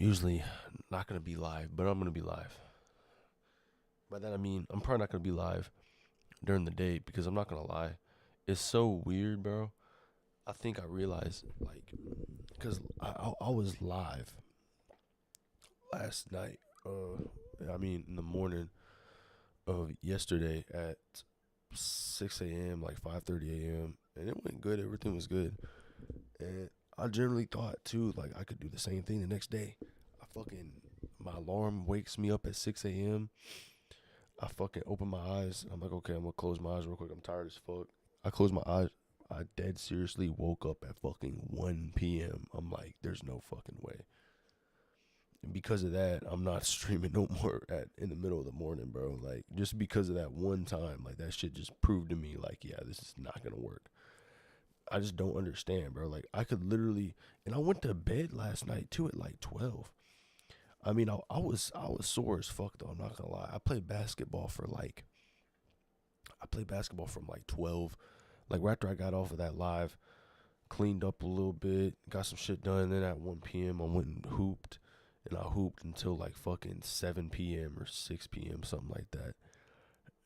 usually not gonna be live, but I'm gonna be live. By that I mean I'm probably not gonna be live during the day because I'm not gonna lie, it's so weird, bro. I think I realized cause I was live last night. I mean in the morning of yesterday at 6 a.m., like 5:30 a.m., and it went good. Everything was good, and I generally thought too, like I could do the same thing the next day. I fucking My alarm wakes me up at 6 a.m. I fucking open my eyes. I'm like, okay, I'm gonna close my eyes real quick. I'm tired as fuck. I close my eyes. I dead seriously woke up at fucking 1 p.m. I'm like, there's no fucking way. And because of that, I'm not streaming no more at in the middle of the morning, bro. Like just because of that one time, like that shit just proved to me, like, yeah, this is not gonna work. I just don't understand, bro. Like I could literally, and I went to bed last night too at like 12. I mean, I was sore as fuck though. I'm not gonna lie. I played basketball from like 12. Like right after I got off of that live, cleaned up a little bit, got some shit done. Then at 1 p.m. I went and hooped, and I hooped until like fucking 7 p.m. or 6 p.m. something like that.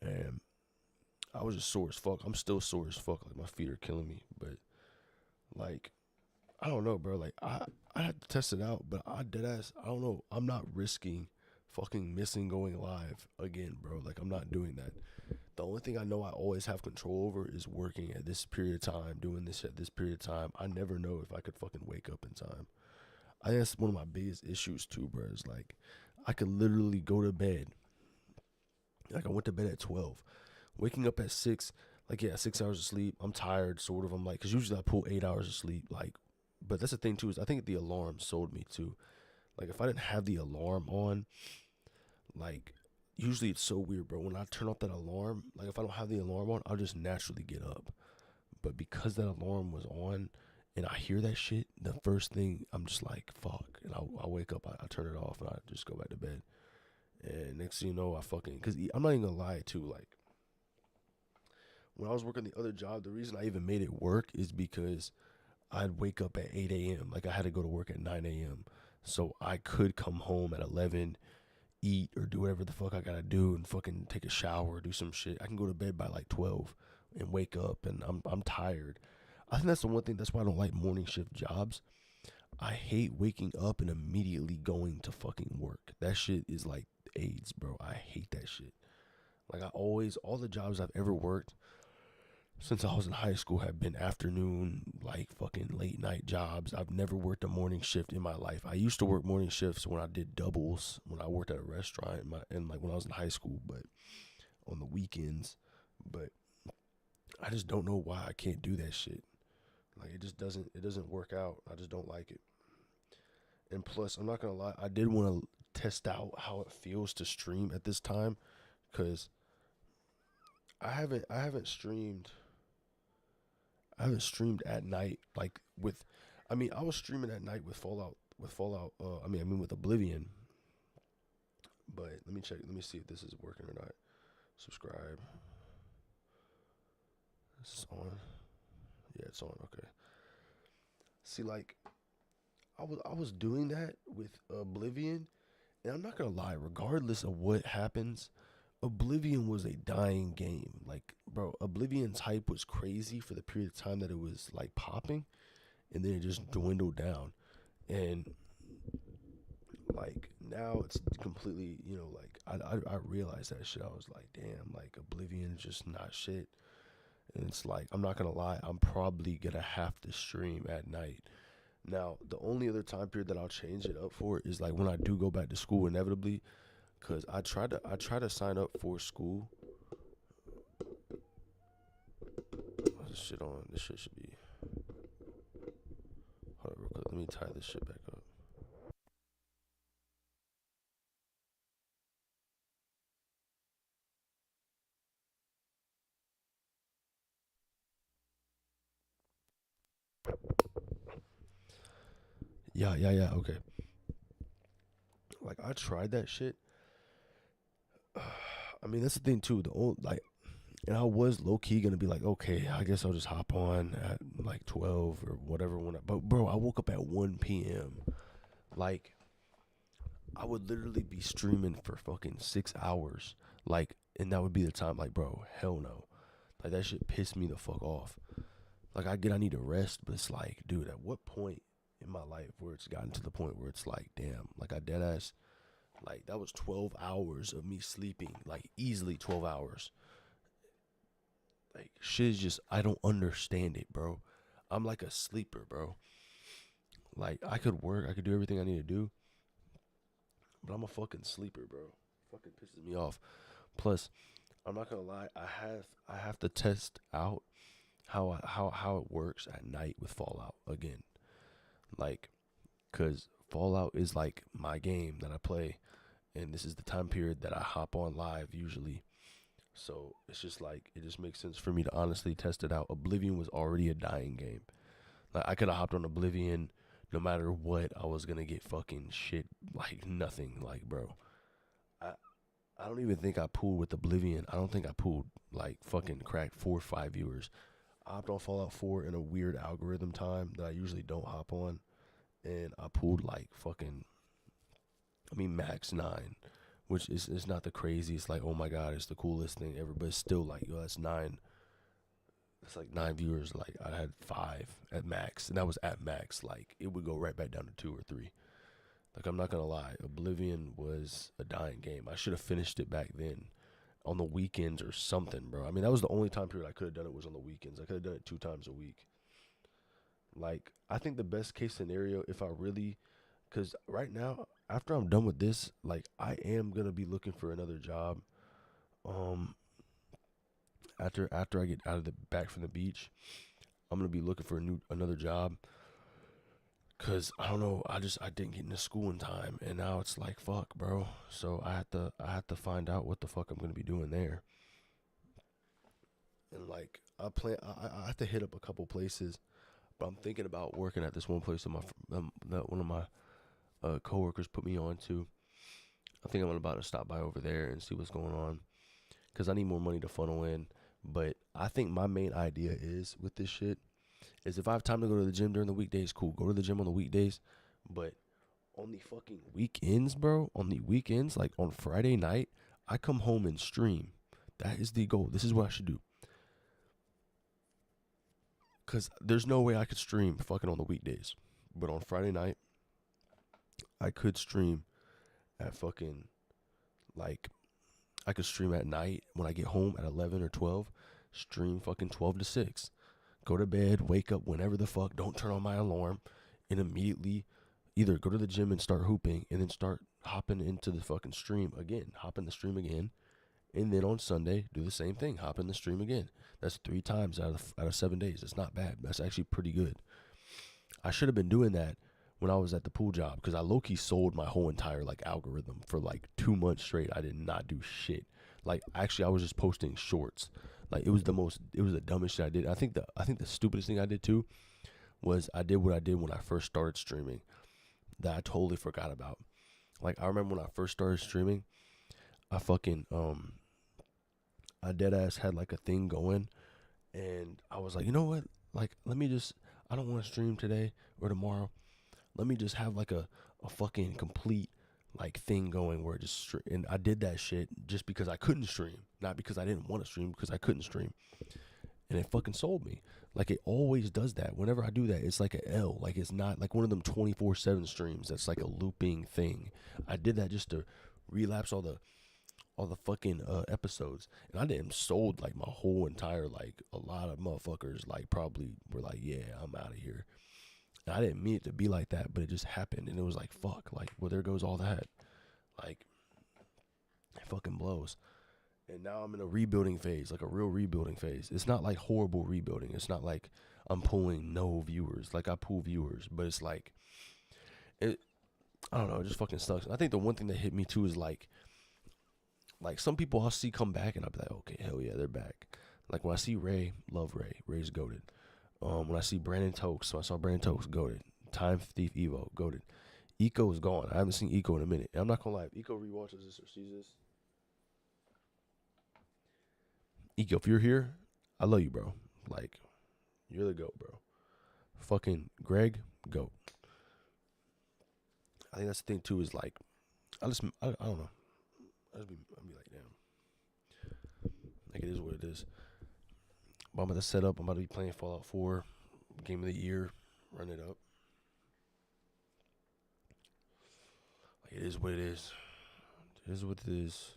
And I was just sore as fuck. I'm still sore as fuck. Like my feet are killing me, but like I don't know, bro. Like I had to test it out, but I dead ass. I don't know. I'm not risking fucking missing going live again, bro. Like I'm not doing that. The only thing I know I always have control over is working at this period of time, doing this at this period of time. I never know if I could fucking wake up in time. I think that's one of my biggest issues too, bro. Is like I could literally go to bed. Like I went to bed at 12, waking up at 6. Like yeah, 6 hours of sleep. I'm tired, sort of. I'm like, cause usually I pull 8 hours of sleep. Like, but that's the thing too is I think the alarm sold me too. Like if I didn't have the alarm on, like usually it's so weird, bro. When I turn off that alarm, like if I don't have the alarm on, I'll just naturally get up. But because that alarm was on and I hear that shit, the first thing I'm just like, fuck. And I wake up, I turn it off, and I just go back to bed. And next thing you know, I fucking, cause I'm not even gonna lie too, like when I was working the other job, the reason I even made it work is because I'd wake up at 8 a.m. Like I had to go to work at 9 a.m. So I could come home at 11, eat or do whatever the fuck I gotta do and fucking take a shower, do some shit. I can go to bed by like 12 and wake up and I'm tired. I think that's the one thing. That's why I don't like morning shift jobs. I hate waking up and immediately going to fucking work. That shit is like AIDS, bro. I hate that shit. Like all the jobs I've ever worked since I was in high school have been afternoon, like fucking late night jobs. I've never worked a morning shift in my life. I used to work morning shifts when I did doubles, when I worked at a restaurant, and like when I was in high school, but on the weekends. But I just don't know why I can't do that shit. Like it doesn't work out. I just don't like it. And plus, I'm not gonna lie, I did want to test out how it feels to stream at this time, cause I haven't streamed at night like with. I mean, I was streaming at night with Fallout. With Fallout. I mean with Oblivion. But let me check. Let me see if this is working or not. Subscribe. This is on. Yeah, it's on. Okay. See, like I was doing that with Oblivion, and I'm not gonna lie. Regardless of what happens, Oblivion was a dying game. Like, bro, Oblivion's hype was crazy for the period of time that it was like popping, and then it just dwindled down. And like now it's completely, like I realized that shit. I was like, damn, like Oblivion's just not shit. And it's like I'm not gonna lie, I'm probably gonna have to stream at night. Now, the only other time period that I'll change it up for is like when I do go back to school inevitably, cause I try to sign up for school. Oh, this shit on. This shit should be. Hold on real quick. Let me tie this shit back up. Yeah, yeah, yeah. Okay. Like I tried that shit. I mean, that's the thing too. The old like, and I was low key gonna be like, okay, I guess I'll just hop on at like 12 or whatever. But bro, I woke up at 1 p.m. Like I would literally be streaming for fucking 6 hours. Like, and that would be the time, like, bro, hell no. Like, that shit pissed me the fuck off. Like, I need to rest, but it's like, dude, at what point in my life where it's gotten to the point where it's like, damn, like, I dead ass, like, that was 12 hours of me sleeping, like, easily 12 hours. Like, shit is just, I don't understand it, bro. I'm like a sleeper, bro. Like, I could work, I could do everything I need to do, but I'm a fucking sleeper, bro. Fucking pisses me off. Plus, I'm not gonna lie, I have to test out how it works at night with Fallout again. Like, cause Fallout is like my game that I play, and this is the time period that I hop on live usually. So it's just like it just makes sense for me to honestly test it out. Oblivion was already a dying game. Like I could have hopped on Oblivion, no matter what. I was gonna get fucking shit like nothing. Like bro, I I don't even think I pulled with Oblivion. I don't think I pulled like fucking cracked 4 or 5 viewers. I hopped on Fallout 4 in a weird algorithm time that I usually don't hop on, and I pulled like fucking, I mean max 9, which is not the craziest. Like oh my god, it's the coolest thing ever, but it's still like yo, that's 9. That's like 9 viewers. Like I had 5 at max, and that was at max. Like it would go right back down to 2 or 3. Like I'm not gonna lie, Oblivion was a dying game. I should have finished it back then, on the weekends or something, bro. I mean, that was the only time period I could have done it was on the weekends. I could have done it 2 times a week. Like, I think the best case scenario, if I really, because right now, after I'm done with this, like, I am gonna be looking for another job. Um, after I get out of the back from the beach, I'm gonna be looking for another job. Cause I don't know, I didn't get into school in time, and now it's like fuck, bro. So I have to find out what the fuck I'm gonna be doing there. And like I have to hit up a couple places, but I'm thinking about working at this one place that one of my coworkers put me on to. I think I'm about to stop by over there and see what's going on because I need more money to funnel in. But I think my main idea is with this shit is if I have time to go to the gym during the weekdays, cool. Go to the gym on the weekdays, but on the fucking weekends, bro, on the weekends, like on Friday night, I come home and stream. That is the goal. This is what I should do. Cause there's no way I could stream fucking on the weekdays, but on Friday night I could stream at fucking like I could stream at night when I get home at 11 or 12. Stream fucking 12 to 6. Go to bed, wake up whenever the fuck. Don't turn on my alarm, and immediately either go to the gym and start hooping, and then start hopping into the fucking stream again. Hop in the stream again, and then on Sunday do the same thing. Hop in the stream again. That's 3 times out of 7 days. It's not bad. That's actually pretty good. I should have been doing that when I was at the pool job because I low key sold my whole entire like algorithm for like 2 months straight. I did not do shit. Like actually, I was just posting shorts. Like it was the dumbest shit I did. I think the stupidest thing I did too was I did what I did when I first started streaming that I totally forgot about. Like I remember when I first started streaming, I fucking I dead ass had like a thing going, and I was like, you know what? Like let me just, I don't want to stream today or tomorrow. Let me just have like a fucking complete like thing going where it just and I did that shit just because I couldn't stream, not because I didn't want to stream, because I couldn't stream, and it fucking sold me. Like it always does that. Whenever I do that, it's like a L. Like it's not like one of them 24/7 streams. That's like a looping thing. I did that just to relapse all the fucking episodes, and I didn't sold like my whole entire like a lot of motherfuckers like probably were like yeah I'm out of here. I didn't mean it to be like that, but it just happened, and it was like, fuck, like, well, there goes all that. Like, it fucking blows. And now I'm in a rebuilding phase, like a real rebuilding phase. It's not like horrible rebuilding. It's not like I'm pulling no viewers. Like, I pull viewers, but it's like, it, I don't know, it just fucking sucks. I think the one thing that hit me too is like some people I'll see come back, and I'll be like, okay, hell yeah, they're back. Like, when I see Ray, love Ray. Ray's goated. When I see Brandon Tokes, so I saw Brandon Tokes, goated. Time Thief Evo, goated. Eco is gone. I haven't seen Eco in a minute. And I'm not gonna lie, if Eco rewatches this or sees this, Eco, if you're here, I love you, bro. Like, you're the GOAT, bro. Fucking Greg, GOAT. I think that's the thing too, is like, I don't know. I'll be like, damn, like it is what it is. But I'm about to set up. I'm about to be playing Fallout 4, game of the year, run it up. Like it is what it is. It is what it is.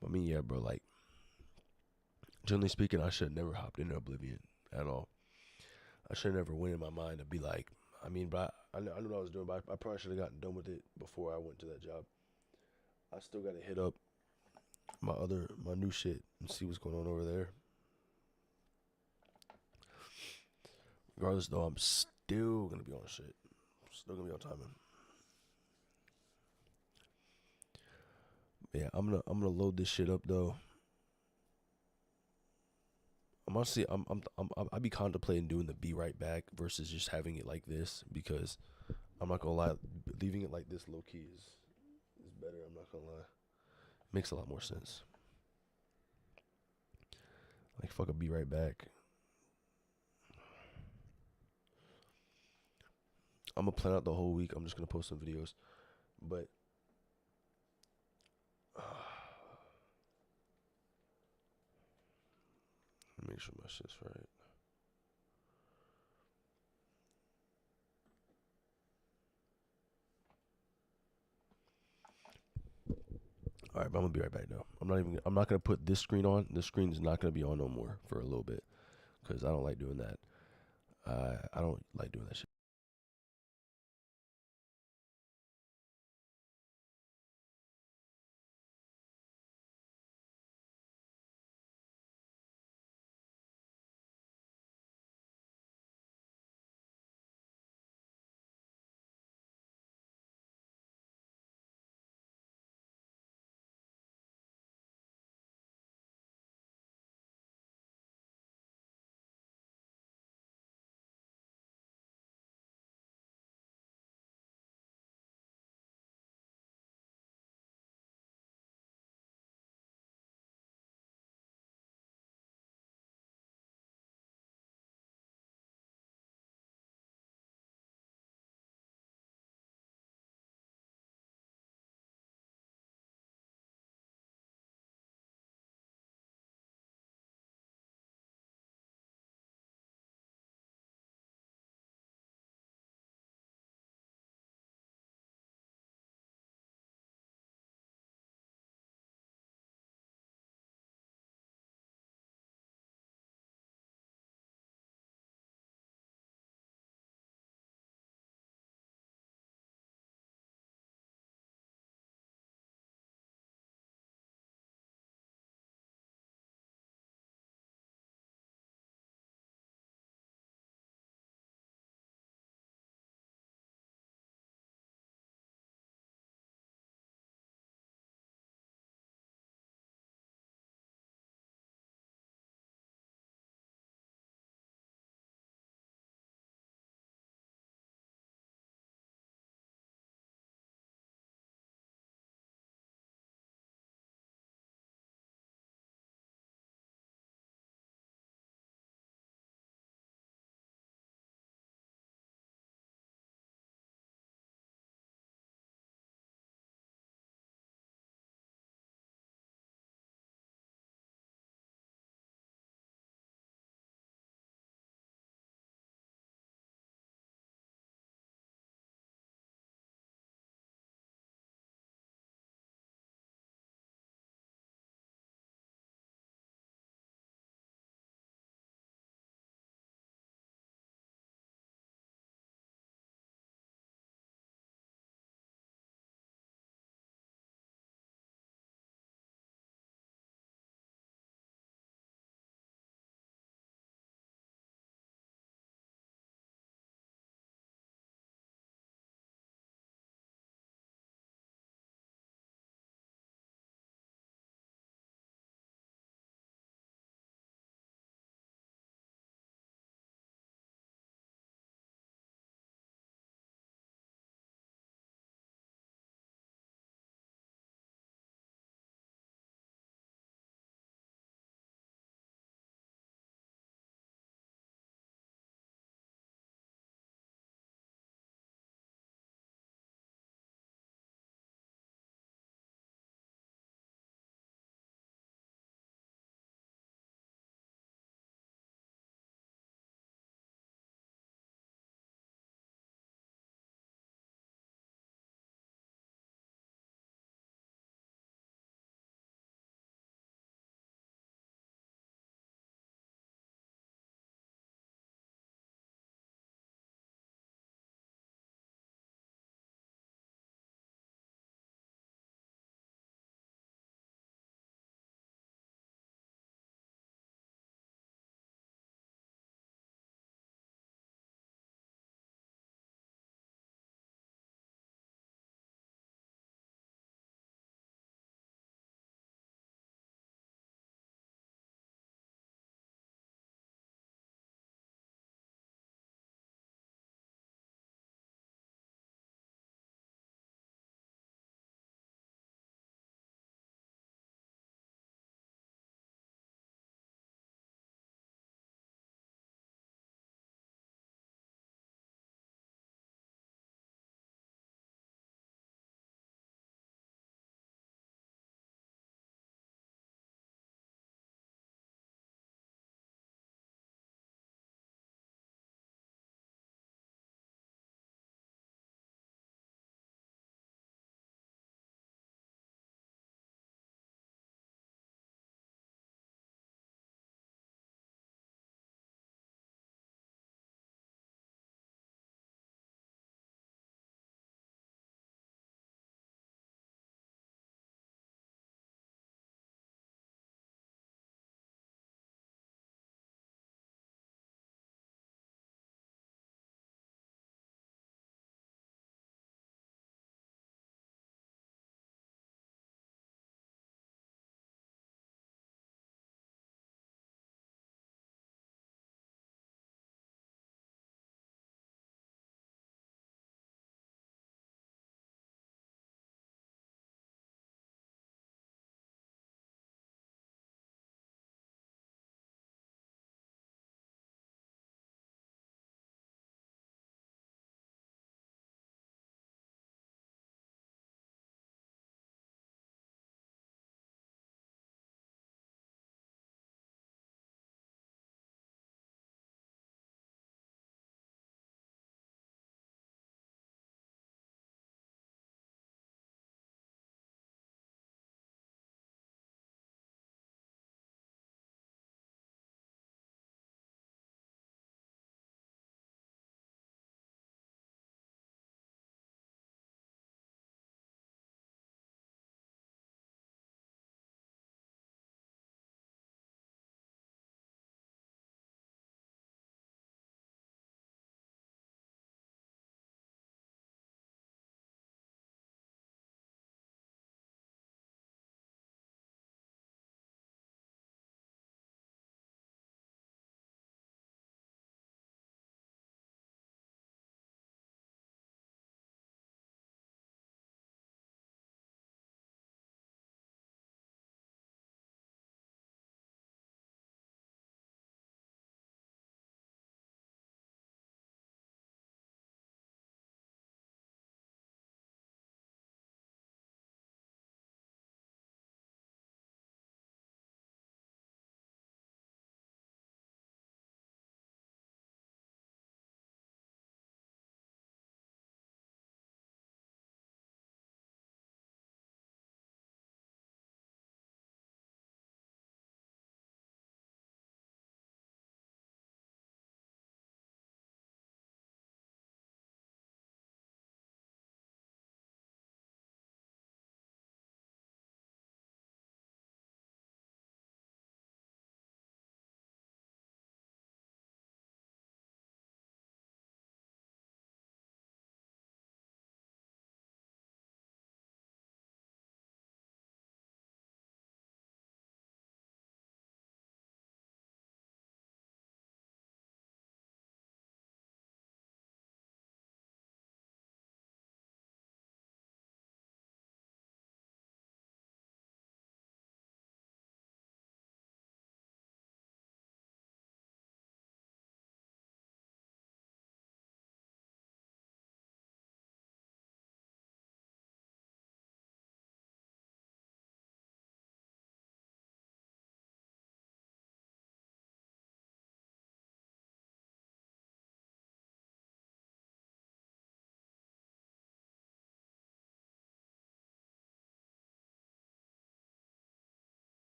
I mean, yeah, bro. Like generally speaking, I should have never hopped into Oblivion at all. I should have never went in my mind to be like. I mean, but I knew what I was doing, but I probably should have gotten done with it before I went to that job. I still got to hit up my new shit and see what's going on over there. Regardless, though, I'm still gonna be on shit. Still gonna be on timing. Yeah, I'm gonna load this shit up though. I'm honestly I be contemplating doing the be right back versus just having it like this because I'm not gonna lie, leaving it like this low key is better. I'm not gonna lie, makes a lot more sense. Like fuck a be right back. I'm gonna plan out the whole week. I'm just gonna post some videos, but make sure my shit's right. All right, but I'm gonna be right back though. I'm not gonna put this screen on. This screen is not gonna be on no more for a little bit because I don't like doing that. I don't like doing that shit.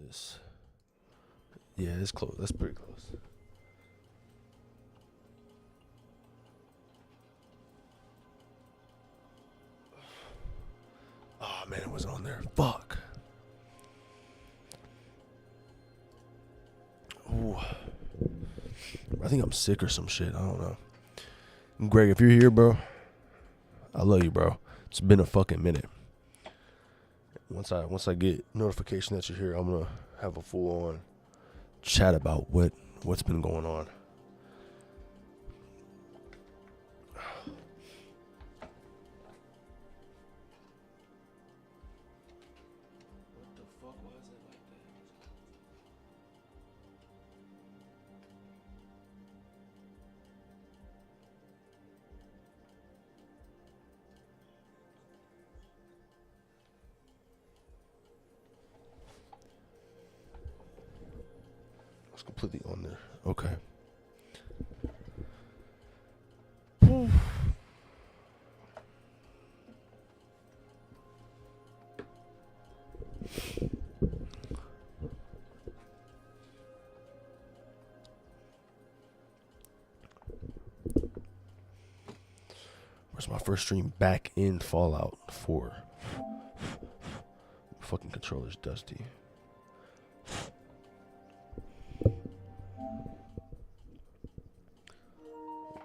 this. Yeah, it's close. That's pretty close. Oh man, it was on there. Fuck. Ooh. I think I'm sick or some shit. I don't know. Greg, if you're here, bro, I love you, bro. It's been a fucking minute. Once I get notification that you're here, I'm gonna have a full on chat about what's been going on. It's completely on there. Okay. Where's my first stream back in Fallout 4? Fucking controller's dusty.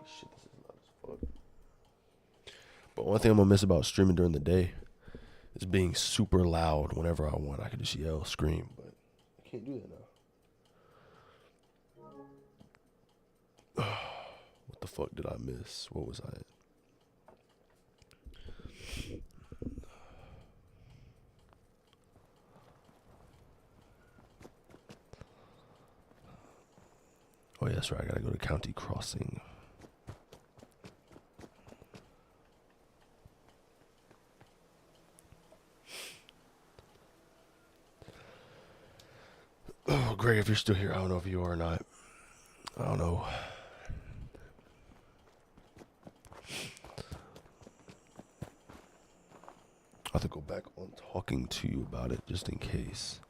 Shit, this is loud as fuck. But one thing I'm gonna miss about streaming during the day is being super loud whenever I want. I can just yell, scream, but I can't do that now. What the fuck did I miss? What was I at? Oh yeah, that's right. I gotta go to County Crossing. Oh, Greg, if you're still here, I don't know if you are or not. I don't know. I have to go back on talking to you about it just in case.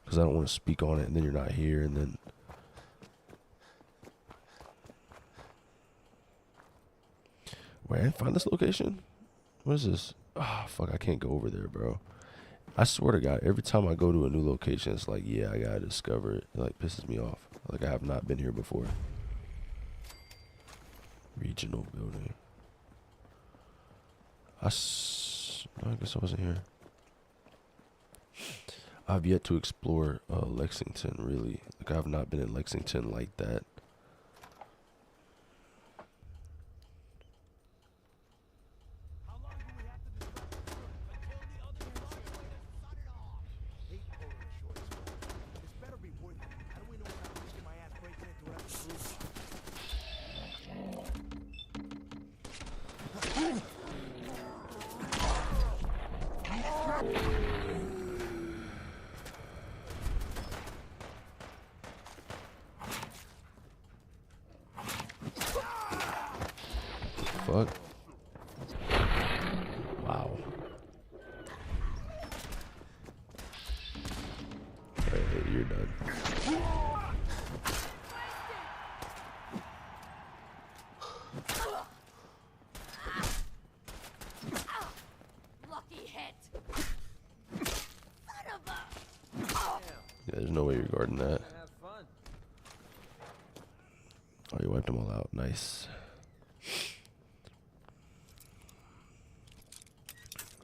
Because I don't want to speak on it and then you're not here and then... Wait, I didn't find this location? What is this? Ah, fuck, I can't go over there, bro. I swear to God, every time I go to a new location, it's like, yeah, I gotta discover it. It like pisses me off. Like I have not been here before. Regional building. No, I guess I wasn't here. I've yet to explore Lexington, really. Like I have not been in Lexington like that. Fuck. Wow. Alright, you're done. Lucky hit. Son of a... Yeah, there's no way you're guarding that. Oh, you wiped them all out. Nice.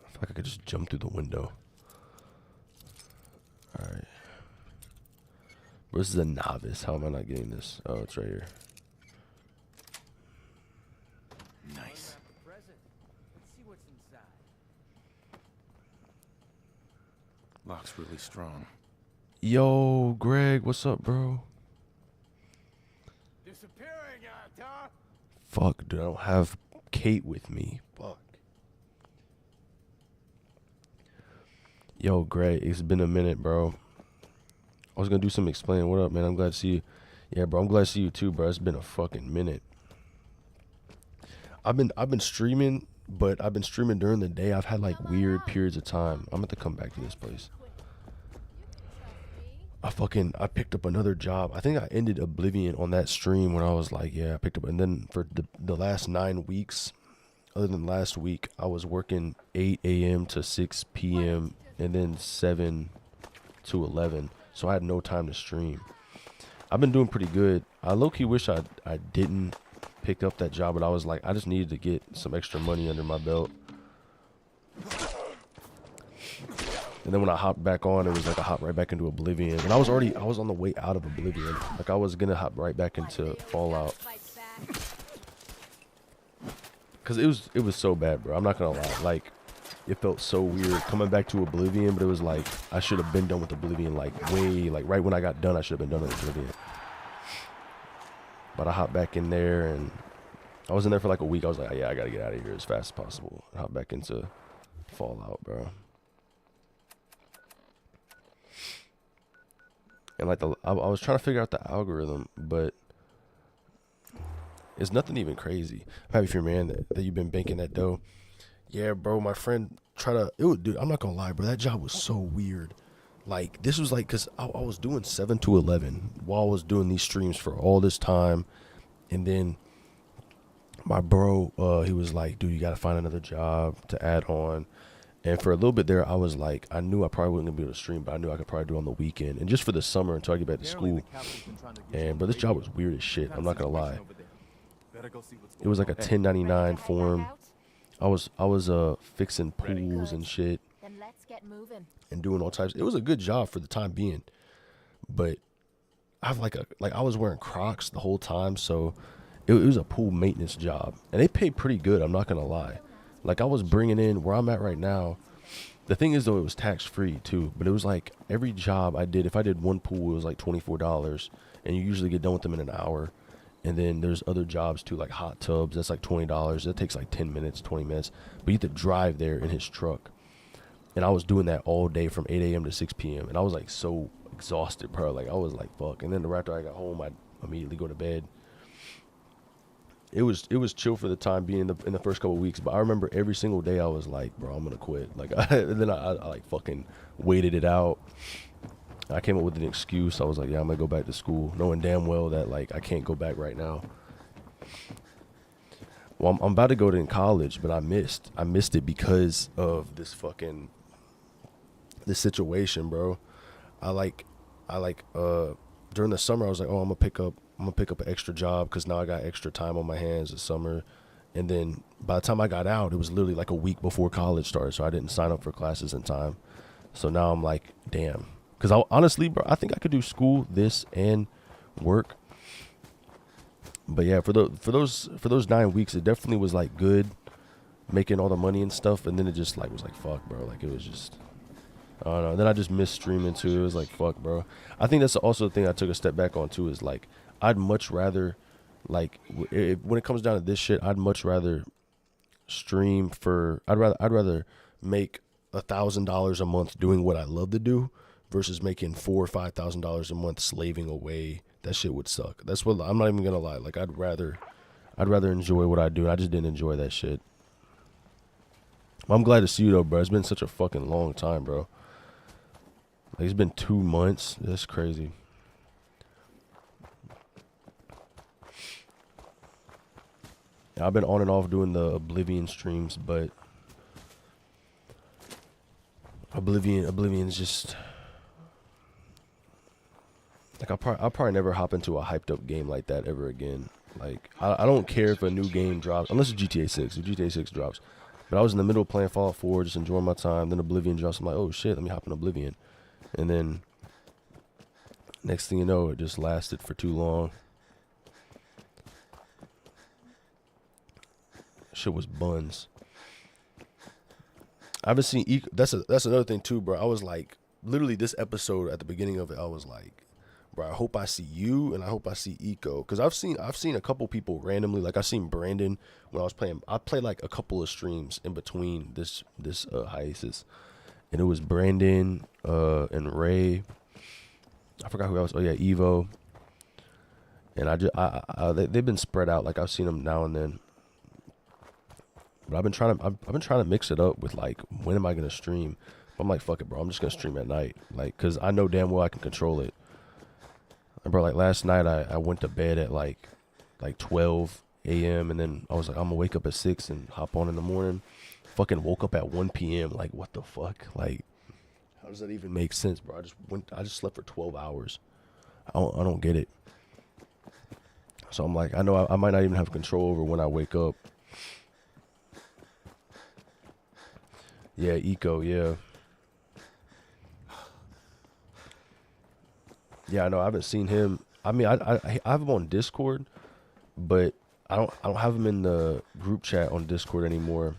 I feel like I could just jump through the window. Alright. This is a novice. How am I not getting this? Oh, it's right here. Nice. Let's see what's inside. Lock's really strong. Yo, Greg, what's up, bro? Disappearing, huh? Fuck, dude, I don't have Kate with me. Fuck. Yo, Greg, it's been a minute, bro. I was gonna do some explaining. What up, man? I'm glad to see you. Yeah, bro, I'm glad to see you too, bro. It's been a fucking minute. I've been streaming, but I've been streaming during the day. I've had like weird periods of time. I'm gonna have to come back to this place. You can trust me. I picked up another job. I think I ended Oblivion on that stream when I was like, yeah, I picked up. And then for the last 9 weeks, other than last week, I was working 8 a.m. to 6 p.m. and then 7 to 11. So I had no time to stream. I've been doing pretty good. I low-key wish I didn't pick up that job, but I was like, I just needed to get some extra money under my belt. And then when I hopped back on, it was like I hopped right back into Oblivion. And I was on the way out of Oblivion. Like I was gonna hop right back into Fallout. Cause it was so bad, bro. I'm not gonna lie. Like, it felt so weird coming back to Oblivion, but it was like I should have been done with Oblivion like right when I got done, I should have been done with Oblivion. But I hopped back in there and I was in there for like a week. I was like, yeah, I gotta get out of here as fast as possible. I hopped back into Fallout, bro. And like I was trying to figure out the algorithm, but it's nothing even crazy. I'm happy for your man that you've been banking that dough. Yeah, bro, my friend dude, I'm not gonna lie, bro. That job was so weird. Like, this was like, cause I was doing 7 to 11 while I was doing these streams for all this time. And then my bro, he was like, dude, you gotta find another job to add on. And for a little bit there, I was like, I knew I probably wasn't gonna be able to stream, but I knew I could probably do it on the weekend and just for the summer until I get back to school. And bro, this job was weird as shit. I'm not gonna lie. It was like a 1099 form. I was fixing pools and shit and doing all types. It was a good job for the time being, but I was wearing Crocs the whole time, so it was a pool maintenance job, and they paid pretty good. I'm not gonna lie. Like, I was bringing in where I'm at right now. The thing is, though, it was tax free too. But it was like every job I did, if I did one pool, it was like $24, and you usually get done with them in an hour. And then there's other jobs too, like hot tubs. That's like $20. That takes like 10 minutes, 20 minutes. But you have to drive there in his truck. And I was doing that all day from 8 a.m. to 6 p.m. And I was like so exhausted, bro. Like, I was like, fuck. And then after I got home, I'd immediately go to bed. It was chill for the time being in the first couple of weeks. But I remember every single day I was like, bro, I'm going to quit. Like, and then I like fucking waited it out. I came up with an excuse. I was like, yeah, I'm going to go back to school, knowing damn well that, like, I can't go back right now. Well, I'm about to go to college, but I missed it because of this situation, bro. During the summer, I was like, oh, I'm going to pick up an extra job because now I got extra time on my hands this summer. And then by the time I got out, it was literally like a week before college started, so I didn't sign up for classes in time. So now I'm like, damn. Because honestly, bro, I think I could do school, this, and work. But yeah, for those 9 weeks, it definitely was like good, making all the money and stuff. And then it just like was like, fuck, bro. Like, it was just, I don't know. Then I just missed streaming too. It was like, fuck, bro. I think that's also the thing I took a step back on too. Is like, I'd much rather, like, when it comes down to this shit, I'd much rather stream for. I'd rather make $1,000 a month doing what I love to do versus making $4,000 or $5,000 a month slaving away. That shit would suck. That's what I'm not even gonna lie. Like, I'd rather enjoy what I do. I just didn't enjoy that shit. I'm glad to see you though, bro. It's been such a fucking long time, bro. Like, it's been 2 months. That's crazy. Yeah, I've been on and off doing the Oblivion streams, but Oblivion's just like, I'll probably never hop into a hyped up game like that ever again. Like, I don't care if a new game drops, unless it's GTA 6. If GTA 6 drops. But I was in the middle of playing Fallout 4, just enjoying my time. Then Oblivion drops. I'm like, oh shit, let me hop in Oblivion. And then next thing you know, it just lasted for too long. Shit was buns. I haven't seen that's another thing too, bro. I was like, literally this episode at the beginning of it, I was like, bro, I hope I see you and I hope I see Eco, because I've seen a couple people randomly. Like, I seen Brandon when I was playing. I played like a couple of streams in between this hiatus, and it was Brandon and Ray. I forgot who else. Oh yeah, Evo. And they've been spread out. Like, I've seen them now and then. But I've been trying to mix it up with, like, when am I gonna stream? I'm like, fuck it, bro. I'm just gonna stream at night, like, cause I know damn well I can control it. And bro, like last night I went to bed at like 12 a.m. and then I was like, I'm gonna wake up at 6 and hop on in the morning. Fucking woke up at 1 p.m. Like, what the fuck? Like, how does that even make sense, bro? I just slept for 12 hours. I don't get it. So I'm like, I know I might not even have control over when I wake up. Yeah, Eco, yeah. Yeah, I know. I haven't seen him. I mean, I have him on Discord, but I don't have him in the group chat on Discord anymore.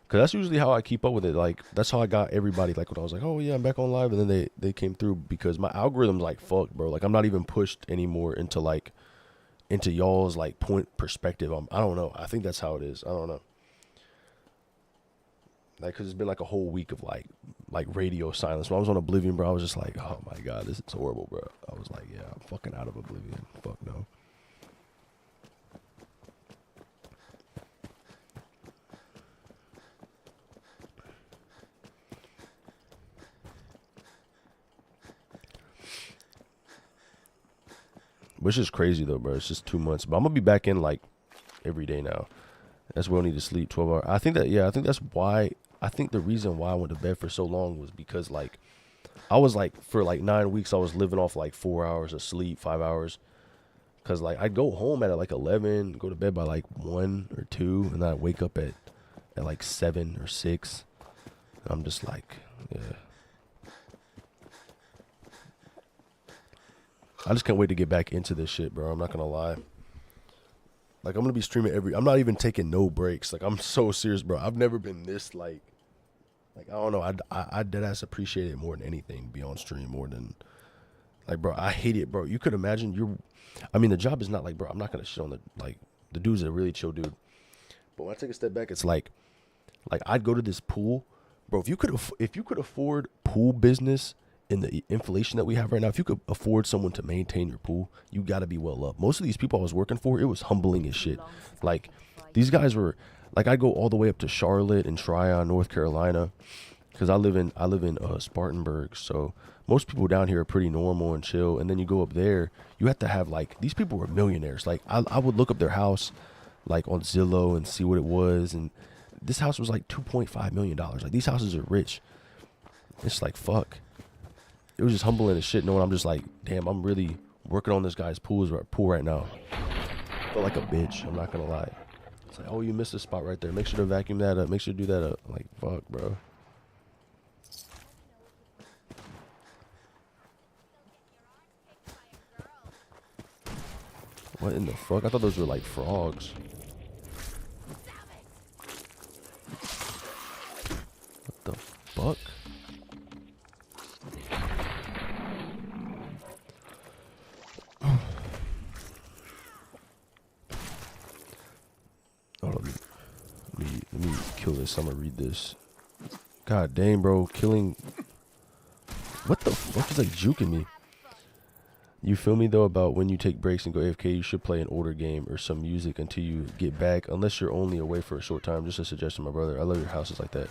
Cause that's usually how I keep up with it. Like, that's how I got everybody. Like, when I was like, oh yeah, I'm back on live, and then they came through because my algorithm's like, fuck, bro. Like, I'm not even pushed anymore into y'all's like point perspective. I don't know. I think that's how it is. I don't know. Like, cause it's been like a whole week of like radio silence. When I was on Oblivion, bro, I was just like, oh my god, this is horrible, bro. I was like, yeah, I'm fucking out of Oblivion. Fuck no. Which is crazy though, bro. It's just 2 months, but I'm gonna be back in like every day now. That's why I need to sleep 12 hours. I think that's why. I think the reason why I went to bed for so long was because like I was like for like 9 weeks I was living off like 4 hours of sleep, 5 hours. Cause like I'd go home at like 11, go to bed by like 1 or 2, and then I'd wake up at like 7 or 6. And I'm just like, yeah. I just can't wait to get back into this shit, bro. I'm not gonna lie. Like, I'm gonna be streaming I'm not even taking no breaks. Like, I'm so serious, bro. I've never been this like I don't know. I deadass appreciate it more than anything. Be on stream more than like, bro. I hate it, bro. You could imagine the job is not like, bro. I'm not gonna shit on the dude's a really chill dude. But when I take a step back, it's like I'd go to this pool, bro. If you could afford pool business in the inflation that we have right now, if you could afford someone to maintain your pool, you got to be well up. Most of these people I was working for, it was humbling as shit. Like, these guys were like, I go all the way up to Charlotte and Tryon, North Carolina, because I live in Spartanburg. So most people down here are pretty normal and chill. And then you go up there, you have to have like, these people were millionaires. Like, I would look up their house like on Zillow and see what it was, and this house was like $2.5 million. Like, these houses are rich. It's like, fuck. It was just humbling as shit knowing I'm just like, damn, I'm really working on this guy's pool right now. I felt like a bitch. I'm not gonna lie. It's like, oh, you missed a spot right there. Make sure to vacuum that up. Make sure to do that up. I'm like, fuck, bro. What in the fuck? I thought those were like frogs. What the fuck? Let me kill this. I'm gonna read this. God dang, bro. Killing. What the fuck is like juking me? You feel me though about when you take breaks and go AFK, you should play an older game or some music until you get back, unless you're only away for a short time. Just a suggestion, my brother. I love your houses like that.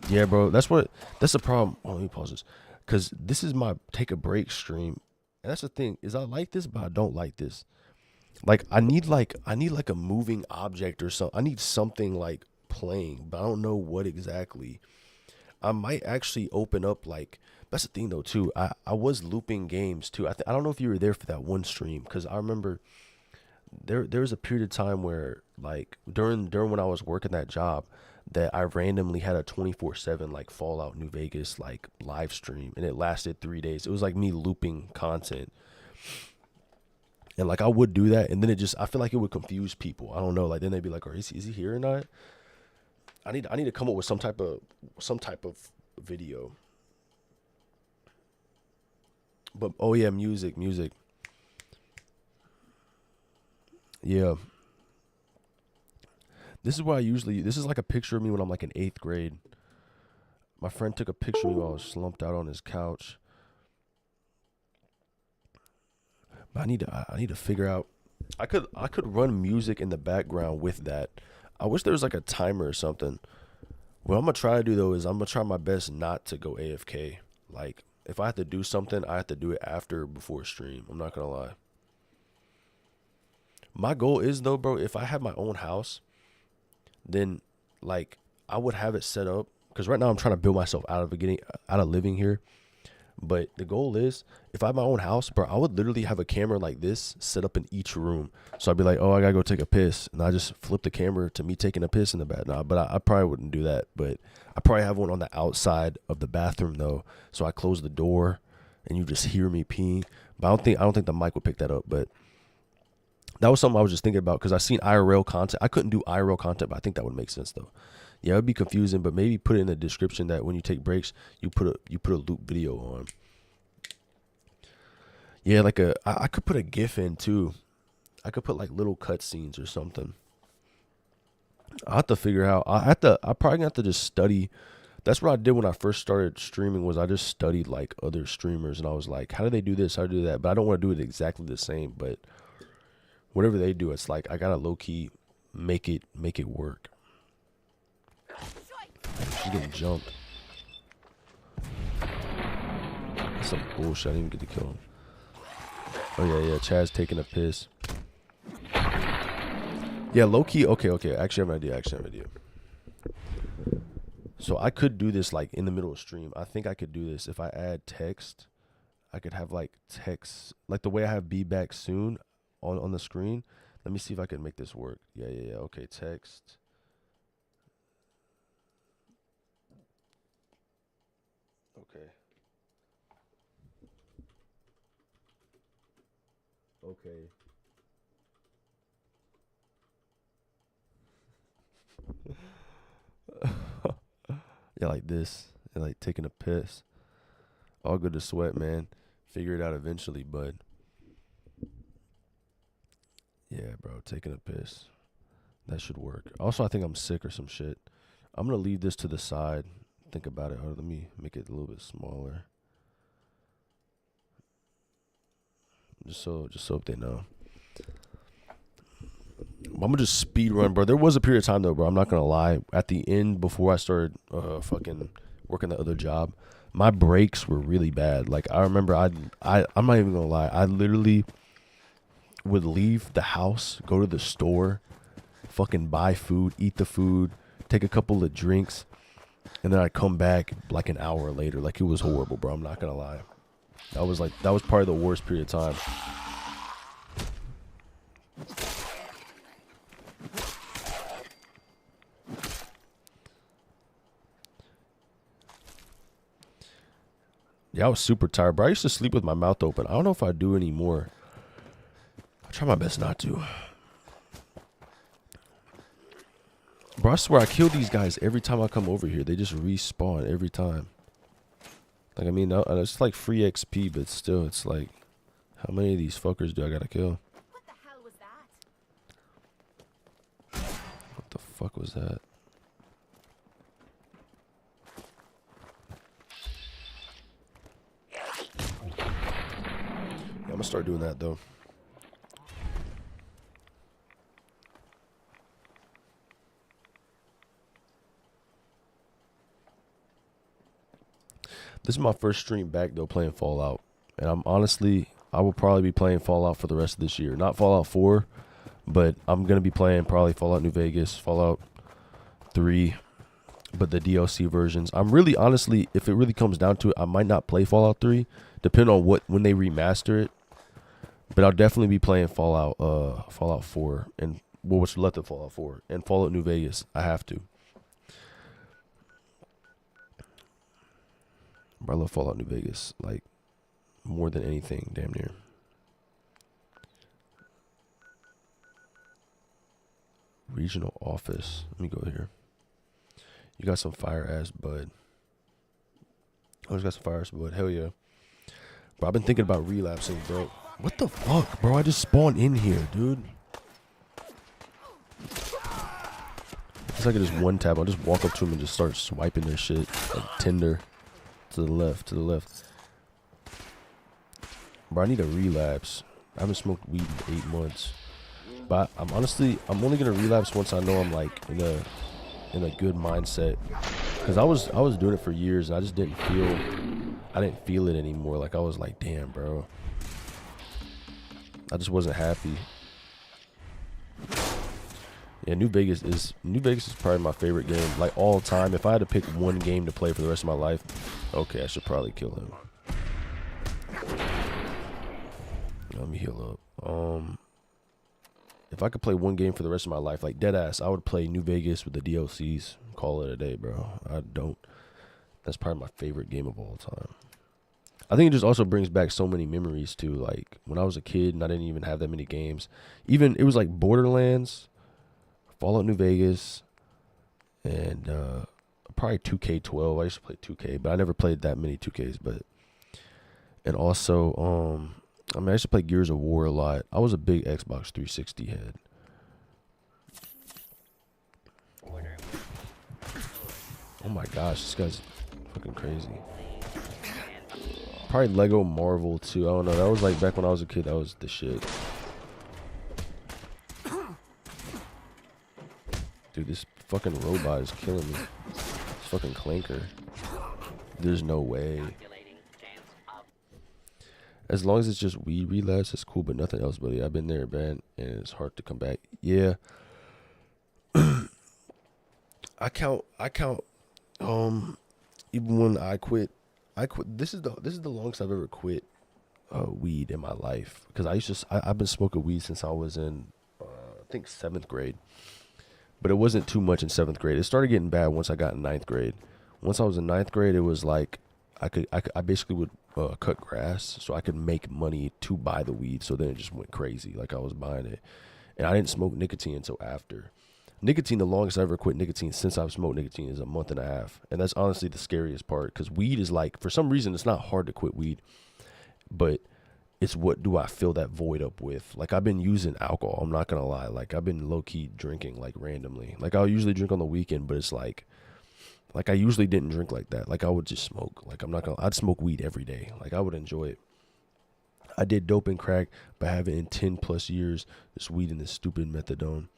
Yeah, bro. That's the problem. Oh, let me pause this. Cause this is my take a break stream. And that's the thing, is I like this, but I don't like this. Like, I need like a moving object or something. I need something like playing, but I don't know what exactly. I might actually open up like, that's the thing though too. I was looping games too. I don't know if you were there for that one stream, because I remember there was a period of time where like during when I was working that job, that I randomly had a 24/7 like Fallout New Vegas like live stream, and it lasted 3 days. It was like me looping content. And like I would do that, and then I feel like it would confuse people. I don't know. Like then they'd be like, "Or is he here or not?" I need to come up with some type of video. But oh yeah, music. Yeah. This is like a picture of me when I'm like in 8th grade. My friend took a picture of me while I was slumped out on his couch. But I need to figure out. I could run music in the background with that. I wish there was like a timer or something What I'm gonna try to do though is I'm gonna try my best not to go AFK. Like if I have to do something, I have to do it after or before stream. I'm not gonna lie. My goal is though, bro, if I have my own house, then like I would have it set up because right now I'm trying to build myself out of living here. But the goal is, if I have my own house, bro, I would literally have a camera like this set up in each room. So I'd be like, oh, I gotta go take a piss, and I just flip the camera to me taking a piss in the bath. Nah, but I probably wouldn't do that. But I probably have one on the outside of the bathroom though, so I close the door, and you just hear me peeing. But I don't think the mic would pick that up. But that was something I was just thinking about because I seen IRL content. I couldn't do IRL content, but I think that would make sense though. Yeah, it would be confusing, but maybe put it in the description that when you take breaks, you put a loop video on. Yeah, like I could put a GIF in too. I could put like little cutscenes or something. I have to figure out. I probably gonna have to just study. That's what I did when I first started streaming. Was I just studied like other streamers, and I was like, how do they do this? How do they do that? But I don't want to do it exactly the same. But whatever they do, it's like I gotta low key make it work. She's getting jumped. That's some bullshit. I didn't even get to kill him. Oh yeah, Chaz taking a piss. Yeah, low key. Okay. Actually, I have an idea. So I could do this like in the middle of stream. I think I could do this if I add text. I could have like text, like the way I have "be back soon" on the screen. Let me see if I can make this work. Yeah. Okay, text. Okay. Yeah, like this. And like taking a piss. All good to sweat, man. Figure it out eventually, bud. Yeah, bro, taking a piss. That should work. Also, I think I'm sick or some shit. I'm gonna leave this to the side. Think about it. Let me make it a little bit smaller. Just so they know. I'm gonna just speed run, bro. There was a period of time though, bro. I'm not gonna lie. At the end, before I started fucking working the other job, my breaks were really bad. Like I remember, I'm not even gonna lie. I literally would leave the house, go to the store, fucking buy food, eat the food, take a couple of drinks, and then I'd come back like an hour later. Like it was horrible, bro. I'm not gonna lie. That was probably the worst period of time. Yeah, I was super tired, bro. I used to sleep with my mouth open. I don't know if I do anymore. I try my best not to. Bro, I swear I kill these guys every time I come over here. They just respawn every time. Like, I mean, it's like free XP, but still, it's like, how many of these fuckers do I gotta kill? What the hell was that? What the fuck was that? Yeah, I'm gonna start doing that, though. This is my first stream back though playing Fallout, and I will probably be playing Fallout for the rest of this year. Not Fallout 4, but I'm gonna be playing probably Fallout New Vegas, Fallout 3, but the DLC versions. I'm really honestly, if it really comes down to it, I might not play Fallout 3, depending on when they remaster it. But I'll definitely be playing Fallout 4 and what's left of Fallout 4 and Fallout New Vegas. I have to. Bro, I love Fallout New Vegas, like, more than anything, damn near. Regional office. Let me go here. You got some fire ass bud. Oh, you got some fire ass bud. Hell yeah. Bro, I've been thinking about relapsing, bro. What the fuck, bro? I just spawned in here, dude. It's like I just one tap. I'll just walk up to him and just start swiping their shit like Tinder. To the left. Bro, I need a relapse. I haven't smoked weed in 8 months. But I'm only gonna relapse once I know I'm like in a in a good mindset, because I was doing it for years and I just didn't feel it anymore. Like I was like, damn, bro, I just wasn't happy. Yeah, New Vegas is probably my favorite game, like all time. If I had to pick one game to play for the rest of my life, okay, I should probably kill him. Let me heal up. If I could play one game for the rest of my life, like dead ass, I would play New Vegas with the DLCs. Call it a day, bro. That's probably my favorite game of all time. I think it just also brings back so many memories too. Like when I was a kid and I didn't even have that many games. Even it was like Borderlands, Fallout New Vegas, and probably 2K12. I used to play 2K, but I never played that many 2Ks. And also, I used to play Gears of War a lot. I was a big Xbox 360 head. Oh my gosh, this guy's fucking crazy. Probably Lego Marvel too. I don't know. That was like back when I was a kid. That was the shit. Dude, this fucking robot is killing me. This fucking clanker. There's no way. As long as it's just weed relapse, it's cool, but nothing else, buddy. I've been there, man, and it's hard to come back. Yeah. I count. Even when I quit. This is the longest I've ever quit weed in my life, because I've been smoking weed since I was in I think 7th grade, but it wasn't too much in 7th grade. It started getting bad once I got in 9th grade. Once I was in 9th grade, it was like I basically would cut grass so I could make money to buy the weed. So then it just went crazy. Like I was buying it, and I didn't smoke nicotine until after. Nicotine, the longest I ever quit nicotine since I've smoked nicotine is a month and a half. And that's honestly the scariest part, because weed is like, for some reason, it's not hard to quit weed, but it's what do I fill that void up with? Like I've been using alcohol. I'm not going to lie. Like I've been low key drinking like randomly. Like I'll usually drink on the weekend, but it's like I usually didn't drink like that. Like I would just smoke. Like I'd smoke weed every day. Like I would enjoy it. I did dope and crack, but I haven't in 10 plus years, this weed and this stupid methadone.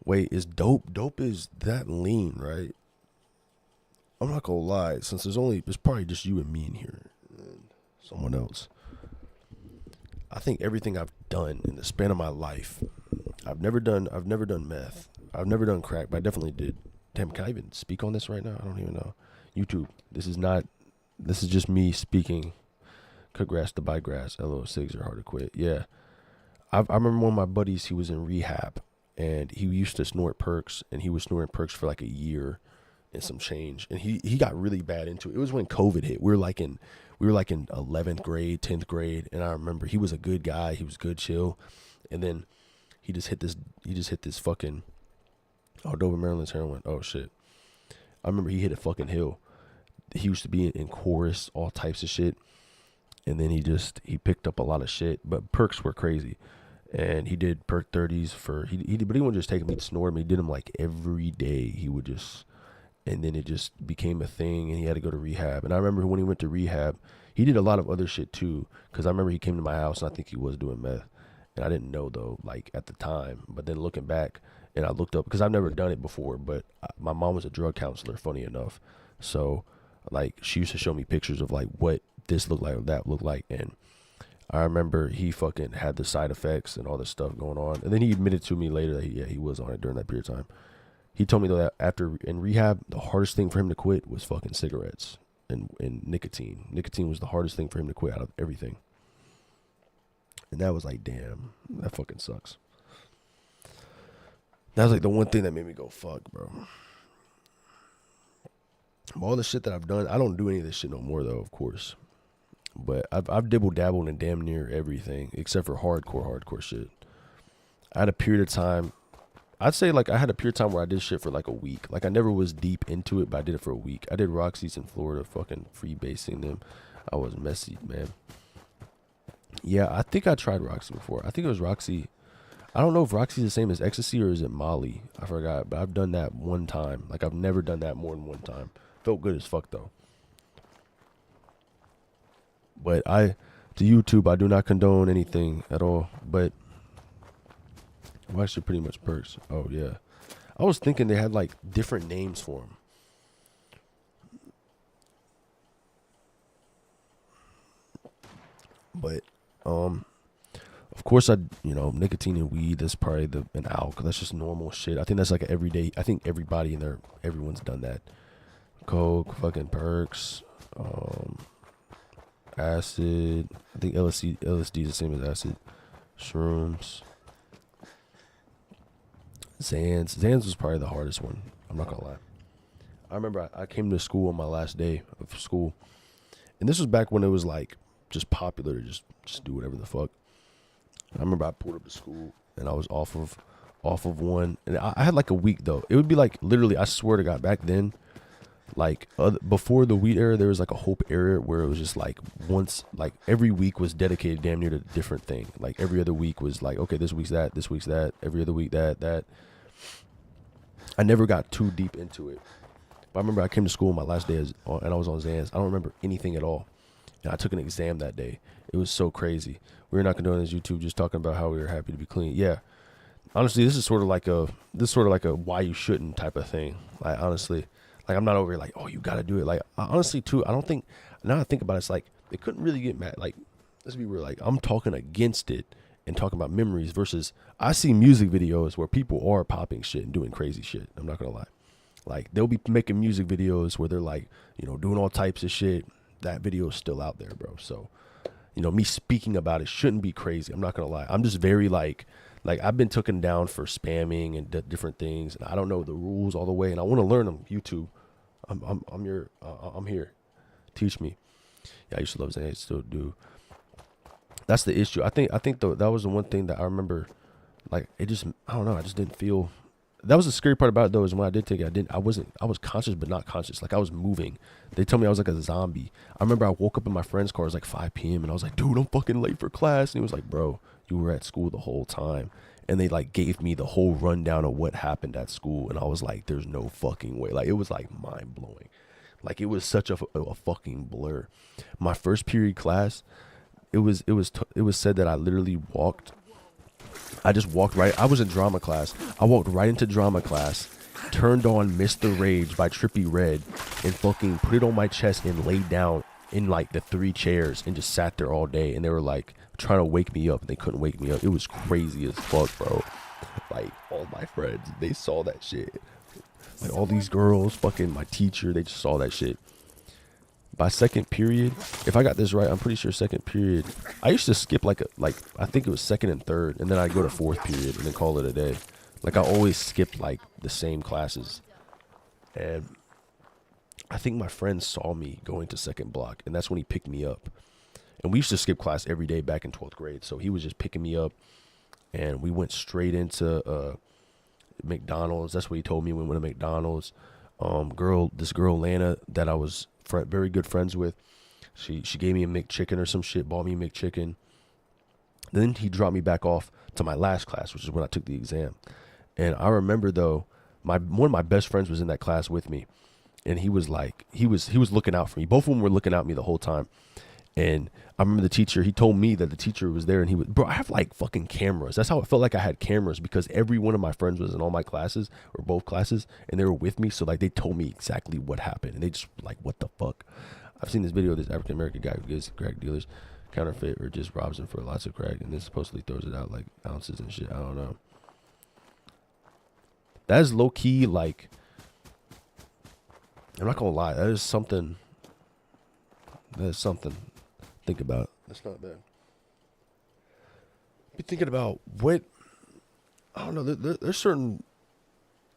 Wait, is dope is that lean, right? I'm not gonna lie, since there's probably just you and me in here and someone else. I think everything I've done in the span of my life, I've never done meth. I've never done crack, but I definitely did. Damn, can I even speak on this right now? I don't even know. YouTube, this is just me speaking. Cut grass to buy grass. LO cigs are hard to quit. Yeah. I remember one of my buddies, he was in rehab. And he used to snort perks, and he was snorting perks for like a year and some change. And he got really bad into it. It was when COVID hit. We were like in 11th grade, 10th grade, and I remember he was a good guy. He was good, chill. And then he just hit this fucking Dover, Maryland's heroin. Oh shit. I remember he hit a fucking hill. He used to be in chorus, all types of shit. And then he picked up a lot of shit, but perks were crazy. And he did perk 30s but he wouldn't just take them, he'd snort them. He did them like every day. He would just, and then it just became a thing, and he had to go to rehab. And I remember when he went to rehab, he did a lot of other shit too, because I remember he came to my house, and I think he was doing meth. And I didn't know though, like at the time. But then looking back, and I looked up, because I've never done it before, but my mom was a drug counselor, funny enough. So like she used to show me pictures of like what this looked like or that looked like, and I remember he fucking had the side effects and all this stuff going on. And then he admitted to me later that he was on it during that period of time. He told me though that after in rehab, the hardest thing for him to quit was fucking cigarettes and nicotine. Nicotine was the hardest thing for him to quit out of everything. And that was like, damn, that fucking sucks. That was like the one thing that made me go, fuck, bro. All the shit that I've done, I don't do any of this shit no more though, of course. But I've dibble-dabbled in damn near everything except for hardcore shit. I had a period of time, I'd say like I had a period of time where I did shit for like a week. Like I never was deep into it, but I did it for a week. I did Roxy's in Florida, fucking freebasing them. I was messy, man. Yeah, I think I tried Roxy before. I think it was Roxy. I don't know if Roxy's the same as ecstasy or is it Molly. I forgot, but I've done that one time. Like I've never done that more than one time. Felt good as fuck though. But to YouTube, I do not condone anything at all. But well, actually, pretty much perks. Oh yeah, I was thinking they had like different names for them. But of course nicotine and weed, that's probably an alcohol. That's just normal shit. I think that's like an everyday. I think everyone's done that. Coke, fucking perks, acid. I think LSD is the same as acid. Shrooms. Xans was probably the hardest one. I'm not gonna lie. I remember I came to school on my last day of school, and this was back when it was like just popular to just do whatever the fuck. I remember I pulled up to school and I was off of one, and I had like a week though. It would be like literally, I swear to God, back then, like before the weed era, there was like a hope era where it was just like every week was dedicated damn near to a different thing. Like every other week was like, okay, this week's that, every other week that. I never got too deep into it. But I remember I came to school my last day and I was on Xans. I don't remember anything at all. And I took an exam that day. It was so crazy. We were not going to do on this YouTube just talking about how we were happy to be clean. Yeah. Honestly, this is sort of like a why you shouldn't type of thing. Like, honestly, like I'm not over here like, oh, you got to do it. Like, honestly, too, I don't think, now I think about it, it's like, they couldn't really get mad. Like, let's be real. Like, I'm talking against it and talking about memories versus I see music videos where people are popping shit and doing crazy shit. I'm not going to lie. Like, they'll be making music videos where they're like, doing all types of shit. That video is still out there, bro. So, me speaking about it shouldn't be crazy. I'm not going to lie. I'm just very like I've been taken down for spamming and different things. And I don't know the rules all the way. And I want to learn them. YouTube. I'm here. Teach me. Yeah, I used to love Zane. I still do. That's the issue. I think that was the one thing that I remember. Like, it just, I don't know. I just didn't feel. That was the scary part about it though, is when I did take it, I was conscious but not conscious. Like, I was moving. They told me I was like a zombie. I remember I woke up in my friend's car. It was like 5 p.m. and I was like, dude, I'm fucking late for class. And he was like, bro, you were at school the whole time. And they like gave me the whole rundown of what happened at school. And I was like, there's no fucking way. Like, it was like mind blowing. Like, it was such a fucking blur. My first period class, it was said that I literally I just walked right. I was in drama class. I walked right into drama class, turned on Mr. Rage by Trippie Redd, and fucking put it on my chest and laid down in like the 3 chairs and just sat there all day. And they were like trying to wake me up, and they couldn't wake me up. It was crazy as fuck, bro. Like, all my friends, they saw that shit. Like, all these girls, fucking my teacher, they just saw that shit. By second period, if I got this right, I'm pretty sure second period, I used to skip like I think it was second and third, and then I'd go to fourth period and then call it a day. Like, I always skipped like the same classes. And I think my friend saw me going to second block, and that's when he picked me up. And we used to skip class every day back in 12th grade. So he was just picking me up, and we went straight into McDonald's. That's what he told me when we went to McDonald's. This girl Lana that I was very good friends with, she gave me a McChicken or some shit, bought me a McChicken. Then he dropped me back off to my last class, which is when I took the exam. And I remember though, one of my best friends was in that class with me, and he was looking out for me. Both of them were looking out at me the whole time. And I remember the teacher, he told me that the teacher was there, and he was, bro, I have like fucking cameras. That's how it felt like I had cameras, because every one of my friends was in all my classes, or both classes, and they were with me. So like, they told me exactly what happened, and they just like, what the fuck? I've seen this video of this African-American guy who gives crack dealers counterfeit or just robs them for lots of crack, and then supposedly throws it out like ounces and shit. I don't know. That is low key, like, I'm not gonna lie, that is something. Think about. That's not bad. Be thinking about what, I don't know. There's certain.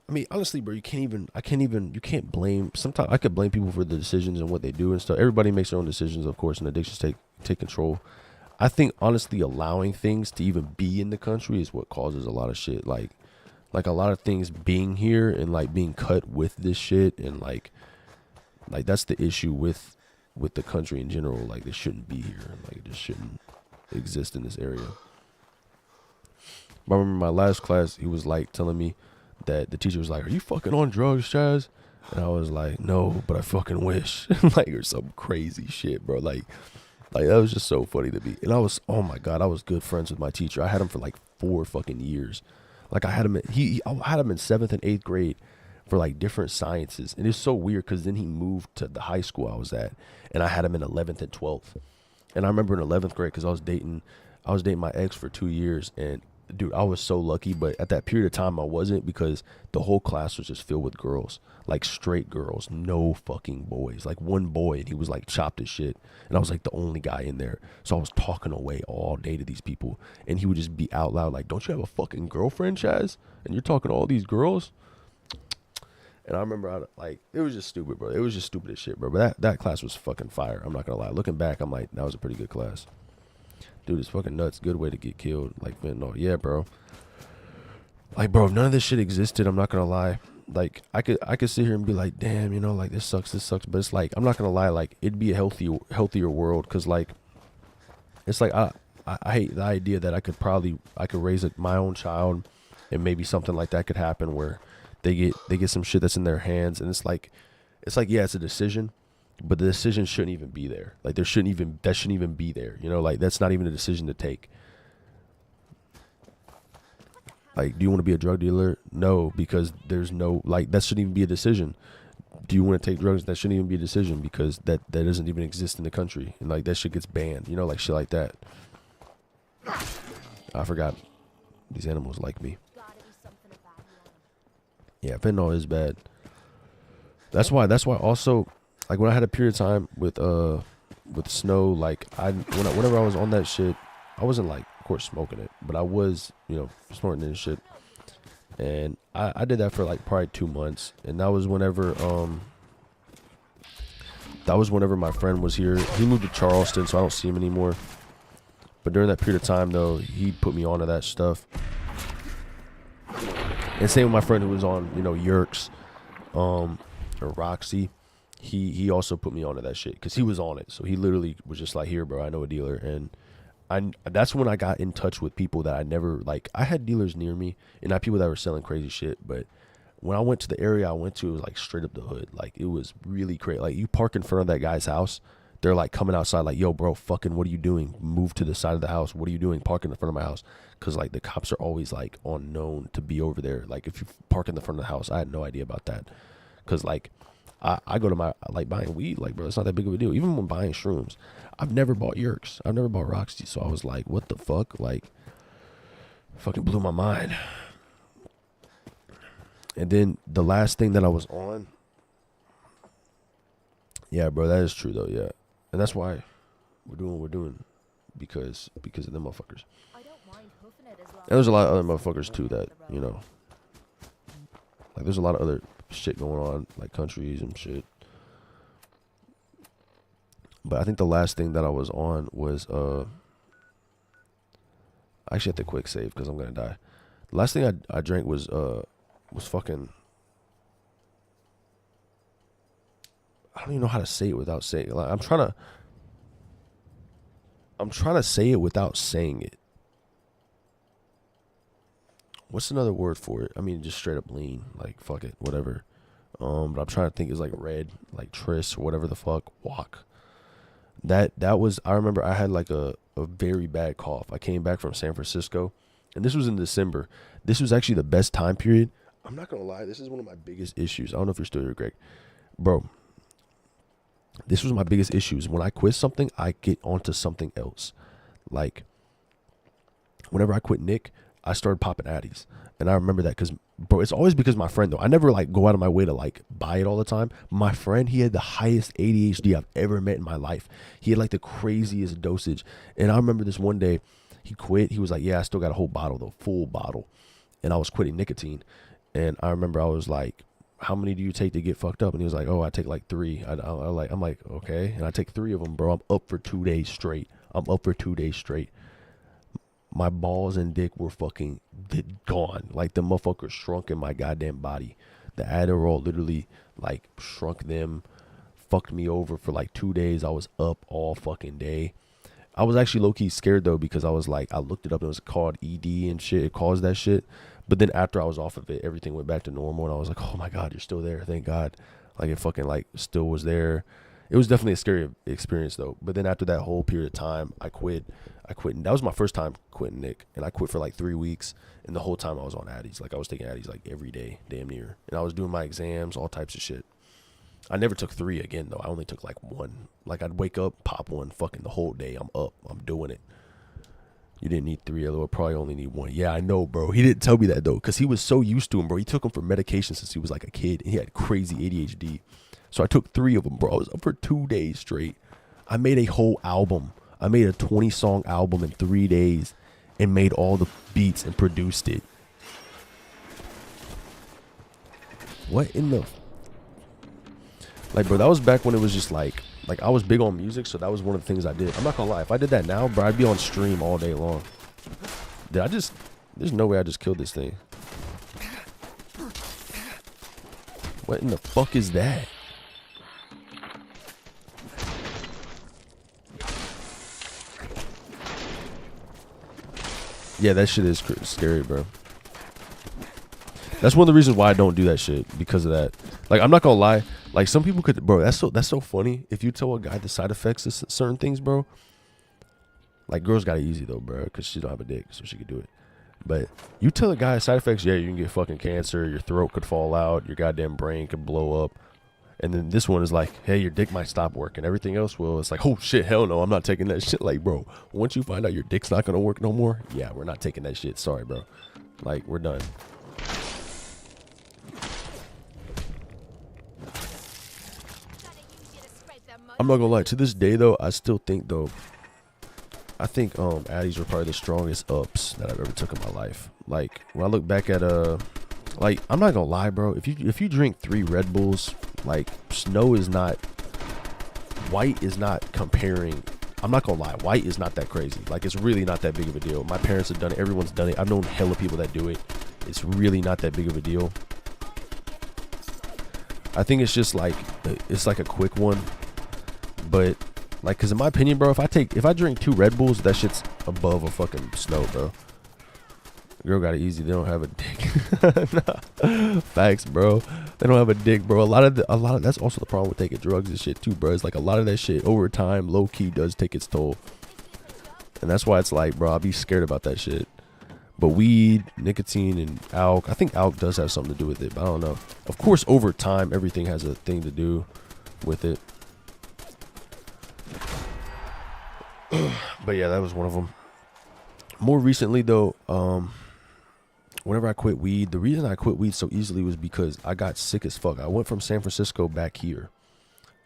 I mean, honestly, bro, you can't blame. Sometimes I could blame people for the decisions and what they do and stuff. Everybody makes their own decisions, of course, and addictions take control. I think honestly, allowing things to even be in the country is what causes a lot of shit. Like a lot of things being here and like being cut with this shit, and like that's the issue with the country in general. Like, they shouldn't be here. Like, it just shouldn't exist in this area. I remember my last class, he was like telling me that the teacher was like, "Are you fucking on drugs, Chaz?" And I was like, "No, but I fucking wish." Like, or some crazy shit, bro. Like that was just so funny to me. And I was, oh my God, I was good friends with my teacher. I had him for like 4 fucking years. Like I had him, I had him in 7th and 8th grade for like different sciences, and it's so weird because then he moved to the high school I was at, and I had him in 11th and 12th. And I remember in 11th grade because I was dating my ex for 2 years, and dude, I was so lucky. But at that period of time, I wasn't, because the whole class was just filled with girls, like straight girls, no fucking boys. Like one boy, and he was like chopped as shit, and I was like the only guy in there. So I was talking away all day to these people, and he would just be out loud like, "Don't you have a fucking girlfriend, Chaz? And you're talking to all these girls?" And I remember, it was just stupid, bro. It was just stupid as shit, bro. But that class was fucking fire. I'm not gonna lie. Looking back, I'm like, that was a pretty good class. Dude, it's fucking nuts. Good way to get killed. Like fentanyl. Yeah, bro. Like, bro, if none of this shit existed, I'm not gonna lie. Like, I could sit here and be like, damn, you know, like this sucks. But it's like, I'm not gonna lie. Like, it'd be a healthier world, because like, it's like I hate the idea that I could raise my own child, and maybe something like that could happen where they get some shit that's in their hands, and it's like yeah, it's a decision, but the decision shouldn't even be there. Like that shouldn't even be there. You know, like that's not even a decision to take. Like, do you want to be a drug dealer? No, because there's no, like, that shouldn't even be a decision. Do you want to take drugs? That shouldn't even be a decision, because that doesn't even exist in the country, and like that shit gets banned. You know, like shit like that. I forgot these animals like me. Yeah, fentanyl is bad. That's why also, like, when I had a period of time with snow, like whenever I was on that shit, I wasn't like, of course, smoking it, but I was, you know, snorting it and shit. And I did that for like probably 2 months, and that was whenever my friend was here. He moved to Charleston, so I don't see him anymore. But during that period of time, though, he put me onto that stuff. And same with my friend who was on, you know, Yerks, or Roxy. He also put me onto that shit, because he was on it. So he literally was just like, here, bro, I know a dealer. And that's when I got in touch with people that I never, like, I had dealers near me, and not people that were selling crazy shit. But when I went to the area I went to, it was like straight up the hood. Like, it was really crazy. Like, you park in front of that guy's house, they're like coming outside like, yo, bro, fucking, what are you doing? Move to the side of the house. What are you doing parking in front of my house? Because like the cops are always like unknown to be over there. Like, if you park in the front of the house, I had no idea about that. Because like I go to my, like, buying weed, like, bro, it's not that big of a deal. Even when buying shrooms, I've never bought Yerks, I've never bought Roxy. So I was like, what the fuck? Like, fucking blew my mind. And then the last thing that I was on, yeah, bro, that is true though. Yeah. And that's why we're doing what we're doing, because of them motherfuckers. And there's a lot of other motherfuckers too that, you know, like, there's a lot of other shit going on, like countries and shit. But I think the last thing that I was on was I actually have to quick save because I'm gonna die. The last thing I drank was fucking, I don't even know how to say it without saying it. Like, I'm trying to say it without saying it. What's another word for it? I mean, just straight up lean. Like, fuck it, whatever. But I'm trying to think. It's like red, like Tris or whatever the fuck. Walk. That was. I remember I had like a very bad cough. I came back from San Francisco, and this was in December. This was actually the best time period. I'm not gonna lie. This is one of my biggest issues. I don't know if you're still here, Greg, bro. This was my biggest issues. When I quit something, I get onto something else. Like, whenever I quit Nick, I started popping Addies. And I remember that because, bro, it's always because my friend, though. I never, like, go out of my way to, like, buy it all the time. My friend, he had the highest ADHD I've ever met in my life. He had, like, the craziest dosage. And I remember this one day, he quit. He was like, yeah, I still got a whole bottle, though, full bottle. And I was quitting nicotine. And I remember I was like, how many do you take to get fucked up? And he was like, oh, I take like 3. I'm like, okay. And I take 3 of them, bro. I'm up for 2 days straight. My balls and dick were fucking gone. Like, the motherfuckers shrunk in my goddamn body. The Adderall literally, like, shrunk them, fucked me over for like 2 days. I was up all fucking day. I was actually low-key scared, though, because I was like, I looked it up. It was called ED and shit. It caused that shit. But then after I was off of it, everything went back to normal. And I was like, oh, my God, you're still there. Thank God. Like, it fucking, like, still was there. It was definitely a scary experience though. But then after that whole period of time, I quit. And that was my first time quitting Nick, and I quit for like 3 weeks. And the whole time I was on Addies, like I was taking Addies like every day, damn near. And I was doing my exams, all types of shit. I never took 3 again though. I only took like 1. Like I'd wake up, pop 1, fucking the whole day. I'm up. I'm doing it. You didn't need 3, although I probably only need 1. Yeah, I know, bro. He didn't tell me that though, because he was so used to him, bro. He took him for medication since he was like a kid, and he had crazy ADHD. So I took 3 of them, bro. I was up for 2 days straight. I made a whole album. I made a 20-song album in 3 days, and made all the beats and produced it. What in the? Like, bro, that was back when it was just like I was big on music, so that was one of the things I did. I'm not gonna lie, if I did that now, bro, I'd be on stream all day long. There's no way I just killed this thing. What in the fuck is that? Yeah, that shit is scary, bro. That's one of the reasons why I don't do that shit, because of that. Like, I'm not gonna lie. Like, some people could, bro. That's so funny. If you tell a guy the side effects of certain things, bro. Like, girls got it easy though, bro, because she don't have a dick, so she could do it. But you tell a guy side effects, yeah, you can get fucking cancer, your throat could fall out, your goddamn brain could blow up. And then this one is like, hey, your dick might stop working. Everything else will. It's like, oh shit, hell no, I'm not taking that shit. Like, bro, once you find out your dick's not gonna work no more, yeah, we're not taking that shit. Sorry, bro. Like, we're done. I'm not gonna lie. To this day, though, I still think Addies were probably the strongest ups that I've ever took in my life. Like, when I look back at like, I'm not gonna lie, bro. If you drink 3 Red Bulls, like, white is not comparing. I'm not gonna lie, white is not that crazy. Like, it's really not that big of a deal. My parents have done it. Everyone's done it. I've known hella people that do it. It's really not that big of a deal. I think it's just like, it's like a quick one. But, like, cause in my opinion, bro, if I drink 2 Red Bulls, that shit's above a fucking snow, bro. Girl got it easy. They don't have a dick. Nah. Facts, bro. They don't have a dick, bro. A lot of that's also the problem with taking drugs and shit too, bro. It's like a lot of that shit over time, low key, does take its toll. And that's why it's like, bro, I'll be scared about that shit. But weed, nicotine, and alk, I think alk does have something to do with it, but I don't know. Of course, over time, everything has a thing to do with it. But yeah, that was one of them. More recently, though, whenever I quit weed, the reason I quit weed so easily was because I got sick as fuck. I went from San Francisco back here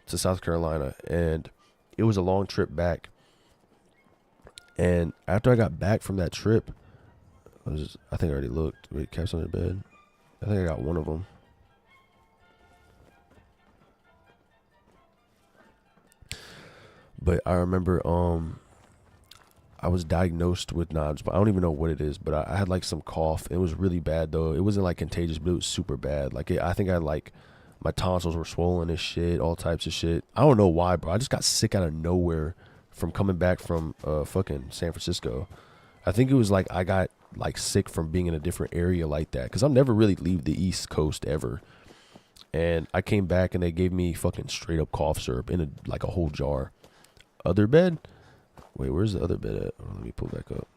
to South Carolina, and it was a long trip back. And after I got back from that trip, I think I already looked. Wait, caps on the bed. I think I got one of them. But I remember, I was diagnosed with knobs, but I don't even know what it is. But I had like some cough. It was really bad though. It wasn't like contagious, but it was super bad. Like, I think I like, my tonsils were swollen as shit, all types of shit. I don't know why, bro. I just got sick out of nowhere from coming back from fucking San Francisco. I think it was like I got like sick from being in a different area like that, because I'll never really leave the East Coast ever. And I came back and they gave me fucking straight up cough syrup in like a whole jar. Other bed? Wait, where's the other bed at? Oh, let me pull back up.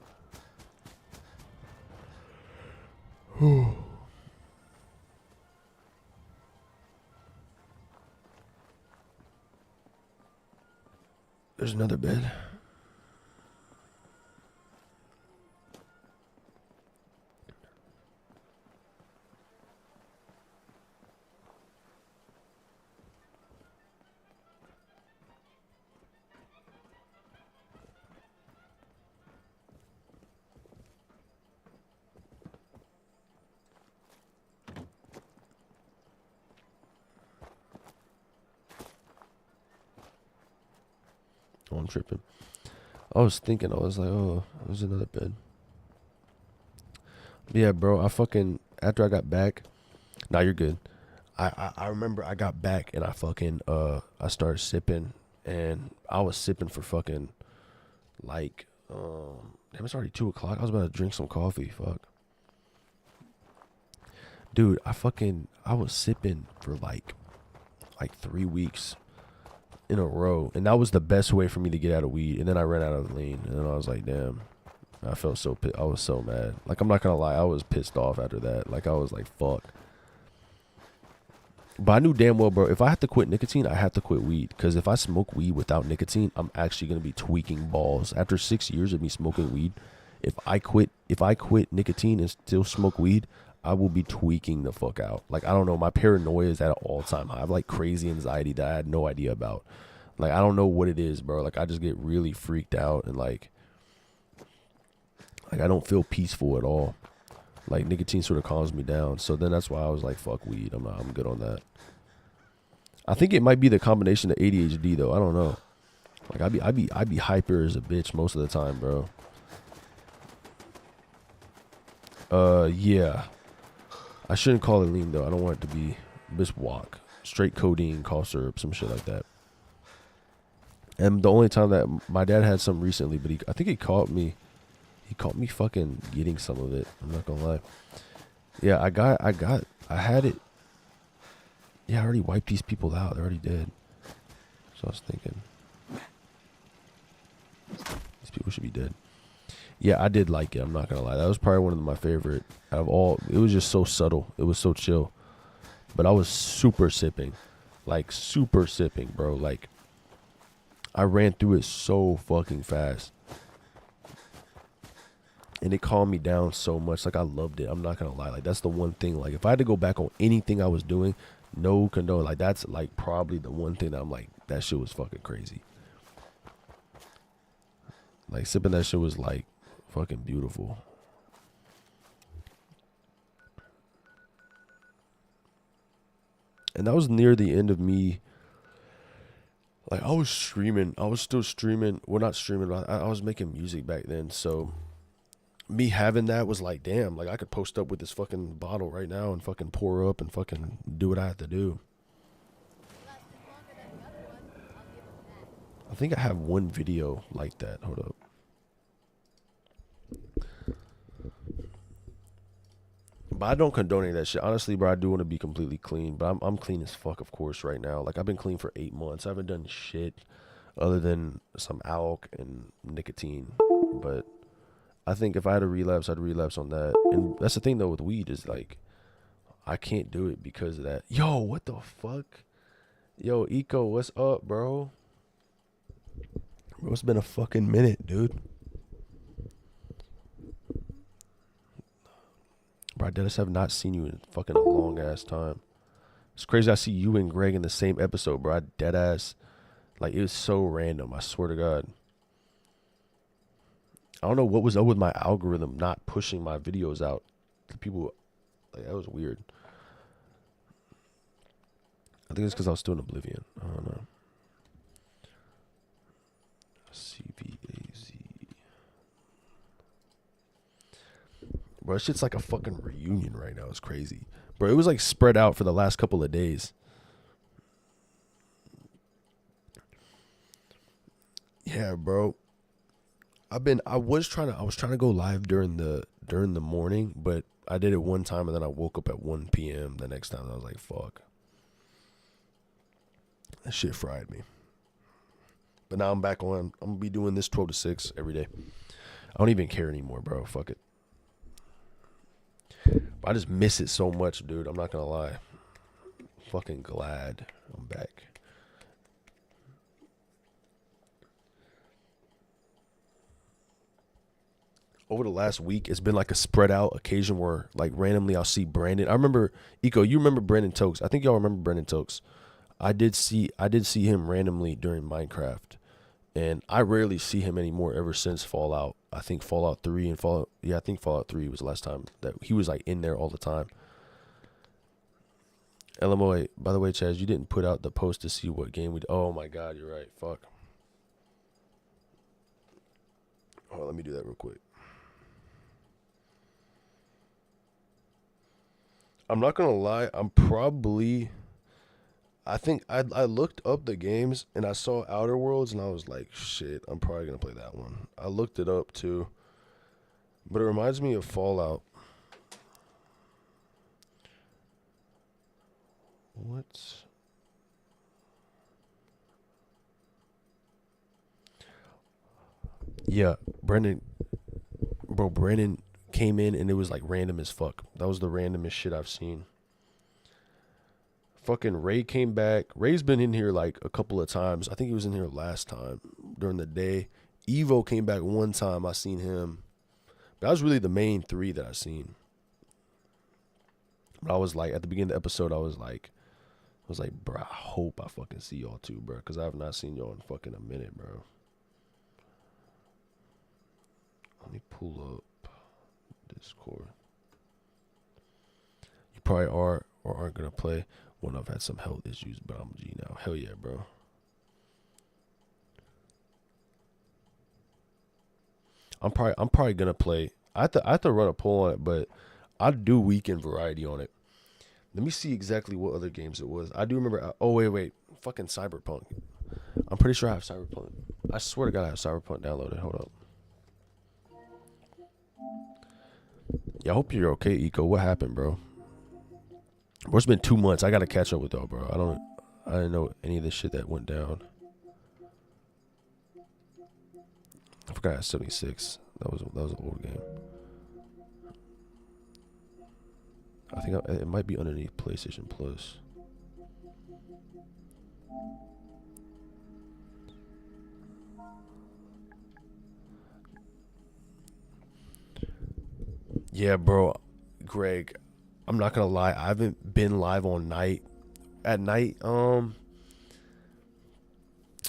There's another bed. Oh, I'm tripping. I was thinking, I was like, oh, there's another bed. Yeah, bro, after I got back, nah, you're good. I remember I got back and I started sipping, and I was sipping for fucking like, damn, it's already 2 o'clock. I was about to drink some coffee, fuck. Dude, I was sipping for like 3 weeks. in a row, and that was the best way for me to get out of weed. And then I ran out of lean, and then I was like, damn. I felt so I was so mad. Like, I'm not gonna lie, I was pissed off after that. Like, I was like, fuck. But I knew damn well, bro, if I had to quit nicotine, I had to quit weed. Because if I smoke weed without nicotine, I'm actually gonna be tweaking balls. After 6 years of me smoking weed, if I quit nicotine and still smoke weed, I will be tweaking the fuck out. Like, I don't know, my paranoia is at an all-time high. I have like crazy anxiety that I had no idea about. Like, I don't know what it is, bro. Like, I just get really freaked out, and like I don't feel peaceful at all. Like, nicotine sort of calms me down. So then that's why I was like, fuck weed. I'm good on that. I think it might be the combination of ADHD though. I don't know. Like, I be hyper as a bitch most of the time, bro. Yeah. I shouldn't call it lean though. I don't want it to be biswalk. Straight codeine, cough syrup, some shit like that. And the only time that my dad had some recently, but I think he caught me fucking getting some of it. I'm not gonna lie. Yeah, I had it. Yeah, I already wiped these people out. They're already dead. So I was thinking, these people should be dead. Yeah, I did like it. I'm not gonna lie. That was probably one of my favorite out of all. It was just so subtle. It was so chill. But I was super sipping. Like, super sipping, bro. Like, I ran through it so fucking fast. And it calmed me down so much. Like, I loved it. I'm not gonna lie. Like, that's the one thing. Like, if I had to go back on anything I was doing, no condone. Like, that's like probably the one thing that I'm like, that shit was fucking crazy. Like, sipping that shit was like fucking beautiful. And that was near the end of me. Like, I was streaming. I was still streaming. Well, not streaming, but I was making music back then. So me having that was like, damn, like, I could post up with this fucking bottle right now and fucking pour up and fucking do what I have to do. I think I have one video like that. Hold up. But I don't condone any of that shit. Honestly, bro, I do want to be completely clean. But I'm clean as fuck, of course, right now. Like, I've been clean for 8 months. I haven't done shit other than some alk and nicotine. But I think if I had a relapse, I'd relapse on that. And that's the thing, though, with weed is, like, I can't do it because of that. Yo, what the fuck? Yo, Eco, what's up, bro? Bro, it's been a fucking minute, dude. Bro, I just have not seen you in fucking a long ass time. It's crazy I see you and Greg in the same episode, bro. I dead ass. Like, it was so random, I swear to God. I don't know what was up with my algorithm not pushing my videos out to people. Like, that was weird. I think it's because I was still in Oblivion. I don't know. CVAZ. Bro, shit's like a fucking reunion right now. It's crazy. Bro, it was like spread out for the last couple of days. Yeah, bro. I was trying to go live during the morning, but I did it one time and then I woke up at 1 p.m. the next time. I was like, fuck. That shit fried me. But now I'm back on. I'm gonna be doing this 12 to 6 every day. I don't even care anymore, bro. Fuck it. I just miss it so much, dude. I'm not gonna lie. Fucking glad I'm back. Over the last week, it's been like a spread out occasion where, like, randomly I'll see Brandon. I remember Eco. You remember Brandon Tokes? I think y'all remember Brandon Tokes. I did see him randomly during Minecraft, and I rarely see him anymore ever since Fallout. I think Fallout 3 and Fallout. Yeah, I think Fallout 3 was the last time that he was like in there all the time. LMOA, by the way, Chaz, you didn't put out the post to see what game we. Oh my God, you're right. Fuck. Oh, let me do that real quick. I'm not gonna lie. I think I looked up the games and I saw Outer Worlds and I was like, shit, I'm probably gonna play that one. I looked it up too, but it reminds me of Fallout. What? Brandon came in and it was like random as fuck. That was the randomest shit I've seen. Fucking Ray came back. Ray's been in here like a couple of times. I think he was in here last time during the day. Evo came back one time. I seen him. But that was really the main three that I seen. But I was like, at the beginning of the episode, I was like, bro, I hope I fucking see y'all too, bro. Because I have not seen y'all in fucking a minute, bro. Let me pull up Discord. You probably are or aren't going to play. When I've had some health issues, but I'm G now. Hell yeah, bro. I'm probably gonna play. I have to run a poll on it, but I do weekend variety on it. Let me see exactly what other games it was. I do remember. Oh wait, fucking Cyberpunk. I'm pretty sure I have Cyberpunk. I swear to God, I have Cyberpunk downloaded. Hold up. Yeah, I hope you're okay, Eco. What happened, bro? Bro, it's been 2 months. I gotta catch up with y'all, bro. I didn't know any of this shit that went down. I forgot I had 76. That was an old game. I think it might be underneath PlayStation Plus. Yeah, bro. Greg, I'm not gonna lie. I haven't been live on night. At night,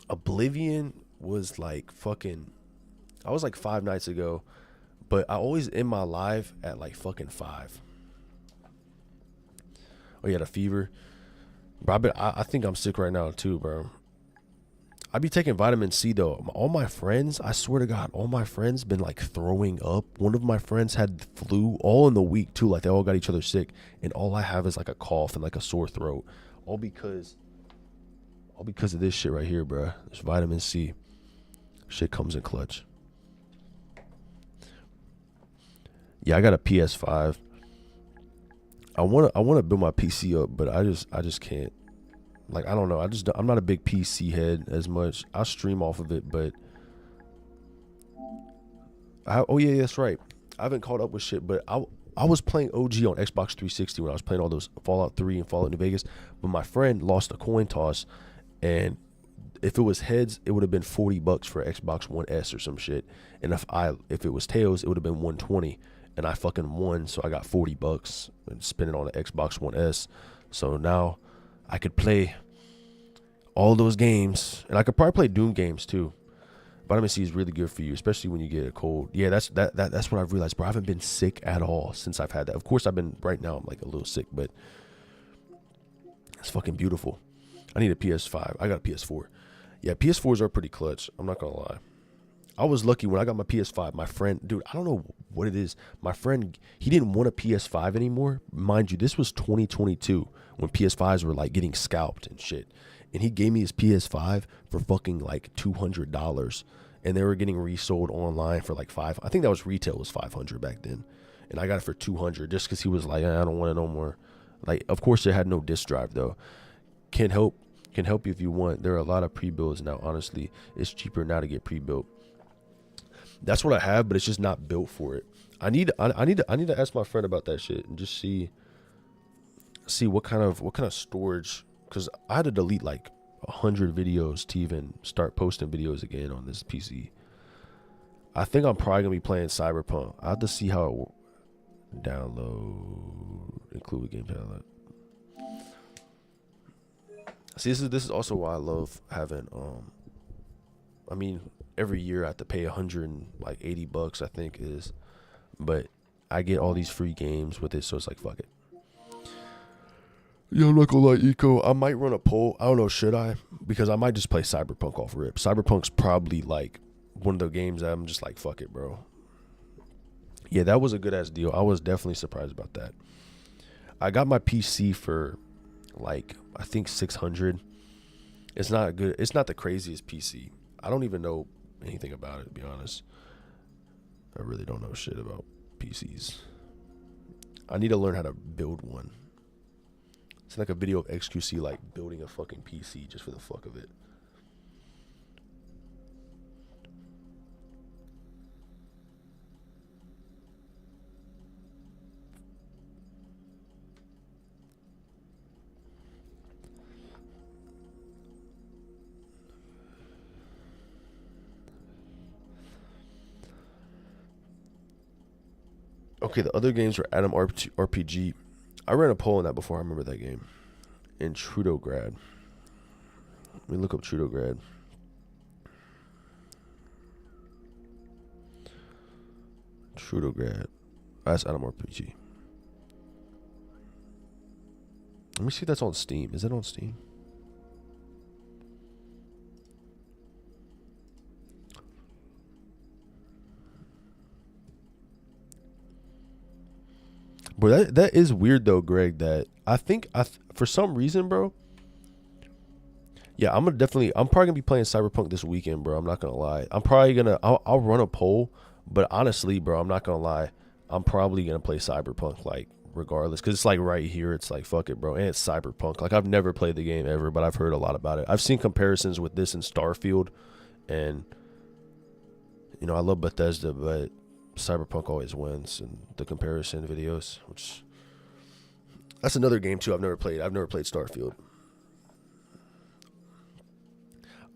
Oblivion was like fucking. I was like 5 nights ago, but I always end my live at like fucking 5. Oh, you had a fever, bro. I think I'm sick right now too, bro. I be taking vitamin C though. All my friends, I swear to God, all my friends been like throwing up. One of my friends had flu all in the week too. Like they all got each other sick, and all I have is like a cough and like a sore throat. All because of this shit right here, bro. This vitamin C shit comes in clutch. Yeah, I got a PS5. I wanna build my PC up, but I just can't. Like, I don't know. I'm not a big PC head as much. I stream off of it, but oh yeah, that's right. I haven't caught up with shit, but I was playing OG on Xbox 360 when I was playing all those Fallout 3 and Fallout New Vegas. But my friend lost a coin toss, and if it was heads, it would have been $40 for Xbox One S or some shit. And if it was tails, it would have been 120. And I fucking won, so I got $40 and spent it on the Xbox One S. So now I could play all those games, and I could probably play Doom games too. Vitamin C is really good for you, especially when you get a cold. Yeah, that's what I've realized, bro. I haven't been sick at all since I've had that. Of course, I've been right now. I'm like a little sick, but it's fucking beautiful. I need a PS5. I got a PS4. Yeah, PS4s are pretty clutch. I'm not gonna lie. I was lucky when I got my PS5. My friend, dude, I don't know what it is. My friend, he didn't want a PS5 anymore. Mind you, this was 2022 when PS5s were like getting scalped and shit. And he gave me his PS5 for fucking like $200. And they were getting resold online for like $500. I think that was retail was $500 back then. And I got it for $200 just because he was like, I don't want it no more. Like, of course, it had no disk drive though. Can help you if you want. There are a lot of pre-builds now. Honestly, it's cheaper now to get pre-built. That's what I have, but it's just not built for it. I need to ask my friend about that shit and just see what kind of storage, because I had to delete like 100 videos to even start posting videos again on this PC. I think I'm probably gonna be playing Cyberpunk. I have to see how it download, include game download. See, this is also why I love having I mean, every year I have to pay $180, I think it is, but I get all these free games with it, so it's like fuck it. Yeah, I'm not gonna lie, Eco. I might run a poll. I don't know, should I? Because I might just play Cyberpunk off rip. Cyberpunk's probably like one of the games that I'm just like, fuck it, bro. Yeah, that was a good ass deal. I was definitely surprised about that. I got my PC for like, I think 600. It's not good. It's not the craziest PC. I don't even know anything about it, to be honest. I really don't know shit about PCs. I need to learn how to build one. It's like a video of XQC like building a fucking PC just for the fuck of it. Okay, the other games were Adam RPG. I ran a poll on that before. I remember that game. And Trudograd. Let me look up Trudograd. Trudograd. That's Adam RPG. Let me see if that's on Steam. Is it on Steam? Bro, that is weird though, Greg. That I think for some reason, bro. Yeah, I'm probably gonna be playing Cyberpunk this weekend, bro. I'm not gonna lie. I'll run a poll, but honestly, bro, I'm not gonna lie. I'm probably gonna play Cyberpunk, like, regardless, because it's like right here. It's like, fuck it, bro, and it's Cyberpunk. Like, I've never played the game ever, but I've heard a lot about it. I've seen comparisons with this and Starfield, and you know, I love Bethesda, but Cyberpunk always wins in the comparison videos. Which that's another game too I've never played. I've never played Starfield.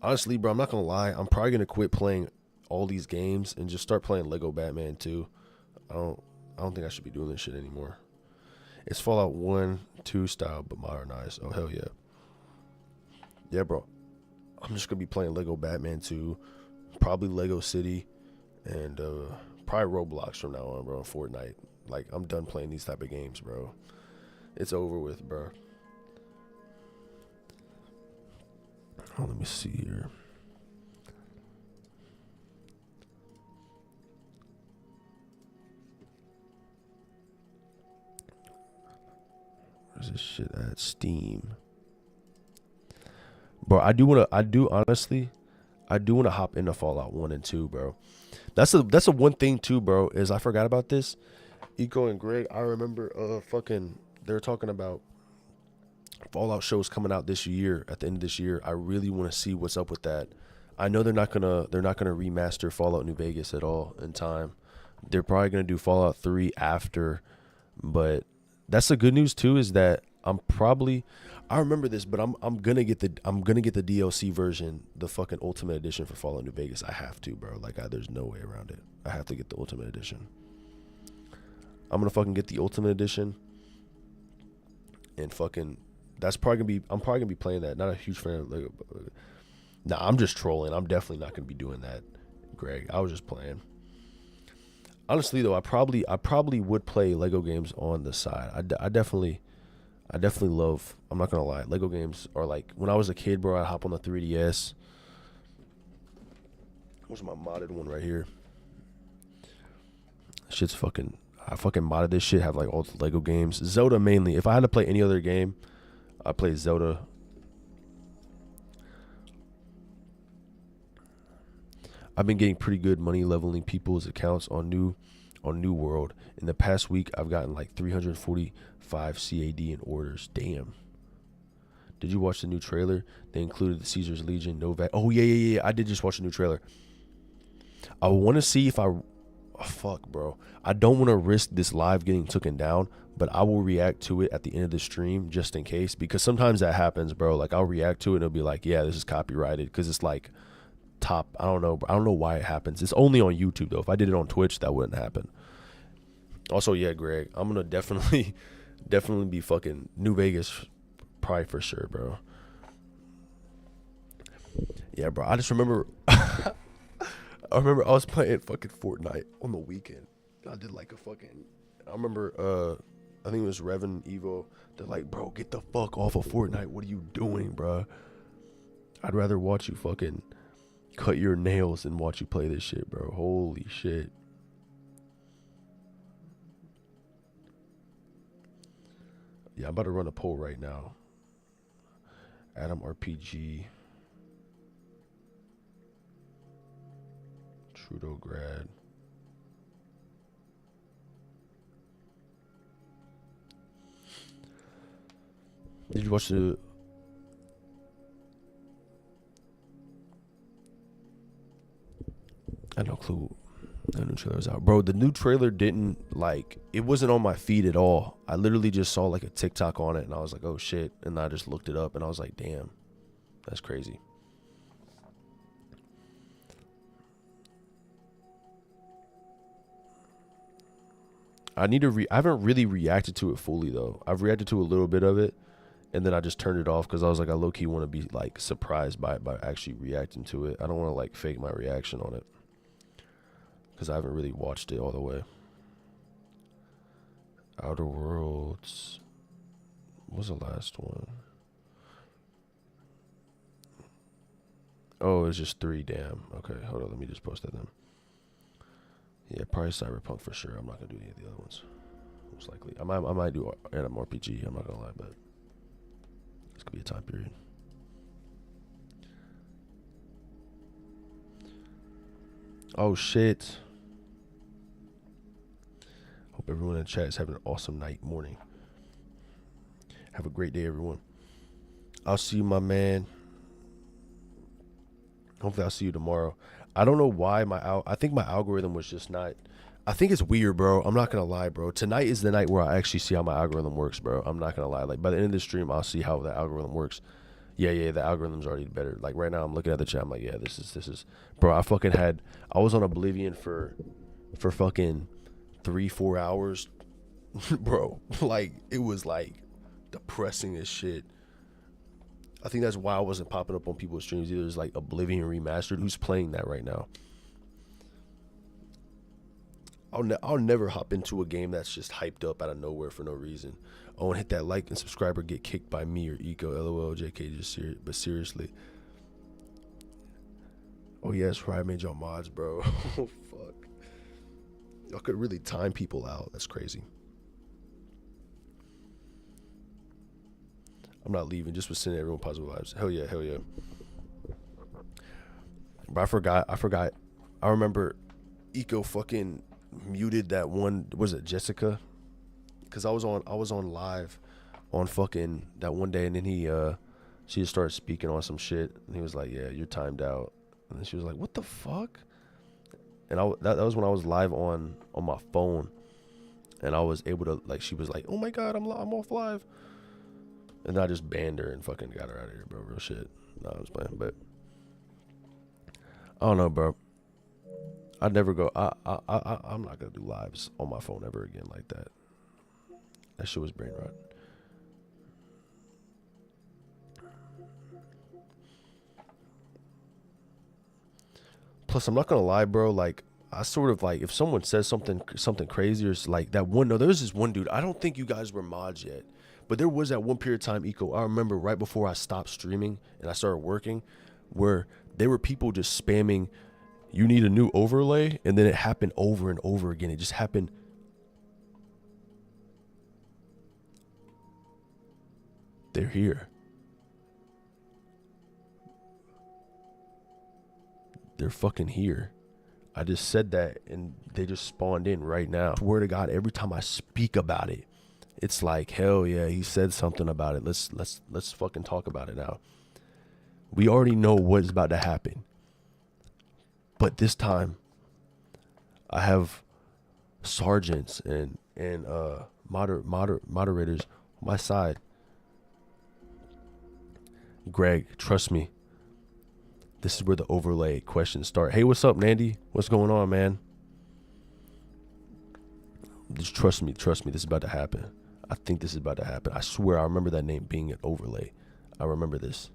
Honestly, bro, I'm not gonna lie. I'm probably gonna quit playing all these games and just start playing Lego Batman 2. I don't think I should be doing this shit anymore. It's Fallout 1, 2 style, but modernized. Oh, hell yeah. Yeah, bro. I'm just gonna be playing Lego Batman 2, probably Lego City, and probably Roblox from now on, bro, and Fortnite. Like, I'm done playing these type of games, bro. It's over with, bro. Oh, let me see here. Where's this shit at? Steam. Bro, I do honestly hop into Fallout 1 and 2, bro. That's a one thing too, bro, is I forgot about this. Eco and Greg, I remember they were talking about Fallout shows coming out this year, at the end of this year. I really want to see what's up with that. I know they're not gonna remaster Fallout New Vegas at all in time. They're probably gonna do Fallout 3 after, but that's the good news too, is that I remember this, but I'm gonna get the DLC version, the fucking Ultimate Edition for Fallout New Vegas. I have to, bro. Like, there's no way around it. I have to get the Ultimate Edition. I'm gonna fucking get the Ultimate Edition, and fucking I'm probably gonna be playing that. Not a huge fan of Lego. Nah, I'm just trolling. I'm definitely not gonna be doing that, Greg. I was just playing. Honestly though, I probably would play Lego games on the side. I definitely love, I'm not gonna lie, Lego games are like, when I was a kid, bro, I'd hop on the 3DS. Where's my modded one right here? Shit's I fucking modded this shit, have like all the Lego games. Zelda mainly. If I had to play any other game, I'd play Zelda. I've been getting pretty good money leveling people's accounts on New World. In the past week, I've gotten like 345 CAD in orders. Damn. Did you watch the new trailer? They included the Caesar's Legion, Novak. Oh, yeah. I did just watch the new trailer. I want to see if fuck, bro. I don't want to risk this live getting taken down, but I will react to it at the end of the stream just in case, because sometimes that happens, bro. Like, I'll react to it and it'll be like, yeah, this is copyrighted, because it's like top. I don't know why it happens. It's only on YouTube though. If I did it on Twitch, that wouldn't happen. Also, yeah, Greg, I'm gonna definitely be fucking New Vegas, probably for sure, bro. Yeah, bro. I just remember I was playing fucking Fortnite on the weekend. I did like I remember I think it was Revan Evo. They're like, bro, get the fuck off of Fortnite. What are you doing, bro? I'd rather watch you fucking cut your nails and watch you play this shit, bro. Holy shit. Yeah, I'm about to run a poll right now. Adam RPG. Trudograd. Did you watch the... I had no clue the new trailer was out. Bro, the new trailer didn't, like, it wasn't on my feed at all. I literally just saw, like, a TikTok on it, and I was like, oh, shit. And I just looked it up, and I was like, damn, that's crazy. I haven't really reacted to it fully though. I've reacted to a little bit of it, and then I just turned it off because I was like, I low key want to be like surprised by it, by actually reacting to it. I don't want to like fake my reaction on it because I haven't really watched it all the way. Outer Worlds. What was the last one? Oh, it's just 3. Damn. Okay, hold on. Let me just post that then. Yeah, probably Cyberpunk for sure. I'm not gonna do any of the other ones. Most likely, I might do Adam RPG. I'm not gonna lie, but this could be a time period. Oh shit. Hope everyone in the chat is having an awesome night, morning. Have a great day, everyone. I'll see you, my man. Hopefully I'll see you tomorrow. I don't know why I think my algorithm was just not. I think it's weird, bro. I'm not gonna lie, bro. Tonight is the night where I actually see how my algorithm works, bro. I'm not gonna lie. Like by the end of the stream, I'll see how the algorithm works. Yeah, the algorithm's already better. Like right now, I'm looking at the chat. I'm like, yeah, this is, bro. I was on Oblivion for fucking 3-4 hours, bro. Like it was like depressing as shit. I think that's why I wasn't popping up on people's streams either. It's like Oblivion Remastered. Who's playing that right now? I'll never hop into a game that's just hyped up out of nowhere for no reason. Oh, and hit that like and subscribe or get kicked by me or Eco. LOL, JK, but seriously. Oh, yeah, that's right. I made y'all mods, bro. Oh, fuck. Y'all could really time people out. That's crazy. I'm not leaving. Just was sending everyone positive vibes. Hell yeah, hell yeah. But I forgot. I remember Eco fucking muted that one. Was it Jessica? Because I was on live on fucking that one day, and then she just started speaking on some shit, and he was like, "Yeah, you're timed out." And then she was like, "What the fuck?" And that was when I was live on my phone, and I was able to like. She was like, "Oh my god, I'm off live," and I just banned her and fucking got her out of here, bro. Real shit. No, I was playing, but I don't know, bro. I'd never go. I'm not gonna do lives on my phone ever again like that. That shit was brain rot. Plus, I'm not gonna lie, bro. Like, I sort of like if someone says something crazy or like that one. No, there was this one dude. I don't think you guys were mods yet, but there was that one period of time, Eco. I remember right before I stopped streaming and I started working, where there were people just spamming, "You need a new overlay," and then it happened over and over again. It just happened. They're here. They're fucking here. I just said that and they just spawned in right now. Swear to God, every time I speak about it, it's like, hell yeah, he said something about it. Let's fucking talk about it now. We already know what's about to happen. But this time I have sergeants and moderators on my side. Greg, trust me. This is where the overlay questions start. Hey, what's up, Nandy? What's going on, man? Just trust me. This is about to happen. I think this is about to happen. I swear I remember that name being an overlay. I remember this.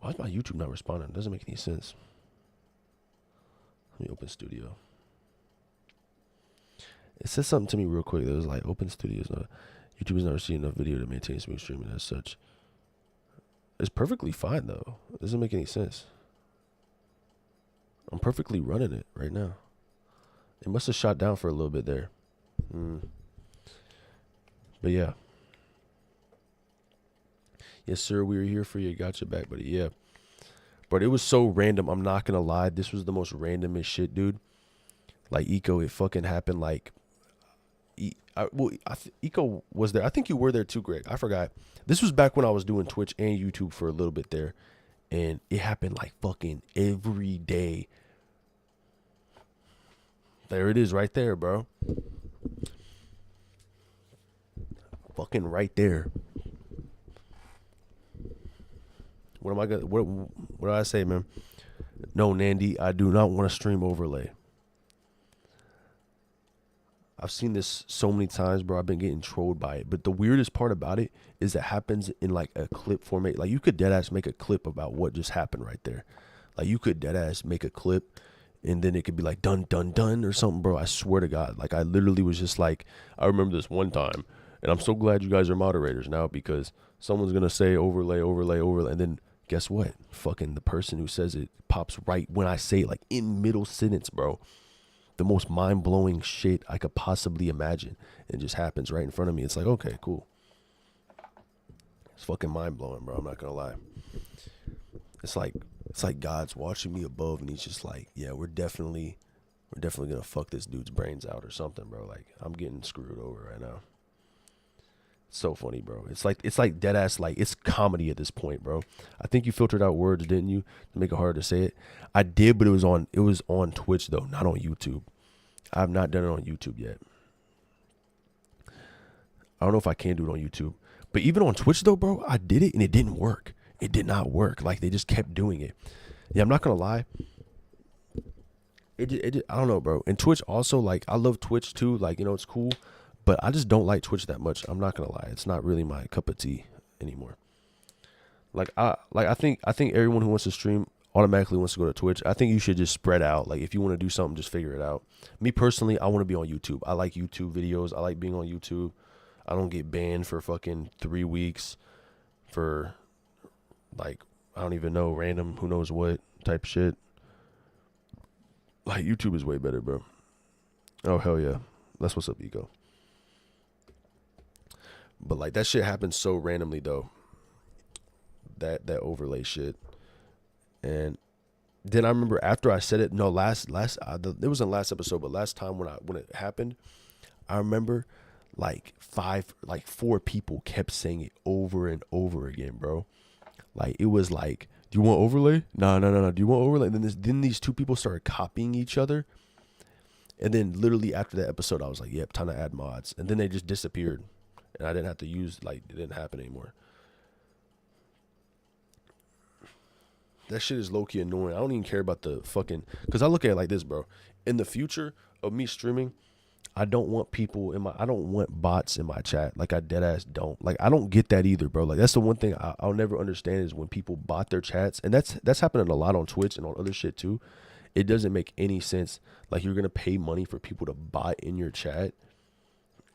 Why is my YouTube not responding? It doesn't make any sense. Let me open Studio. It says something to me real quick. It was like, open Studios. YouTube is not receiving enough video to maintain smooth streaming as such. It's perfectly fine, though. It doesn't make any sense. I'm perfectly running it right now. It must have shot down for a little bit there. But yeah. Yes, sir. We were here for you. Got your back, buddy. Yeah. But it was so random. I'm not going to lie. This was the most randomest shit, dude. Like, Eco, it fucking happened. Like, Eco was there. I think you were there too, Greg. I forgot. This was back when I was doing Twitch and YouTube for a little bit there, and it happened like fucking every day. There it is, right there, bro. Fucking right there. What am I gonna? What did I say, man? No, Nandy, I do not want to stream overlay. I've seen this so many times, bro. I've been getting trolled by it. But the weirdest part about it is it happens in like a clip format. Like you could deadass make a clip about what just happened right there. Like you could deadass make a clip and then it could be like dun dun dun or something, bro. I swear to God. Like I literally was just like, I remember this one time, and I'm so glad you guys are moderators now because someone's gonna say overlay, and then guess what? Fucking the person who says it pops right when I say it, like in middle sentence, bro. The most mind-blowing shit I could possibly imagine. It just happens right in front of me. It's like, okay, cool. It's fucking mind-blowing, bro. I'm not gonna lie. It's like God's watching me above and he's just like, yeah, we're definitely gonna fuck this dude's brains out or something, bro. Like, I'm getting screwed over right now. It's so funny, bro. It's like dead ass, like it's comedy at this point, bro. I think you filtered out words, didn't you, to make it hard to say it? I did, but it was on Twitch though, not on YouTube. I have not done it on YouTube yet. I don't know if I can do it on YouTube, but even on Twitch though, bro, I did it and it didn't work. It did not work. Like they just kept doing it. Yeah, I'm not gonna lie. I don't know, bro. And Twitch also, like, I love Twitch too. Like, you know, it's cool. But I just don't like Twitch that much. I'm not gonna lie. It's not really my cup of tea anymore. I think everyone who wants to stream automatically wants to go to Twitch. I think you should just spread out. Like if you want to do something, just figure it out. Me personally, I want to be on YouTube. I like YouTube videos. I like being on YouTube. I don't get banned for fucking 3 weeks for like I don't even know, random who knows what type shit. Like YouTube is way better, bro. Oh hell yeah. That's what's up, Ego. But like that shit happens so randomly though. That overlay shit. And then I remember after I said it, no, it wasn't last episode, but last time when it happened, I remember like 4 people kept saying it over and over again, bro. Like it was like, do you want overlay? No. Do you want overlay? And then these 2 people started copying each other. And then literally after that episode, I was like, yep, time to add mods. And then they just disappeared. And I didn't have to use, like, it didn't happen anymore. That shit is low-key annoying. I don't even care about the fucking, because I look at it like this, bro. In the future of me streaming, I don't want I don't want bots in my chat. Like, I deadass don't. Like, I don't get that either, bro. Like, that's the one thing I'll never understand is when people bot their chats. And that's happening a lot on Twitch and on other shit, too. It doesn't make any sense. Like, you're going to pay money for people to bot in your chat.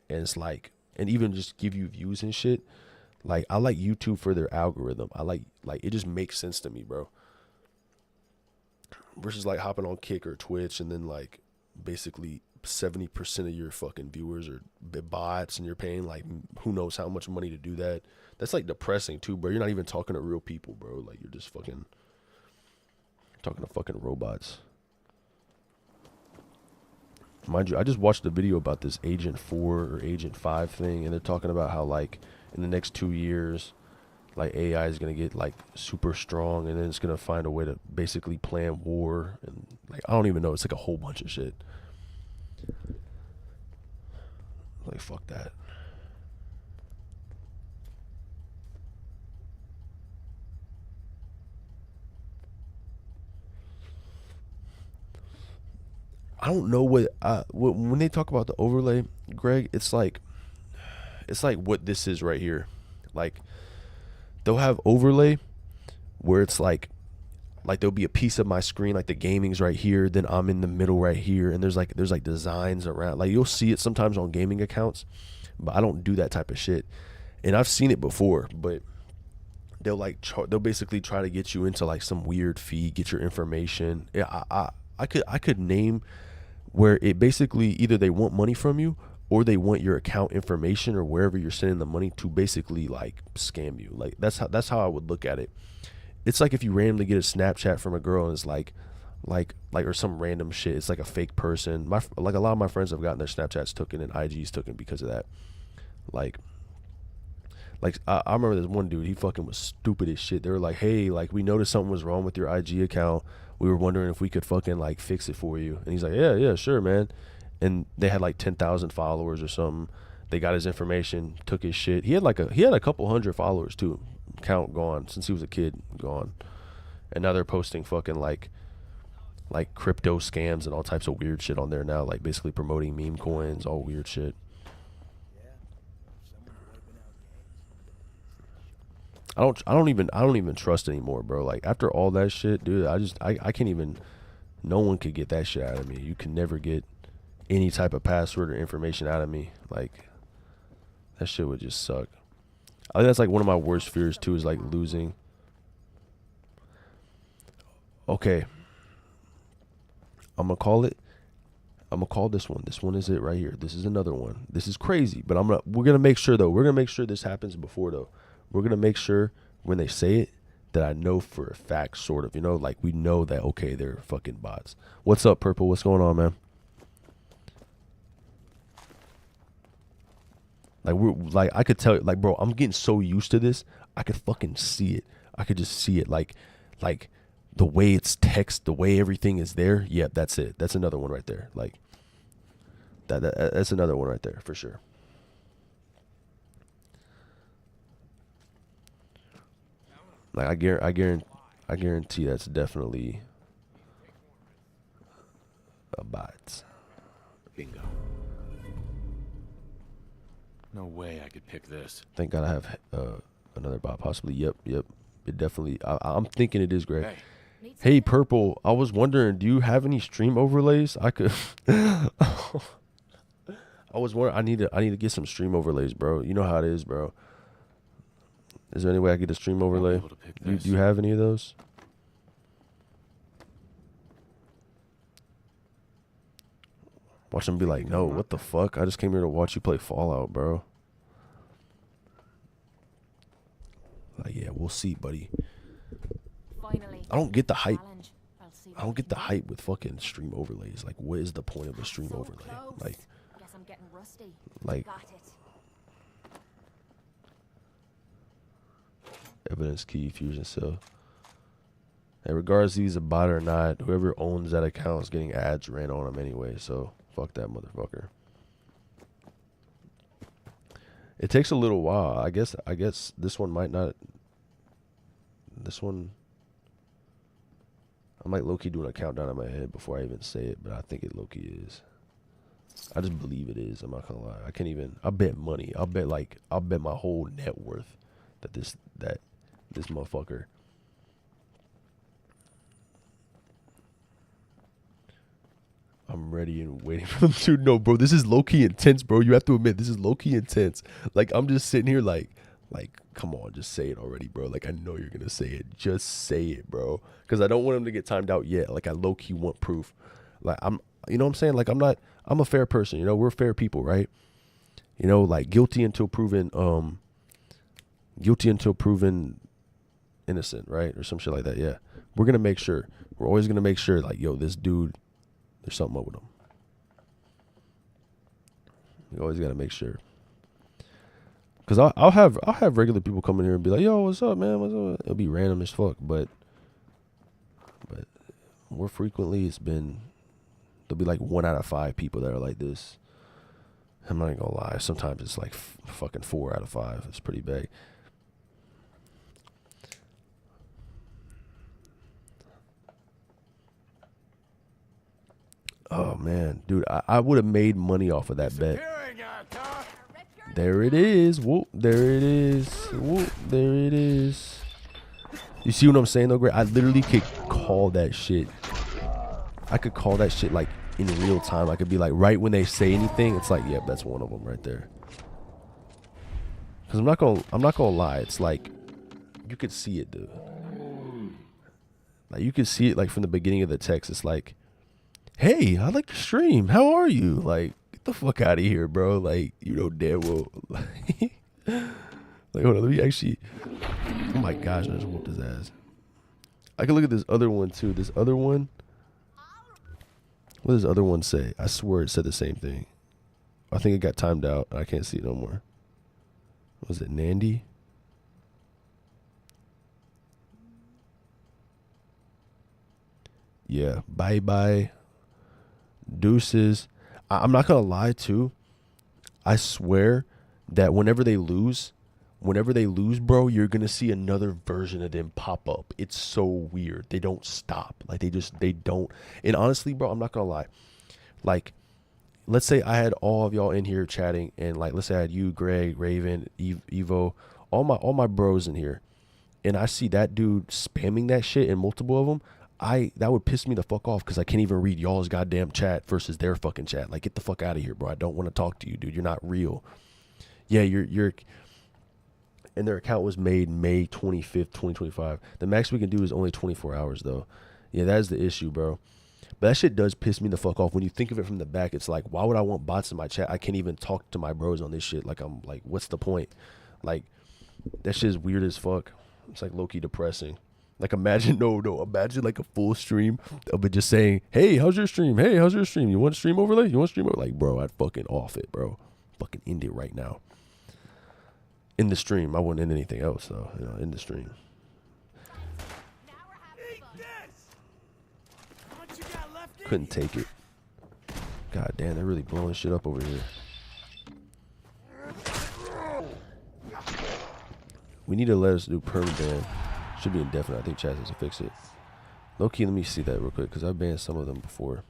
And it's like, and even just give you views and shit. Like, I like YouTube for their algorithm. I like it just makes sense to me, bro. Versus like hopping on Kick or Twitch and then like basically 70% of your fucking viewers are bots and you're paying like who knows how much money to do that. That's like depressing too, bro. You're not even talking to real people, bro. Like you're just fucking talking to fucking robots. Mind you, I just watched a video about this Agent 4 or Agent 5 thing, and they're talking about how, like, in the next 2 years, like, AI is going to get, like, super strong, and then it's going to find a way to basically plan war, and, like, I don't even know. It's, like, a whole bunch of shit. Like, fuck that. I don't know when they talk about the overlay, Greg, it's like what this is right here. Like they'll have overlay where it's like there'll be a piece of my screen, like the gaming's right here, then I'm in the middle right here, and there's like designs around. Like you'll see it sometimes on gaming accounts, but I don't do that type of shit. And I've seen it before, but they'll basically try to get you into like some weird feed, get your information. Yeah, I could name where it basically either they want money from you or they want your account information or wherever you're sending the money to basically like scam you. Like that's how I would look at it. It's like if you randomly get a Snapchat from a girl and it's like, or some random shit. It's like a fake person. Like a lot of my friends have gotten their Snapchats taken and IGs taken because of that. Like I remember this one dude, he fucking was stupid as shit. They were like, hey, like we noticed something was wrong with your IG account. We were wondering if we could fucking like fix it for you. And he's like, yeah, sure, man. And they had like 10,000 followers or something. They got his information, took his shit. He had a couple hundred followers too. Count gone since he was a kid, gone. And now they're posting fucking like crypto scams and all types of weird shit on there now, like basically promoting meme coins, all weird shit. I don't even trust anymore, bro. Like after all that shit, dude, I can't even. No one could get that shit out of me. You can never get any type of password or information out of me. Like that shit would just suck. I think that's like one of my worst fears too, is like losing. Okay. I'm gonna call this one. This one is it right here. This is another one. This is crazy, but we're gonna make sure though. We're gonna make sure this happens before though. We're gonna make sure when they say it that I know for a fact, sort of, like we know that, okay, they're fucking bots. What's up, Purple? What's going on, man? Like I could tell you, like, bro, I'm getting so used to this. I could fucking see it. I could just see it, like the way it's text, the way everything is there. Yeah, that's it. That's another one right there. Like that's another one right there for sure. Like I guarantee that's definitely a bot. Bingo. No way I could pick this. Thank God I have another bot. Possibly. Yep. It definitely. I'm thinking it is great. Hey, Purple. I was wondering, do you have any stream overlays? I could. I was wondering. I need to get some stream overlays, bro. You know how it is, bro. Is there any way I get a stream overlay? Do you have any of those? Watch them be like, no, what the fuck? I just came here to watch you play Fallout, bro. Like, yeah, we'll see, buddy. Finally, I don't get the hype. I don't get the hype with fucking stream overlays. Like, what is the point of a stream overlay? Like, guess I'm getting rusty. Like, Got it. evidence key, fusion cell. And regardless if he's a bot or not, whoever owns that account is getting ads ran on him anyway. So fuck that motherfucker. It takes a little while. I guess this one might not. This one, I might low-key do a countdown in my head before I even say it, but I think it low-key is. I just believe it is. I'm not gonna lie. I can't even. I bet money. I'll bet my whole net worth that this motherfucker. I'm ready and waiting for them to know, bro. This is low-key intense, bro. You have to admit, this is low-key intense. Like, I'm just sitting here like, come on, just say it already, bro. Like, I know you're gonna say it. Just say it, bro. Because I don't want him to get timed out yet. Like, I low-key want proof. Like, you know what I'm saying? Like, I'm a fair person. You know, we're fair people, right? You know, like, guilty until proven innocent, right? Or some shit like that. Yeah. We're gonna make sure. We're always gonna make sure, like, yo, this dude, there's something up with him. You always gotta make sure. Cause I'll have regular people come in here and be like, yo, what's up, man? What's up? It'll be random as fuck, but more frequently there'll be like 1 out of 5 people that are like this. I'm not gonna lie. Sometimes it's like fucking 4 out of 5. It's pretty big. Oh man, dude, I would have made money off of that bet. There it is. Whoop, there it is. Whoop, there it is. You see what I'm saying though, Greg? I literally could call that shit. I could call that shit like in real time. I could be like, right when they say anything, it's like, yep, that's one of them right there. Cause I'm not gonna lie. It's like, you could see it, dude. Like you could see it like from the beginning of the text. It's like, hey, I like your stream. How are you? Like, get the fuck out of here, bro. Like, you know damn well. Like, hold on, let me actually. Oh my gosh, I just whooped his ass. I can look at this other one too. This other one, What does the other one say? I swear it said the same thing. I think it got timed out. I can't see it no more. Was it Nandy? Yeah. Bye bye. Deuces. I'm not gonna lie too. I swear that whenever they lose, bro, you're gonna see another version of them pop up. It's so weird. They don't stop. Like they don't. And honestly, bro, I'm not gonna lie. Like, let's say I had all of y'all in here chatting, and like, let's say I had you, Greg, Raven, Evo, all my bros in here, and I see that dude spamming that shit and multiple of them. That would piss me the fuck off because I can't even read y'all's goddamn chat versus their fucking chat. Like, get the fuck out of here, bro. I don't want to talk to you, dude. You're not real. Yeah, you're. And their account was made May 25th, 2025. The max we can do is only 24 hours though. Yeah, that is the issue, bro. But that shit does piss me the fuck off when you think of it from the back. It's like, why would I want bots in my chat? I can't even talk to my bros on this shit. Like, I'm like, what's the point? Like, that shit is weird as fuck. It's like low-key depressing. Like, imagine imagine like a full stream of it just saying, hey, how's your stream? Hey, how's your stream? You want stream overlay? You want stream overlay? Like, bro, I'd fucking off it, bro. Fucking end it right now. In the stream. I wouldn't end anything else, though. You know, in the stream. Couldn't take it. God damn, they're really blowing shit up over here. We need to let us do permaban. Should be indefinite. I think Chaz has to fix it. Low key, let me see that real quick because I've banned some of them before.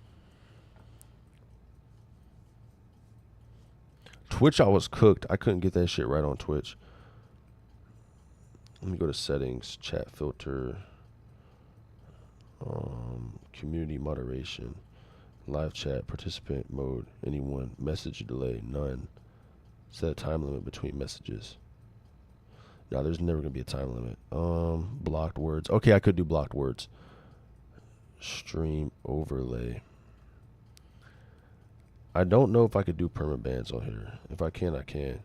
Twitch, I was cooked. I couldn't get that shit right on Twitch. Let me go to settings, chat filter, community moderation, live chat, participant mode, anyone, message delay, none. Set a time limit between messages. No, there's never gonna be a time limit. Blocked words. Okay, I could do blocked words. Stream overlay. I don't know if I could do permanent bans on here. If I can, I can.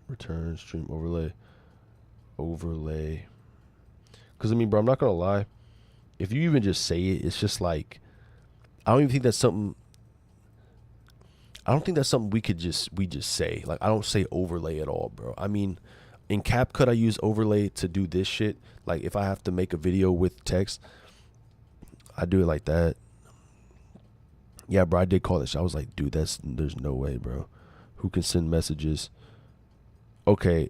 Return stream overlay. Overlay. Because, I mean, bro, I'm not going to lie. If you even just say it, it's just like, I don't even think that's something. I don't think that's something we just say. Like, I don't say overlay at all, bro. I mean, in CapCut, I use overlay to do this shit. Like, if I have to make a video with text, I do it like that. Yeah, bro, I did call this. I was like, dude, there's no way, bro. Who can send messages? Okay.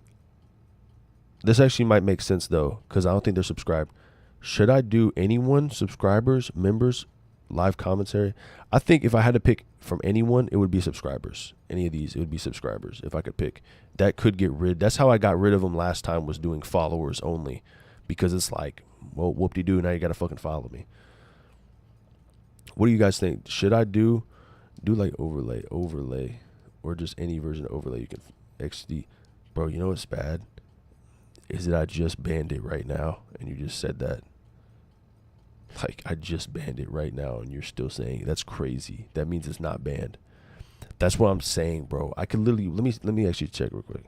This actually might make sense, though, because I don't think they're subscribed. Should I do anyone, subscribers, members, live commentary? I think if I had to pick from anyone, it would be subscribers. Any of these, it would be subscribers if I could pick. That could get rid. That's how I got rid of them last time, was doing followers only, because it's like, well, whoop-de-doo, now you got to fucking follow me. What do you guys think? Should I do like overlay, or just any version of overlay you can XD? Bro, you know what's bad? Is that I just banned it right now, and you just said that. Like, I just banned it right now, and you're still saying that's crazy. That means it's not banned. That's what I'm saying, bro. I could literally, let me actually check real quick.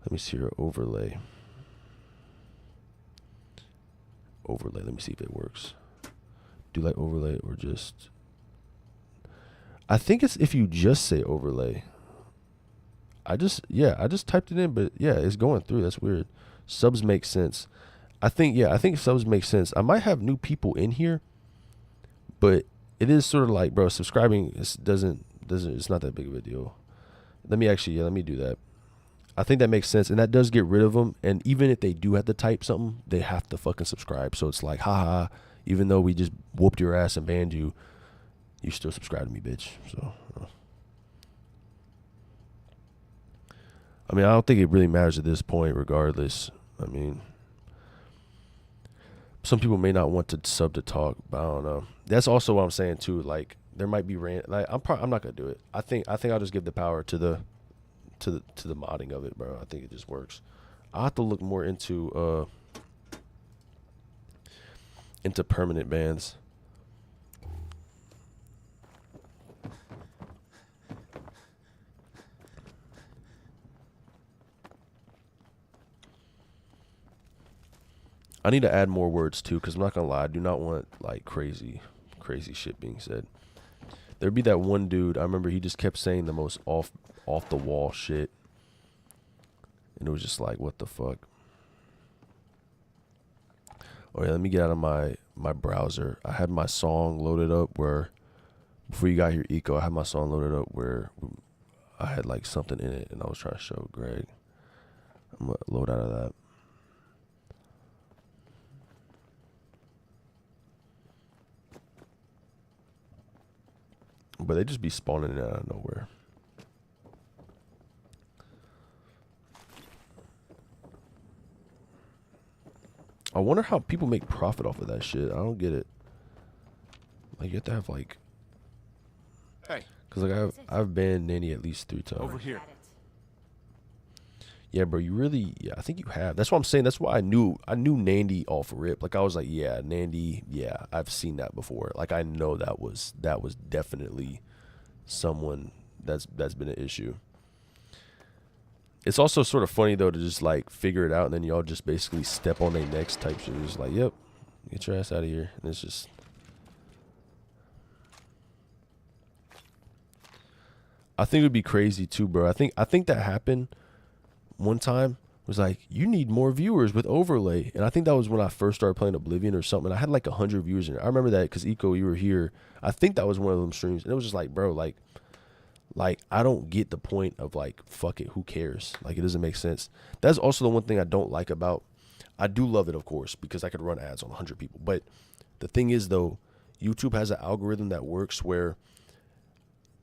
Let me see your overlay. Overlay, let me see if it works. Do like overlay or just, I think it's if you just say overlay. I just typed it in, but yeah, it's going through. That's weird. Subs make sense. I think subs make sense. I might have new people in here, but it is sort of like, bro, subscribing it's not that big of a deal. Let me do that. I think that makes sense, and that does get rid of them. And even if they do have to type something, they have to fucking subscribe. So it's like, haha, even though we just whooped your ass and banned you, you still subscribe to me, bitch. So, I mean, I don't think it really matters at this point, regardless. I mean, some people may not want to sub to talk, but I don't know. That's also what I'm saying too. Like, there might be like I'm not gonna do it. I think I'll just give the power to the modding of it, bro. I think it just works. I'll have to look more into permanent bans. I need to add more words too, because I'm not gonna lie, I do not want like crazy shit being said. There'd be that one dude, I remember he just kept saying the most off the wall shit. And it was just like, what the fuck? Oh yeah, let me get out of my browser. I had my song loaded up where, before you got here, Eco, I had my song loaded up where I had like something in it, and I was trying to show Greg. I'm gonna load out of that. But they just be spawning it out of nowhere. I wonder how people make profit off of that shit. I don't get it. Like, you have to have like, Hey, cause like I've banned Nanny at least 3 times. over here. Yeah, bro, you really, yeah, I think you have. That's what I'm saying. That's why I knew Nandy off rip. Like, I was like, yeah, Nandy, yeah, I've seen that before. Like, I know that was definitely someone that's been an issue. It's also sort of funny though to just like figure it out and then y'all just basically step on their necks type shit. It's like, yep, get your ass out of here. And it's just, I think it would be crazy too, bro. I think that happened one time. Was like, you need more viewers with overlay. And I think that was when I first started playing Oblivion or something. I had like 100 viewers in it. I remember that because Eco, you were here. I think that was one of them streams. And it was just like, bro, like I don't get the point of like, fuck it, who cares? Like, it doesn't make sense. That's also the one thing I don't like about, I do love it, of course, because I could run ads on 100 people. But the thing is though, YouTube has an algorithm that works where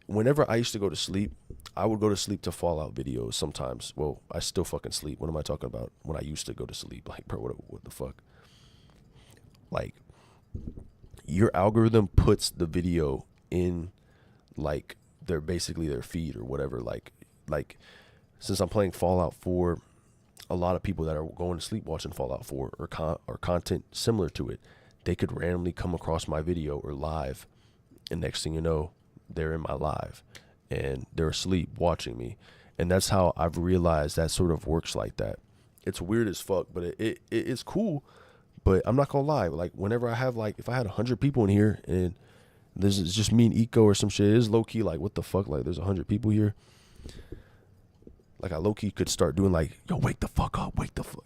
whenever I used to go to sleep, I would go to sleep to Fallout videos sometimes. Well, I still fucking sleep. What am I talking about? When I used to go to sleep. Like, bro, what the fuck? Like, your algorithm puts the video in, like, basically their feed or whatever. Like, since I'm playing Fallout 4, a lot of people that are going to sleep watching Fallout 4 or content similar to it, they could randomly come across my video or live, and next thing you know, they're in my live and they're asleep watching me. And that's how I've realized that sort of works like that. It's weird as fuck, but it's cool. But I'm not gonna lie, like whenever I have like, if I had 100 people in here and it's just me and Eco or some shit, it is low key like, what the fuck, like there's 100 people here. Like, I low key could start doing like, yo, wake the fuck up,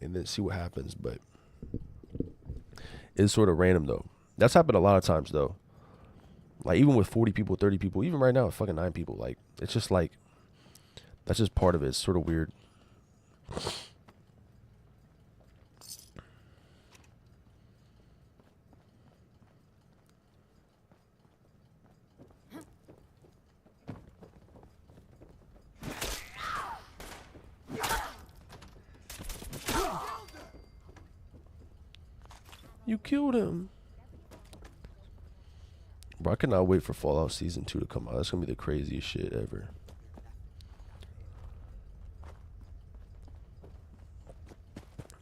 and then see what happens. But it's sort of random though. That's happened a lot of times though. Like, even with 40 people, 30 people, even right now with fucking 9 people, like, it's just like, that's just part of it. It's sort of weird. You killed him. Bro, I cannot wait for Fallout Season 2 to come out. That's going to be the craziest shit ever.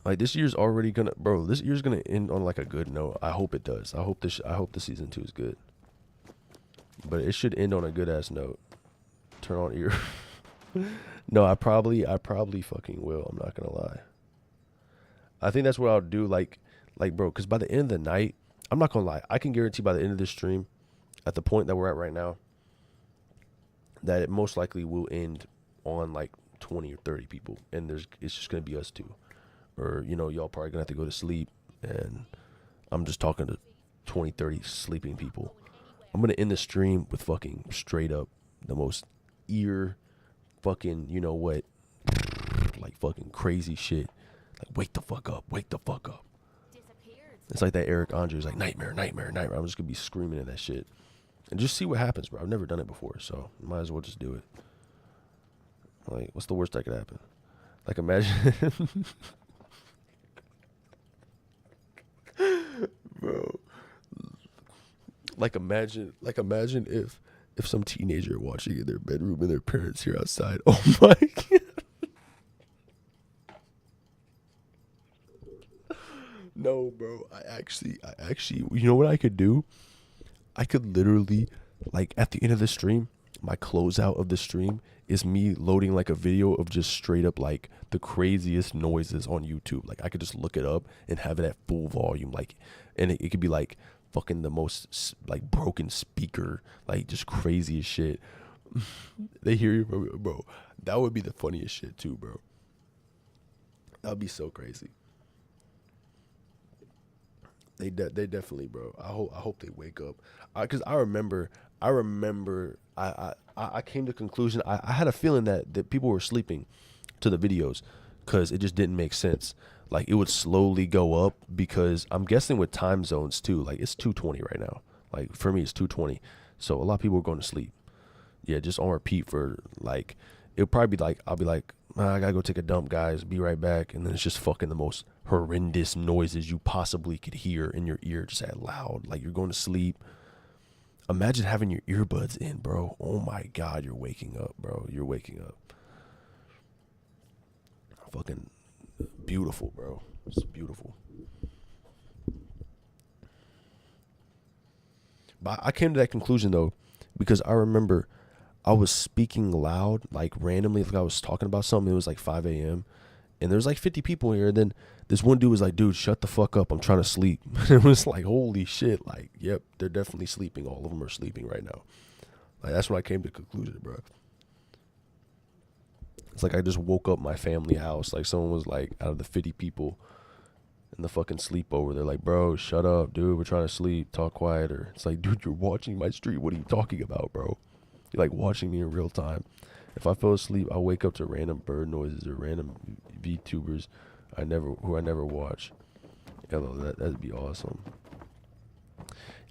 Like, this year's already going to... Bro, this year's going to end on, like, a good note. I hope it does. I hope the Season 2 is good. But it should end on a good-ass note. Turn on ear. No, I probably fucking will. I'm not going to lie. I think that's what I'll do. Like, bro, because by the end of the night... I'm not going to lie. I can guarantee by the end of this stream... at the point that we're at right now, that it most likely will end on like 20 or 30 people, and it's just gonna be us two, or y'all probably gonna have to go to sleep, and I'm just talking to 20, 30 sleeping people. I'm gonna end the stream with fucking straight up the most ear fucking like fucking crazy shit, like wake the fuck up. It's like that Eric Andre's like nightmare. I'm just gonna be screaming at that shit. And just see what happens, bro. I've never done it before, so might as well just do it. Like, what's the worst that could happen? Like, imagine... Bro. Like, imagine if some teenager watching in their bedroom and their parents here outside. Oh, my God. No, bro. I actually, you know what I could do? I could literally, like, at the end of the stream, my closeout of the stream is me loading like a video of just straight up like the craziest noises on YouTube. Like I could just look it up and have it at full volume, like, and it could be like fucking the most like broken speaker, like just crazy as shit. They hear you, bro. That would be the funniest shit too, bro. That would be so crazy. They definitely, bro. I hope they wake up. Cause I remember I came to the conclusion. I had a feeling that people were sleeping to the videos because it just didn't make sense. Like it would slowly go up because I'm guessing with time zones too. Like it's 2:20 right now. Like for me, it's 2:20. So a lot of people are going to sleep. Yeah, just on repeat for like, it'll probably be like, I'll be like, I gotta go take a dump, guys. Be right back. And then it's just fucking the most horrendous noises you possibly could hear in your ear, just that loud. Like you're going to sleep. Imagine having your earbuds in, bro. Oh my God, you're waking up, bro. You're waking up. Fucking beautiful, bro. It's beautiful. But I came to that conclusion though, because I remember I was speaking loud, like randomly, like I was talking about something. It was like 5 a.m. and there's like 50 people here. And then this one dude was like, dude, shut the fuck up. I'm trying to sleep. It was like, holy shit. Like, yep, they're definitely sleeping. All of them are sleeping right now. Like, that's when I came to the conclusion, bro. It's like I just woke up my family house. Like someone was like, out of the 50 people in the fucking sleepover, they're like, bro, shut up, dude. We're trying to sleep. Talk quieter. It's like, dude, you're watching my street. What are you talking about, bro? You're like watching me in real time. If I fell asleep, I'll wake up to random bird noises or random VTubers who I never watch. Hello, that'd be awesome.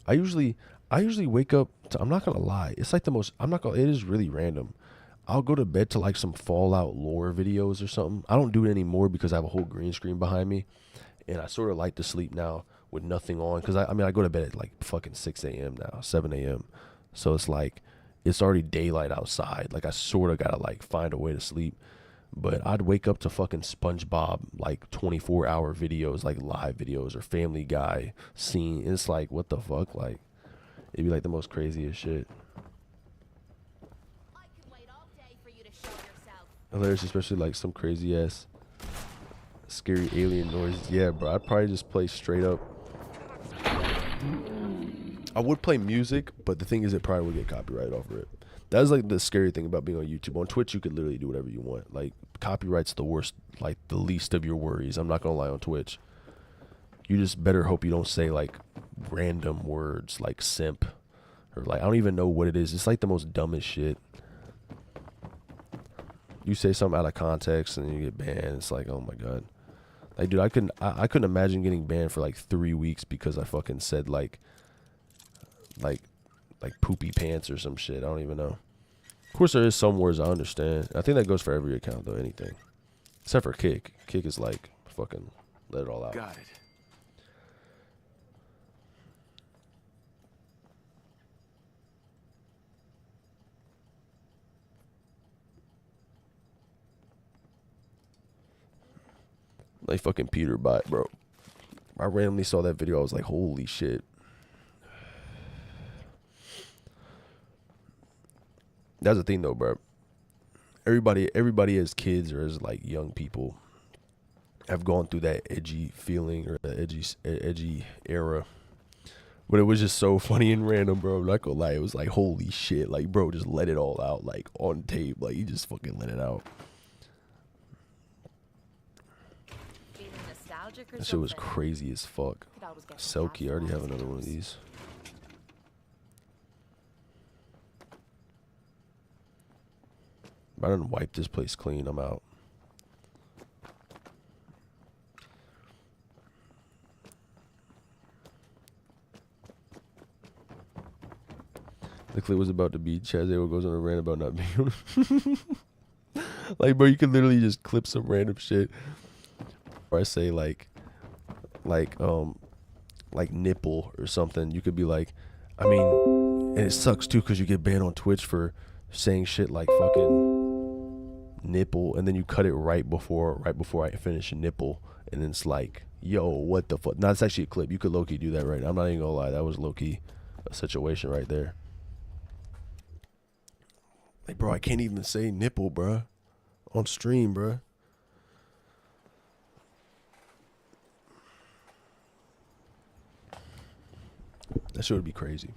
I usually wake up to, I'm not gonna lie, it's like it is really random. I'll go to bed to like some Fallout lore videos or something. I don't do it anymore because I have a whole green screen behind me, and I sort of like to sleep now with nothing on, because I go to bed at like fucking 6 a.m. now, 7 a.m. So it's like, it's already daylight outside. Like I sort of gotta like find a way to sleep. But I'd wake up to fucking SpongeBob like 24-hour videos, like live videos, or Family Guy scene. It's like, what the fuck? Like it'd be like the most craziest shit. I could wait all day for you to show yourself. Hilarious, especially like some crazy ass scary alien noises. Yeah, bro, I'd probably just play straight up. I would play music, but the thing is, it probably would get copyright off of it. That's like the scary thing about being on YouTube. On Twitch, you could literally do whatever you want. Like copyright's the worst, like the least of your worries. I'm not gonna lie. On Twitch, you just better hope you don't say like random words like simp or like I don't even know what it is. It's like the most dumbest shit. You say something out of context and you get banned. It's like, oh my God. Like, dude, I couldn't imagine getting banned for like 3 weeks because I fucking said like poopy pants or some shit. I don't even know. Of course, there is some words I understand. I think that goes for every account though. Anything except for Kick. Kick is like fucking let it all out. Got it. Like fucking Peter Bot, bro. I randomly saw that video. I was like, holy shit. That's the thing though, bro. Everybody as kids or as like young people have gone through that edgy feeling or the edgy era. But it was just so funny and random, bro. I'm not gonna lie. It was like, holy shit. Like, bro, just let it all out, like on tape. Like, you just fucking let it out. That shit was crazy as fuck. Selkie, I already have another one of these. I done wipe this place clean. I'm out. The clip was about to be Chazawol goes on a rant about not being like, bro, you can literally just clip some random shit. Or I say like nipple or something. You could be like, I mean, and it sucks too because you get banned on Twitch for saying shit like fucking nipple, and then you cut it right before I finish nipple, and then it's like, yo, what the fuck? No, it's actually a clip. You could low key do that right now. I'm not even gonna lie, that was low key a situation right there. Like, bro, I can't even say nipple, bro, on stream, bro. That shit would be crazy.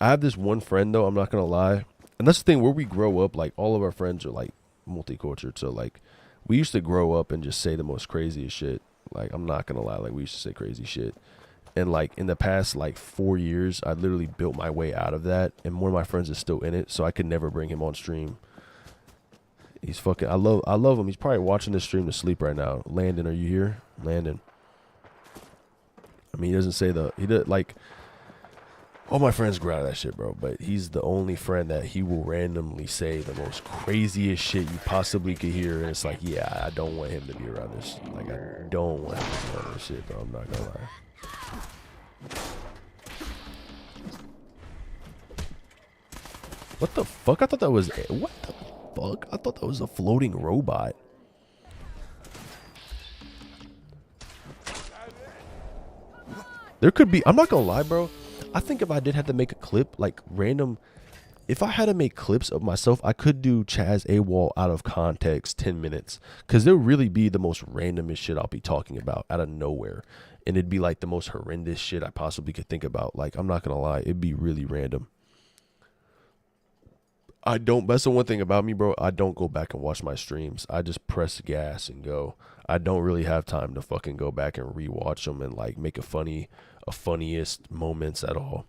I have this one friend though, I'm not gonna lie. And that's the thing, where we grow up, like all of our friends are like multicultural. So like we used to grow up and just say the most craziest shit. Like, I'm not gonna lie, like we used to say crazy shit. And like in the past like 4 years, I literally built my way out of that. And one of my friends is still in it, so I could never bring him on stream. He's fucking I love him. He's probably watching this stream to sleep right now. Landon, are you here? Landon. I mean, he doesn't say he does like all my friends grow out of that shit, bro. But he's the only friend that he will randomly say the most craziest shit you possibly could hear. And it's like, yeah, I don't want him to be around this. Like, I don't want him to be around this shit, bro. I'm not gonna lie. What the fuck? I thought that was... What the fuck? I thought that was a floating robot. There could be... I'm not gonna lie, bro. I think if I did have to make a clip, like random... If I had to make clips of myself, I could do Chazawol out of context 10 minutes. Because there'll really be the most randomest shit I'll be talking about out of nowhere. And it'd be like the most horrendous shit I possibly could think about. Like, I'm not gonna lie. It'd be really random. That's the one thing about me, bro. I don't go back and watch my streams. I just press gas and go. I don't really have time to fucking go back and rewatch them and like make a funniest moments at all.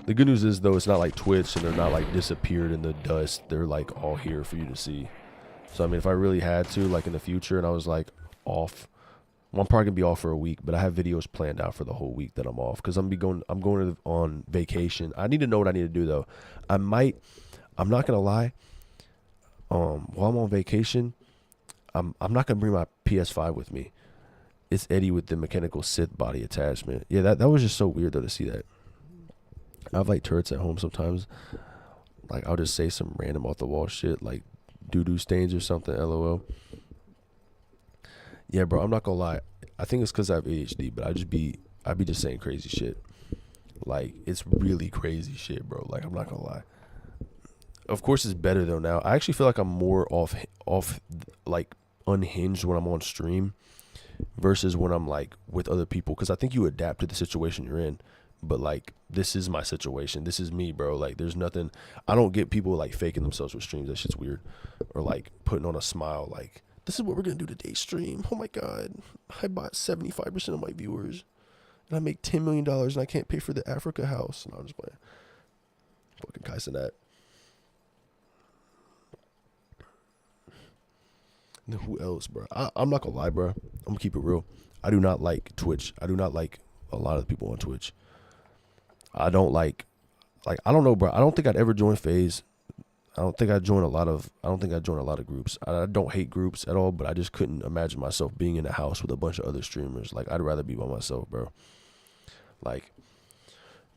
The good news is though, it's not like Twitch and they're not like disappeared in the dust. They're like all here for you to see. So I mean, if I really had to, like in the future, and I was like off, well, I'm probably gonna be off for a week, but I have videos planned out for the whole week that I'm off because I'm going on vacation. I need to know what I need to do though. I'm not gonna lie. While I'm on vacation, I'm not gonna bring my PS5 with me. It's Eddie with the mechanical Sith body attachment. Yeah, that was just so weird though to see that. I have like turrets at home sometimes. Like I'll just say some random off the wall shit like doo-doo stains or something, LOL. Yeah, bro, I'm not gonna lie. I think it's because I have ADHD, but I'd be just saying crazy shit. Like, it's really crazy shit, bro. Like, I'm not gonna lie. Of course, it's better though now. I actually feel like I'm more off, like, unhinged when I'm on stream versus when I'm, like, with other people. Because I think you adapt to the situation you're in. But, like, this is my situation. This is me, bro. Like, there's nothing. I don't get people, like, faking themselves with streams. That shit's weird. Or, like, putting on a smile, like, this is what we're going to do today stream. Oh, my God. I bought 75% of my viewers. And I make $10 million and I can't pay for the Africa house. No, I'm just playing. Fucking Kaisen that. And who else, bro? I'm not going to lie, bro. I'm going to keep it real. I do not like Twitch. I do not like a lot of the people on Twitch. I don't like, I don't know, bro. I don't think I'd ever join FaZe. I don't think I'd join a lot of groups. I don't hate groups at all, but I just couldn't imagine myself being in a house with a bunch of other streamers. Like, I'd rather be by myself, bro. Like,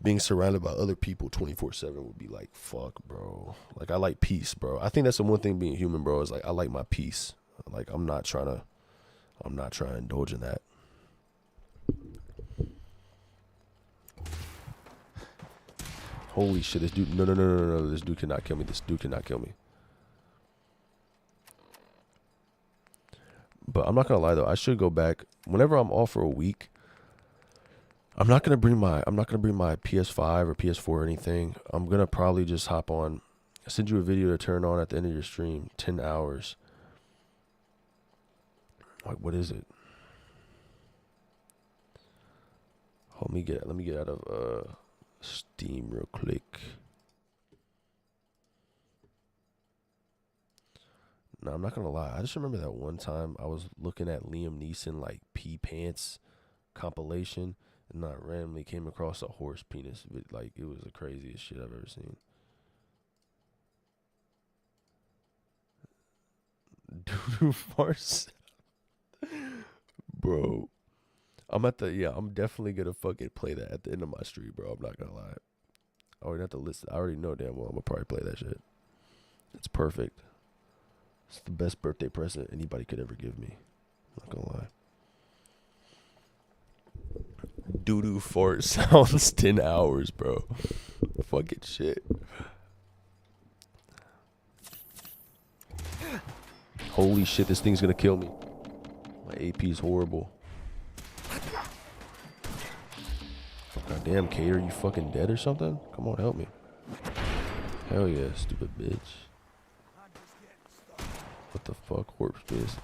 being surrounded by other people 24/7 would be like, fuck, bro. Like, I like peace, bro. I think that's the one thing being human, bro, is like, I like my peace. Like, I'm not trying to indulge in that. Holy shit, this dude, no, this dude cannot kill me. This dude cannot kill me. But I'm not gonna lie though, I should go back whenever I'm off for a week. I'm not gonna bring my PS5 or PS4 or anything. I'm gonna probably just hop on, send you a video to turn on at the end of your stream. 10 hours. Like, what is it? Let me get out of Steam real quick. No, I'm not gonna lie. I just remember that one time I was looking at Liam Neeson like pee pants compilation, and I randomly came across a horse penis. Like, it was the craziest shit I've ever seen. Doo-doo farce. Bro. I'm definitely gonna fucking play that at the end of my stream, bro. I'm not gonna lie. I already have to listen. I already know damn well I'm gonna probably play that shit. It's perfect. It's the best birthday present anybody could ever give me. I'm not gonna lie. doo-doo fart sounds 10 hours, bro. Fucking shit. Holy shit, this thing's gonna kill me. My AP is horrible. God damn, Kate, are you fucking dead or something? Come on, help me. Hell yeah, stupid bitch. What the fuck, corpse piss?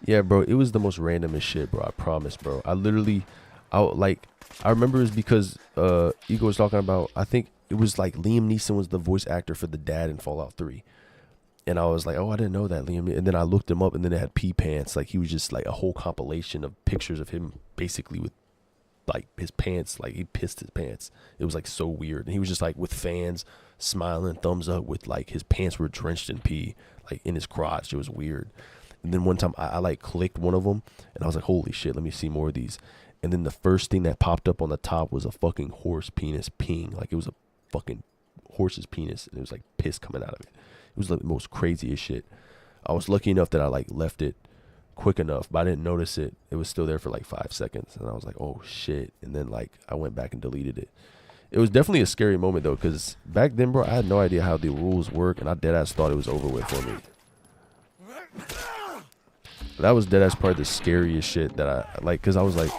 Yeah, bro, it was the most randomest shit, bro. I promise, bro. I remember it was because Ego was talking about, I think it was like Liam Neeson was the voice actor for the dad in Fallout 3. And I was like, oh, I didn't know that, Liam. And then I looked him up, and then it had pee pants. Like, he was just like a whole compilation of pictures of him basically with like his pants, like he pissed his pants. It was like so weird. And he was just like with fans, smiling, thumbs up, with like his pants were drenched in pee, like in his crotch. It was weird. And then one time I like clicked one of them, and I was like, holy shit, let me see more of these. And then the first thing that popped up on the top was a fucking horse penis peeing. Like, it was a fucking horse's penis, and it was like piss coming out of it. It was like the most craziest shit. I was lucky enough that I like left it quick enough, but I didn't notice it. It was still there for like 5 seconds, and I was like, oh shit. And then like I went back and deleted it. It was definitely a scary moment though, because back then, bro, I had no idea how the rules work, and I deadass thought it was over with for me. That was deadass part of the scariest shit that I like, because I was like,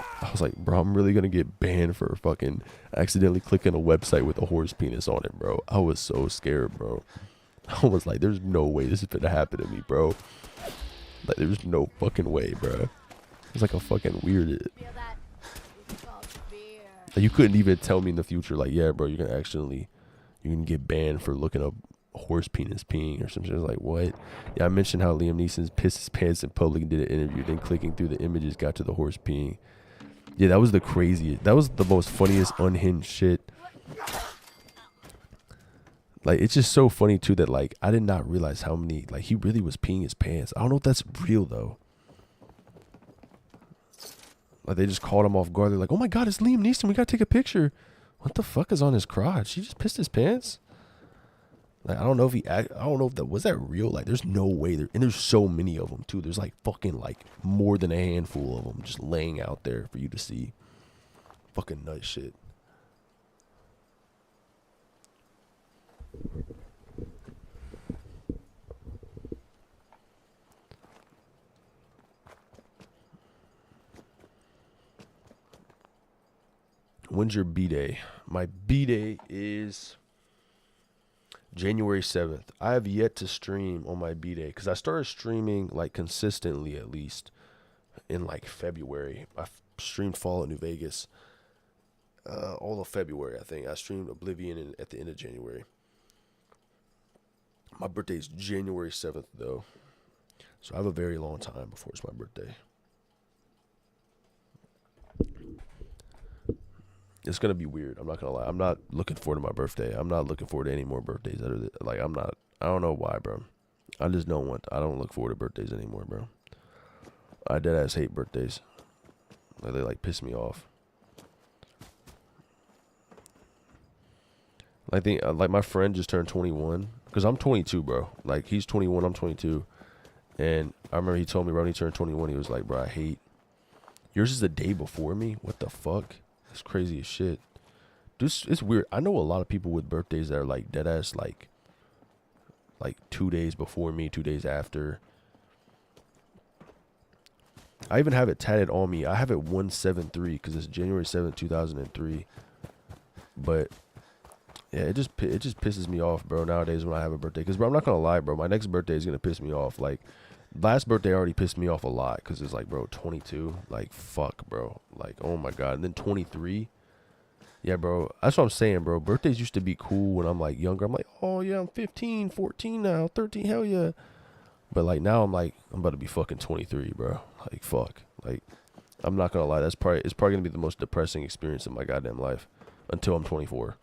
bro, I'm really gonna get banned for fucking accidentally clicking a website with a horse penis on it, bro. I was so scared, bro. I was like, there's no way this is gonna happen to me, bro. Like, there's no fucking way, bro. It's like a fucking weird. Like, you couldn't even tell me in the future, like, yeah, bro, you're gonna get banned for looking up horse penis peeing or something. I was like, what? Yeah, I mentioned how Liam Neeson pissed his pants in public and did an interview. Then clicking through the images got to the horse peeing. Yeah, that was the craziest. That was the most funniest unhinged shit. Like, it's just so funny too that like I did not realize how many, like, he really was peeing his pants. I don't know if that's real though. Like, they just caught him off guard. They're like, oh my god, it's Liam Neeson. We gotta take a picture. What the fuck is on his crotch? He just pissed his pants. Like, I don't know if that was that real. Like, there's no way there, and there's so many of them too. There's like fucking like more than a handful of them just laying out there for you to see. Fucking nut shit. When's your B-Day? My B-Day is January 7th. I have yet to stream on my B-Day because I started streaming like consistently at least in like February. I streamed Fallout New Vegas all of February, I think. I streamed Oblivion at the end of January. My birthday is January 7th though, so I have a very long time before it's my birthday. It's going to be weird. I'm not going to lie. I'm not looking forward to my birthday. I'm not looking forward to any more birthdays. Like, I don't know why, bro. I just don't look forward to birthdays anymore, bro. I deadass hate birthdays. Like, they like piss me off. I think, like, my friend just turned 21. Because I'm 22, bro. Like, he's 21, I'm 22. And I remember he told me, bro, when he turned 21, he was like, bro, I hate. Yours is the day before me? What the fuck? It's crazy as shit. Dude, it's weird. I know a lot of people with birthdays that are like dead ass like 2 days before me, 2 days after. I even have it tatted on me. I have it 173 because it's January 7th, 2003. But yeah, it just pisses me off, bro, nowadays when I have a birthday. Because, bro, I'm not gonna lie, bro, my next birthday is gonna piss me off. Like, last birthday already pissed me off a lot because it's like, bro, 22, like, fuck, bro, like, oh my god. And then 23, yeah, bro, that's what I'm saying, bro. Birthdays used to be cool when I'm like younger. I'm like, oh yeah, I'm 15, 14 now, 13, hell yeah. But like now I'm like, I'm about to be fucking 23, bro. Like, fuck. Like, I'm not gonna lie, it's probably gonna be the most depressing experience in my goddamn life until I'm 24.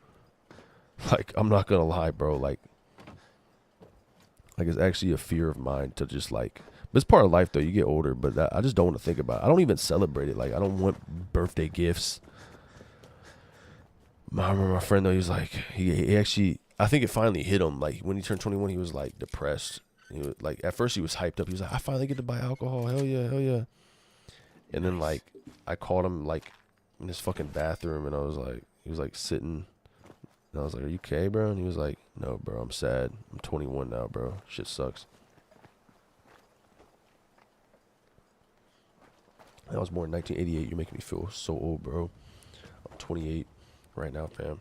Like, I'm not gonna lie, bro. Like it's actually a fear of mine to just like, but it's part of life though. You get older, but I just don't want to think about it. I don't even celebrate it. Like, I don't want birthday gifts. I remember my friend though, he was like, he actually, I think it finally hit him. Like, when he turned 21, he was like depressed. He was like, at first he was hyped up. He was like, I finally get to buy alcohol. Hell yeah, hell yeah. And then like, I called him like in this fucking bathroom, and he was like sitting, and I was like, "Are you okay, bro?" And he was like, "No, bro, I'm sad. I'm 21 now, bro. Shit sucks." I was born in 1988. You're making me feel so old, bro. I'm 28 right now, fam.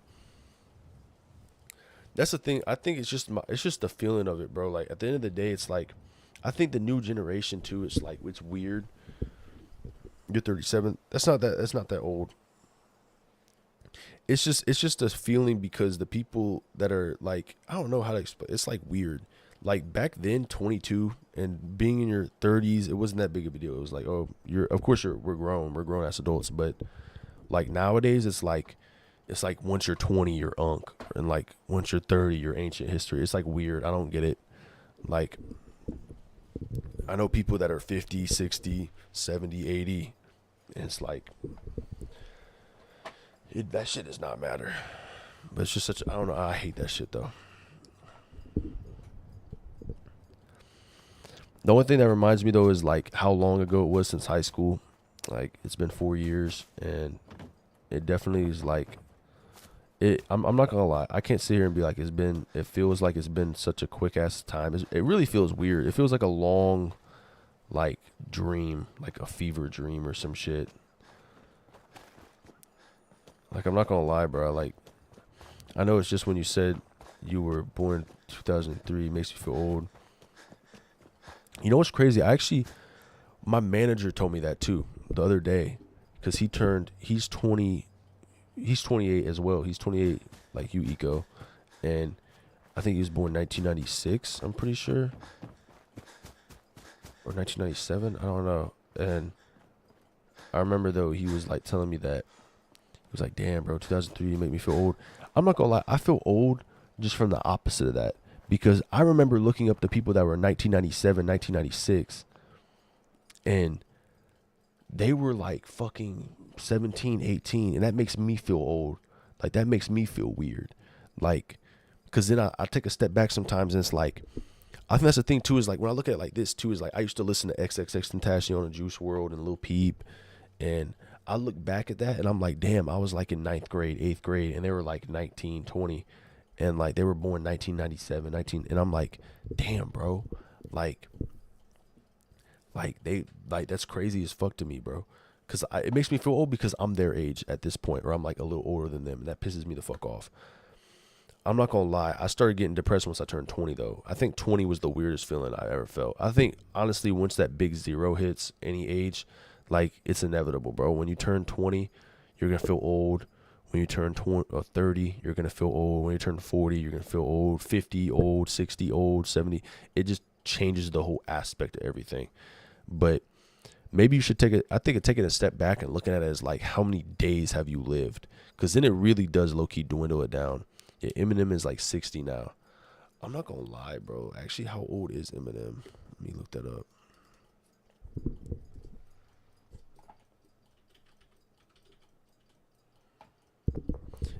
That's the thing. I think it's just the feeling of it, bro. Like at the end of the day, it's like, I think the new generation too. It's like it's weird. You're 37. That's not that old. It's just a feeling because the people that are like, I don't know how to explain. It's like weird. Like back then, 22 and being in your 30s, it wasn't that big of a deal. It was like, oh, we're grown as adults, but like nowadays, it's like once you're 20, you're unk, and like once you're 30, you're ancient history. It's like weird. I don't get it. Like, I know people that are 50, 60, 70, 80, and it's like, that shit does not matter. But it's just I don't know. I hate that shit though. The only thing that reminds me though is like how long ago it was since high school. Like it's been 4 years, and it definitely is like it. I'm not gonna lie. I can't sit here and be like it feels like it's been such a quick ass time. It really feels weird. It feels like a long, like dream, like a fever dream or some shit. Like I'm not gonna lie, bro. Like I know it's just when you said you were born 2003, it makes you feel old. You know what's crazy? My manager told me that too the other day, because he's 28 as well. He's 28 like you, Eco, and I think he was born 1996. I'm pretty sure, or 1997. I don't know. And I remember though he was like telling me that he was like, "Damn, bro, 2003, you make me feel old." I'm not gonna lie. I feel old just from the opposite of that. Because I remember looking up the people that were 1997, 1996, and they were like fucking 17, 18, and that makes me feel old. Like, that makes me feel weird. Like, because then I take a step back sometimes, and it's like, I think that's the thing, too, is like, when I look at it like this, too, is like, I used to listen to XXXTentacion and Juice WRLD and Lil Peep, and I look back at that, and I'm like, damn, I was like in 9th grade, 8th grade, and they were like 19, 20. And like they were born 1997, and I'm like, damn, bro, like they like that's crazy as fuck to me, bro. Cause it makes me feel old because I'm their age at this point, or I'm like a little older than them, and that pisses me the fuck off. I'm not gonna lie, I started getting depressed once I turned 20 though. I think 20 was the weirdest feeling I ever felt. I think honestly, once that big zero hits any age, like it's inevitable, bro. When you turn 20, you're gonna feel old. When you turn 30, you're going to feel old. When you turn 40, you're going to feel old. 50, old. 60, old. 70. It just changes the whole aspect of everything. But maybe you should taking a step back and looking at it as like, how many days have you lived? Because then it really does low-key dwindle it down. Yeah, Eminem is like 60 now. I'm not going to lie, bro. Actually, how old is Eminem? Let me look that up.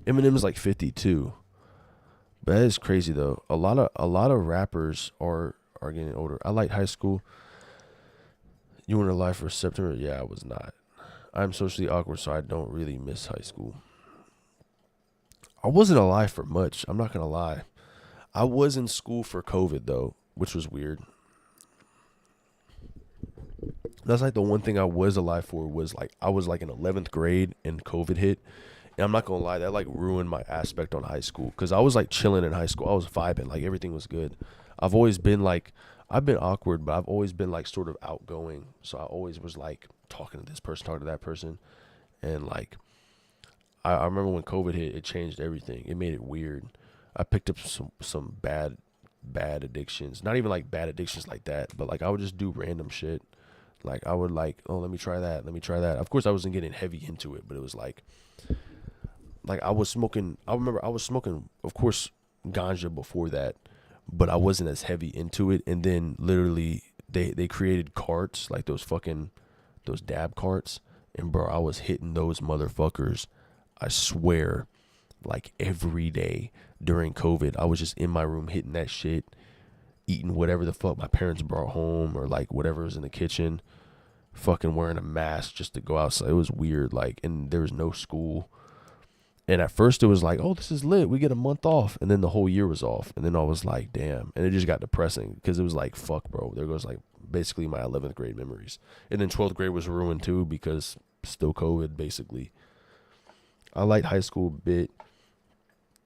Eminem is like 52, but that is crazy though. A lot of rappers are getting older. I like high school. You were alive for September? Yeah, I was not. I'm socially awkward, so I don't really miss high school. I wasn't alive for much. I'm not gonna lie. I was in school for COVID though, which was weird. That's like the one thing I was alive for was like I was like in 11th grade and COVID hit. And I'm not gonna lie, that like ruined my aspect on high school, because I was like chilling in high school. I was vibing, like everything was good. I've been awkward, but I've always been like sort of outgoing. So I always was like talking to this person, talking to that person, and like I remember when COVID hit, it changed everything. It made it weird. I picked up some bad addictions. Not even like bad addictions like that, but like I would just do random shit. Like I would like, oh, let me try that. Of course, I wasn't getting heavy into it, but it was like I was smoking. I remember I was smoking, of course, ganja before that, but I wasn't as heavy into it. And then literally they created carts, like those dab carts, and bro, I was hitting those motherfuckers, I swear, like every day during COVID. I was just in my room hitting that shit, eating whatever the fuck my parents brought home or like whatever was in the kitchen. fucking wearing a mask just to go outside. It was weird, like, and there was no school. And at first it was like, oh, this is lit. We get a month off. And then the whole year was off. And then I was like, damn. And it just got depressing because it was like, fuck, bro. There goes like basically my 11th grade memories. And then 12th grade was ruined too because still COVID, basically. I liked high school a bit.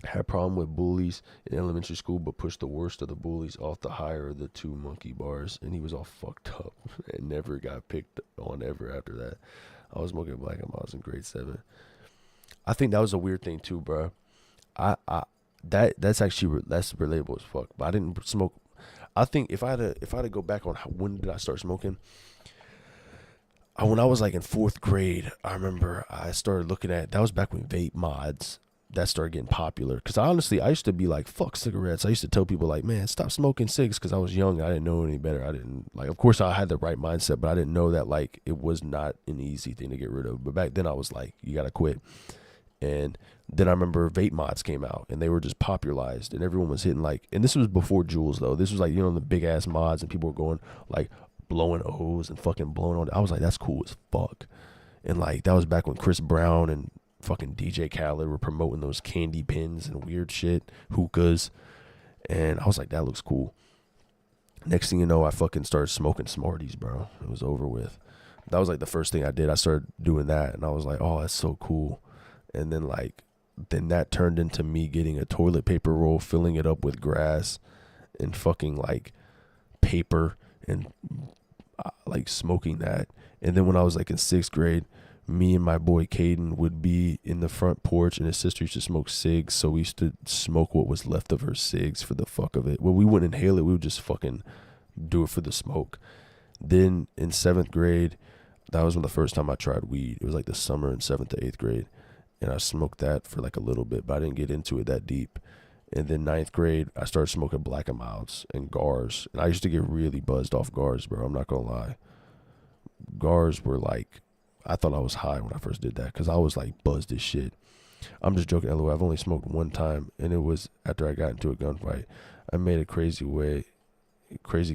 Had a problem with bullies in elementary school, but pushed the worst of the bullies off the higher of the two monkey bars. And he was all fucked up and never got picked on ever after that. I was smoking black and miles in grade 7. I think that was a weird thing too, bro. That's relatable as fuck. But I didn't smoke. I think if I had to go back on when did I start smoking, when I was like in 4th grade, I remember I started looking at, that was back when vape mods that started getting popular. Because I used to be like, fuck cigarettes. I used to tell people like, man, stop smoking cigs, because I was young. I didn't know any better. I didn't, like, of course I had the right mindset, but I didn't know that like it was not an easy thing to get rid of. But back then I was like, you got to quit. And then I remember vape mods came out and they were just popularized and everyone was hitting like, and this was before Juuls though. This was like, you know, the big ass mods and people were going like blowing O's and fucking blowing on. I was like, that's cool as fuck. And like, that was back when Chris Brown and fucking DJ Khaled were promoting those candy pins and weird shit, hookahs. And I was like, that looks cool. Next thing you know, I fucking started smoking Smarties, bro. It was over with. That was like the first thing I did. I started doing that and I was like, oh, that's so cool. And then that turned into me getting a toilet paper roll, filling it up with grass and fucking like paper and like smoking that. And then when I was like in 6th grade, me and my boy Caden would be in the front porch and his sister used to smoke cigs. So we used to smoke what was left of her cigs for the fuck of it. Well, we wouldn't inhale it. We would just fucking do it for the smoke. Then in 7th grade, that was when the first time I tried weed. It was like the summer in 7th to 8th grade. And I smoked that for like a little bit, but I didn't get into it that deep. And then 9th grade, I started smoking black and milds and gars. And I used to get really buzzed off gars, bro. I'm not going to lie. Gars were like, I thought I was high when I first did that because I was like buzzed as shit. I'm just joking, LOL. I've only smoked one time, and it was after I got into a gunfight. I made a crazy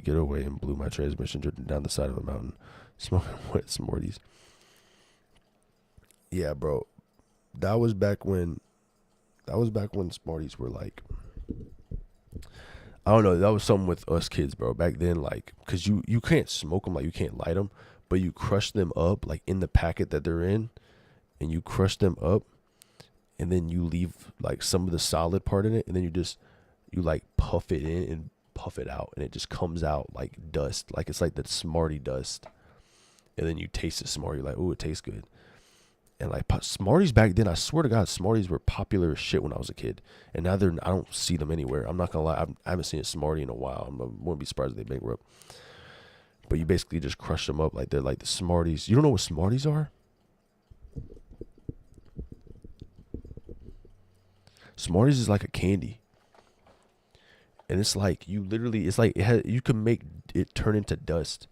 getaway and blew my transmission down the side of a mountain, smoking wet Smarties. Yeah, bro. That was back when Smarties were like, I don't know, that was something with us kids, bro. Back then, like, because you can't smoke them, like, you can't light them, but you crush them up, like, in the packet that they're in, and you crush them up, and then you leave, like, some of the solid part in it, and then you, like, puff it in and puff it out, and it just comes out like dust. Like, it's like the Smartie dust. And then you taste the Smartie, like, ooh, it tastes good. And like Smarties back then, I swear to God, Smarties were popular as shit when I was a kid. And now I don't see them anywhere. I'm not gonna lie, I haven't seen a Smartie in a while. I wouldn't be surprised if they bankrupt. But you basically just crush them up like they're like the Smarties. You don't know what Smarties are? Smarties is like a candy. And it's like you can make it turn into dust.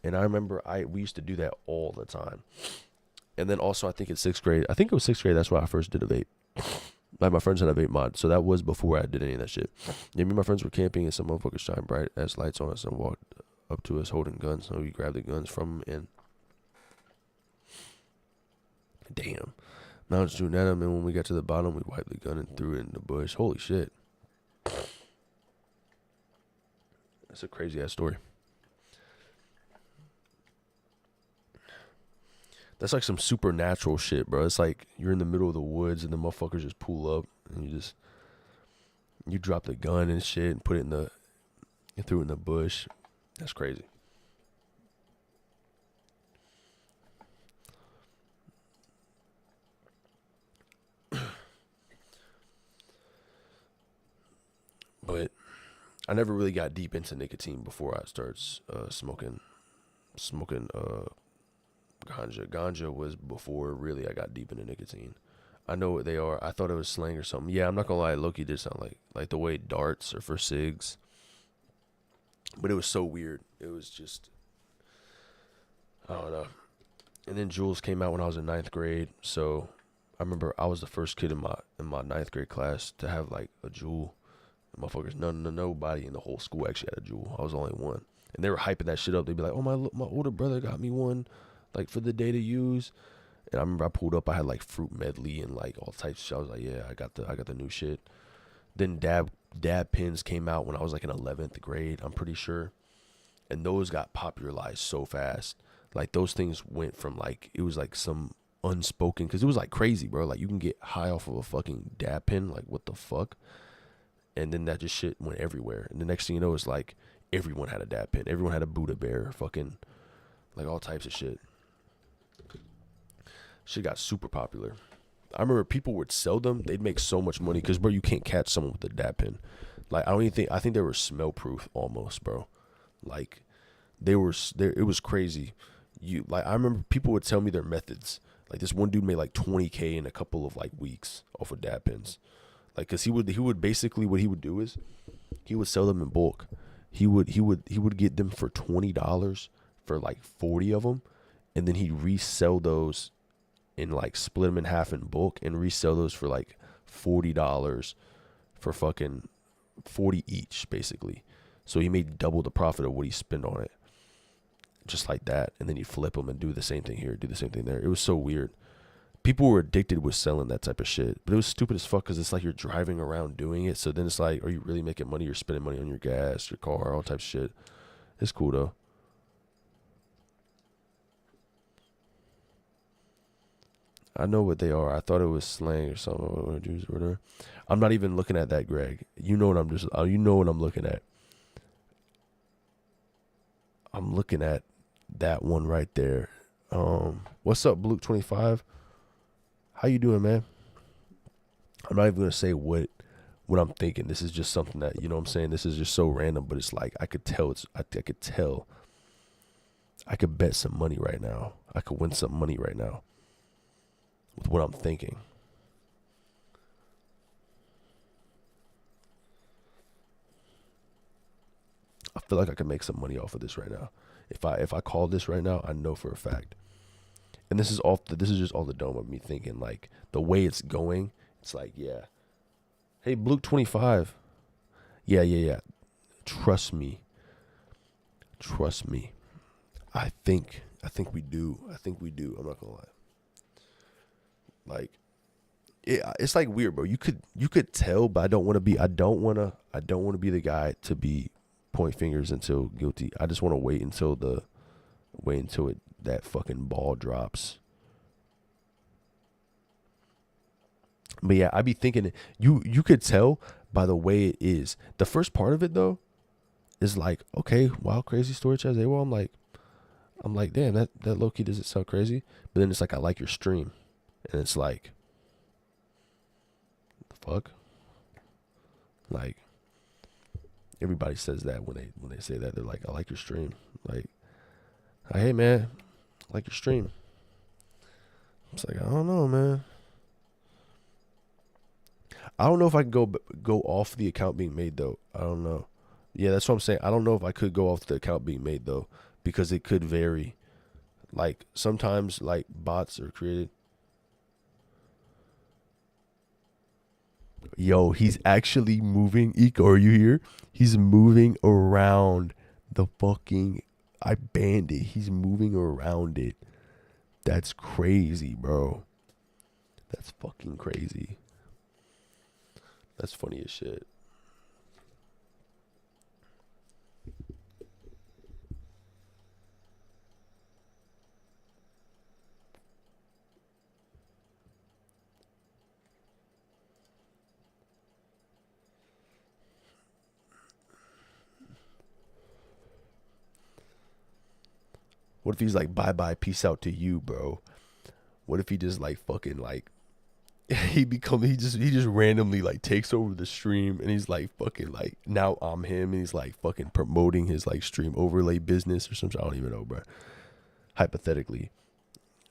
And I remember we used to do that all the time. And then also, I think in 6th grade, it was 6th grade, that's why I first did a vape. Like, my friends had a vape mod, so that was before I did any of that shit. Yeah, me and my friends were camping, and some motherfuckers shined bright ass lights on us and walked up to us holding guns. So we grabbed the guns from them, and damn. Now I'm shooting at them, and when we got to the bottom, we wiped the gun and threw it in the bush. Holy shit. That's a crazy ass story. That's like some supernatural shit, bro. It's like you're in the middle of the woods and the motherfuckers just pull up and you drop the gun and shit and put it you threw it in the bush. That's crazy. But I never really got deep into nicotine before I started smoking ganja. Ganja was before really I got deep into nicotine. I know what they are. I thought it was slang or something. Yeah, I'm not gonna lie, Loki did sound like the way darts are for cigs. But it was so weird. It was just, I don't know. And then Juuls came out when I was in 9th grade. So I remember I was the first kid in my 9th grade class to have like a Juul. Motherfuckers, nobody in the whole school actually had a Juul. I was the only one. And they were hyping that shit up. They'd be like, oh, my older brother got me one, like, for the day to use. And I remember I pulled up, I had like fruit medley and like all types of shit. I was like, yeah, I got the new shit. Then dab pins came out when I was like in 11th grade, I'm pretty sure. And those got popularized so fast. Like those things went from like, it was like some unspoken, because it was like crazy, bro. Like you can get high off of a fucking dab pin. Like what the fuck? And then that just shit went everywhere. And the next thing you know, it's like everyone had a dab pin. Everyone had a Buddha bear, fucking like all types of shit. Shit got super popular. I remember people would sell them. They'd make so much money because, bro, you can't catch someone with a dab pin. Like, I think they were smell proof almost, bro. Like, it was crazy. I remember people would tell me their methods. Like, this one dude made like 20K in a couple of like weeks off of dab pins. Like, cause he would basically, what he would do is he would sell them in bulk. He would get them for $20 for like 40 of them. And then he'd resell those and like split them in half in bulk and resell those for like $40 for fucking 40 each, basically. So he made double the profit of what he spent on it. Just like that. And then he'd flip them and do the same thing here, do the same thing there. It was so weird. People were addicted with selling that type of shit. But it was stupid as fuck because it's like you're driving around doing it. So then it's like, are you really making money? You're spending money on your gas, your car, all types of shit. It's cool though. I know what they are. I thought it was slang or something or whatever. I'm not even looking at that, Greg. You know what you know what I'm looking at. I'm looking at that one right there. What's up, Luke 25? How you doing, man? I'm not even gonna say what I'm thinking. This is just something that, you know what I'm saying? This is just so random, but it's like I could tell I could tell. I could bet some money right now. I could win some money right now with what I'm thinking. I feel like I can make some money off of this right now. If I call this right now, I know for a fact. And this is just all the dome of me thinking, like the way it's going. It's like, yeah. Hey, Blue 25. Yeah. Trust me. I think we do. I'm not gonna lie. Like, it's like weird, bro. You could tell, but I don't want to be the guy to be point fingers until guilty. I just want to wait until that fucking ball drops. But yeah, I be thinking you could tell by the way it is. The first part of it though is like, okay, wow, crazy story, Chazawol. I'm like, damn, that low key doesn't sound crazy. But then it's like, I like your stream. And it's like, the fuck? Like, everybody says that when they say that. They're like, I like your stream. Like, hey man, I like your stream. It's like, I don't know, man. I don't know if I can go off the account being made though. I don't know. Yeah, that's what I'm saying. I don't know if I could go off the account being made though, because it could vary. Like sometimes like bots are created. Yo, he's actually moving. Eco, are you here? He's moving around the fucking, I banned it. He's moving around it. That's crazy, bro. That's fucking crazy. That's funny as shit. What if he's like, bye, peace out to you, bro? What if he just like fucking like, he just randomly like takes over the stream and he's like fucking like, now I'm him, and he's like fucking promoting his like stream overlay business or something. I don't even know, bro. Hypothetically.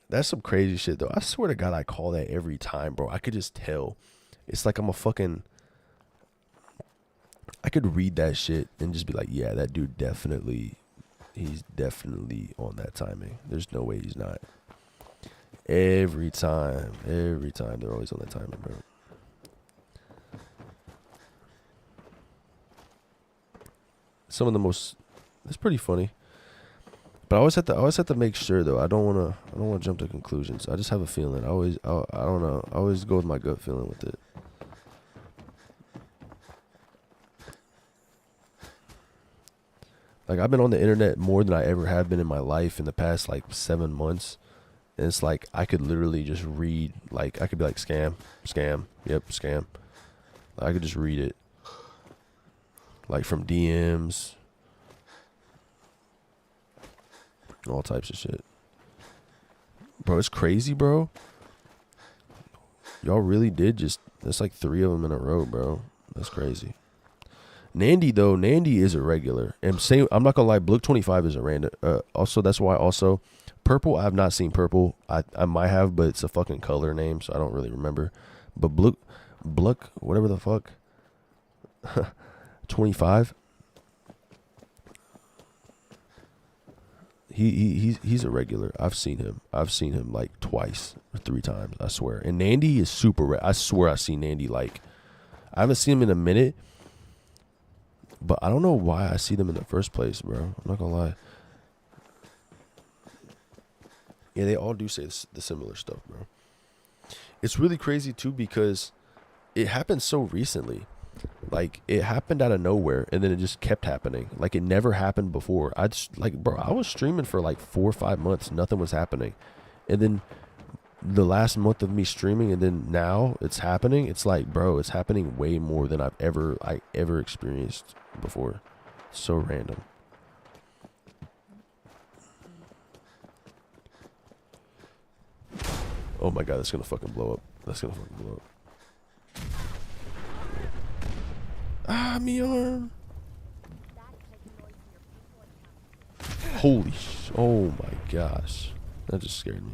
That's some crazy shit though. I swear to God, I call that every time, bro. I could just tell. It's like I could read that shit and just be like, yeah, that dude he's definitely on that timing. There's no way he's not. Every time, they're always on that timing, bro. Some of the most It's pretty funny. But I always have to make sure though. I don't wanna jump to conclusions. I just have a feeling. I don't know. I always go with my gut feeling with it. Like I've been on the internet more than I ever have been in my life in the past like 7 months. And it's like I could literally just read, like I could be like scam, yep, scam. I could just read it. Like from DMs. All types of shit. Bro, it's crazy, bro. Y'all really did just, that's like 3 of them in a row, bro. That's crazy. Nandy is a regular. And same, I'm not gonna lie, Blook 25 is a random. Also, that's why also, Purple, I have not seen Purple. I might have, but it's a fucking color name, so I don't really remember. But Bluck, whatever the fuck. 25. He's a regular. I've seen him like twice or 3 times, I swear. And Nandy is super I swear I've seen Nandy like, I haven't seen him in a minute, but I don't know why I see them in the first place, bro. I'm not gonna lie. Yeah, they all do say the similar stuff, bro. It's really crazy too because it happened so recently. Like it happened out of nowhere and then it just kept happening. Like it never happened before. I was streaming for like 4 or 5 months, nothing was happening. And then the last month of me streaming and then now it's happening. It's like, bro, it's happening way more than I've ever experienced before. So random. Oh my god, that's gonna fucking blow up. Ah, me arm. Holy oh my gosh. That just scared me.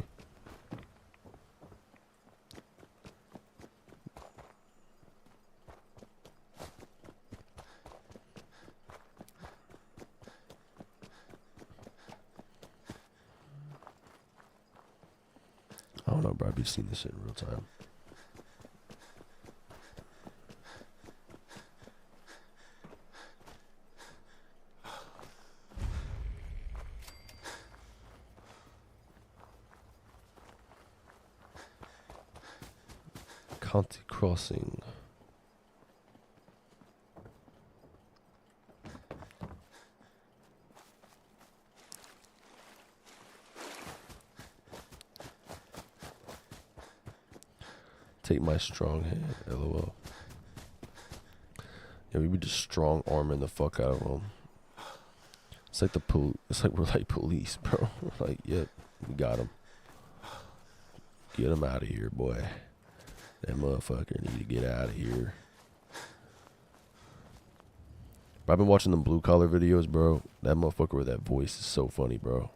I don't know, bro. I've been seeing this shit in real time. County Crossing. Take my strong hand, LOL. Yeah, we be just strong arming the fuck out of them. It's like it's like we're like police, bro. We're like, yep, we got him. Get him out of here, boy. That motherfucker need to get out of here. But I've been watching them blue collar videos, bro. That motherfucker with that voice is so funny, bro.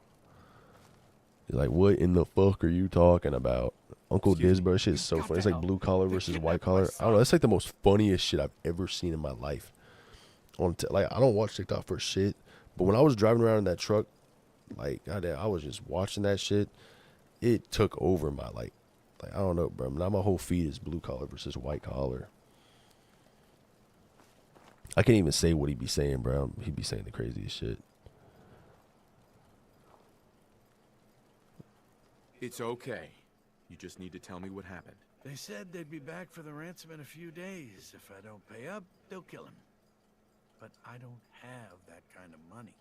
He's like, what in the fuck are you talking about? Uncle Diz, bro, shit is so funny. It's like blue collar versus white collar. I don't know. That's like the most funniest shit I've ever seen in my life. Like, I don't watch TikTok for shit. But when I was driving around in that truck, like, goddamn, I was just watching that shit. It took over my, like I don't know, bro. Now my whole feed is blue collar versus white collar. I can't even say what he be saying, bro. He be saying the craziest shit. It's okay. You just need to tell me what happened. They said they'd be back for the ransom in a few days. If I don't pay up, they'll kill him. But I don't have that kind of money.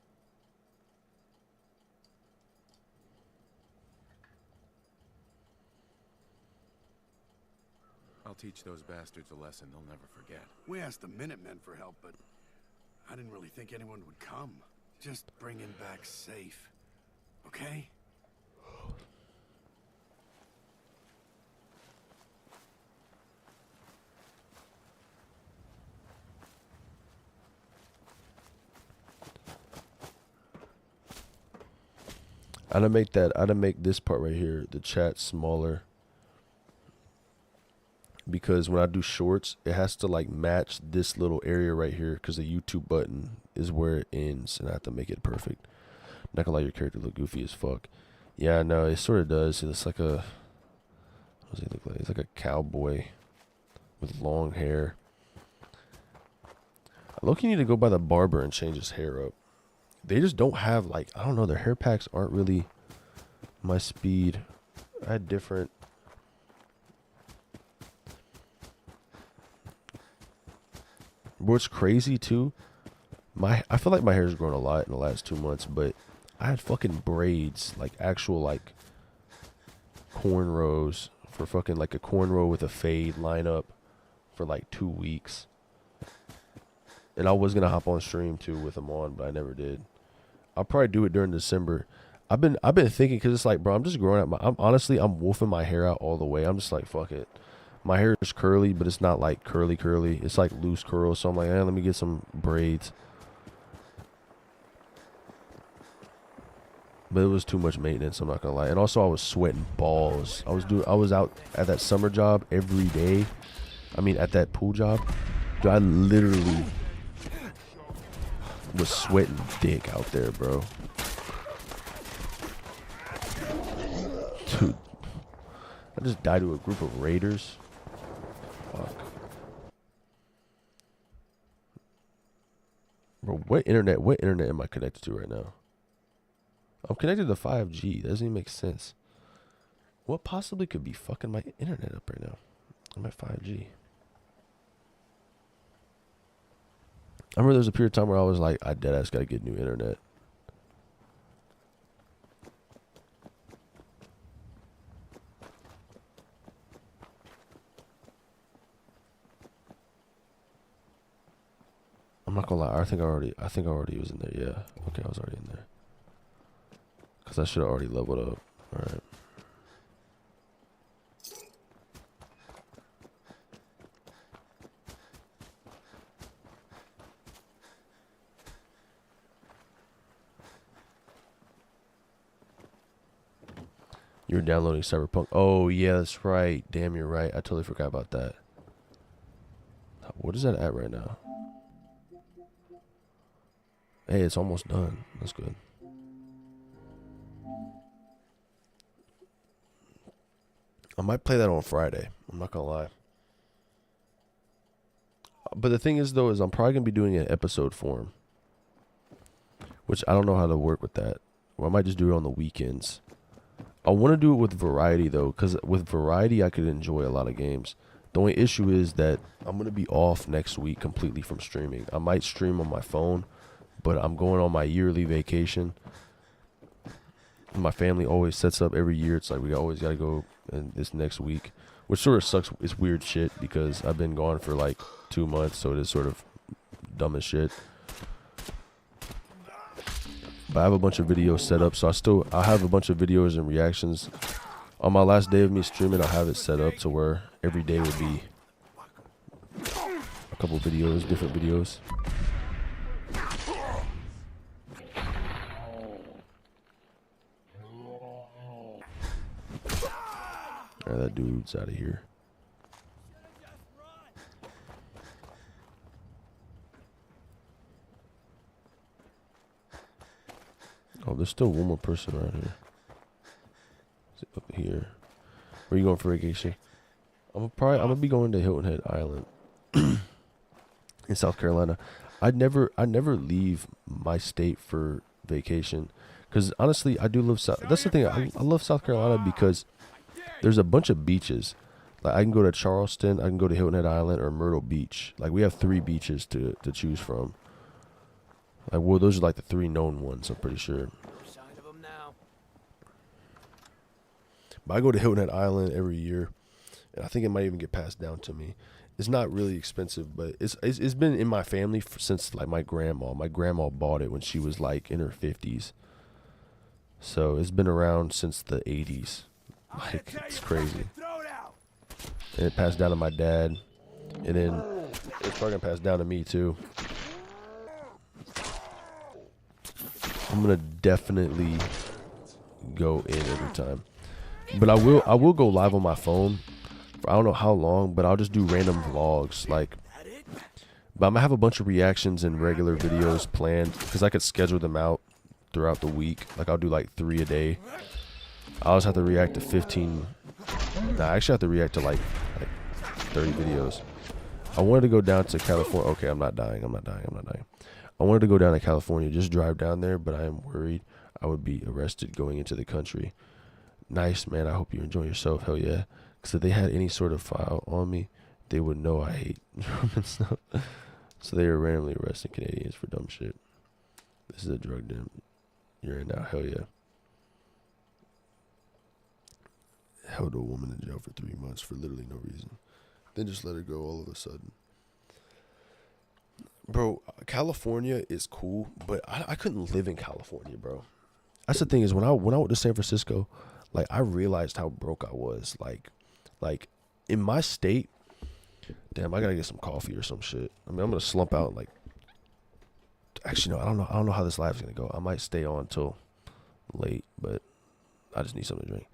I'll teach those bastards a lesson they'll never forget. We asked the Minutemen for help, but I didn't really think anyone would come. Just bring him back safe. Okay? I'd make this part right here, the chat, smaller. Because when I do shorts, it has to like match this little area right here because the YouTube button is where it ends and I have to make it perfect. Not gonna lie, your character look goofy as fuck. Yeah, no, it sort of does. It's like a, what does he look like? It's like a cowboy with long hair. Loki need to go by the barber and change his hair up. they just don't have, like, I don't know, their hair packs aren't really my speed. I had different. What's crazy too, I feel like my hair's grown a lot in the last 2 months, but I had fucking braids, like actual like cornrows for fucking like a cornrow with a fade lineup for like 2 weeks. And I was gonna hop on stream too with them on, but I never did. I'll probably do it during December. I've been thinking, cause it's like, bro, I'm just growing out I'm wolfing my hair out all the way. I'm just like, fuck it. My hair is curly, but it's not like curly. It's like loose curls. So I'm like, let me get some braids. But it was too much maintenance, I'm not gonna lie. And also I was sweating balls. I was out at that summer job every day. I mean, at that pool job. Dude, I literally was sweating dick out there, bro. Dude, I just died to a group of raiders. Fuck. Bro, what internet am I connected to right now? I'm connected to 5G. That doesn't even make sense. What possibly could be fucking my internet up right now? I'm at 5G. I remember there was a period of time where I was like, I deadass gotta get new internet. I'm not gonna lie. I think I already was in there. Yeah. Okay, I was already in there. Cause I should have already leveled up. All right. You were downloading Cyberpunk. Oh yeah, that's right. Damn, you're right. I totally forgot about that. What is that at right now? Hey, it's almost done. That's good. I might play that on Friday. I'm not gonna lie. But the thing is, though, is I'm probably gonna be doing an episode form, which I don't know how to work with that. Or I might just do it on the weekends. I want to do it with variety though, because with variety I could enjoy a lot of games. The only issue is that I'm gonna be off next week completely from streaming. I might stream on my phone, but I'm going on my yearly vacation. My family always sets up every year. It's like we always got to go in this next week, which sort of sucks. It's weird shit because I've been gone for like 2 months, so it is sort of dumb as shit. But I have a bunch of videos set up, so I have a bunch of videos and reactions. On my last day of me streaming, I'll have it set up to where every day would be a couple videos, different videos. Alright, that dude's out of here. Oh, there's still one more person around here. Is it up here? Where are you going for vacation? I'm gonna be going to Hilton Head Island in South Carolina. I never leave my state for vacation because honestly, I do love South. That's the thing. I love South Carolina because there's a bunch of beaches. Like I can go to Charleston, I can go to Hilton Head Island or Myrtle Beach. Like we have 3 beaches to choose from. Like well, those are like the 3 known ones. I'm pretty sure. But I go to Hilton Head Island every year, and I think it might even get passed down to me. It's not really expensive, but it's been in my family since like my grandma. My grandma bought it when she was like in her 50s. So it's been around since the 80s. Like it's crazy. And it passed down to my dad, and then it's probably gonna pass down to me too. I'm gonna definitely go in every time. But I will go live on my phone for I don't know how long, but I'll just do random vlogs like. But I'm gonna have a bunch of reactions and regular videos planned because I could schedule them out throughout the week. Like I'll do like 3 a day. I always have to react to 15. Nah, I actually have to react to like 30 videos. I wanted to go down to California. Okay, I'm not dying. I wanted to go down to California, just drive down there, but I am worried I would be arrested going into the country. Nice, man. I hope you enjoy yourself. Hell yeah. Because if they had any sort of file on me, they would know I hate German stuff. So they are randomly arresting Canadians for dumb shit. This is a drug den you're in now. Hell yeah. Held a woman in jail for 3 months for literally no reason. Then just let her go all of a sudden. Bro, California is cool, but I couldn't live in California, bro. That's the thing is when I went to San Francisco, like I realized how broke I was. Like in my state, damn, I gotta get some coffee or some shit. I mean, I'm gonna slump out like. Actually, no, I don't know how this live's gonna go. I might stay on till late, but I just need something to drink.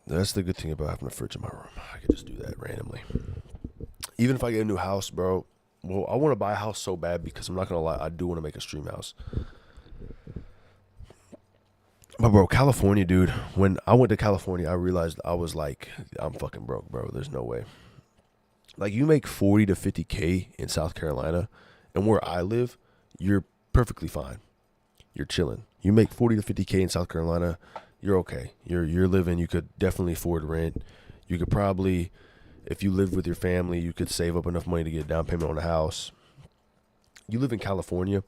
That's the good thing about having a fridge in my room. I can just do that randomly. Even if I get a new house, bro. Well, I want to buy a house so bad because I'm not going to lie. I do want to make a stream house. But, bro, California, dude. When I went to California, I realized I was like, I'm fucking broke, bro. There's no way. Like, you make 40 to 50K in South Carolina. And where I live, you're perfectly fine. You're chilling. You make 40 to 50K in South Carolina, you're okay. You're living. You could definitely afford rent. You could probably, if you live with your family, you could save up enough money to get a down payment on a house. You live in California,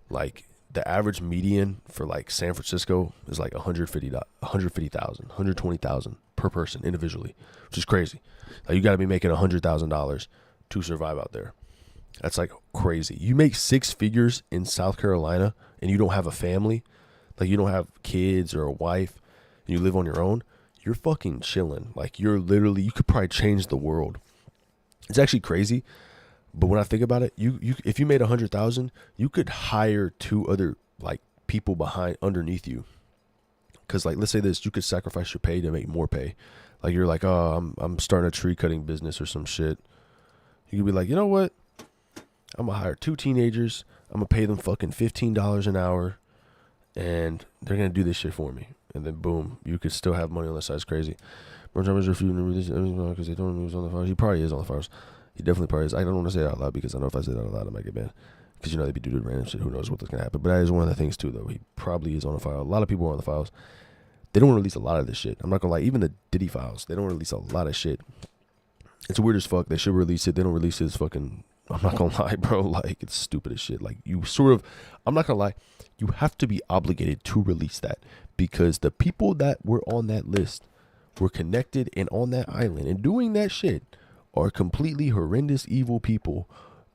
like the average median for like San Francisco is like 150,000, 120,000 per person individually, which is crazy. Like you got to be making $100,000 to survive out there. That's like crazy. You make 6 figures in South Carolina and you don't have a family. Like you don't have kids or a wife and you live on your own, you're fucking chilling. Like you're literally, you could probably change the world. It's actually crazy. But when I think about it, you if you made 100,000, you could hire 2 other like people underneath you. Cause like, let's say this, you could sacrifice your pay to make more pay. Like you're like, oh, I'm starting a tree cutting business or some shit. You could be like, you know what? I'm gonna hire 2 teenagers. I'm gonna pay them fucking $15 an hour. And they're going to do this shit for me. And then, boom, you could still have money on the side. It's crazy. More time is refusing to release because they don't know he was on the files. He probably is on the files. He definitely probably is. I don't want to say it out loud because I know if I say it out loud, I might get banned. Because, you know, they'd be doing random shit. Who knows what's going to happen. But that is one of the things, too, though. He probably is on the file. A lot of people are on the files. They don't release a lot of this shit. I'm not going to lie. Even the Diddy files, they don't release a lot of shit. It's weird as fuck. They should release it. They don't release his fucking... I'm not going to lie, bro. Like, it's stupid as shit. Like, you sort of... I'm not going to lie. You have to be obligated to release that because the people that were on that list were connected and on that island and doing that shit are completely horrendous, evil people.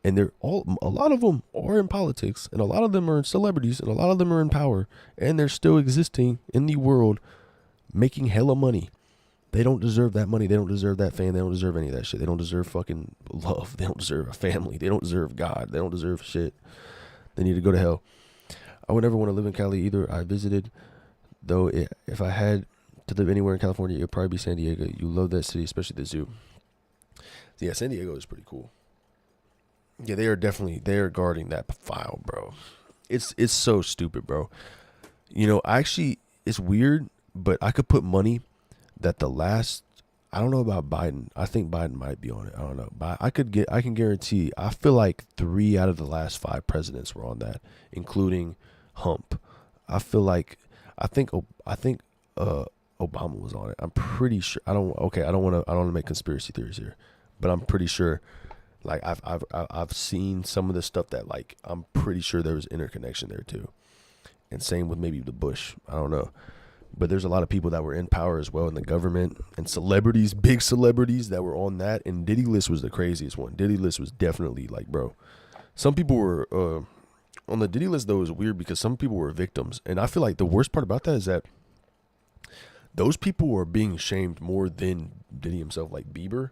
And a lot of them are in politics and a lot of them are celebrities and a lot of them are in power and they're still existing in the world making hella money. They don't deserve that money. They don't deserve that fame. They don't deserve any of that shit. They don't deserve fucking love. They don't deserve a family. They don't deserve God. They don't deserve shit. They need to go to hell. I would never want to live in Cali either. I visited, though, if I had to live anywhere in California, it would probably be San Diego. You love that city, especially the zoo. Yeah, San Diego is pretty cool. Yeah, they are guarding that file, bro. It's so stupid, bro. You know, actually, it's weird, but I could put money that I don't know about Biden. I think Biden might be on it. I don't know. But I can guarantee, I feel like 3 out of the last 5 presidents were on that, including Hump. I think Obama was on it. I'm pretty sure. I don't want to make conspiracy theories here, but I'm pretty sure. Like I've seen some of the stuff that like I'm pretty sure there was interconnection there too, and same with maybe the Bush. I don't know, But there's a lot of people that were in power as well in the government and celebrities, big celebrities that were on that. And Diddy list was the craziest one. Diddy list was definitely like, bro. Some people were on the Diddy list though. It was weird because some people were victims, and I feel like the worst part about that is that those people were being shamed more than Diddy himself. Like Bieber,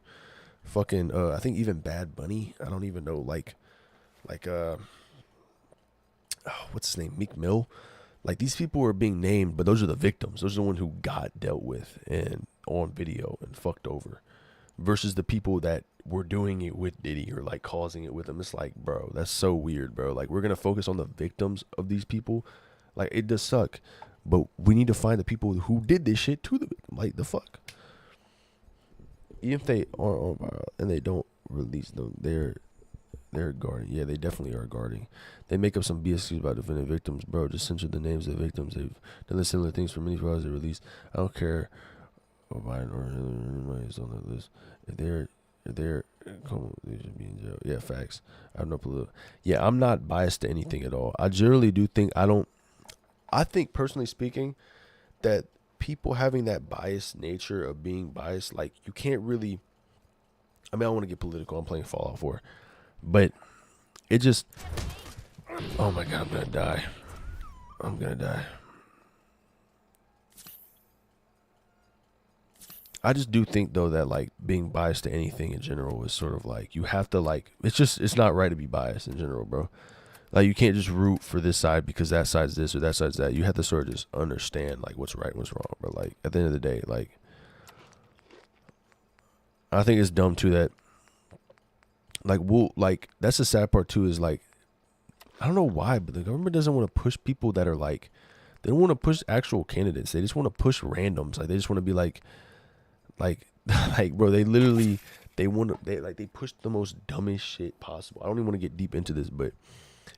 fucking, I think even Bad Bunny. I don't even know. Like, what's his name? Meek Mill. Like these people were being named, but those are the victims. Those are the ones who got dealt with and on video and fucked over, versus the people that were doing it with Diddy or like causing it with him. It's like, bro, that's so weird, bro. Like we're gonna focus on the victims of these people. Like it does suck, but we need to find the people who did this shit to the victim. Like the fuck. Even if they are on viral and they don't release them, they're guarding. Yeah, they definitely are guarding. They make up some BS about defending victims, bro. Just censor the names of the victims. They've done similar things for many files they released. I don't care or Biden or Hillary is on the list. If they're they should be in jail. Yeah, facts. I have no political. Yeah, I'm not biased to anything at all. I generally do think I think personally speaking that people having that biased nature of being biased, like you can't really. I mean, I want to get political. I'm playing Fallout 4, but it just. Oh my God, I'm gonna die. I'm gonna die. I just do think though that like being biased to anything in general is sort of like you have to like it's not right to be biased in general, bro. Like you can't just root for this side because that side's this or that side's that. You have to sort of just understand like what's right and what's wrong, bro. Like at the end of the day, like I think it's dumb too that like that's the sad part too is like I don't know why, but the government doesn't want to push people that are like they don't want to push actual candidates. They just want to push randoms. Like they just want to be like bro, they literally they push the most dumbest shit possible. I don't even want to get deep into this, but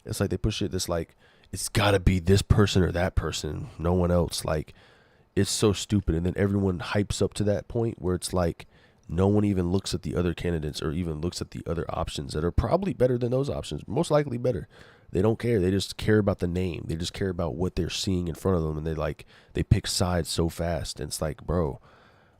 it's like they push it that's like it's gotta be this person or that person, no one else. Like it's so stupid, and then everyone hypes up to that point where it's like no one even looks at the other candidates or even looks at the other options that are probably better than those options, most likely better. They don't care. They just care about the name. They just care about what they're seeing in front of them, and they pick sides so fast. And it's like, bro,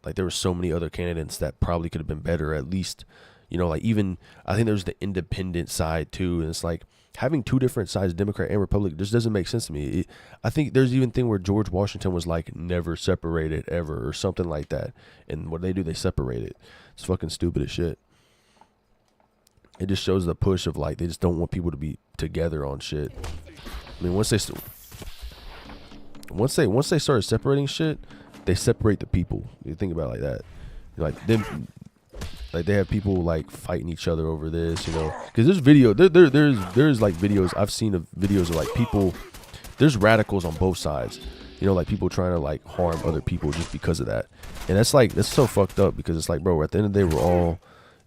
like there were so many other candidates that probably could have been better. At least, you know, like even I think there's the independent side too, and it's like having two different sides, Democrat and Republican, just doesn't make sense to me. I think there's even a thing where George Washington was like never separated ever or something like that, and what they do, they separate it. It's fucking stupid as shit. It just shows the push of like they just don't want people to be together on shit. I mean, once they started separating shit, they separate the people. You think about it like that, like them, like they have people like fighting each other over this, you know? Because there's there's like videos I've seen of videos of like people. There's radicals on both sides, you know, like people trying to like harm other people just because of that, and that's so fucked up because it's like, bro, at the end of the day, we're all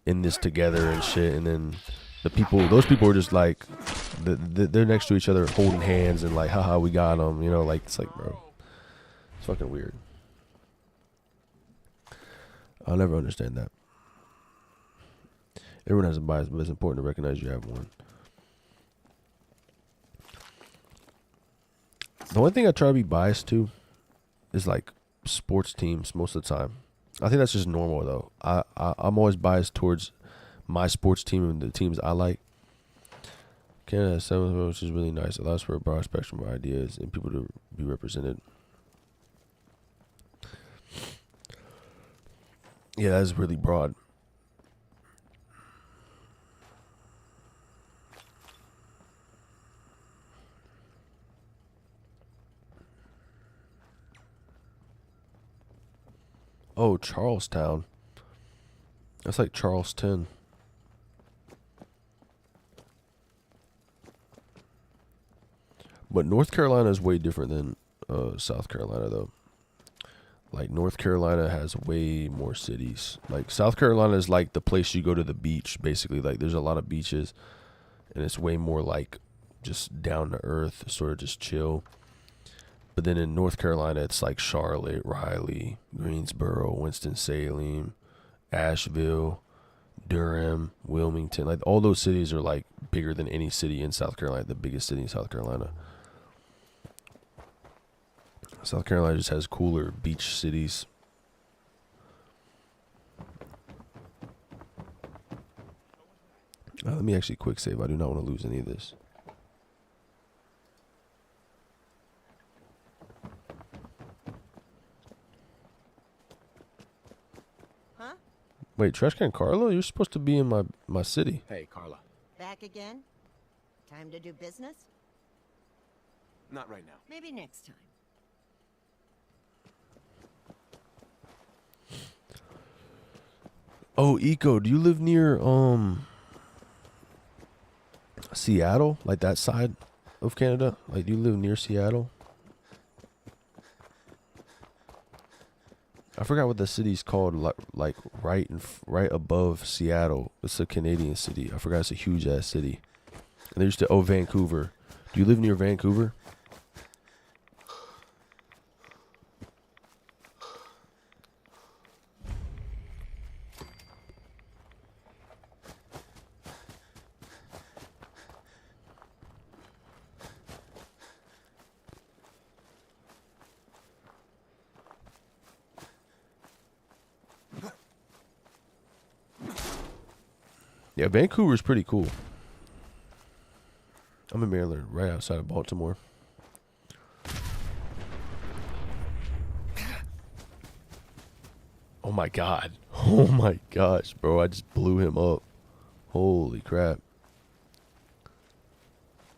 in this together and shit, and then those people are just like they're next to each other holding hands and like haha we got them, you know, like it's like, bro, it's fucking weird. I'll never understand that. Everyone has a bias, but it's important to recognize you have one. The only thing I try to be biased to is like sports teams most of the time. I think that's just normal though. I'm always biased towards my sports team and the teams I like. Canada has 7, which is really nice. It allows for a broad spectrum of ideas and people to be represented. Yeah, that is really broad. Oh, Charlestown. That's like Charleston. But North Carolina is way different than South Carolina, though. Like, North Carolina has way more cities. Like, South Carolina is like the place you go to the beach, basically. Like, there's a lot of beaches. And it's way more like just down to earth, sort of just chill. But then in North Carolina, it's like Charlotte, Raleigh, Greensboro, Winston-Salem, Asheville, Durham, Wilmington. Like, all those cities are like bigger than any city in South Carolina, the biggest city in South Carolina. South Carolina just has cooler beach cities. Let me actually quick save. I do not want to lose any of this. Huh? Wait, Trash Can Carlo? You're supposed to be in my city. Hey, Carla. Back again? Time to do business? Not right now. Maybe next time. Oh, Eco, do you live near Seattle? Like that side of Canada? Like, do you live near Seattle? I forgot what the city's called. Like right above Seattle. It's a Canadian city. I forgot. It's a huge ass city. And there's Vancouver. Do you live near Vancouver? Yeah, Vancouver's pretty cool. I'm in Maryland, right outside of Baltimore. Oh my god. Oh my gosh, bro. I just blew him up. Holy crap.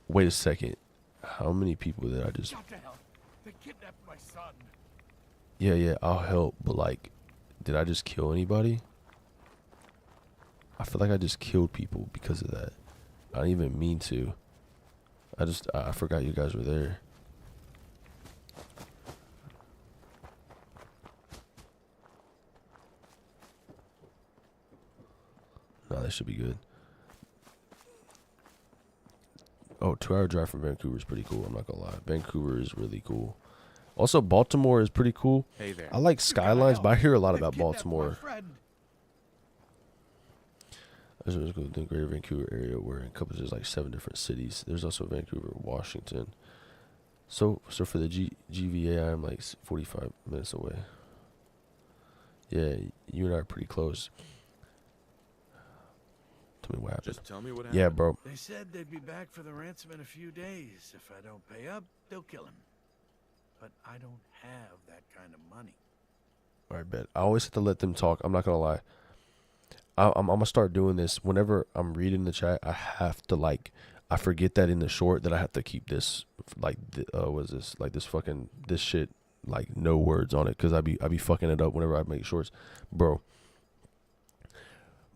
Wait a second. How many people did I just... What the hell? They kidnapped my son. Yeah, I'll help. But like, did I just kill anybody? I feel like I just killed people because of that. I didn't even mean to. I forgot you guys were there. No, that should be good. Oh, 2-hour drive from Vancouver is pretty cool. I'm not gonna lie. Vancouver is really cool. Also, Baltimore is pretty cool. Hey there. I like skylines, but I hear a lot They about kidnapped Baltimore. my friend. There's the Greater Vancouver area where it encompasses like 7 different cities. There's also Vancouver, Washington. So for the GVA, I'm like 45 minutes away. Yeah, you and I are pretty close. Tell me what happened. Just tell me what happened. Yeah, bro. They said they'd be back for the ransom in a few days. If I don't pay up, they'll kill him. But I don't have that kind of money. All right, bet. I always have to let them talk. I'm not gonna lie. I'm gonna start doing this whenever I'm reading the chat. I have to like, I forget that in the short that I have to keep this like, what is this, like this shit, like no words on it, because I be fucking it up whenever I make shorts, bro.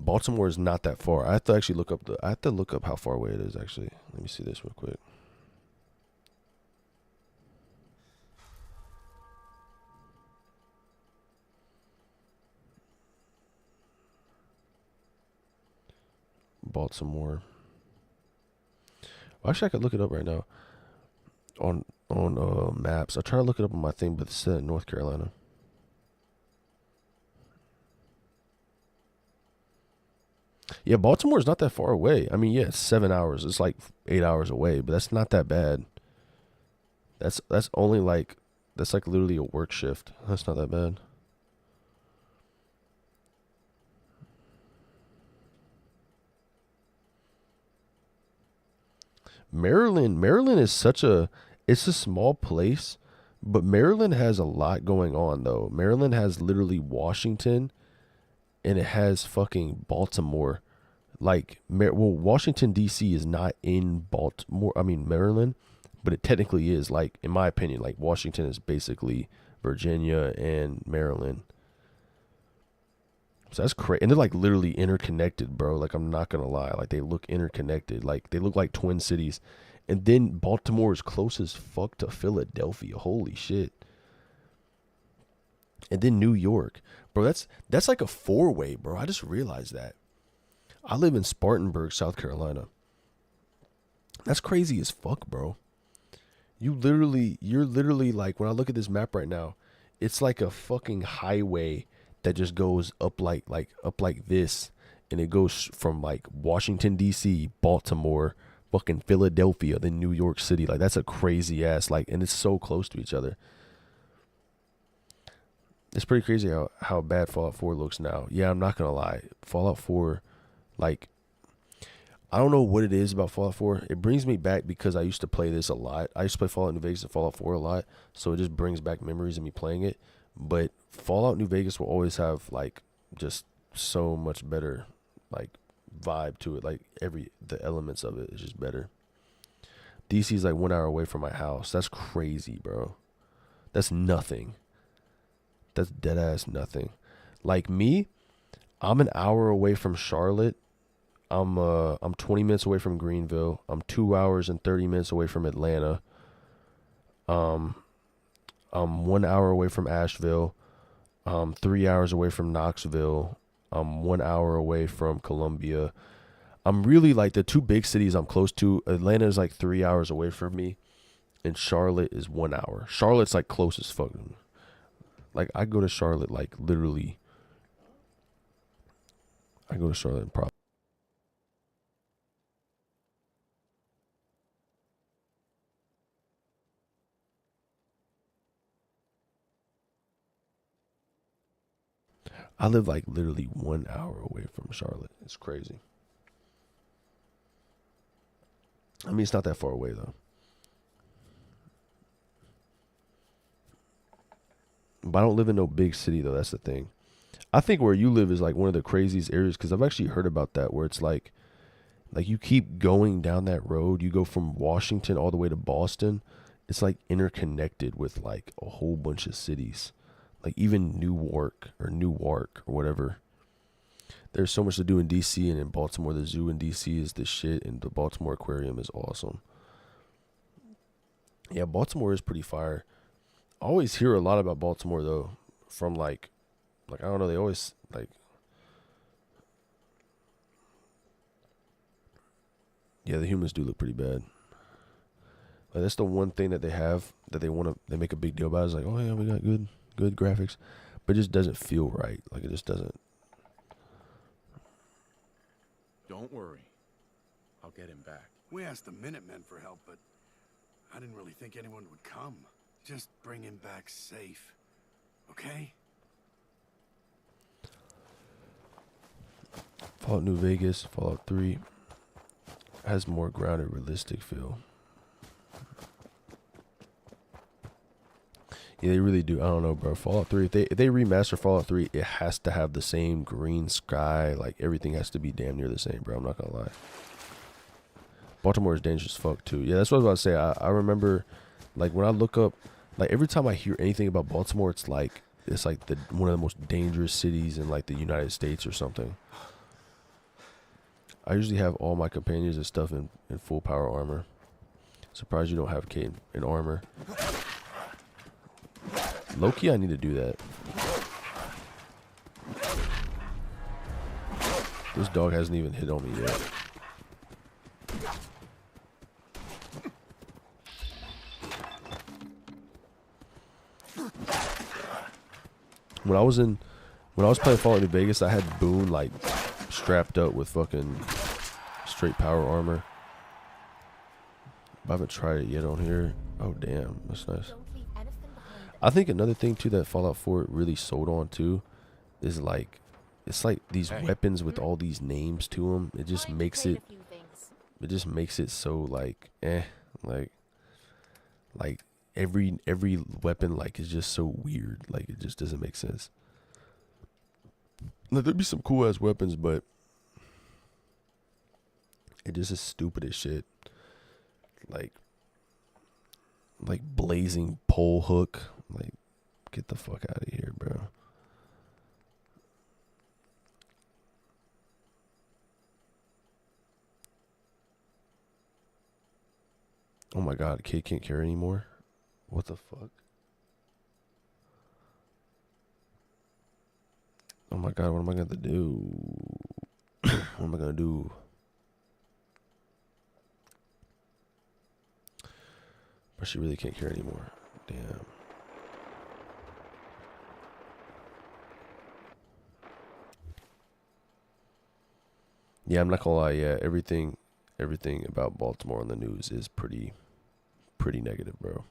Baltimore is not that far. I have to actually look up how far away it is. Actually, let me see this real quick. Baltimore. Well, actually, I could look it up right now on maps. I try to look it up on my thing, but it's set in North Carolina. Yeah, Baltimore is not that far away. I mean, yeah, it's 7 hours. It's like 8 hours away, but that's not that bad. That's only like, that's like literally a work shift. That's not that bad. Maryland is it's a small place, but Maryland has a lot going on though. Maryland has literally Washington, and it has fucking Baltimore. Like, Washington D.C. is not in Baltimore. I mean Maryland, but it technically is. Like, in my opinion, like Washington is basically Virginia and Maryland. So that's crazy. And they're like literally interconnected, bro. Like, I'm not going to lie. Like, they look interconnected. Like, they look like twin cities. And then Baltimore is close as fuck to Philadelphia. Holy shit. And then New York. Bro, that's like a 4-way, bro. I just realized that. I live in Spartanburg, South Carolina. That's crazy as fuck, bro. You're literally like, when I look at this map right now, it's like a fucking highway that just goes up like this, and it goes from like Washington D.C., Baltimore, fucking Philadelphia, then New York City. Like, that's a crazy ass, like, and it's so close to each other. It's pretty crazy how bad Fallout 4 looks now. Yeah, I'm not gonna lie. Fallout 4, like, I don't know what it is about Fallout 4. It brings me back because I used to play this a lot. I used to play Fallout New Vegas and Fallout 4 a lot, so it just brings back memories of me playing it. But Fallout New Vegas will always have like just so much better like vibe to it. Like the elements of it is just better. DC's like 1 hour away from my house. That's crazy, bro. That's nothing. That's dead ass nothing. Like me, I'm an hour away from Charlotte. I'm 20 minutes away from Greenville. I'm 2 hours and 30 minutes away from Atlanta. I'm 1 hour away from Asheville. 3 hours away from Knoxville. I'm 1 hour away from Columbia. I'm really like the two big cities I'm close to. Atlanta is like 3 hours away from me, and Charlotte is 1 hour. Charlotte's like close as fuck. Like I go to Charlotte like literally. I go to Charlotte probably. I live like literally 1 hour away from Charlotte. It's crazy. I mean, it's not that far away though. But I don't live in no big city though. That's the thing. I think where you live is like one of the craziest areas because I've actually heard about that where it's like you keep going down that road. You go from Washington all the way to Boston. It's like interconnected with like a whole bunch of cities. Like even Newark or whatever. There's so much to do in DC and in Baltimore. The zoo in DC is the shit, and the Baltimore Aquarium is awesome. Yeah, Baltimore is pretty fire. I always hear a lot about Baltimore though, from like I don't know. They always like. Yeah, the humans do look pretty bad. Like that's the one thing that they have that they make a big deal about is like, oh yeah, we got good graphics, but it just doesn't feel right. Like it just doesn't. Don't worry. I'll get him back. We asked the Minutemen for help, but I didn't really think anyone would come. Just bring him back safe, okay? Fallout New Vegas, Fallout 3 has more grounded, realistic feel. Yeah, they really do. I don't know, bro. Fallout 3, if they remaster Fallout 3, it has to have the same green sky. Like, everything has to be damn near the same, bro. I'm not going to lie. Baltimore is dangerous as fuck, too. Yeah, that's what I was about to say. I remember, like, when I look up, like, every time I hear anything about Baltimore, it's like one of the most dangerous cities in, like, the United States or something. I usually have all my companions and stuff in full power armor. Surprised you don't have Kate in armor. Low-key, I need to do that. This dog hasn't even hit on me yet. When I was playing Fallout New Vegas, I had Boone like strapped up with fucking straight power armor. I haven't tried it yet on here. Oh damn, that's nice. I think another thing too that Fallout 4 really sold on too is like it's like these weapons with all these names to them. It just makes it so like like every weapon like is just so weird. Like it just doesn't make sense. Like there'd be some cool ass weapons, but it just is stupid as shit. Like blazing pole hook. Like, get the fuck out of here, bro. Oh my god, the kid can't carry anymore? What the fuck? Oh my god, what am I gonna do? What am I gonna do? But she really can't carry anymore. Damn. Yeah, I'm not gonna lie. Yeah, everything about Baltimore on the news is pretty negative, bro.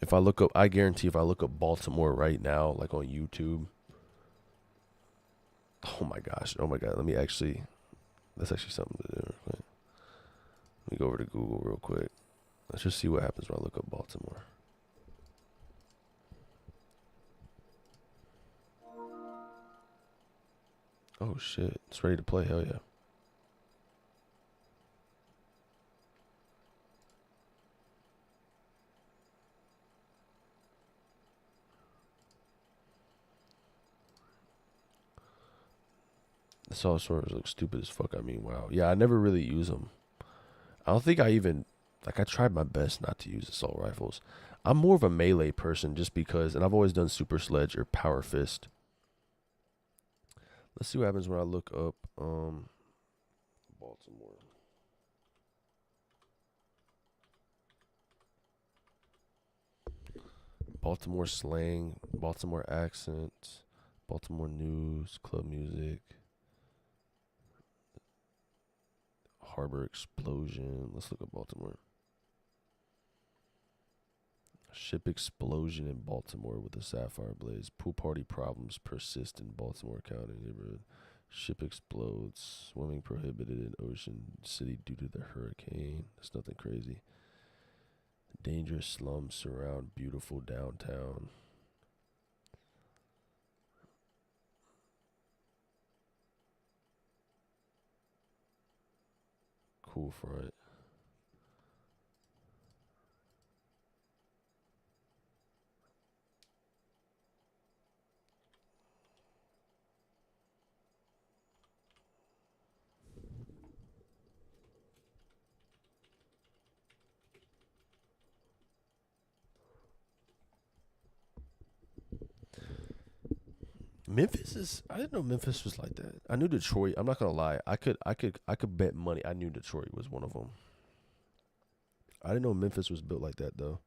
If I look up, I guarantee if I look up Baltimore right now, like on YouTube. Oh my gosh. Oh my God. Let me actually. That's actually something to do. Let me go over to Google real quick. Let's just see what happens when I look up Baltimore. Oh shit. It's ready to play. Hell yeah. The saw swords look stupid as fuck. I mean, wow. Yeah, I never really use them. I don't think I even, like, I tried my best not to use assault rifles. I'm more of a melee person just because, and I've always done super sledge or power fist. Let's see what happens when I look up Baltimore. Baltimore slang, Baltimore accent, Baltimore news, club music, harbor explosion. Let's look at Baltimore. Ship explosion in Baltimore with a sapphire blaze. Pool party problems persist in Baltimore County neighborhood. Ship explodes. Swimming prohibited in Ocean City due to the hurricane. That's nothing crazy. Dangerous slums surround beautiful downtown. Cool front. Memphis is. I didn't know Memphis was like that. I knew Detroit. I'm not gonna lie. I could bet money. I knew Detroit was one of them. I didn't know Memphis was built like that though.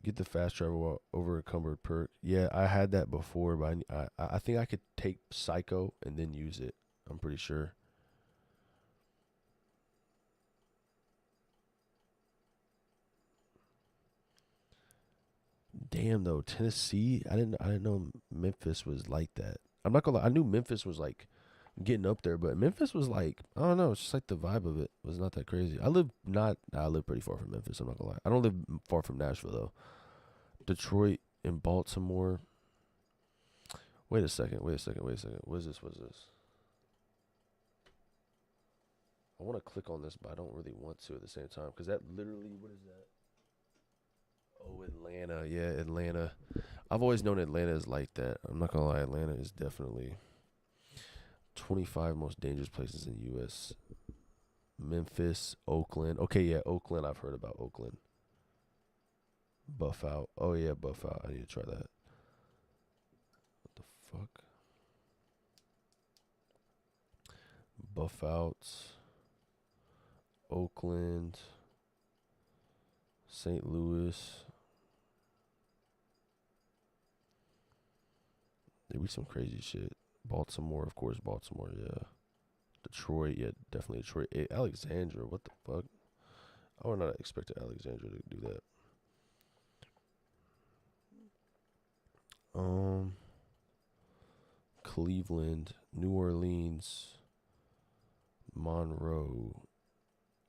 Get the fast travel over encumbered perk. Yeah, I had that before, but I think I could take Psycho and then use it. I'm pretty sure. Damn though, Tennessee. I didn't know Memphis was like that. I'm not gonna lie. I knew Memphis was like getting up there, but Memphis was like, I don't know. It's just like the vibe of it was not that crazy. I live pretty far from Memphis. I'm not gonna lie. I don't live far from Nashville though. Detroit and Baltimore. Wait a second. What is this? I want to click on this, but I don't really want to at the same time because that literally, what is that? Oh, Atlanta. Yeah, Atlanta. I've always known Atlanta is like that. I'm not gonna lie, Atlanta is definitely 25 most dangerous places in the U.S. Memphis, Oakland. Okay, yeah, Oakland. I've heard about Oakland. Buff out. Oh yeah, buff out. I need to try that. What the fuck? Buff outs. Oakland. St. Louis. There be some crazy shit. Baltimore, of course, Baltimore, yeah. Detroit, yeah, definitely Detroit. Hey, Alexandria, what the fuck? I would not expect Alexandria to do that. Cleveland, New Orleans, Monroe.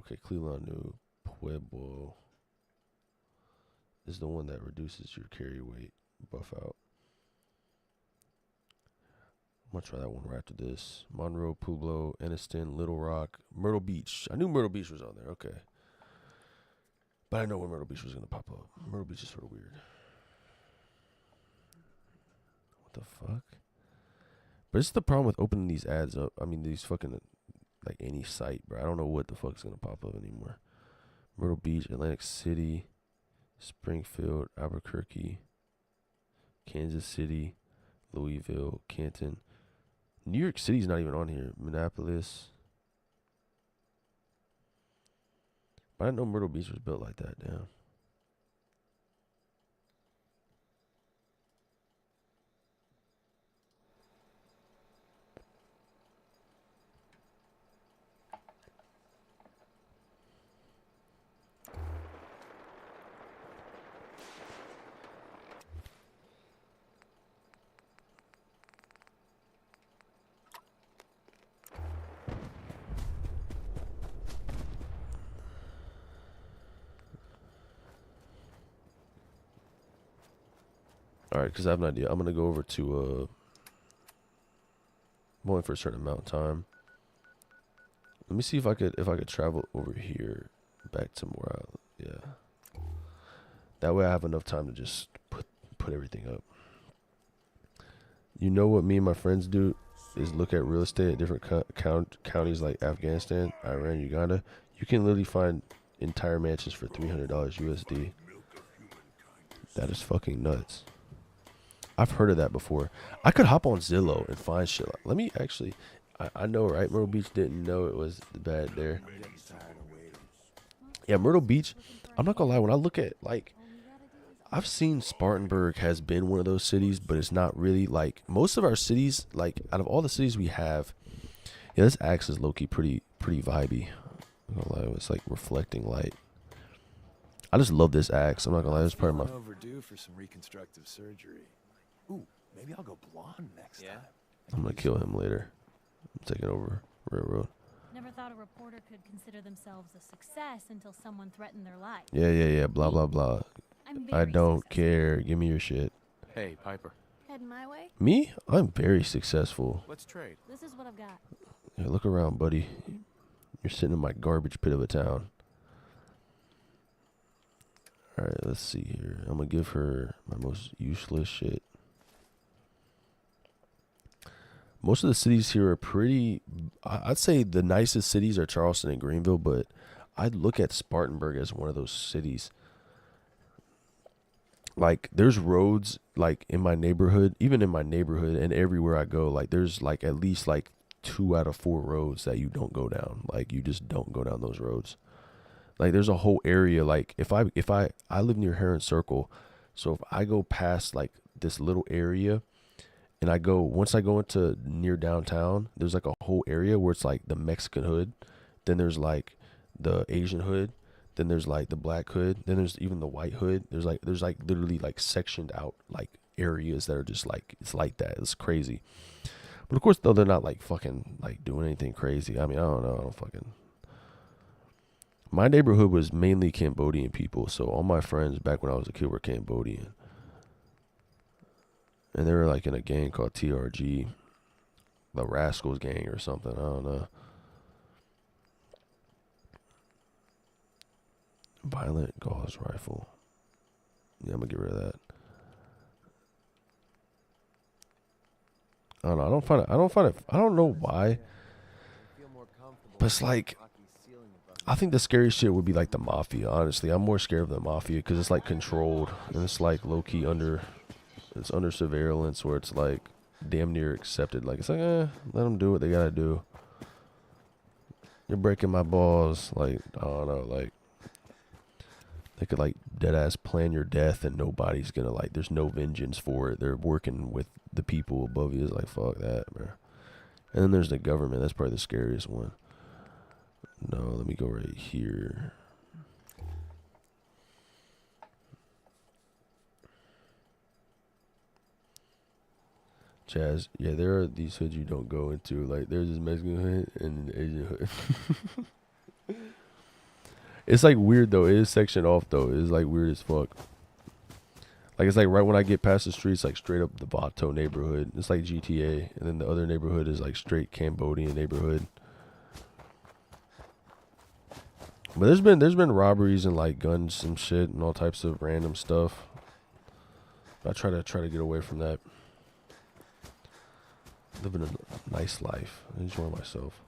Okay, Cleveland, New Pueblo is the one that reduces your carry weight. Buff out. I'm gonna try that one right after this. Monroe, Pueblo, Anniston, Little Rock, Myrtle Beach. I knew Myrtle Beach was on there. Okay, but I know when Myrtle Beach was gonna pop up. Myrtle Beach is sort of weird. What the fuck? But it's the problem with opening these ads up. I mean, these fucking, like any site, bro. I don't know what the fuck's gonna pop up anymore. Myrtle Beach, Atlantic City, Springfield, Albuquerque, Kansas City, Louisville, Canton. New York City's not even on here. Minneapolis. But I didn't know Myrtle Beach was built like that. Damn. All right, because I have an idea. I'm gonna go over to I'm only for a certain amount of time. Let me see if I could travel over here back to where yeah. That way I have enough time to just put everything up. You know what me and my friends do is look at real estate at different counties like Afghanistan, Iran, Uganda. You can literally find entire mansions for $300 USD. That is fucking nuts. I've heard of that before. I could hop on Zillow and find shit. Let me actually. I know, right? Myrtle Beach didn't know it was bad there. Yeah, Myrtle Beach. I'm not gonna lie. When I look at like, I've seen Spartanburg has been one of those cities, but it's not really like most of our cities. Like out of all the cities we have, yeah, this axe is low key pretty vibey. I'm not gonna lie, it's like reflecting light. I just love this axe. I'm not gonna lie, it's part of my. Overdue for some reconstructive surgery. Ooh, maybe I'll go blonde next time. I'm gonna kill him later. I'm taking over railroad. Never thought a reporter could consider themselves a success until someone threatened their life. Yeah. Blah blah blah. I don't care. Give me your shit. Hey, Piper. Heading my way? Me? I'm very successful. Let's trade. This is what I've got. Yeah, look around, buddy. You're sitting in my garbage pit of a town. Alright, let's see here. I'm gonna give her my most useless shit. Most of the cities here are pretty. I'd say the nicest cities are Charleston and Greenville, but I'd look at Spartanburg as one of those cities. Like, there's roads, like, in my neighborhood, even in my neighborhood and everywhere I go, like, there's, like, at least, like, 2 out of 4 roads that you don't go down. Like, you just don't go down those roads. Like, there's a whole area, like, if I live near Heron Circle, so if I go past, like, this little area, and once I go into near downtown, there's, like, a whole area where it's, like, the Mexican hood, then there's, like, the Asian hood, then there's like the black hood. Then there's even the white hood. There's like literally like sectioned out like areas that are just like, it's like that. It's crazy. But of course, though, they're not like fucking like doing anything crazy. I mean, I don't know. My neighborhood was mainly Cambodian people. So all my friends back when I was a kid were Cambodian. And they were like in a gang called TRG, the Rascals gang or something. I don't know. Violent Gauze rifle. Yeah, I'm gonna get rid of that. I don't know. I don't know why. But it's like, I think the scariest shit would be like the mafia. Honestly, I'm more scared of the mafia because it's like controlled and it's like low key under surveillance where it's like damn near accepted. Like it's like, let them do what they gotta do. You're breaking my balls. Like I don't know. Like. They could like dead ass plan your death and nobody's gonna like, there's no vengeance for it. They're working with the people above you. It's like, fuck that, bro. And then there's the government. That's probably the scariest one. No, let me go right here. Chaz, yeah, there are these hoods you don't go into. Like there's this Mexican hood and an Asian hood. It's like weird though. It is sectioned off though. It's like weird as fuck. Like it's like right when I get past the streets, like straight up the Vato neighborhood. It's like GTA, and then the other neighborhood is like straight Cambodian neighborhood. But there's been robberies and like guns and shit and all types of random stuff. I try to get away from that. Living a nice life. I enjoy myself.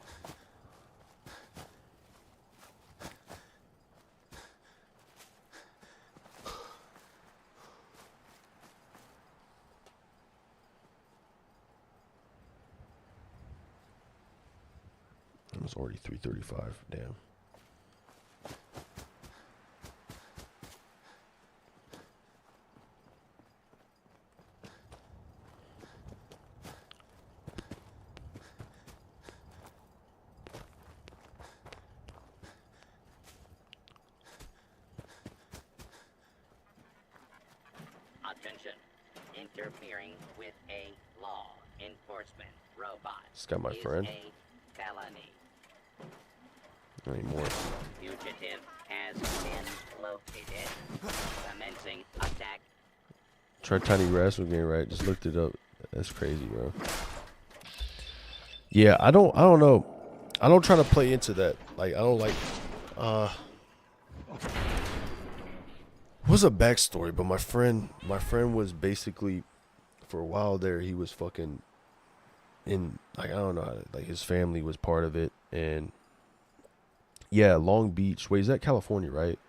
It was already 3:35. Damn. Attention. Interfering with a law enforcement robot. It's got my friend. Is a felony. Anymore. Fugitive has been located. Commencing attack. Try Tiny Rascal game, right? Just looked it up. That's crazy, bro. Yeah, I don't know. I don't try to play into that. Like, I don't like, what's a backstory? But my friend was basically, for a while there, he was fucking in, like, I don't know, like his family was part of it. And yeah, Long Beach. Wait, is that California, right?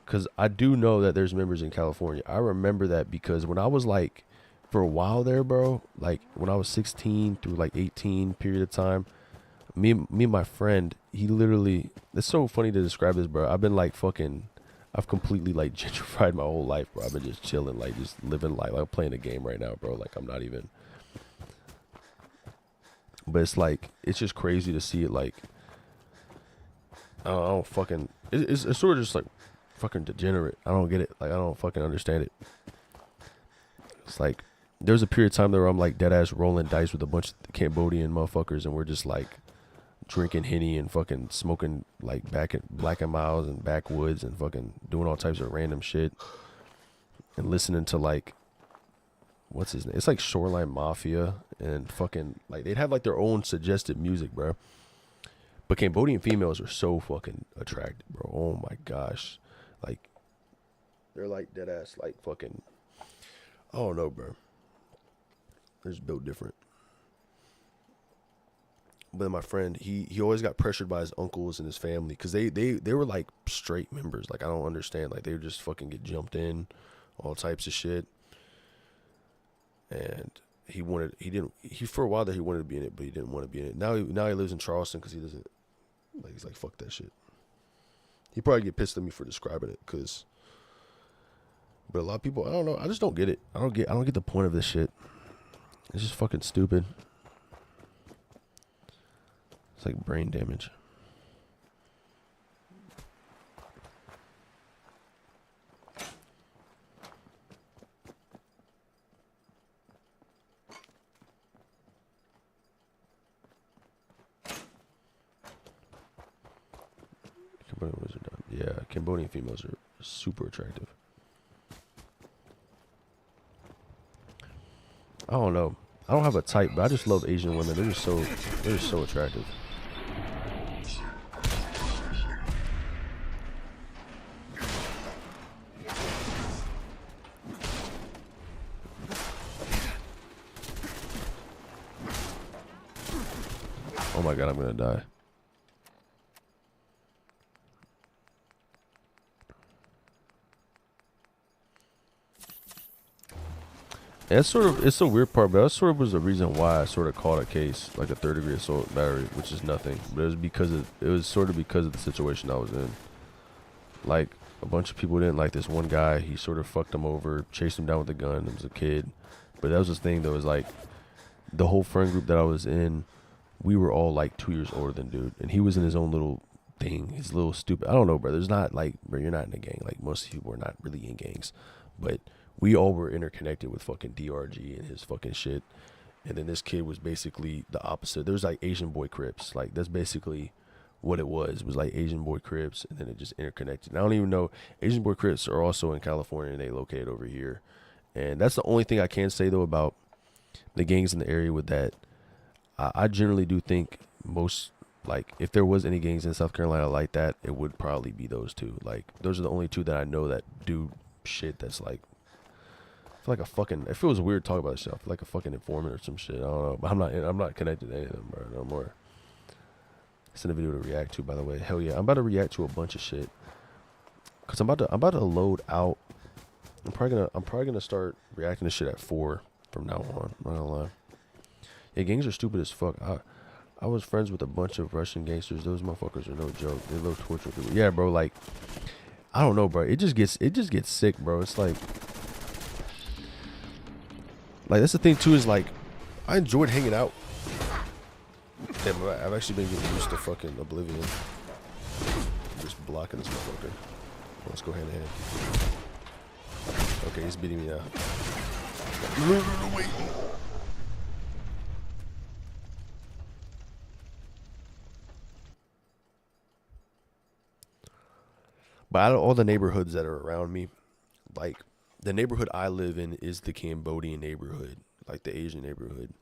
Because I do know that there's members in California. I remember that because when I was like, for a while there, bro, like when I was 16 through like 18 period of time, me and my friend, he literally, it's so funny to describe this, bro. I've been like fucking, I've completely like gentrified my whole life, bro. I've been just chilling, like just living life. Like I'm playing a game right now, bro. Like I'm not even, but it's like, it's just crazy to see it. Like, I don't fucking, it's sort of just like, fucking degenerate. I don't get it. Like I don't fucking understand it. It's like there was a period of time there where I'm like dead ass rolling dice with a bunch of Cambodian motherfuckers, and we're just like drinking Henny and fucking smoking like Black and Miles and backwoods and fucking doing all types of random shit and listening to like, what's his name? It's like Shoreline Mafia and fucking like they'd have like their own suggested music, bro. But Cambodian females are so fucking attractive, bro. Oh my gosh. Like, they're like dead ass, like fucking, I don't know, bro. They're just built different. But my friend, he always got pressured by his uncles and his family because they were like straight members. Like, I don't understand. Like, they would just fucking get jumped in, all types of shit. And for a while there, he wanted to be in it, but he didn't want to be in it. Now he lives in Charleston because he doesn't, like, he's like, fuck that shit. He probably get pissed at me for describing it, but a lot of people, I don't know. I just don't get it. I don't get the point of this shit. It's just fucking stupid. It's like brain damage. Cambodian wizard. Yeah, Cambodian females are super attractive. I don't know. I don't have a type, but I just love Asian women. They're just so attractive. Oh my god, I'm gonna die. And it's a weird part, but that sort of was the reason why I sort of caught a case, like a 3rd-degree assault battery, which is nothing. But it was sort of because of the situation I was in. Like, a bunch of people didn't like this one guy. He sort of fucked him over, chased him down with a gun. It was a kid. But that was this thing that was like, the whole friend group that I was in, we were all like 2 years older than dude. And he was in his own little thing, his little stupid, I don't know, bro. There's not like, bro, you're not in a gang. Like, most people are not really in gangs. But we all were interconnected with fucking DRG and his fucking shit. And then this kid was basically the opposite. There was like Asian boy Crips. Like, that's basically what it was. It was like Asian boy Crips, and then it just interconnected. And I don't even know. Asian boy Crips are also in California, and they located over here. And that's the only thing I can say, though, about the gangs in the area with that. I generally do think most, like, if there was any gangs in South Carolina like that, it would probably be those two. Like, those are the only two that I know that do shit that's like, I feel like a fucking, it feels weird talking about this shit. I feel like a fucking informant or some shit. I don't know. But I'm not connected to any of them, bro. No more. Send a video to react to, by the way. Hell yeah. I'm about to react to a bunch of shit. Cause I'm about to load out. I'm probably gonna start reacting to shit at 4 from now on. I'm not gonna lie. Yeah, gangs are stupid as fuck. I was friends with a bunch of Russian gangsters. Those motherfuckers are no joke. They love torture people. Yeah, bro, like, I don't know, bro. It just gets sick, bro. It's like that's the thing too, is like, I enjoyed hanging out. Damn, I've actually been getting used to fucking Oblivion. I'm just blocking this motherfucker. Let's go hand in hand. Okay, he's beating me now. Wait. But out of all the neighborhoods that are around me, like, the neighborhood I live in is the Cambodian neighborhood, like the Asian neighborhood.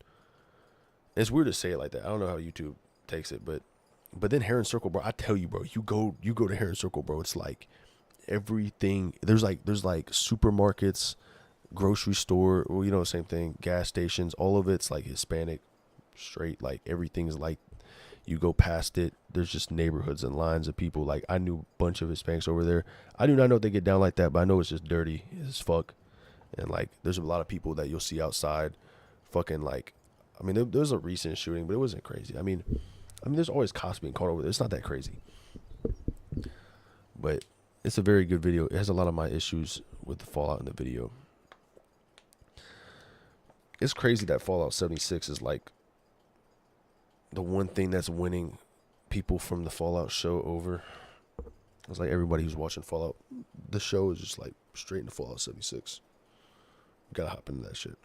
It's weird to say it like that. I don't know how YouTube takes it, but then Heron Circle, bro, I tell you, bro, you go to Heron Circle, bro, it's like everything. There's like supermarkets, grocery store, well, you know, same thing, gas stations, all of it's like Hispanic, straight, like everything's like, you go past it, there's just neighborhoods and lines of people. Like, I knew a bunch of Hispanics over there. I do not know if they get down like that, but I know it's just dirty as fuck. And like, there's a lot of people that you'll see outside, fucking like, I mean, there was a recent shooting, but it wasn't crazy. I mean, there's always cops being caught over there. It's not that crazy, but it's a very good video. It has a lot of my issues with the Fallout in the video. It's crazy that Fallout 76 is like the one thing that's winning people from the Fallout show over. It's like everybody who's watching Fallout, the show is just like straight into Fallout 76. You gotta hop into that shit.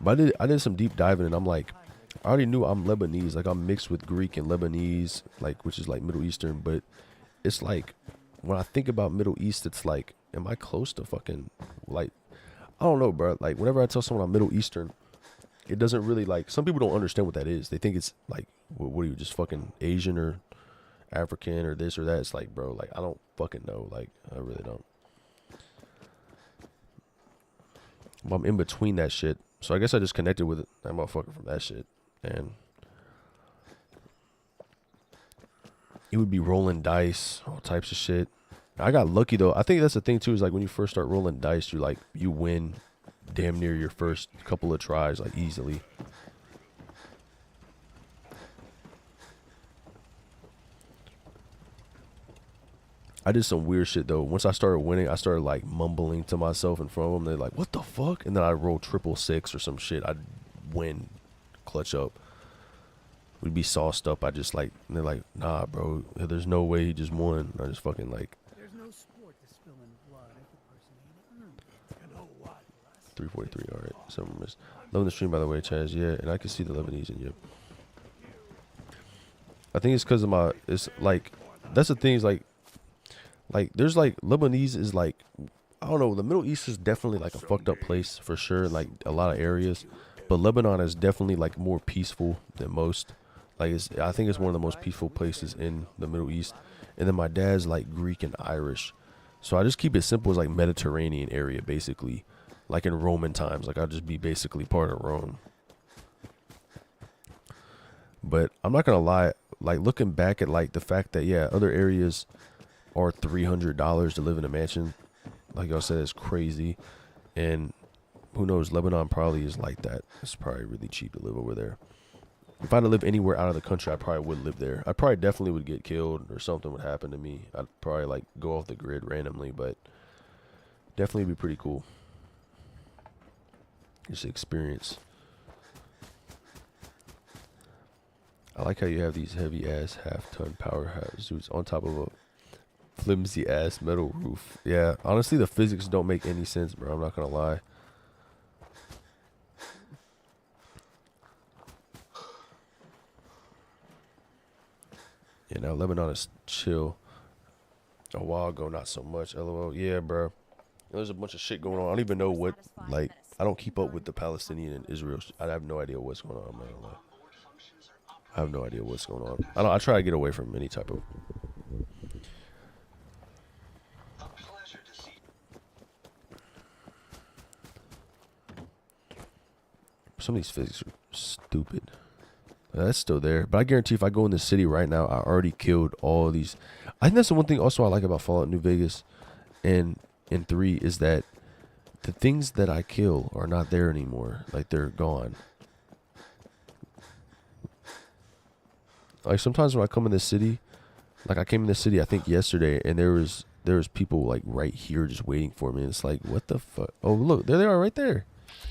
But I did some deep diving, and I'm like, I already knew I'm Lebanese. Like, I'm mixed with Greek and Lebanese, like, which is like Middle Eastern. But it's like, when I think about Middle East, it's like, am I close to fucking, like, I don't know, bro. Like, whenever I tell someone I'm Middle Eastern, it doesn't really, like, some people don't understand what that is. They think it's like, what are you, just fucking Asian or African or this or that? It's like, bro, like, I don't fucking know. Like, I really don't. But I'm in between that shit. So I guess I just connected with that motherfucker from that shit. And he would be rolling dice, all types of shit. I got lucky though. I think that's the thing too, is like when you first start rolling dice, you win damn near your first couple of tries, like easily. I did some weird shit though. Once I started winning, I started like mumbling to myself in front of them. They're like, "What the fuck?" And then I roll 666 or some shit. I'd win, clutch up. We'd be sauced up. I just like, and they're like, "Nah, bro, there's no way he just won." I just fucking like. There's no sport to spilling blood if the person ain't earned it. You know what? 343. All right, some miss. Loving the stream, by the way, Chaz. Yeah, and I can see the Lebanese in you. I think it's because of my. It's like, that's the thing. Is like there's like Lebanese is like, I don't know. The Middle East is definitely like a fucked up place for sure. In, like a lot of areas, but Lebanon is definitely like more peaceful than most. Like I think it's one of the most peaceful places in the Middle East. And then my dad's like Greek and Irish, so I just keep it simple as like Mediterranean area basically, like in Roman times. Like I'll just be basically part of Rome. But I'm not gonna lie, like looking back at like the fact that yeah, other areas are $300 to live in a mansion, like I said, it's crazy. And who knows, Lebanon probably is like that. It's probably really cheap to live over there. If I had to live anywhere out of the country, I probably would live there. I probably definitely would get killed or something would happen to me. I'd probably like go off the grid randomly, but definitely be pretty cool. Just experience. I like how you have these heavy ass half-ton powerhouse suits on top of a flimsy ass metal roof. Yeah, honestly, the physics don't make any sense, bro. I'm not gonna lie. Yeah, now Lebanon is chill. A while ago, not so much. LOL. Yeah, bro. There's a bunch of shit going on. I don't even know what, like, I don't keep up with the Palestinian and Israel. I have no idea what's going on, man. I have no idea what's going on. I try to get away from any type of. Some of these physics are stupid. That's still there. But I guarantee if I go in the city right now, I already killed all of these. I think that's the one thing also I like about Fallout New Vegas and in 3 is that the things that I kill are not there anymore. Like, they're gone. Like, sometimes when I come in the city, like I came in the city, I think yesterday, and there was people like right here just waiting for me. And it's like, what the fuck? Oh, look, there they are right there.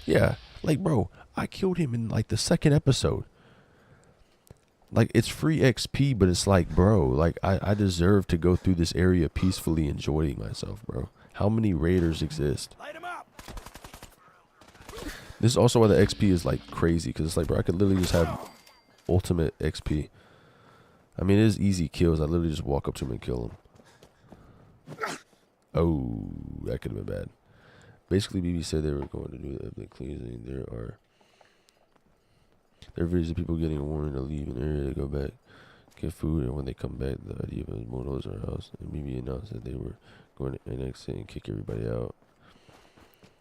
Yeah. Like, bro, I killed him in like the 2nd episode. Like, it's free XP, but it's like, bro, like I deserve to go through this area peacefully enjoying myself, bro. How many raiders exist? Light 'em up. This is also why the XP is like crazy, because it's like, bro, I could literally just have ultimate XP. I mean, it is easy kills. I literally just walk up to him and kill him. Oh, that could have been bad. Basically, BB said they were going to do the cleansing. There are videos of people getting a warning to leave an area to go back, get food, and when they come back, the idea of motos our house. And BB announced that they were going to annex it and kick everybody out.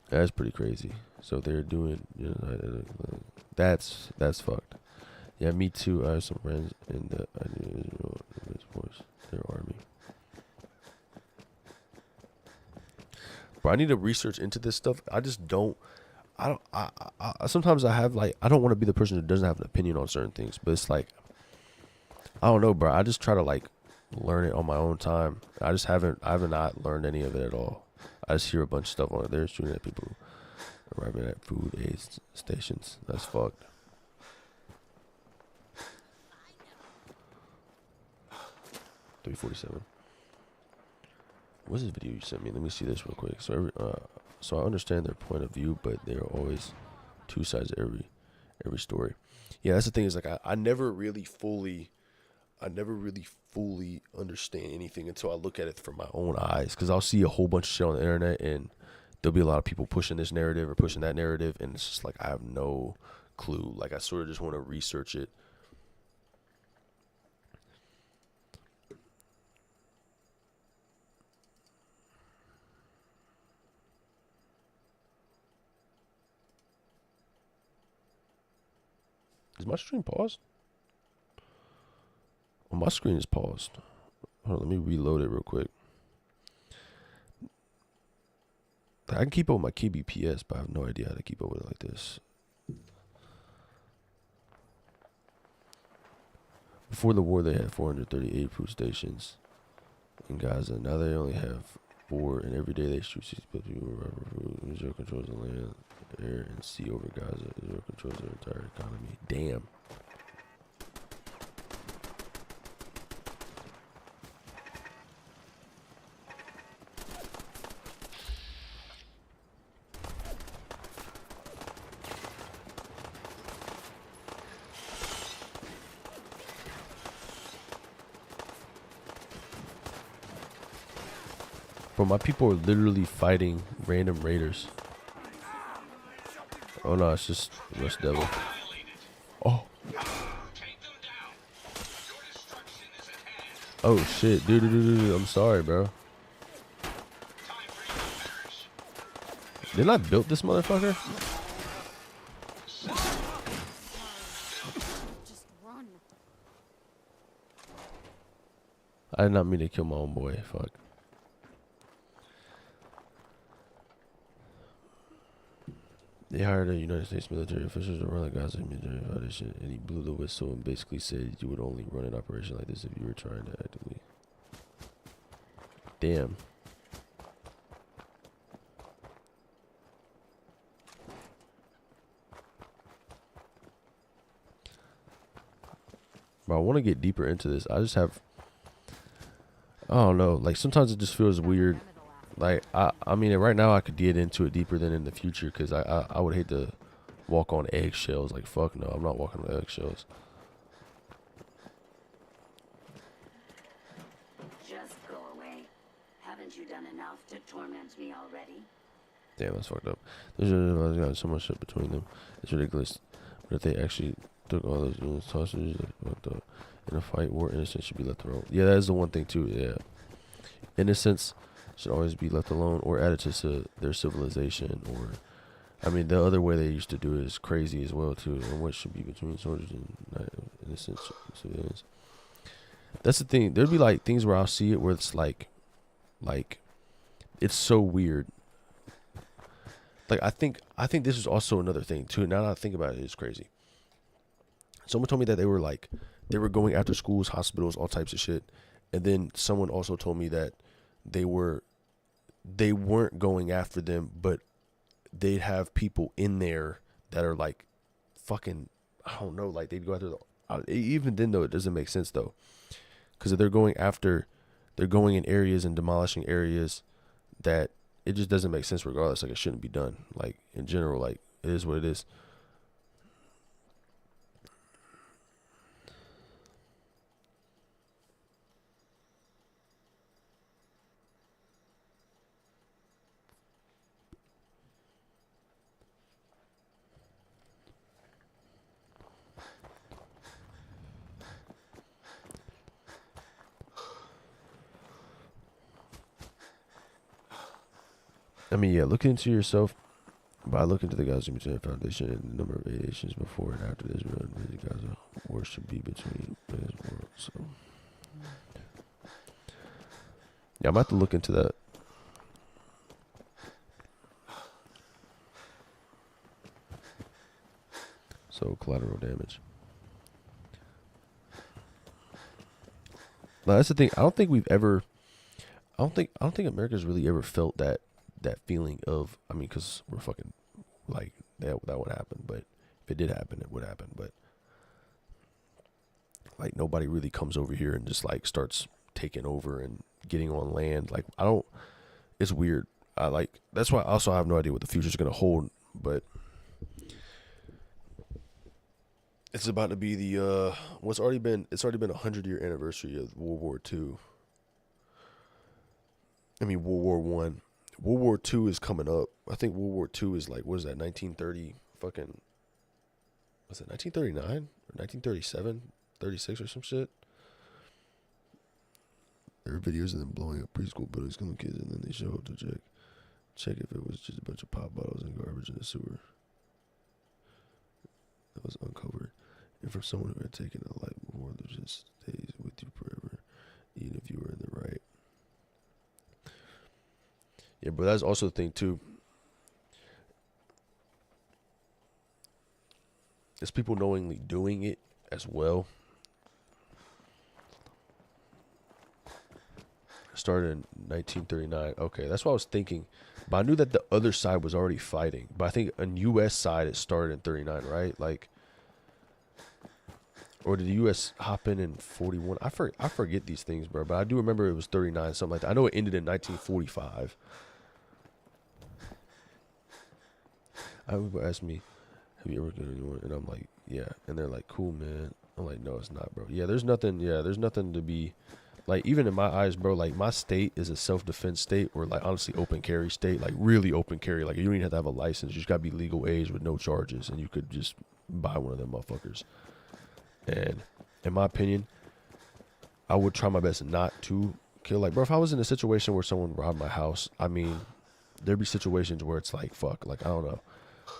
That's pretty crazy. So they're doing, you know, that's fucked. Yeah, me too. I have some friends in the force, their army. Bro, I need to research into this stuff. I just don't. I sometimes I have like, I don't want to be the person who doesn't have an opinion on certain things, but it's like, I don't know, bro. I just try to like learn it on my own time. I have not learned any of it at all. I just hear a bunch of stuff on it. They're shooting at people arriving at food aid stations. That's fucked. $347. What's this video you sent me? Let me see this real quick. So I understand their point of view, but there are always two sides to every story. Yeah, that's the thing, is like I never really fully understand anything until I look at it from my own eyes, because I'll see a whole bunch of shit on the internet and there'll be a lot of people pushing this narrative or pushing that narrative, and it's just like I have no clue. Like I sort of just want to research it. Is my stream paused? Well, my screen is paused. Hold on, let me reload it real quick. I can keep up with my KBPS, but I have no idea how to keep up with it like this. Before the war, they had 438 food stations in Gaza. Now they only have 4, and every day they shoot 6 people around food. Israel controls the land, air, and sea over Gaza. Israel controls their entire economy. Damn. Bro, my people are literally fighting random raiders. Oh no, it's just Rust Devil. Oh. Oh shit, dude, I'm sorry, bro. Didn't I build this motherfucker? Just run. I did not mean to kill my own boy. Fuck. They hired a United States military official to run the Gaza military foundation, and he blew the whistle and basically said you would only run an operation like this if you were trying to actively. Damn. Bro, I want to get deeper into this. I don't know. Like, sometimes it just feels weird. Like, I mean, right now I could get into it deeper than in the future, because I would hate to walk on eggshells. Like, fuck no, I'm not walking on eggshells. Just go away. Haven't you done enough to torment me already? Damn, that's fucked up. There's got so much shit between them. It's ridiculous. But if they actually took all those units hostages, in a fight, war innocence should be left alone. Yeah, that is the one thing too. Yeah, innocence should always be left alone or added to their civilization. Or, I mean, the other way they used to do it is crazy as well too. And what should be between soldiers and innocent civilians. That's the thing. There'd be like things where I'll see it where it's like it's so weird. Like I think this is also another thing too. Now that I think about it, it's crazy. Someone told me that they were going after schools, hospitals, all types of shit, and then someone also told me that they weren't going after them, but they'd have people in there that are like fucking, I don't know, like they'd go after even then though it doesn't make sense though, because if they're going in areas and demolishing areas that it just doesn't make sense regardless. Like, it shouldn't be done. Like, in general, like It is what it is. I mean, yeah, look into yourself by looking to the Gaza Humanitarian Foundation and the number of aviations before and after this Israel and Gaza war should be between this world. So, yeah, I'm about to look into that. So, collateral damage. Now, that's the thing. I don't think America's really ever felt that feeling of, I mean, because we're fucking, like, that would happen, but if it did happen, it would happen, but, like, nobody really comes over here and just, like, starts taking over and getting on land. Like, it's weird. That's why I also have no idea what the future's going to hold, but it's about to be the, it's already been a 100-year anniversary of World War II. I mean, World War One. World War II is coming up. I think World War II is like, what is that, 1930 fucking, was it 1939 or 1937, 36 or some shit? There are videos of them blowing up preschool buildings, killing kids, and then they show up to check if it was just a bunch of pop bottles and garbage in the sewer that was uncovered. And from someone who had taken a life before, that just stays with you forever, even if you were in the right. Yeah, but that's also the thing too. It's people knowingly doing it as well. Started in 1939. Okay, that's what I was thinking. But I knew that the other side was already fighting. But I think on U.S. side it started in 39, right? Like, or did the U.S. hop in 41? I forget these things, bro. But I do remember it was 39, something like that. I know it ended in 1945. People ask me, have you ever killed anyone? And I'm like, yeah. And they're like, cool, man. I'm like, no, it's not, bro. Yeah, there's nothing to be, like, even in my eyes, bro, like, my state is a self-defense state, or, like, honestly, open carry state, like, really open carry. Like, you don't even have to have a license. You just gotta be legal age with no charges, and you could just buy one of them motherfuckers. And in my opinion, I would try my best not to kill. Like, bro, if I was in a situation where someone robbed my house, I mean, there'd be situations where it's like, fuck, like, I don't know.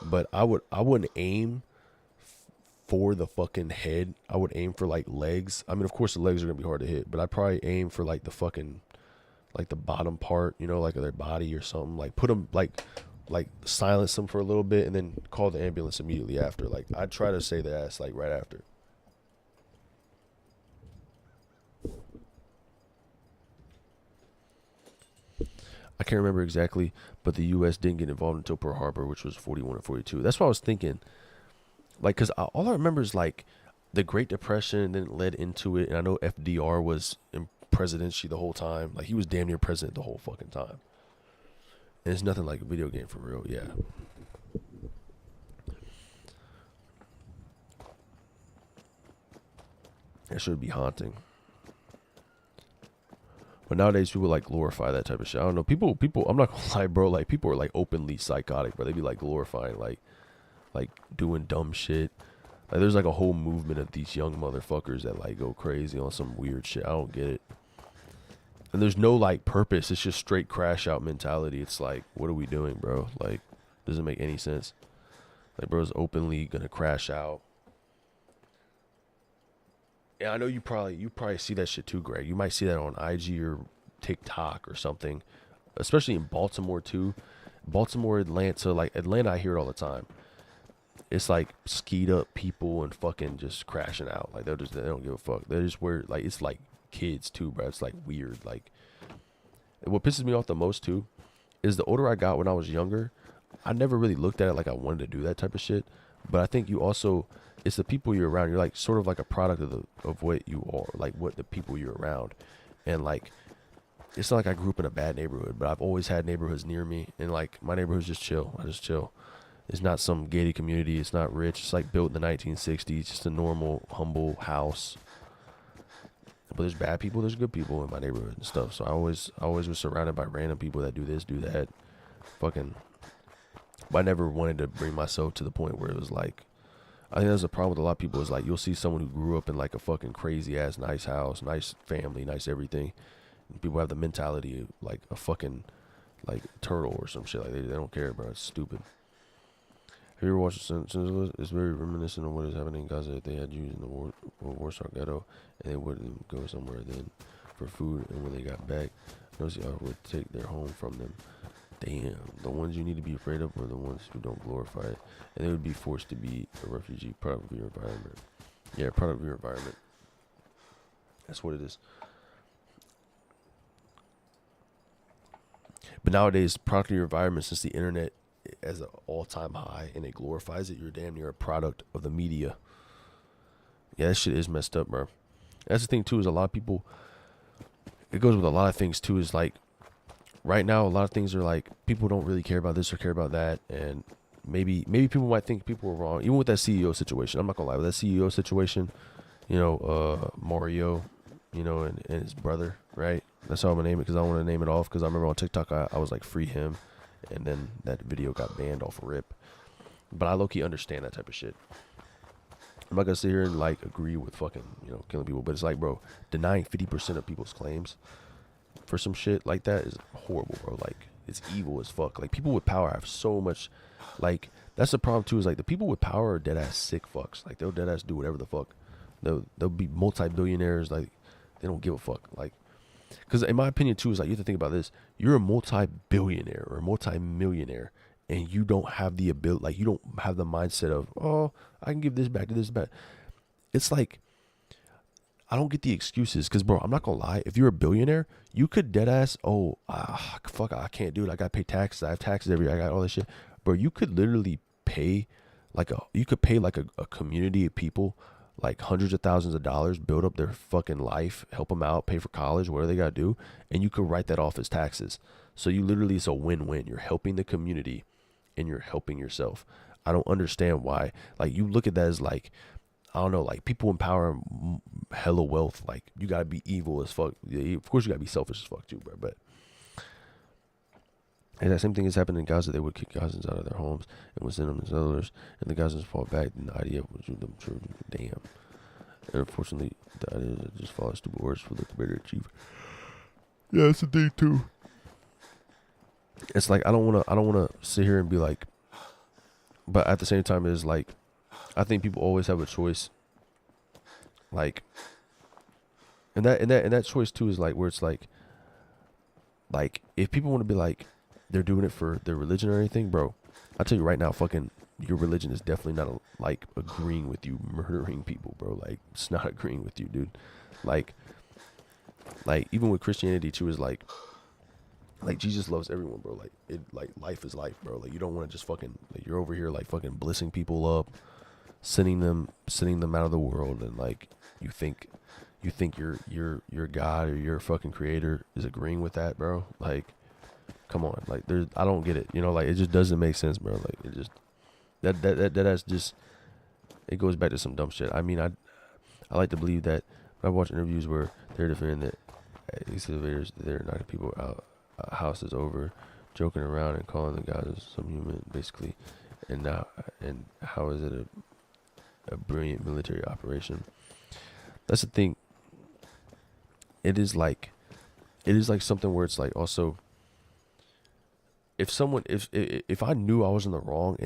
But I wouldn't aim for the fucking head. I would aim for, like, legs. I mean, of course the legs are gonna be hard to hit, but I'd probably aim for, like, the fucking, like, the bottom part, you know, like, of their body or something. Like, put them, like silence them for a little bit and then call the ambulance immediately after. Like, I'd try to say their ass, like, right after. I can't remember exactly, but the U.S. didn't get involved until Pearl Harbor, which was 41 or 42. That's what I was thinking. Like, because all I remember is, like, the Great Depression, and then it led into it. And I know FDR was in presidency the whole time. Like, he was damn near president the whole fucking time. And it's nothing like a video game for real, yeah. That should be haunting. But nowadays, people, like, glorify that type of shit. I don't know. People, I'm not gonna lie, bro. Like, people are, like, openly psychotic, bro. They be, like, glorifying, like doing dumb shit. Like, there's, like, a whole movement of these young motherfuckers that, like, go crazy on some weird shit. I don't get it. And there's no, like, purpose. It's just straight crash out mentality. It's like, what are we doing, bro? Like, doesn't make any sense. Like, bro's openly gonna crash out. Yeah, I know you probably see that shit too, Greg. You might see that on IG or TikTok or something, especially in Baltimore too. Baltimore, Atlanta, like Atlanta, I hear it all the time. It's like skied up people and fucking just crashing out. Like, they don't give a fuck. They just wear, like, it's like kids too, bro. It's like weird. Like, what pisses me off the most too is the older I got when I was younger, I never really looked at it like I wanted to do that type of shit. But I think you also, it's the people you're around. You're, like, sort of like a product of what you are, like what the people you're around. And, like, it's not like I grew up in a bad neighborhood, but I've always had neighborhoods near me, and, like, my neighborhood's just chill. I just chill. It's not some gated community. It's not rich. It's like built in the 1960s. Just a normal, humble house. But there's bad people. There's good people in my neighborhood and stuff. So I always was surrounded by random people that do this, do that. Fucking. But I never wanted to bring myself to the point where it was like, I think there's a problem with a lot of people is like, you'll see someone who grew up in like a fucking crazy ass nice house, nice family, nice everything. And people have the mentality of like a fucking like turtle or some shit. Like they don't care, bro. It's stupid. Have you ever watched it's very reminiscent of what is happening in Gaza. If they had Jews in the Warsaw ghetto, and they wouldn't go somewhere then for food, and when they got back, those y'all would take their home from them. Damn, the ones you need to be afraid of are the ones who don't glorify it, and they would be forced to be a refugee, product of your environment. Yeah, product of your environment. That's what it is. But nowadays, product of your environment, since the internet as an all-time high and it glorifies it, you're damn near a product of the media. Yeah, that shit is messed up, bro. That's the thing too, is a lot of people, it goes with a lot of things too, is like right now a lot of things are like people don't really care about this or care about that, and maybe people might think people are wrong, even with that CEO situation. I'm not gonna lie, with that CEO situation, you know, Mario, you know, and his brother, right? That's how I'm gonna name it, because I don't want to name it off, because I remember on TikTok I was like, free him, and then that video got banned off rip. But I low-key understand that type of shit. I'm not gonna sit here and like agree with fucking, you know, killing people, but it's like, bro, denying 50% of people's claims for some shit like that is horrible, bro. Like, it's evil as fuck. Like, people with power have so much, like, that's the problem too, is like the people with power are dead ass sick fucks. Like, they'll dead ass do whatever the fuck. They'll be multi-billionaires. Like, they don't give a fuck. Like, because in my opinion too, is like, you have to think about this. You're a multi-billionaire or a multi-millionaire, and you don't have the ability, like, you don't have the mindset of, oh, I can give this back to this back. It's like, I don't get the excuses, because, bro, I'm not gonna lie. If you're a billionaire, you could dead ass, fuck, I can't do it. I gotta pay taxes. I have taxes every year. I got all this shit. Bro, you could literally pay like a community of people like hundreds of thousands of dollars, build up their fucking life, help them out, pay for college, whatever they gotta do, and you could write that off as taxes. So you literally, it's a win-win. You're helping the community and you're helping yourself. I don't understand why. Like, you look at that as like, I don't know, like, people in power, hella wealth, like, you gotta be evil as fuck. Yeah, of course you gotta be selfish as fuck too, bro. But and that same thing has happened in Gaza. They would kick Gazans out of their homes and would send them to settlers, and the Gazans fought back, and the IDF would shoot them children. Damn. And unfortunately, the IDF just followed stupid orders for the greater chief. Yeah, that's the thing too. It's like, I don't wanna sit here and be like, but at the same time, it's like, I think people always have a choice. Like, and that choice too is like, where it's like if people want to be like, they're doing it for their religion or anything, bro, I tell you right now, fucking, your religion is definitely not like agreeing with you murdering people, bro. Like, it's not agreeing with you, dude. Like even with Christianity too, is like Jesus loves everyone, bro. Like, it, like, life is life, bro. Like, you don't want to just fucking, like, you're over here like fucking blissing people up, sending them out of the world, and like, you think your God or your fucking creator is agreeing with that, bro. Like, come on, like, I don't get it, you know, like, it just doesn't make sense, bro. Like, it just that's just, it goes back to some dumb shit. I mean, I like to believe that when I watch interviews where they're defending that these invaders, they're knocking people out, houses over, joking around and calling the guys some human, basically, and how is it a brilliant military operation? That's the thing. It is like something where it's like, also, if I knew I was in the wrong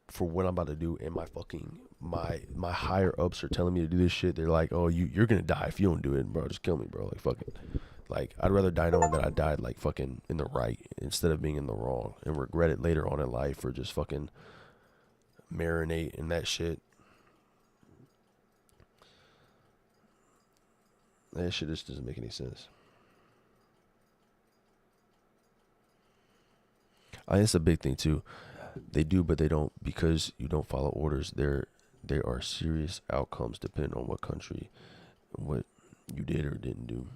for what I'm about to do, and my higher ups are telling me to do this shit, they're like, oh, you're gonna die if you don't do it, bro. Just kill me, bro. Like, fuck it. Like, I'd rather die knowing that I died like fucking in the right instead of being in the wrong and regret it later on in life, or just fucking marinate in that shit. That shit just doesn't make any sense. It's a big thing too. They do, but they don't, because you don't follow orders. There are serious outcomes depending on what country, what you did or didn't do.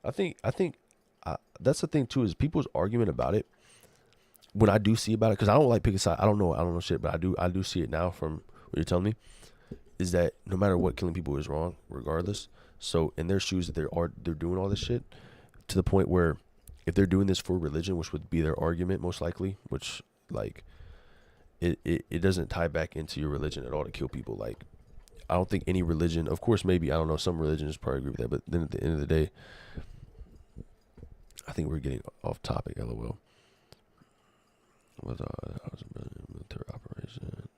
I think that's the thing too, is people's argument about it. When I do see about it, because I don't like picking side. I don't know shit, but I do see it now from what you're telling me. Is that no matter what, killing people is wrong, regardless. So in their shoes, that they're doing all this shit to the point where if they're doing this for religion, which would be their argument most likely, which like it doesn't tie back into your religion at all to kill people. Like I don't think any religion, of course, maybe I don't know, some religions probably agree with that, but then at the end of the day, I think we're getting off topic. LOL. What's military operation?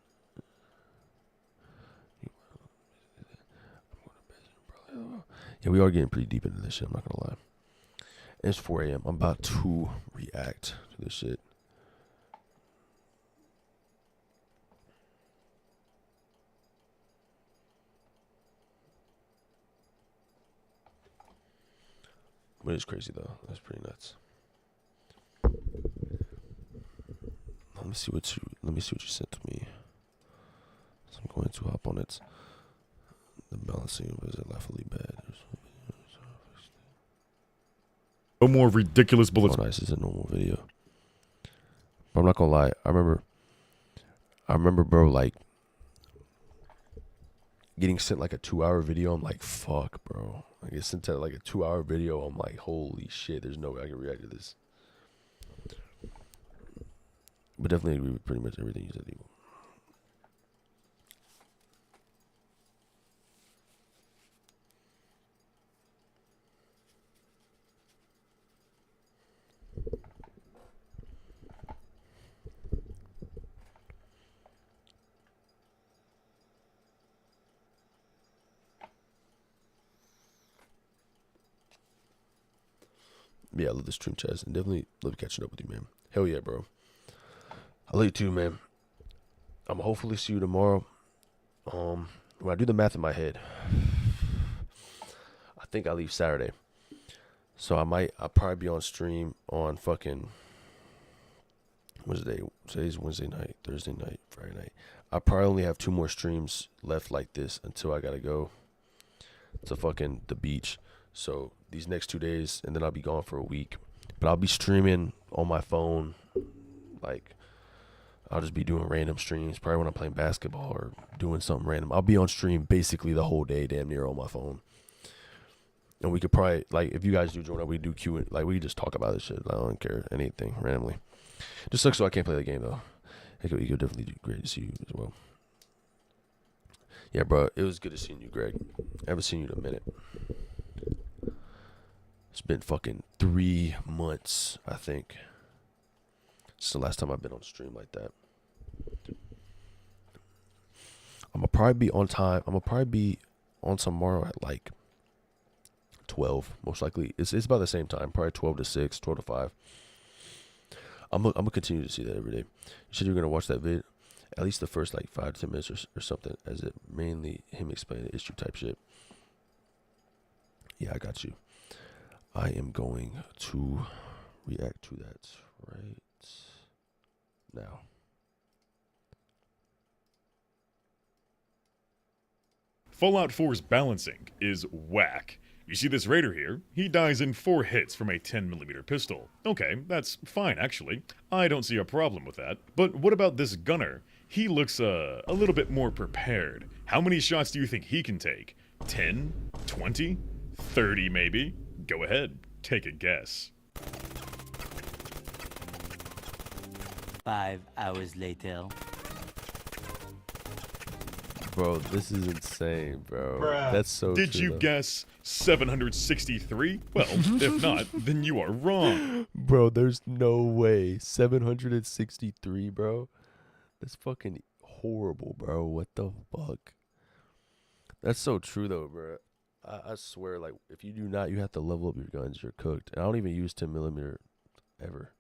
Yeah, we are getting pretty deep into this shit, I'm not gonna lie. It's 4 a.m. I'm about to react to this shit. But it's crazy though. That's pretty nuts. Let me see what you sent to me. So I'm going to hop on it. The balancing was it laughably bad. No more ridiculous bullets. Oh, nice. It's a normal video. But I'm not gonna lie. I remember, bro, like getting sent like a 2-hour video. I'm like, fuck, bro. I get sent to like a 2-hour video. I'm like, holy shit. There's no way I can react to this. But definitely agree with pretty much everything you said, Eagle. Yeah, I love the stream, Chaz, and definitely love catching up with you, man. Hell yeah, bro. I love you too, man. I'm gonna hopefully see you tomorrow. When I do the math in my head, I think I leave Saturday, so I'll probably be on stream on fucking Wednesday. Today's Wednesday night, Thursday night, Friday night. I probably only have 2 more streams left like this until I gotta go to fucking the beach. So these next 2 days, and then I'll be gone for a week. But I'll be streaming on my phone. Like, I'll just be doing random streams, probably when I'm playing basketball or doing something random. I'll be on stream basically the whole day, damn near, on my phone. And we could probably, like, if you guys do join up, we do Q, like, we just talk about this shit. I don't care, anything, randomly. Just sucks so I can't play the game, though. It could definitely do great to see you as well. Yeah, bro, it was good to see you, Greg. I haven't seen you in a minute. It's been fucking 3 months, I think. It's the last time I've been on stream like that. I'm gonna probably be on time. I'm gonna probably be on tomorrow at like 12, most likely. It's about the same time, probably 12 to 6, 12 to 5. I'm gonna continue to see that every day. You said you're gonna watch that vid, at least the first like 5 to 10 minutes or something, as it mainly him explaining the issue type shit. Yeah, I got you. I am going to react to that right now. Fallout 4's balancing is whack. You see this raider here? He dies in 4 hits from a 10mm pistol. Okay, that's fine actually. I don't see a problem with that. But what about this gunner? He looks a little bit more prepared. How many shots do you think he can take? 10? 20? 30 maybe? Go ahead, take a guess. 5 hours later. Bro, this is insane, bro. That's so Did true, you though. guess 763? Well, if not, then you are wrong. Bro, there's no way. 763, bro. That's fucking horrible, bro. What the fuck? That's so true, though, bro. I swear, like, if you do not, you have to level up your guns. You're cooked. And I don't even use 10mm ever.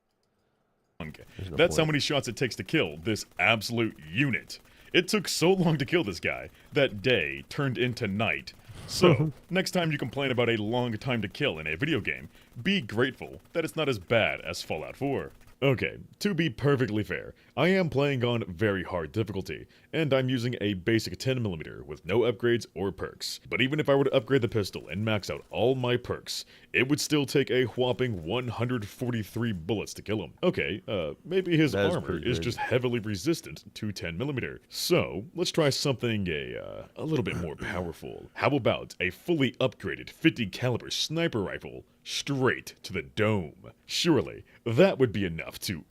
Okay. No That's how point. many shots it takes to kill this absolute unit. It took so long to kill this guy that day turned into night. So, next time you complain about a long time to kill in a video game, be grateful that it's not as bad as Fallout 4. Okay, to be perfectly fair, I am playing on very hard difficulty, and I'm using a basic 10mm with no upgrades or perks. But even if I were to upgrade the pistol and max out all my perks, it would still take a whopping 143 bullets to kill him. Okay, maybe his That is armor pretty is crazy. just heavily resistant to 10mm. So, let's try something a little bit more powerful. How about a fully upgraded 50 caliber sniper rifle straight to the dome? Surely, that would be enough to...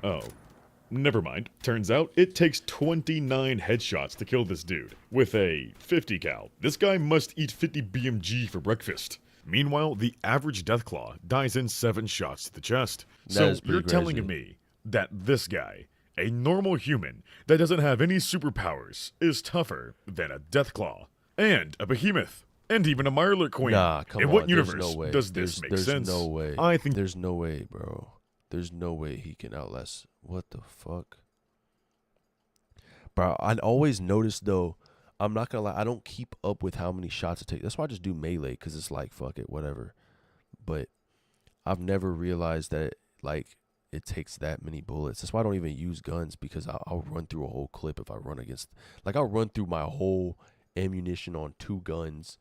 Oh. Never mind. Turns out, it takes 29 headshots to kill this dude. With a 50 cal. This guy must eat 50 BMG for breakfast. Meanwhile, the average Deathclaw dies in 7 shots to the chest. So is pretty you're telling crazy. me that this guy, a normal human that doesn't have any superpowers, is tougher than a Deathclaw, and a Behemoth, and even a Mirelurk Queen? Nah, come in on. what There's universe no way. does this make there's sense? no way. I think There's no way, bro. There's no way he can outlast. What the fuck? Bro, I always notice, though, I'm not gonna lie, I don't keep up with how many shots it takes. That's why I just do melee, because it's like, fuck it, whatever. But I've never realized that, like, it takes that many bullets. That's why I don't even use guns, because I'll run through a whole clip if I run against... Like, I'll run through my whole ammunition on 2 guns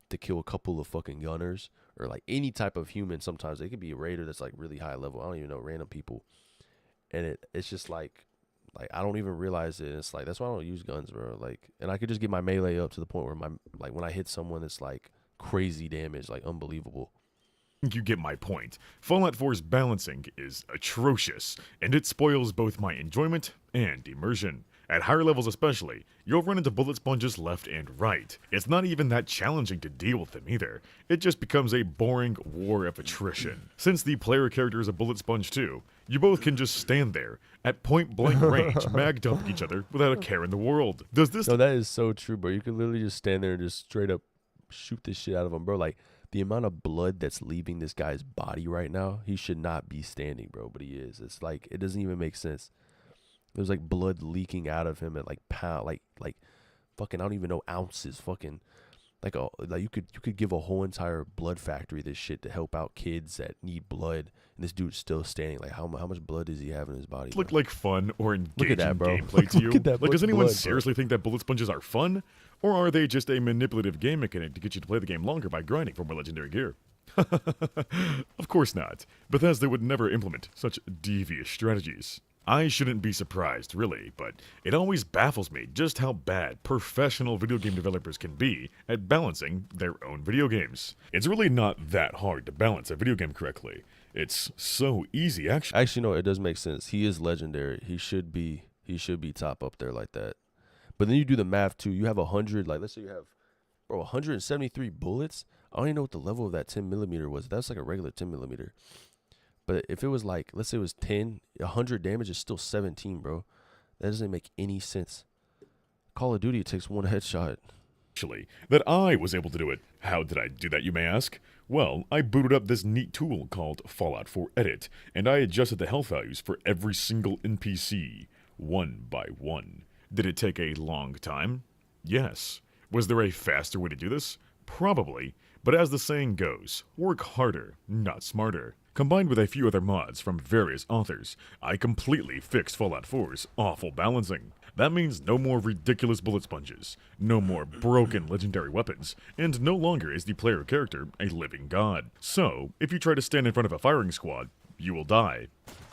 to kill a couple of fucking gunners, or, like, any type of human. Sometimes it could be a raider that's, like, really high level. I don't even know, random people. And it's just, like, I don't even realize it. It's like, that's why I don't use guns, bro. Like, and I could just get my melee up to the point where when I hit someone, it's like crazy damage, like unbelievable. you get my point. Fallout 4's balancing is atrocious, and it spoils both my enjoyment and immersion. At higher levels especially, you'll run into bullet sponges left and right. It's not even that challenging to deal with them either. It just becomes a boring war of attrition. Since the player character is a bullet sponge too, you both can just stand there, at point-blank range, mag dumping each other without a care in the world. Does this... No, that is so true, bro. You could literally just stand there and just straight up shoot this shit out of him, bro. Like, the amount of blood that's leaving this guy's body right now, he should not be standing, bro, but he is. It's like, it doesn't even make sense. There's like blood leaking out of him at like pound, like fucking, I don't even know, ounces, fucking, like you could give a whole entire blood factory this shit to help out kids that need blood, and this dude's still standing. Like, how much blood does he have in his body? Look like fun or engaging Look at that, bro. gameplay to you? Look at that Like, does much anyone blood, bro. seriously think that bullet sponges are fun? Or are they just a manipulative game mechanic to get you to play the game longer by grinding for more legendary gear? Of course not. Bethesda would never implement such devious strategies. I shouldn't be surprised, really, but it always baffles me just how bad professional video game developers can be at balancing their own video games. It's really not that hard to balance a video game correctly. It's so easy, actually. Actually, no, it does make sense. He is legendary. He should be top up there like that. But then you do the math too. You have 100, like, let's say you have, bro, 173 bullets. I don't even know what the level of that 10mm was. That's like a regular 10mm. But if it was like, let's say it was 10, 100 damage is still 17, bro. That doesn't make any sense. Call of Duty, it takes 1 headshot. Actually, that I was able to do it. How did I do that, you may ask? Well, I booted up this neat tool called Fallout 4 Edit, and I adjusted the health values for every single NPC, one by one. Did it take a long time? Yes. Was there a faster way to do this? Probably, but as the saying goes, work harder, not smarter. Combined with a few other mods from various authors, I completely fixed Fallout 4's awful balancing. That means no more ridiculous bullet sponges, no more broken legendary weapons, and no longer is the player character a living god. So, if you try to stand in front of a firing squad, you will die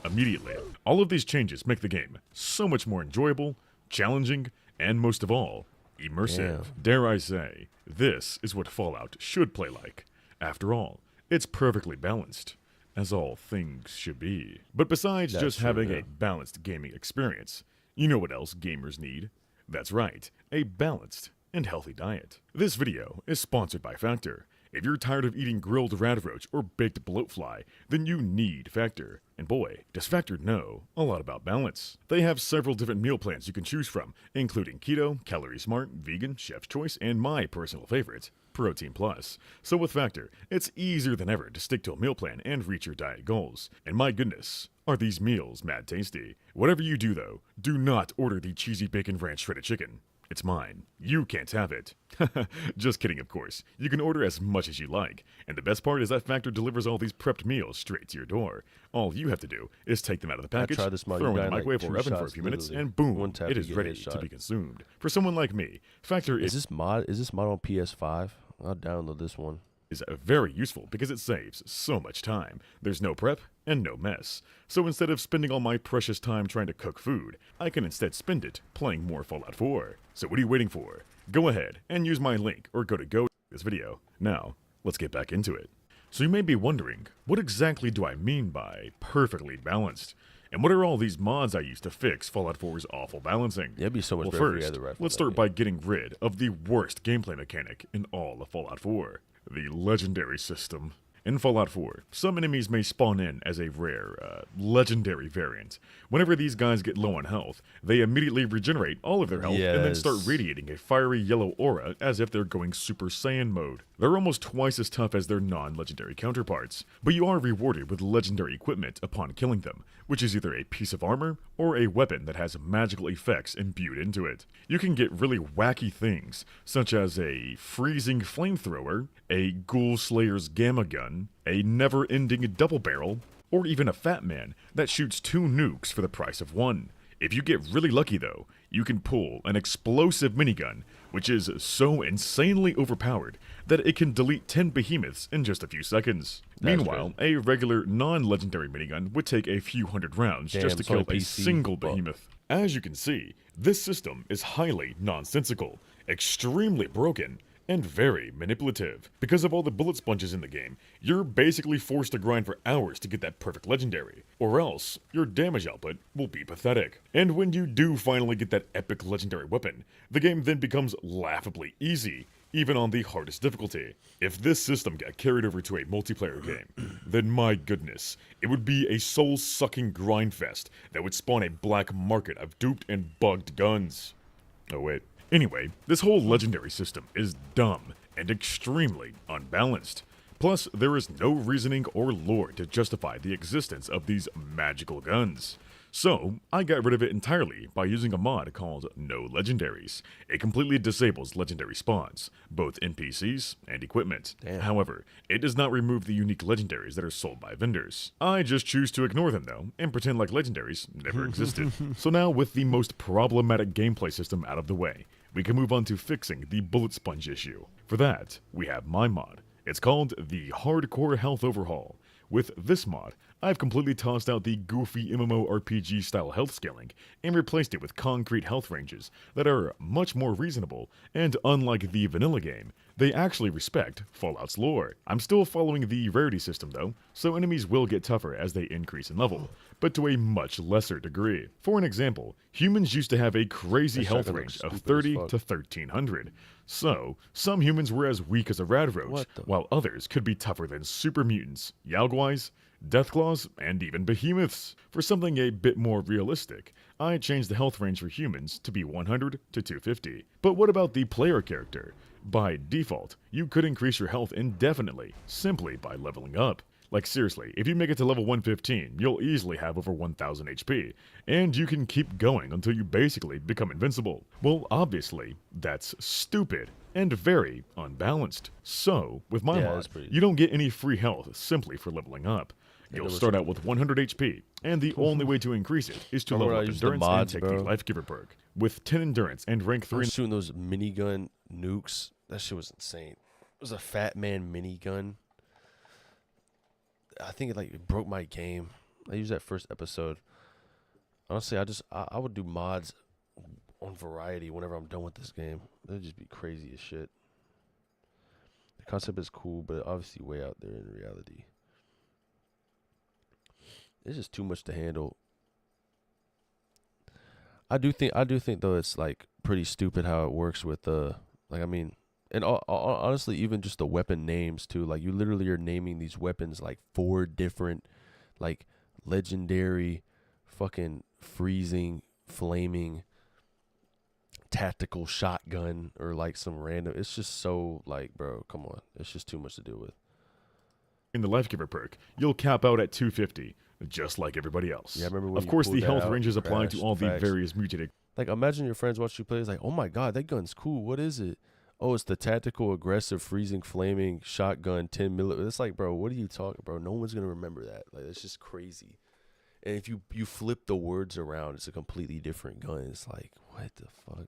immediately. All of these changes make the game so much more enjoyable, challenging, and most of all, immersive. Damn. Dare I say, this is what Fallout should play like. After all, it's perfectly balanced, as all things should be. But besides That's just true, having yeah. a balanced gaming experience, you know what else gamers need? That's right, a balanced and healthy diet. This video is sponsored by Factor. If you're tired of eating grilled radroach or baked bloatfly, then you need Factor. And boy, does Factor know a lot about balance. They have several different meal plans you can choose from, including keto, calorie smart, vegan, chef's choice, and my personal favorite, Protein Plus. So with Factor, it's easier than ever to stick to a meal plan and reach your diet goals. And my goodness, are these meals mad tasty. Whatever you do though, do not order the cheesy bacon ranch shredded chicken. It's mine. You can't have it. Just kidding, of course. You can order as much as you like. And the best part is that Factor delivers all these prepped meals straight to your door. All you have to do is take them out of the package, tried this mod. throw You in the got, like, microwave 2 or oven for a shots, few minutes, literally. and boom, One tap, it you is get ready to headshot. be consumed. For someone like me, Factor Is this mod on PS5? I'll download this one. is very useful because it saves so much time. There's no prep and no mess. So instead of spending all my precious time trying to cook food, I can instead spend it playing more Fallout 4. So what are you waiting for? Go ahead and use my link or go to GOTY this video. Now, let's get back into it. So you may be wondering, what exactly do I mean by perfectly balanced? And what are all these mods I used to fix Fallout 4's awful balancing? It'd be so much Well, better if you first, had the rifle let's that start game. by getting rid of the worst gameplay mechanic in all of Fallout 4, the legendary system. In Fallout 4, some enemies may spawn in as a rare, legendary variant. Whenever these guys get low on health, they immediately regenerate all of their health and then start Yes. radiating a fiery yellow aura as if they're going Super Saiyan mode. They're almost twice as tough as their non-legendary counterparts, but you are rewarded with legendary equipment upon killing them, which is either a piece of armor or a weapon that has magical effects imbued into it. You can get really wacky things, such as a freezing flamethrower, a ghoul slayer's gamma gun, a never-ending double barrel, or even a fat man that shoots 2 nukes for the price of 1. If you get really lucky though, you can pull an explosive minigun, which is so insanely overpowered that it can delete 10 behemoths in just a few seconds. That's Meanwhile, a regular non-legendary minigun would take a few hundred rounds Damn, just to it's kill only a PC, single but- behemoth. As you can see, this system is highly nonsensical, extremely broken, and very manipulative. Because of all the bullet sponges in the game, you're basically forced to grind for hours to get that perfect legendary, or else your damage output will be pathetic. And when you do finally get that epic legendary weapon, the game then becomes laughably easy, even on the hardest difficulty. If this system got carried over to a multiplayer game, then my goodness, it would be a soul-sucking grind fest that would spawn a black market of duped and bugged guns. Oh wait. Anyway, this whole legendary system is dumb and extremely unbalanced. Plus, there is no reasoning or lore to justify the existence of these magical guns. So, I got rid of it entirely by using a mod called No Legendaries. It completely disables legendary spawns, both NPCs and equipment. Damn. However, it does not remove the unique legendaries that are sold by vendors. I just choose to ignore them though, and pretend like legendaries never existed. So now, with the most problematic gameplay system out of the way, we can move on to fixing the bullet sponge issue. For that, we have my mod. It's called the Hardcore Health Overhaul. With this mod, I've completely tossed out the goofy MMORPG style health scaling and replaced it with concrete health ranges that are much more reasonable, and unlike the vanilla game, they actually respect Fallout's lore. I'm still following the rarity system though, so enemies will get tougher as they increase in level, but to a much lesser degree. For an example, humans used to have a crazy That health shotgun range looks of stupid 30 as fuck. to 1300. So, some humans were as weak as a radroach, What the- while others could be tougher than super mutants, Yaogwais, Deathclaws, and even behemoths. For something a bit more realistic, I changed the health range for humans to be 100 to 250. But what about the player character? By default, you could increase your health indefinitely, simply by leveling up. Like seriously, if you make it to level 115, you'll easily have over 1000 HP, and you can keep going until you basically become invincible. Well, obviously, that's stupid and very unbalanced. So, with my Yeah, mod, that's pretty- you don't get any free health simply for leveling up. You'll there was start some- out with 100 HP, and the only way to increase it is to Remember level I up used the endurance mods, and take the bro? Life Giver perk. With 10 endurance and rank I 3 was shooting those minigun nukes. That shit was insane. It was a fat man minigun. I think it broke my game. I used that first episode. Honestly, I would do mods on variety whenever I'm done with this game. It'd just be crazy as shit. The concept is cool, but obviously way out there in reality. It's just too much to handle. I do think though it's like pretty stupid how it works with and honestly even just the weapon names too. Like you literally are naming these weapons like 4 different like legendary fucking freezing flaming tactical shotgun or like some random. It's just so like, bro, come on. It's just too much to deal with. in the Life Giver perk, you'll cap out at 250, just like everybody else. Yeah, I remember when of you course, pulled the that health out, ranges apply to crashed, all the facts. various mutated Like, imagine your friends watch you play. It's like, oh my god, that gun's cool. What is it? Oh, it's the tactical, aggressive, freezing, flaming shotgun, 10 millimeter. It's like, bro, what are you talking, bro? No one's gonna remember that. Like, it's just crazy. And if you flip the words around, it's a completely different gun. It's like, what the fuck?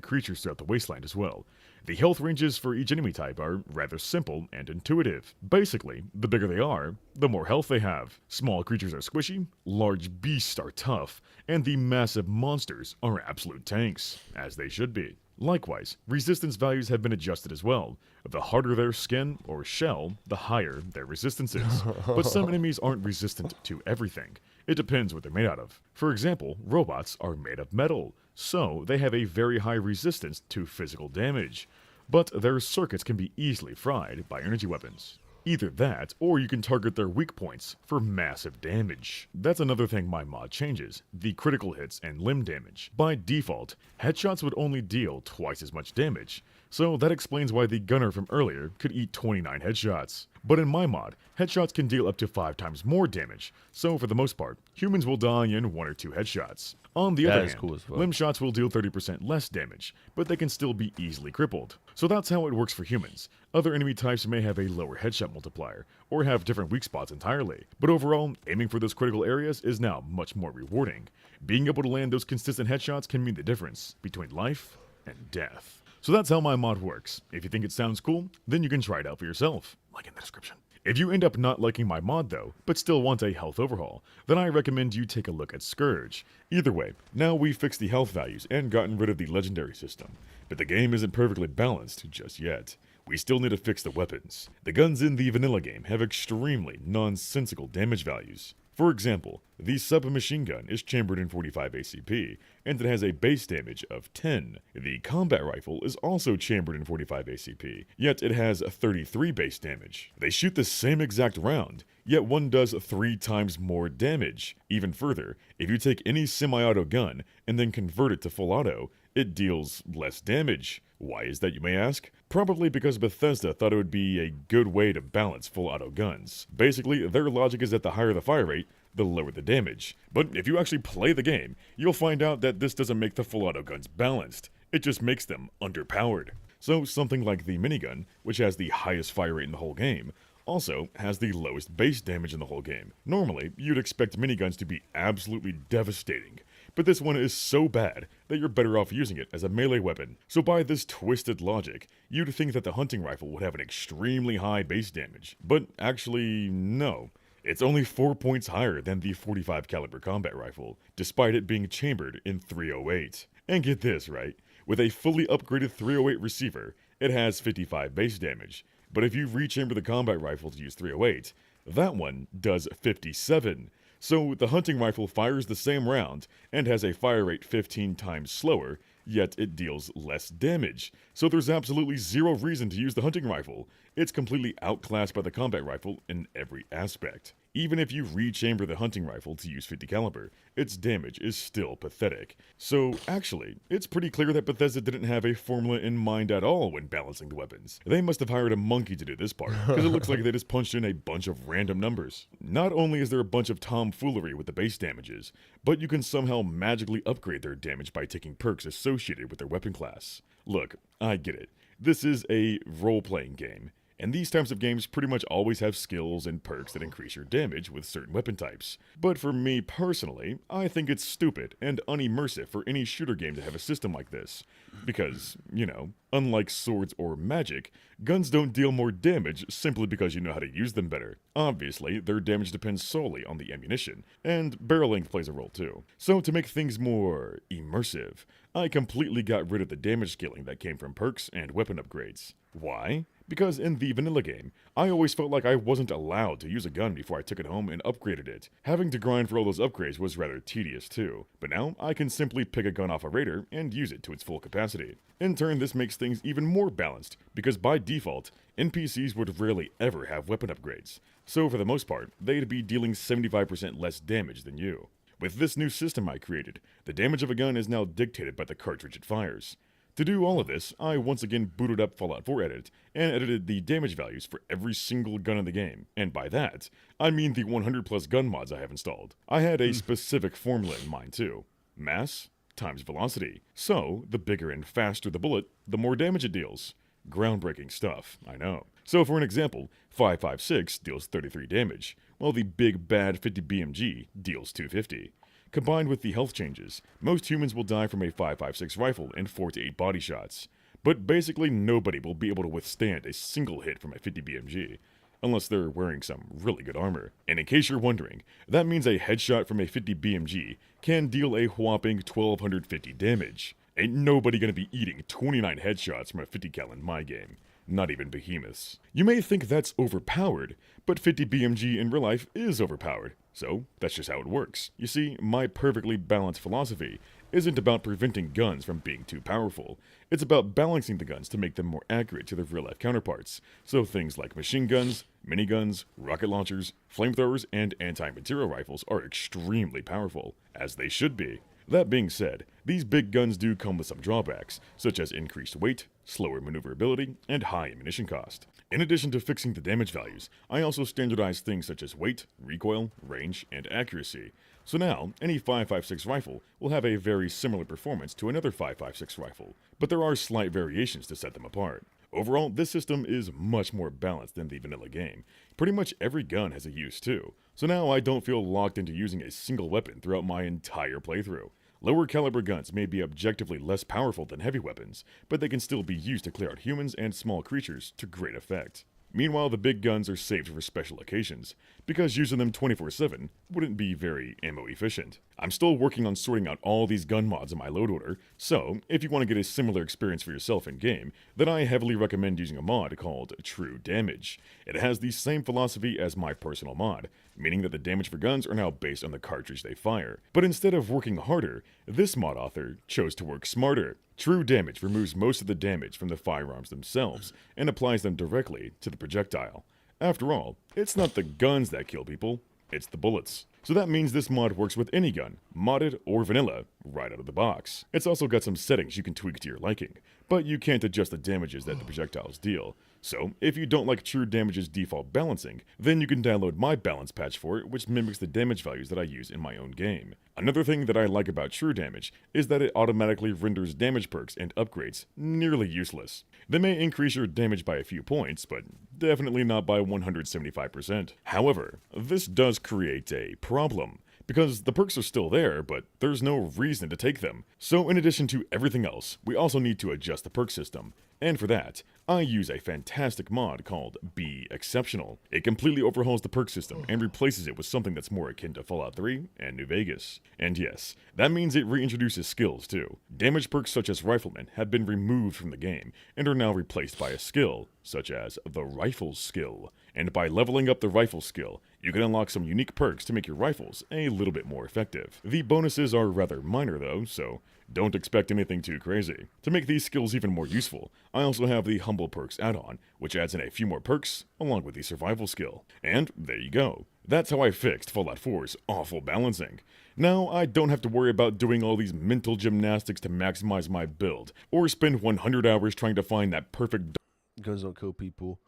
Creatures throughout the wasteland as well. The health ranges for each enemy type are rather simple and intuitive. Basically, the bigger they are, the more health they have. Small creatures are squishy, large beasts are tough, and the massive monsters are absolute tanks, as they should be. Likewise, resistance values have been adjusted as well. The harder their skin or shell, the higher their resistance is. But some enemies aren't resistant to everything. It depends what they're made out of. For example, robots are made of metal, so they have a very high resistance to physical damage. But their circuits can be easily fried by energy weapons. Either that, or you can target their weak points for massive damage. That's another thing my mod changes, the critical hits and limb damage. By default, headshots would only deal twice as much damage, so that explains why the gunner from earlier could eat 29 headshots. But in my mod, headshots can deal up to 5 times more damage, so for the most part, humans will die in 1 or 2 headshots. On the other hand, cool as fuck. limb shots will deal 30% less damage, but they can still be easily crippled. So that's how it works for humans. Other enemy types may have a lower headshot multiplier, or have different weak spots entirely. But overall, aiming for those critical areas is now much more rewarding. Being able to land those consistent headshots can mean the difference between life and death. So that's how my mod works. If you think it sounds cool, then you can try it out for yourself, like in the description. If you end up not liking my mod though, but still want a health overhaul, then I recommend you take a look at Scourge. Either way, now we've fixed the health values and gotten rid of the legendary system, but the game isn't perfectly balanced just yet. We still need to fix the weapons. The guns in the vanilla game have extremely nonsensical damage values. For example, the submachine gun is chambered in 45 ACP, and it has a base damage of 10. The combat rifle is also chambered in 45 ACP, yet it has 33 base damage. They shoot the same exact round, yet one does 3 times more damage. Even further, if you take any semi-auto gun and then convert it to full auto, it deals less damage. Why is that, you may ask? Probably because Bethesda thought it would be a good way to balance full auto guns. Basically, their logic is that the higher the fire rate, the lower the damage. But if you actually play the game, you'll find out that this doesn't make the full auto guns balanced. It just makes them underpowered. So something like the minigun, which has the highest fire rate in the whole game, also has the lowest base damage in the whole game. Normally, you'd expect miniguns to be absolutely devastating, but this one is so bad that you're better off using it as a melee weapon. So by this twisted logic, you'd think that the hunting rifle would have an extremely high base damage. But actually, no. It's only 4 points higher than the 45 caliber combat rifle, despite it being chambered in 308. And get this, right? With a fully upgraded 308 receiver, it has 55 base damage. But if you rechamber the combat rifle to use 308, that one does 57. So the hunting rifle fires the same round and has a fire rate 15 times slower, yet it deals less damage. So there's absolutely zero reason to use the hunting rifle. It's completely outclassed by the combat rifle in every aspect. Even if you rechamber the hunting rifle to use 50 caliber, its damage is still pathetic. So actually, it's pretty clear that Bethesda didn't have a formula in mind at all when balancing the weapons. They must have hired a monkey to do this part, because it looks like they just punched in a bunch of random numbers. Not only is there a bunch of tomfoolery with the base damages, but you can somehow magically upgrade their damage by taking perks associated with their weapon class. Look, I get it. This is a role-playing game. And these types of games pretty much always have skills and perks that increase your damage with certain weapon types. But for me personally, I think it's stupid and unimmersive for any shooter game to have a system like this. Because, you know, unlike swords or magic, guns don't deal more damage simply because you know how to use them better. Obviously, their damage depends solely on the ammunition, and barrel length plays a role too. So to make things more immersive, I completely got rid of the damage scaling that came from perks and weapon upgrades. Why? Because in the vanilla game, I always felt like I wasn't allowed to use a gun before I took it home and upgraded it. Having to grind for all those upgrades was rather tedious too, but now I can simply pick a gun off a raider and use it to its full capacity. In turn, this makes things even more balanced, because by default, NPCs would rarely ever have weapon upgrades. So for the most part, they'd be dealing 75% less damage than you. With this new system I created, the damage of a gun is now dictated by the cartridge it fires. To do all of this, I once again booted up Fallout 4 Edit and edited the damage values for every single gun in the game. And by that, I mean the 100 plus gun mods I have installed. I had a specific formula in mind too. Mass times velocity. So, the bigger and faster the bullet, the more damage it deals. Groundbreaking stuff, I know. So for an example, 5.56 deals 33 damage, while the big bad 50 BMG deals 250. Combined with the health changes, most humans will die from a 5.56 rifle in 4 to 8 body shots. But basically nobody will be able to withstand a single hit from a 50 BMG, unless they're wearing some really good armor. And in case you're wondering, that means a headshot from a 50 BMG can deal a whopping 1250 damage. Ain't nobody gonna be eating 29 headshots from a 50 cal in my game. Not even behemoths. You may think that's overpowered, but 50 BMG in real life is overpowered. So, that's just how it works. You see, my perfectly balanced philosophy isn't about preventing guns from being too powerful. It's about balancing the guns to make them more accurate to their real-life counterparts. So things like machine guns, miniguns, rocket launchers, flamethrowers, and anti-material rifles are extremely powerful, as they should be. That being said, these big guns do come with some drawbacks, such as increased weight, slower maneuverability, and high ammunition cost. In addition to fixing the damage values, I also standardized things such as weight, recoil, range, and accuracy. So now, any 5.56 rifle will have a very similar performance to another 5.56 rifle, but there are slight variations to set them apart. Overall, this system is much more balanced than the vanilla game. Pretty much every gun has a use too, so now I don't feel locked into using a single weapon throughout my entire playthrough. Lower caliber guns may be objectively less powerful than heavy weapons, but they can still be used to clear out humans and small creatures to great effect. Meanwhile, the big guns are saved for special occasions, because using them 24/7 wouldn't be very ammo efficient. I'm still working on sorting out all these gun mods in my load order, so if you want to get a similar experience for yourself in-game, then I heavily recommend using a mod called True Damage. It has the same philosophy as my personal mod, meaning that the damage for guns are now based on the cartridge they fire. But instead of working harder, this mod author chose to work smarter. True Damage removes most of the damage from the firearms themselves, and applies them directly to the projectile. After all, it's not the guns that kill people, it's the bullets. So that means this mod works with any gun, modded or vanilla, right out of the box. It's also got some settings you can tweak to your liking, but you can't adjust the damages that the projectiles deal. So, if you don't like True Damage's default balancing, then you can download my balance patch for it, which mimics the damage values that I use in my own game. Another thing that I like about True Damage is that it automatically renders damage perks and upgrades nearly useless. They may increase your damage by a few points, but definitely not by 175%. However, this does create a problem, because the perks are still there, but there's no reason to take them. So in addition to everything else, we also need to adjust the perk system. And for that, I use a fantastic mod called Be Exceptional. It completely overhauls the perk system and replaces it with something that's more akin to Fallout 3 and New Vegas. And yes, that means it reintroduces skills too. Damage perks such as Rifleman have been removed from the game and are now replaced by a skill, such as the Rifle skill. And by leveling up the Rifle skill, you can unlock some unique perks to make your rifles a little bit more effective. The bonuses are rather minor though, so don't expect anything too crazy. To make these skills even more useful, I also have the Humble Perks add-on, which adds in a few more perks along with the Survival skill. And there you go. That's how I fixed Fallout 4's awful balancing. Now I don't have to worry about doing all these mental gymnastics to maximize my build, or spend 100 hours trying to find that perfect Guns don't kill people.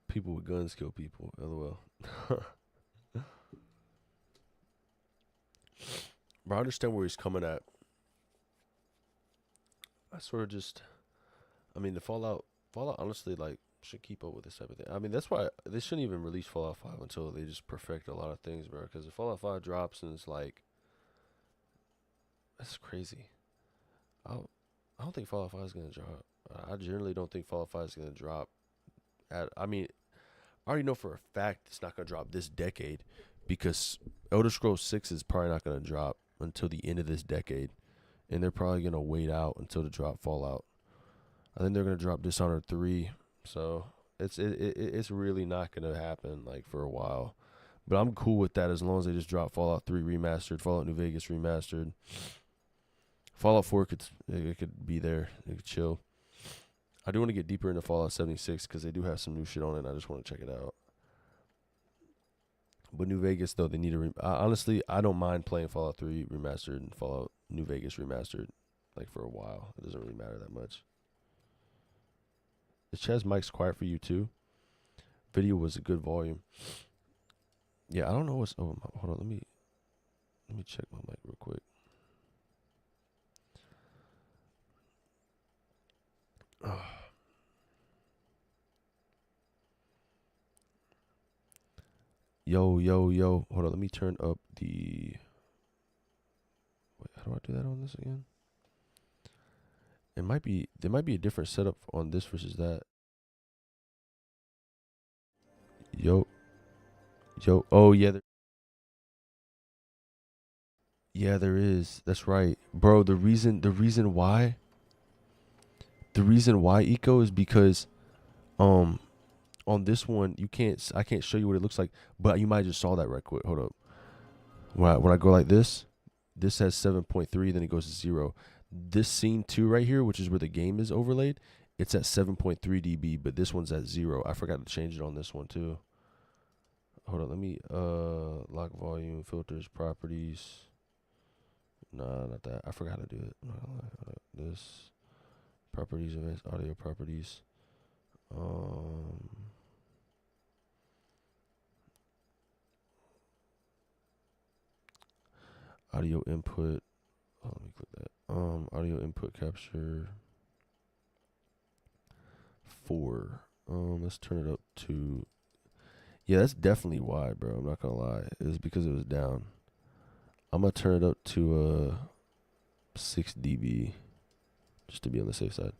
People with guns kill people. LOL. But I understand where he's coming at. I sort of just, the Fallout honestly, like, should keep up with this type of thing. I mean, that's why they shouldn't even release Fallout 5 until they just perfect a lot of things, bro. Because if Fallout 5 drops and it's like, that's crazy. I don't think Fallout 5 is gonna drop. I generally don't think Fallout 5 is gonna drop. I already know for a fact it's not gonna drop this decade, because Elder Scrolls 6 is probably not gonna drop until the end of this decade. And they're probably going to wait out until to drop Fallout. I think they're going to drop Dishonored 3. So it's really not going to happen like for a while. But I'm cool with that as long as they just drop Fallout 3 remastered, Fallout New Vegas remastered. Fallout 4 could be there. It could chill. I do want to get deeper into Fallout 76 because they do have some new shit on it and I just want to check it out. But New Vegas, though, they need to... honestly, I don't mind playing Fallout 3 remastered and Fallout New Vegas remastered, like, for a while. It doesn't really matter that much. Is Chaz mic's quiet for you, too? Video was a good volume. Yeah, I don't know what's... Oh, hold on, let me check my mic real quick. Yo. Hold on, let me turn up the. Wait, how do I do that on this again? There might be a different setup on this versus that. Yo. Oh yeah. Yeah, there is. That's right, bro. The reason why Eco is because on this one I can't show you what it looks like, but you might just saw that right quick. Hold up. When I go like this has 7.3, then it goes to 0. This scene 2 right here, which is where the game is overlaid, it's at 7.3 dB, but this one's at 0. I forgot to change it on this one too. Hold on, let me lock volume, filters, properties. Nah, not that. I forgot how to do it. This properties, advanced audio properties. Audio input. Oh, let me click that. Audio input capture 4. Let's turn it up to. Yeah, that's definitely why, bro. I'm not gonna lie. It was because it was down. I'm gonna turn it up to 6 dB, just to be on the safe side.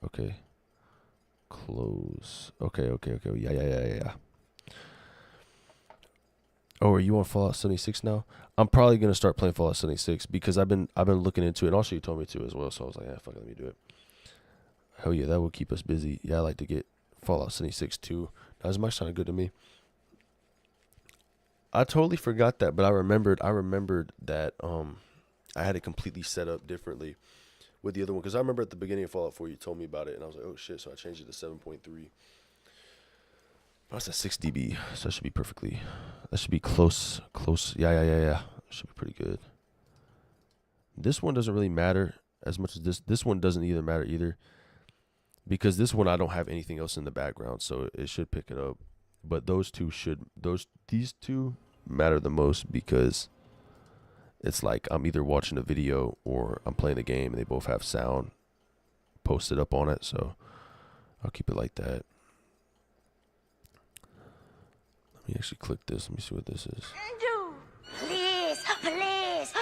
Okay. Close. Okay. Yeah. Oh, are you on Fallout 76 now? I'm probably gonna start playing Fallout 76 because I've been looking into it, and also you told me to as well, so I was like, yeah, fuck it, let me do it. Hell yeah, that will keep us busy. Yeah, I like to get Fallout 76 too. Not as much sounded good to me. I totally forgot that, but I remembered that I had it completely set up differently with the other one, because I remember at the beginning of Fallout 4 you told me about it, and I was like, oh shit, so I changed it to 7.3. But that's at 6 dB, so that should be perfectly. That should be close. Yeah. Should be pretty good. This one doesn't really matter as much as this. This one doesn't either matter either, because this one I don't have anything else in the background, so it should pick it up. But these two matter the most, because it's like I'm either watching a video or I'm playing a game, and they both have sound posted up on it, so I'll keep it like that. Let me actually click this. Let me see what this is. Please,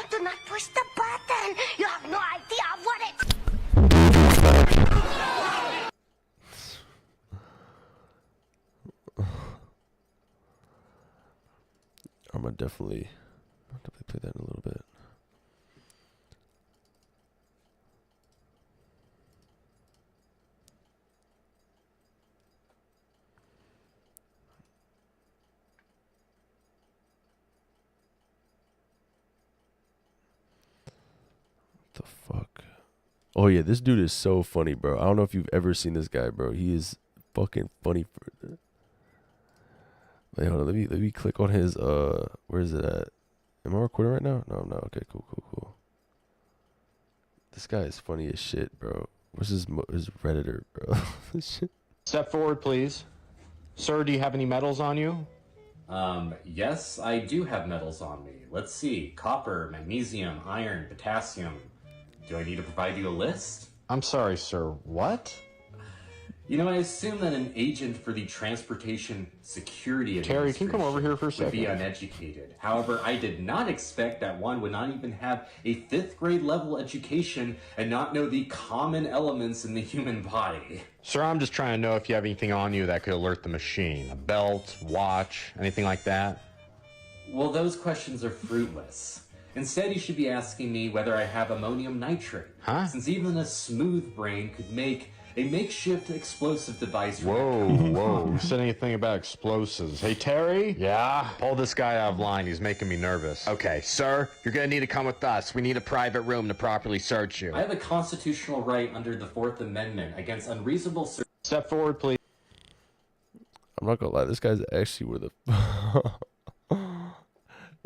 do not push the button. You have no idea what it. I'm gonna definitely play that in a little bit. The fuck? Oh yeah, this dude is so funny, bro. I don't know if you've ever seen this guy, bro. He is fucking funny. Wait, hold on. Let me click on his where is it at? Am I recording right now? No, I'm not. Okay, cool. This guy is funny as shit, bro. What's his Redditor, bro? Shit. Step forward, please. Sir, do you have any medals on you? Yes, I do have metals on me. Let's see. Copper, magnesium, iron, potassium. Do I need to provide you a list? I'm sorry, sir. What? You know, I assume that an agent for the Transportation Security Terry, can you come over here for a would be second? uneducated. However, I did not expect that one would not even have a 5th grade level education and not know the common elements in the human body. Sir, I'm just trying to know if you have anything on you that could alert the machine. A belt, watch, anything like that? Well, those questions are fruitless. Instead, you should be asking me whether I have ammonium nitrate. Huh? Since even a smooth brain could make a makeshift explosive device. Whoa. Who said anything about explosives? Hey, Terry? Yeah? Pull this guy out of line. He's making me nervous. Okay, sir, you're gonna need to come with us. We need a private room to properly search you. I have a constitutional right under the 4th Amendment against unreasonable search. Step forward, please. I'm not gonna lie. This guy's actually one of the.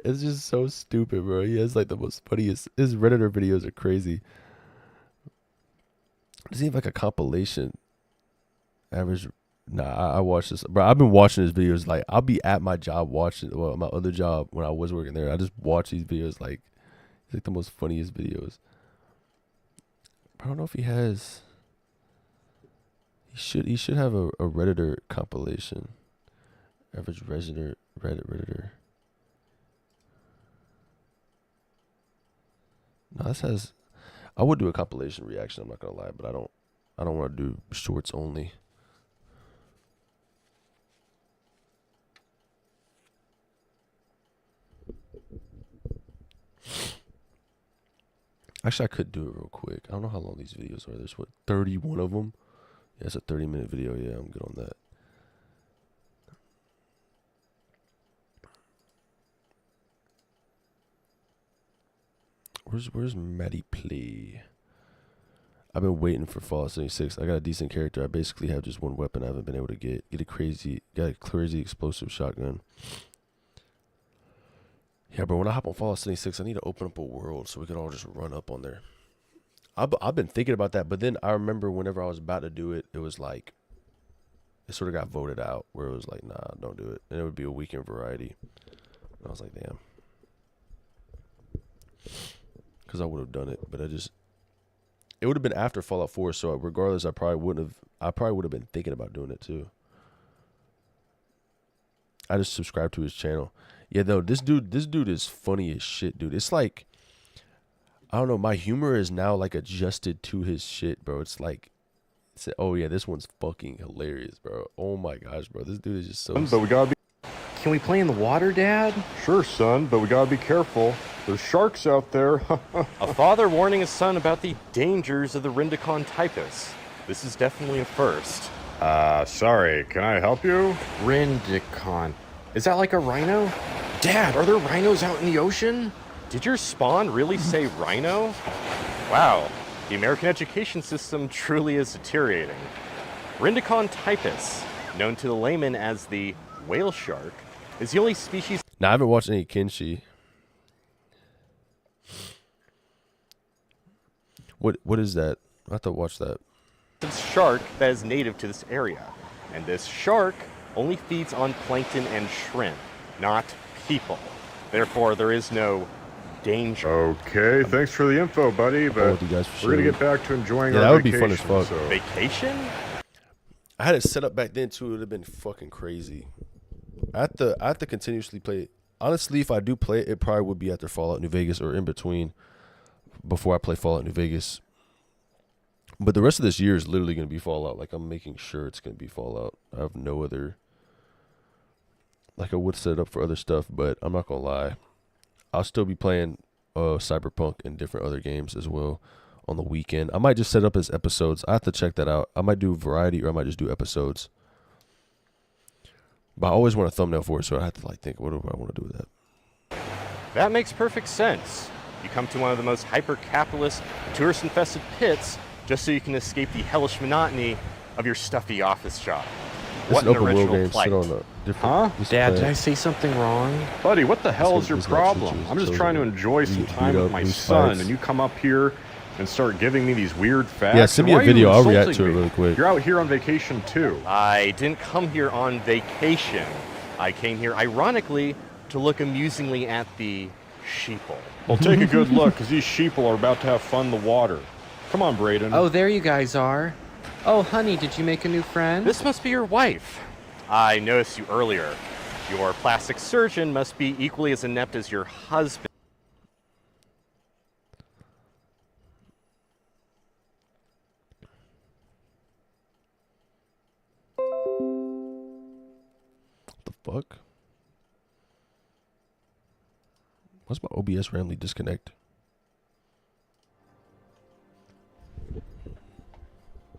It's just so stupid, bro. He has like the most funniest. His Redditor videos are crazy. Does he have like a compilation? Average. Nah, I watch this, bro. I've been watching his videos. Like, I'll be at my job watching. Well, my other job when I was working there, I just watch these videos. Like, it's like the most funniest videos. I don't know if he has. He should have a Redditor compilation. Average Redditor. No, this has. I would do a compilation reaction. I'm not gonna lie, but I don't want to do shorts only. Actually, I could do it real quick. I don't know how long these videos are. There's 31 of them. Yeah, it's a 30-minute video. Yeah, I'm good on that. Where's Maddie Play? I've been waiting for Fallout 76. I got a decent character. I basically have just one weapon I haven't been able to get. Got a crazy explosive shotgun. Yeah, but when I hop on Fallout 76, I need to open up a world so we can all just run up on there. I've been thinking about that, but then I remember whenever I was about to do it, it was like, it sort of got voted out, where it was like, nah, don't do it. And it would be a weekend variety. And I was like, damn. Because I would have done it, but it would have been after Fallout 4, so regardless, I probably would have been thinking about doing it too. I just subscribed to his channel. Yeah, though, this dude is funny as shit, dude. It's like, I don't know, my humor is now like adjusted to his shit, bro. It's like, oh yeah, this one's fucking hilarious, bro. Oh my gosh, bro. This dude is just so. But we gotta be. Can we play in the water, Dad? Sure, son, but we gotta be careful. There's sharks out there. A father warning his son about the dangers of the Rindicon typus. This is definitely a first. Sorry, can I help you? Rindicon. Is that like a rhino? Dad, are there rhinos out in the ocean? Did your spawn really say rhino? Wow, the American education system truly is deteriorating. Rindicon typus, known to the layman as the whale shark, is the only species. Now, I haven't watched any Kenshi. What is that? I have to watch that. Shark that is native to this area, and this shark only feeds on plankton and shrimp, not people. Therefore, there is no danger. Okay, thanks for the info, buddy, but we're gonna get back to enjoying our vacation. Yeah, that would be fun as fuck. So. Vacation? I had it set up back then too. It would have been fucking crazy. I have to continuously play it. Honestly, if I do play it, it probably would be after Fallout New Vegas or in between before I play Fallout New Vegas. But the rest of this year is literally going to be Fallout. Like, I'm making sure it's going to be Fallout. I have no other... Like, I would set it up for other stuff, but I'm not going to lie. I'll still be playing Cyberpunk and different other games as well on the weekend. I might just set up as episodes. I have to check that out. I might do variety or I might just do episodes. But I always want a thumbnail for it, so I have to, like, think, what do I want to do with that? That makes perfect sense. You come to one of the most hyper-capitalist, tourist-infested pits just so you can escape the hellish monotony of your stuffy office job. What an original plight. Huh? Dad, did I say something wrong? Buddy, what the hell is your problem? I'm just trying to enjoy some time with my son, and you come up here and start giving me these weird facts. Yeah, send me a video. I'll react to it really quick. You're out here on vacation, too. I didn't come here on vacation. I came here, ironically, to look amusingly at the sheeple. Well, take a good look, because these sheeple are about to have fun in the water. Come on, Brayden. Oh, there you guys are. Oh, honey, did you make a new friend? This must be your wife. I noticed you earlier. Your plastic surgeon must be equally as inept as your husband. What the fuck? What's my OBS randomly disconnect?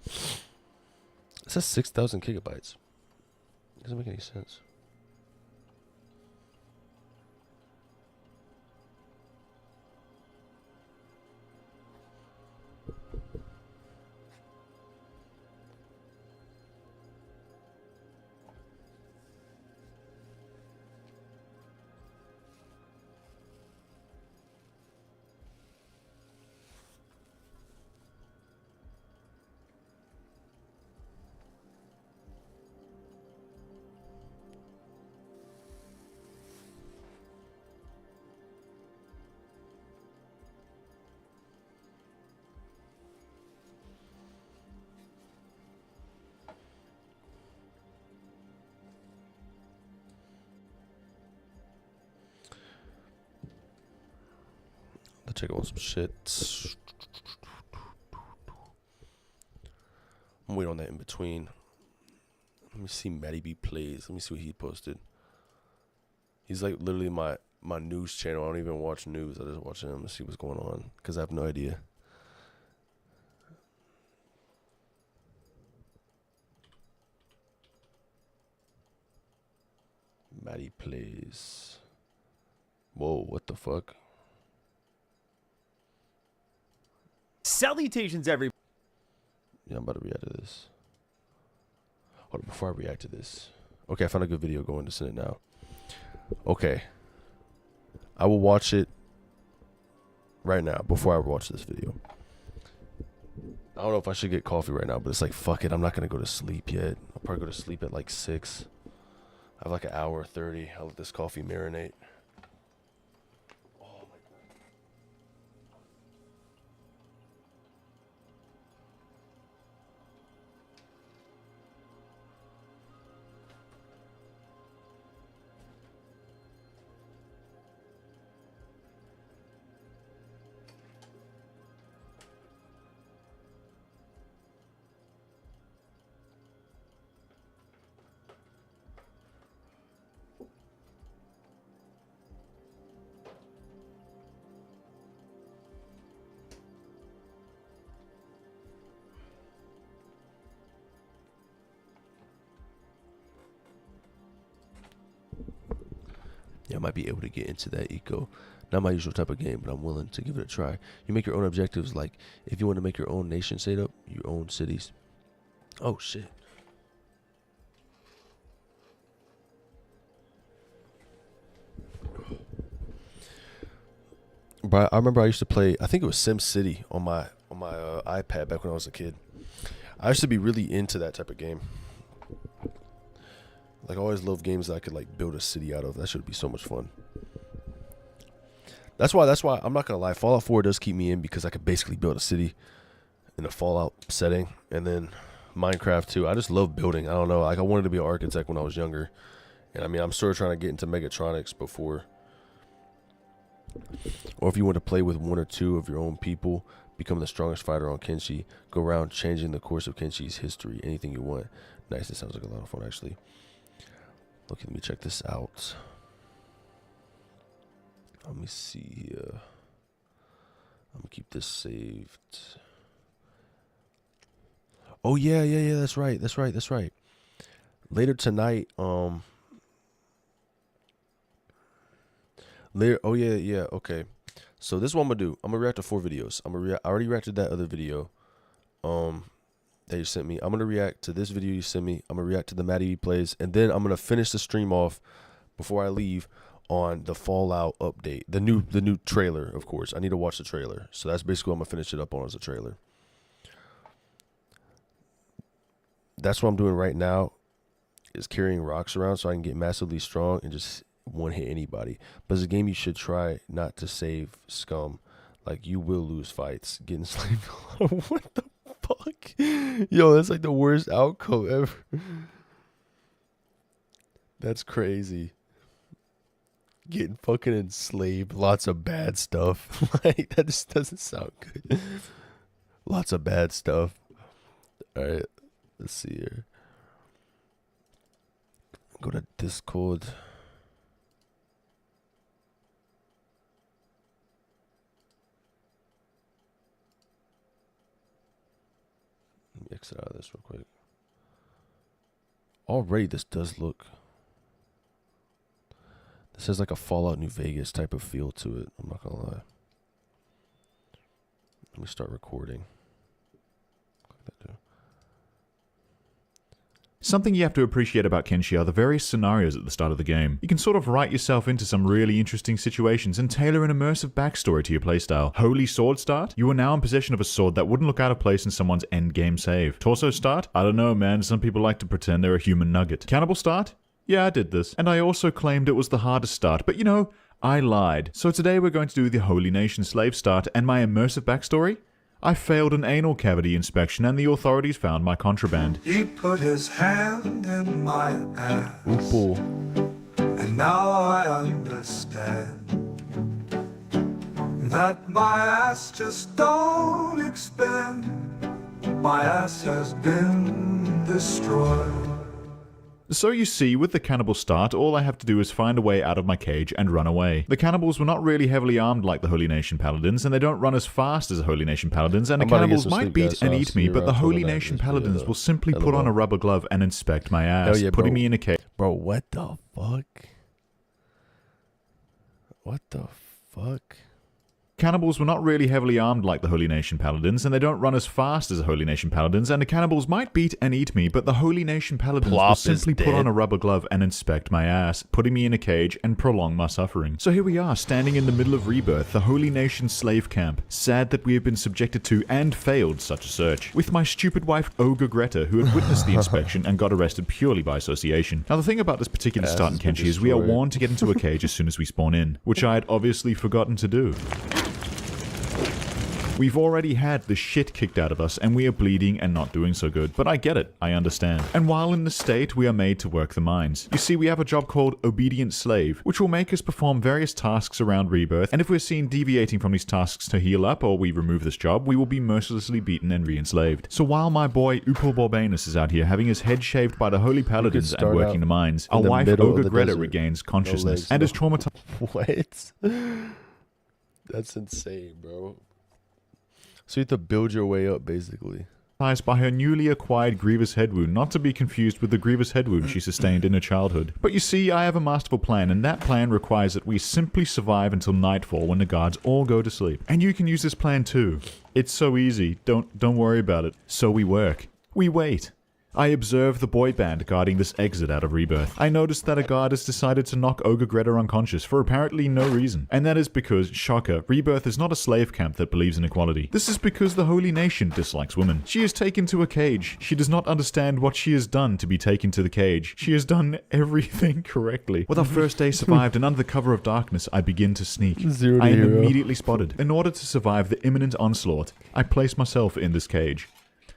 It says 6,000 gigabytes. Doesn't make any sense. check on some shit. I'm waiting on that in between. Let me see Matty B Plays. Let me see what he posted. He's like literally my news channel. I don't even watch news. I just watch him to see what's going on because I have no idea. Matty Plays. Whoa, what the fuck? Salutations, everybody. Yeah, I'm about to react to this. Hold on, before I react to this. Okay, I found a good video going to send it now. Okay. I will watch it right now before I watch this video. I don't know if I should get coffee right now, but it's like, fuck it. I'm not going to go to sleep yet. I'll probably go to sleep at like 6. I have like an hour 30. I'll let this coffee marinate. Yeah, I might be able to get into that eco. Not my usual type of game, but I'm willing to give it a try. You make your own objectives, like if you want to make your own nation state up, your own cities. Oh, shit. But I remember I used to play, I think it was Sim City on my iPad back when I was a kid. I used to be really into that type of game. Like, I always loved games that I could, like, build a city out of. That should be so much fun. That's why, I'm not going to lie, Fallout 4 does keep me in because I could basically build a city in a Fallout setting. And then Minecraft, too. I just love building. I don't know. Like, I wanted to be an architect when I was younger. And, I mean, I'm sort of trying to get into mechatronics before. Or if you want to play with 1 or 2 of your own people, become the strongest fighter on Kenshi, go around changing the course of Kenshi's history, anything you want. Nice, it sounds like a lot of fun, actually. Okay, let me check this out. Let me see here. I'm gonna keep this saved. Oh yeah, that's right. Later tonight, okay. So this is what I'm gonna do. I'm gonna react to 4 videos. I already reacted to that other video. That you sent me. I'm gonna react to this video you sent me. I'm gonna react to the Matty Plays, and then I'm gonna finish the stream off before I leave on the Fallout update, the new trailer. Of course, I need to watch the trailer, so that's basically what I'm gonna finish it up on as a trailer. That's what I'm doing right now, is carrying rocks around so I can get massively strong and just one hit anybody. But it's a game you should try not to save scum. Like, you will lose fights getting slaved. What the fuck? Yo, that's like the worst outcome ever. That's crazy. Getting fucking enslaved. Lots of bad stuff. Like, that just doesn't sound good. Lots of bad stuff. Alright, let's see here. Go to Discord. Let me exit out of this real quick. Already this does look... This has like a Fallout New Vegas type of feel to it. I'm not gonna lie. Let me start recording. Click that too. Something you have to appreciate about Kenshi are the various scenarios at the start of the game. You can sort of write yourself into some really interesting situations and tailor an immersive backstory to your playstyle. Holy Sword start? You are now in possession of a sword that wouldn't look out of place in someone's endgame save. Torso start? I don't know, man. Some people like to pretend they're a human nugget. Cannibal start? Yeah, I did this. And I also claimed it was the hardest start, but you know, I lied. So today we're going to do the Holy Nation slave start and my immersive backstory? I failed an anal cavity inspection and the authorities found my contraband. He put his hand in my ass. Ooh. And now I understand. that my ass just don't expand. My ass has been destroyed. So you see, with the cannibal start, all I have to do is find a way out of my cage and run away. The cannibals were not really heavily armed like the Holy Nation Paladins, and they don't run as fast as the Holy Nation Paladins, and the cannibals might beat and eat me, but the Holy Nation Paladins will simply put on a rubber glove and inspect my ass, putting me in a cage. Bro, what the fuck? What the fuck? Cannibals were not really heavily armed like the Holy Nation Paladins, and they don't run as fast as the Holy Nation Paladins, and the cannibals might beat and eat me, but the Holy Nation Paladins will simply put on a rubber glove and inspect my ass, putting me in a cage and prolong my suffering. So here we are, standing in the middle of Rebirth, the Holy Nation slave camp, sad that we have been subjected to and failed such a search, with my stupid wife Ogre Greta, who had witnessed the inspection and got arrested purely by association. Now the thing about this particular start in Kenshi is we are warned to get into a cage as soon as we spawn in, which I had obviously forgotten to do. We've already had the shit kicked out of us, and we are bleeding and not doing so good, but I get it, I understand. And while in the state, we are made to work the mines. You see, we have a job called Obedient Slave, which will make us perform various tasks around Rebirth, and if we're seen deviating from these tasks to heal up, or we remove this job, we will be mercilessly beaten and re-enslaved. So while my boy Upal Borbanus is out here having his head shaved by the Holy Paladins and working the mines, our wife Ogre Greta regains consciousness and is traumatized. What? That's insane, bro. So you have to build your way up, basically. By her newly acquired grievous head wound, not to be confused with the grievous head wound she sustained in her childhood. But you see, I have a masterful plan, and that plan requires that we simply survive until nightfall when the guards all go to sleep. And you can use this plan too. It's so easy, don't worry about it. So we work. We wait. I observe the boy band guarding this exit out of Rebirth. I noticed that a guard has decided to knock Ogre Greta unconscious for apparently no reason. And that is because, shocker, Rebirth is not a slave camp that believes in equality. This is because the Holy Nation dislikes women. She is taken to a cage. She does not understand what she has done to be taken to the cage. She has done everything correctly. With our first day survived and under the cover of darkness, I begin to sneak. I am immediately spotted. In order to survive the imminent onslaught, I place myself in this cage.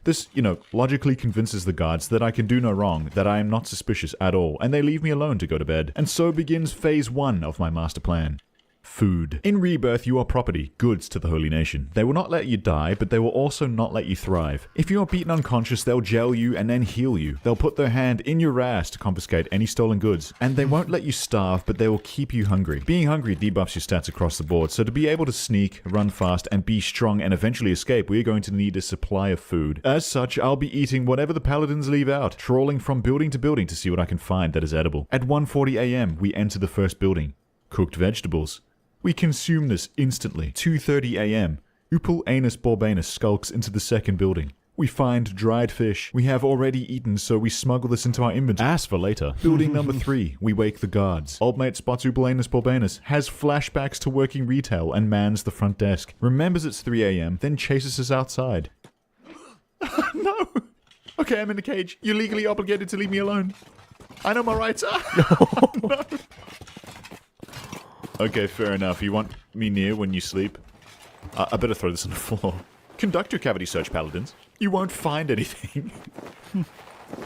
This, logically convinces the guards that I can do no wrong, that I am not suspicious at all, and they leave me alone to go to bed. And so begins phase 1 of my master plan. Food. In Rebirth, you are property, goods to the Holy Nation. They will not let you die, but they will also not let you thrive. If you are beaten unconscious, they'll jail you and then heal you. They'll put their hand in your ass to confiscate any stolen goods. And they won't let you starve, but they will keep you hungry. Being hungry debuffs your stats across the board, so to be able to sneak, run fast, and be strong and eventually escape, we are going to need a supply of food. As such, I'll be eating whatever the paladins leave out, trawling from building to building to see what I can find that is edible. At 1:40 AM, we enter the first building. Cooked vegetables. We consume this instantly. 2:30 AM. Upal Anus Borbanus skulks into the second building. We find dried fish. We have already eaten, so we smuggle this into our inventory. Ask for later. Building number 3. We wake the guards. Old mate spots Upal Anus Borbanus, has flashbacks to working retail, and mans the front desk. Remembers it's 3 AM, then chases us outside. No! Okay, I'm in a cage. You're legally obligated to leave me alone. I know my rights. No. Okay, fair enough. You want me near when you sleep? I better throw this on the floor. Conduct your cavity search, paladins. You won't find anything.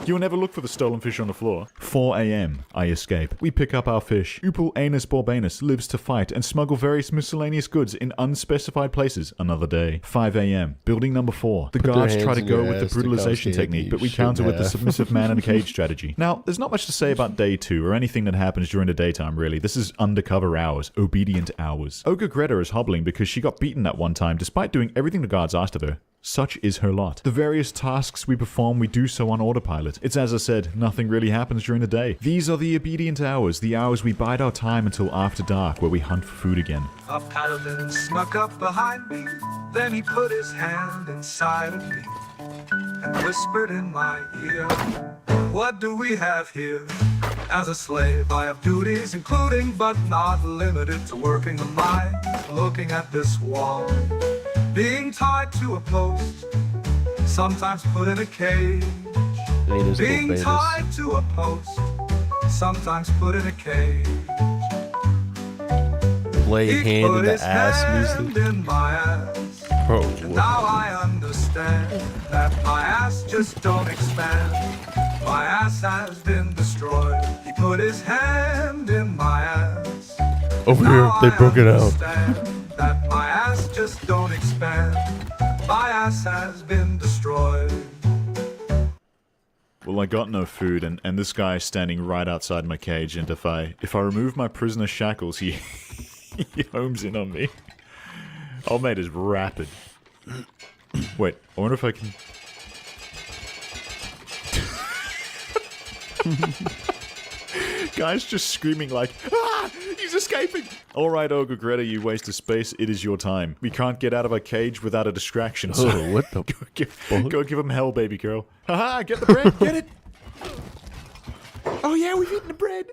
You'll never look for the stolen fish on the floor. 4 AM. I escape. We pick up our fish. Upal Anus Borbanus lives to fight and smuggle various miscellaneous goods in unspecified places another day. 5 AM. Building number 4. The guards try to go with the brutalization technique, but we counter with the submissive man in a cage strategy. Now, there's not much to say about day 2 or anything that happens during the daytime, really. This is undercover hours. Obedient hours. Ogre Greta is hobbling because she got beaten that one time despite doing everything the guards asked of her. Such is her lot. The various tasks we perform, we do so on autopilot. It's as I said, nothing really happens during the day. These are the obedient hours, the hours we bide our time until after dark, where we hunt for food again. A paladin snuck up behind me, then he put his hand inside of me and whispered in my ear, "What do we have here? As a slave, I have duties including but not limited to working the mine, looking at this wall, being tied to a post, sometimes put in a cage, being tied to a post, sometimes put in a cage." Play hand in the ass music. In my ass. Bro, and now I understand that my ass just don't expand. My ass has been destroyed. He put his hand in my ass. Over here, they broke it out. That my ass just don't expand. My ass has been destroyed. Well, I got no food, and this guy is standing right outside my cage, and if I remove my prisoner shackles, he homes in on me. Old mate is rapid. Wait, I wonder if I can... Guy's just screaming like, ah! He's escaping! Alright, Ogre Greta, you waste of space, it is your time. We can't get out of our cage without a distraction, so... Oh, what the go give him hell, baby girl. Haha, get the bread, get it! Oh yeah, we've eaten the bread!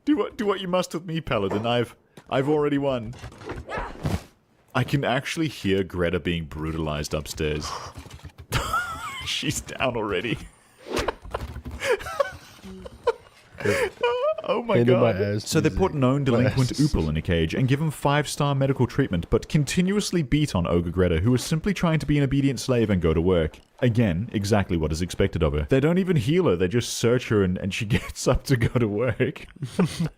Do what you must with me, Paladin. I've already won. I can actually hear Greta being brutalized upstairs. She's down already. Oh my god. So they put known delinquent Oopal in a cage and give him 5-star medical treatment, but continuously beat on Ogre Greta, who is simply trying to be an obedient slave and go to work. Again, exactly what is expected of her. They don't even heal her, they just search her and she gets up to go to work.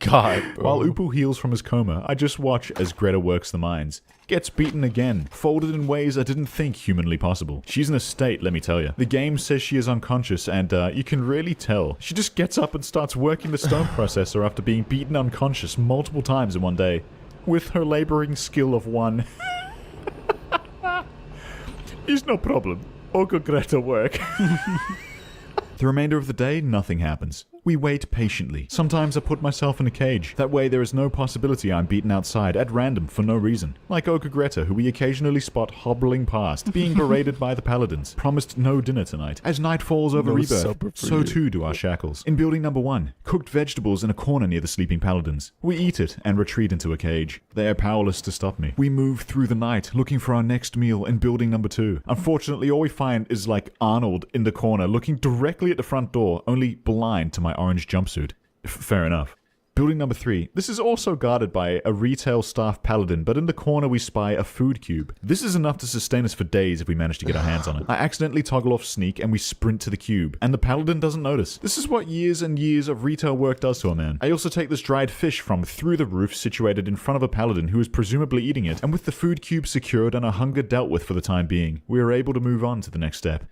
God, bro. While Oopal heals from his coma, I just watch as Greta works the mines. Gets beaten again, folded in ways I didn't think humanly possible. She's in a state, let me tell you. The game says she is unconscious, and you can really tell. She just gets up and starts working the stone processor after being beaten unconscious multiple times in one day. With her laboring skill of one. It's no problem. Ogre Greta work. The remainder of the day, nothing happens. We wait patiently. Sometimes I put myself in a cage. That way there is no possibility I'm beaten outside at random for no reason. Like Ogre Greta, who we occasionally spot hobbling past, being berated by the paladins. Promised no dinner tonight. As night falls over Rebirth, so too do our shackles. In building number 1, cooked vegetables in a corner near the sleeping paladins. We eat it and retreat into a cage. They are powerless to stop me. We move through the night looking for our next meal in building number 2. Unfortunately, all we find is like Arnold in the corner looking directly at the front door, only blind to my orange jumpsuit. Fair enough. Building number 3. This is also guarded by a retail staff paladin, but in the corner we spy a food cube. This is enough to sustain us for days if we manage to get our hands on it. I accidentally toggle off sneak and we sprint to the cube, and the paladin doesn't notice. This is what years and years of retail work does to a man. I also take this dried fish from through the roof situated in front of a paladin who is presumably eating it, and with the food cube secured and our hunger dealt with for the time being, we are able to move on to the next step.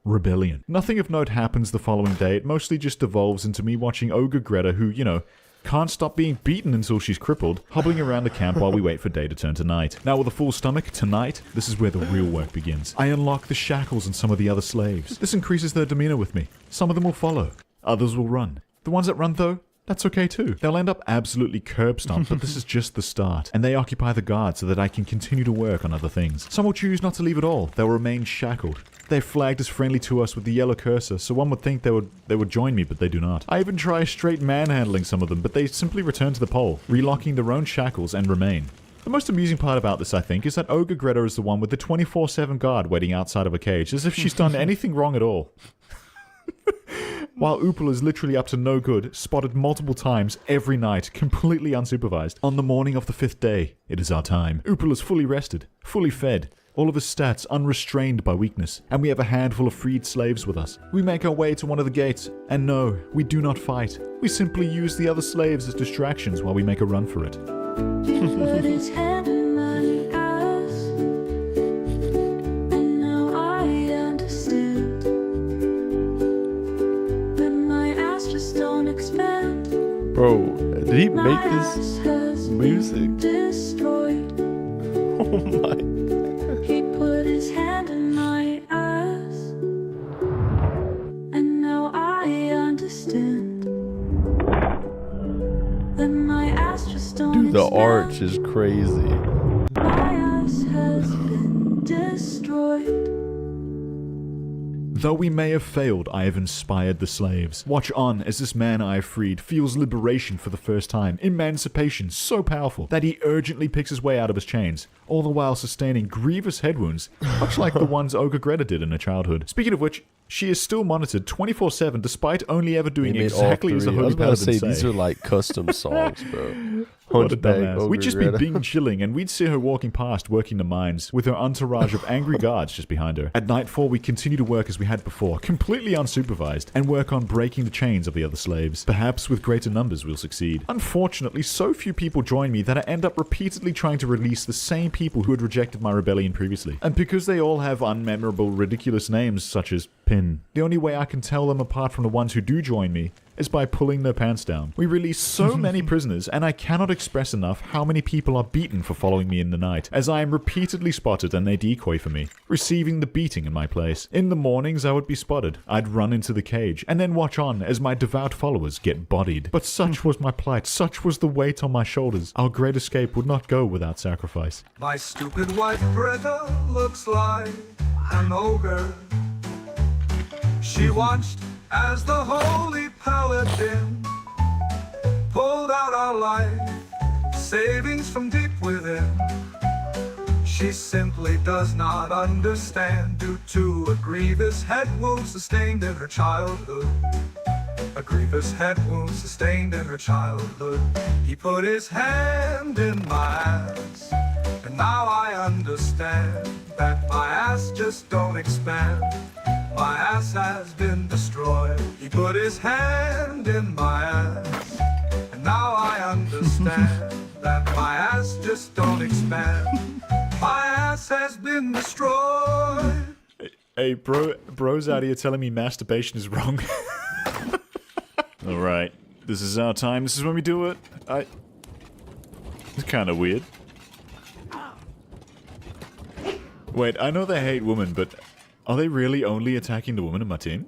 Rebellion. Nothing of note happens the following day. It mostly just devolves into me watching Ogre Greta, who, you know, can't stop being beaten until she's crippled, hobbling around the camp while we wait for day to turn to night. Now with a full stomach, tonight, this is where the real work begins. I unlock the shackles and some of the other slaves. This increases their demeanor with me. Some of them will follow. Others will run. The ones that run, though, that's okay too. They'll end up absolutely curb-stomped, but this is just the start. And they occupy the guard so that I can continue to work on other things. Some will choose not to leave at all. They'll remain shackled. They're flagged as friendly to us with the yellow cursor, so one would think they would join me, but they do not. I even try straight manhandling some of them, but they simply return to the pole, relocking their own shackles and remain. The most amusing part about this, I think, is that Ogre Greta is the one with the 24/7 guard waiting outside of a cage, as if she's done anything wrong at all. While Oopal is literally up to no good, spotted multiple times every night, completely unsupervised. On the morning of the 5th day, it is our time. Oopal is fully rested, fully fed, all of his stats unrestrained by weakness, and we have a handful of freed slaves with us. We make our way to one of the gates, and no, we do not fight. We simply use the other slaves as distractions while we make a run for it. Put his hand in my ass, and now I understand. But my ass just don't expand. Bro, did he make this music? Destroyed. Oh my. He put his hand in my ass, and now I understand. That my ass just don't Dude, the expand. arch is crazy. My ass has been destroyed. Though we may have failed, I have inspired the slaves. Watch on as this man I have freed feels liberation for the first time. Emancipation so powerful that he urgently picks his way out of his chains, all the while sustaining grievous head wounds, much like the ones Ogre Greta did in her childhood. Speaking of which, She is still monitored 24/7 despite only ever doing They made exactly all as the three. I Holy was about to Paladin say, these are like custom songs, bro. What a Hunchback, dumbass. Ogre We'd just be Greta. bing chilling, and we'd see her walking past, working the mines, with her entourage of angry guards just behind her. At nightfall, we continue to work as we had before, completely unsupervised, and work on breaking the chains of the other slaves. Perhaps with greater numbers we'll succeed. Unfortunately, so few people join me that I end up repeatedly trying to release the same people who had rejected my rebellion previously. And because they all have unmemorable, ridiculous names such as Pin, the only way I can tell them apart from the ones who do join me is by pulling their pants down. We release so many prisoners, and I cannot express enough how many people are beaten for following me in the night, as I am repeatedly spotted and they decoy for me, receiving the beating in my place. In the mornings I would be spotted, I'd run into the cage, and then watch on as my devout followers get bodied. But such was my plight, such was the weight on my shoulders. Our great escape would not go without sacrifice. My stupid wife Greta looks like an ogre. She watched as the Holy Paladin pulled out our life savings from deep within. She simply does not understand due to a grievous head wound sustained in her childhood. A grievous head wound sustained in her childhood. He put his hand in my ass, and now I understand that my ass just don't expand. My ass has been destroyed. He put his hand in my ass, and now I understand that my ass just don't expand. My ass has been destroyed. Hey, bro's out here telling me masturbation is wrong. Alright, this is our time. This is when we do it. It's kind of weird. Wait, I know they hate women, but are they really only attacking the woman in my team?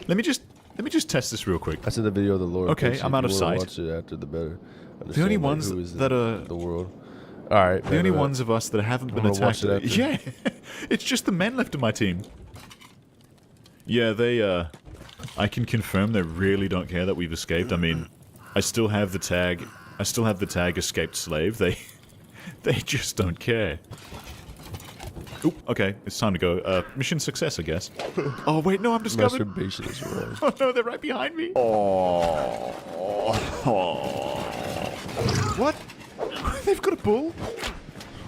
Let me just test this real quick. I said the video of the Lord. Okay, I'm out of sight. Watch it after the better. The only ones that are the world. All right. The only ones of us that haven't been attacked. Yeah, it's just the men left in my team. Yeah, they. I can confirm they really don't care that we've escaped. I mean, I still have the tag. I still have the tag escaped slave. They just don't care. Oop, okay, it's time to go. Mission success, I guess. Oh, wait, no, I'm discovered. Masturbation is wrong. Oh, no, they're right behind me. Oh. What? They've got a bull?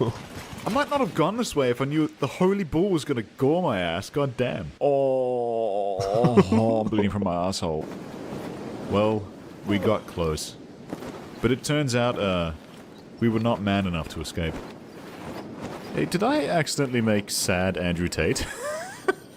I might not have gone this way if I knew the holy bull was going to gore my ass. God damn. Oh, I'm bleeding from my asshole. Well, we got close. But it turns out, we were not man enough to escape. Hey, did I accidentally make sad Andrew Tate?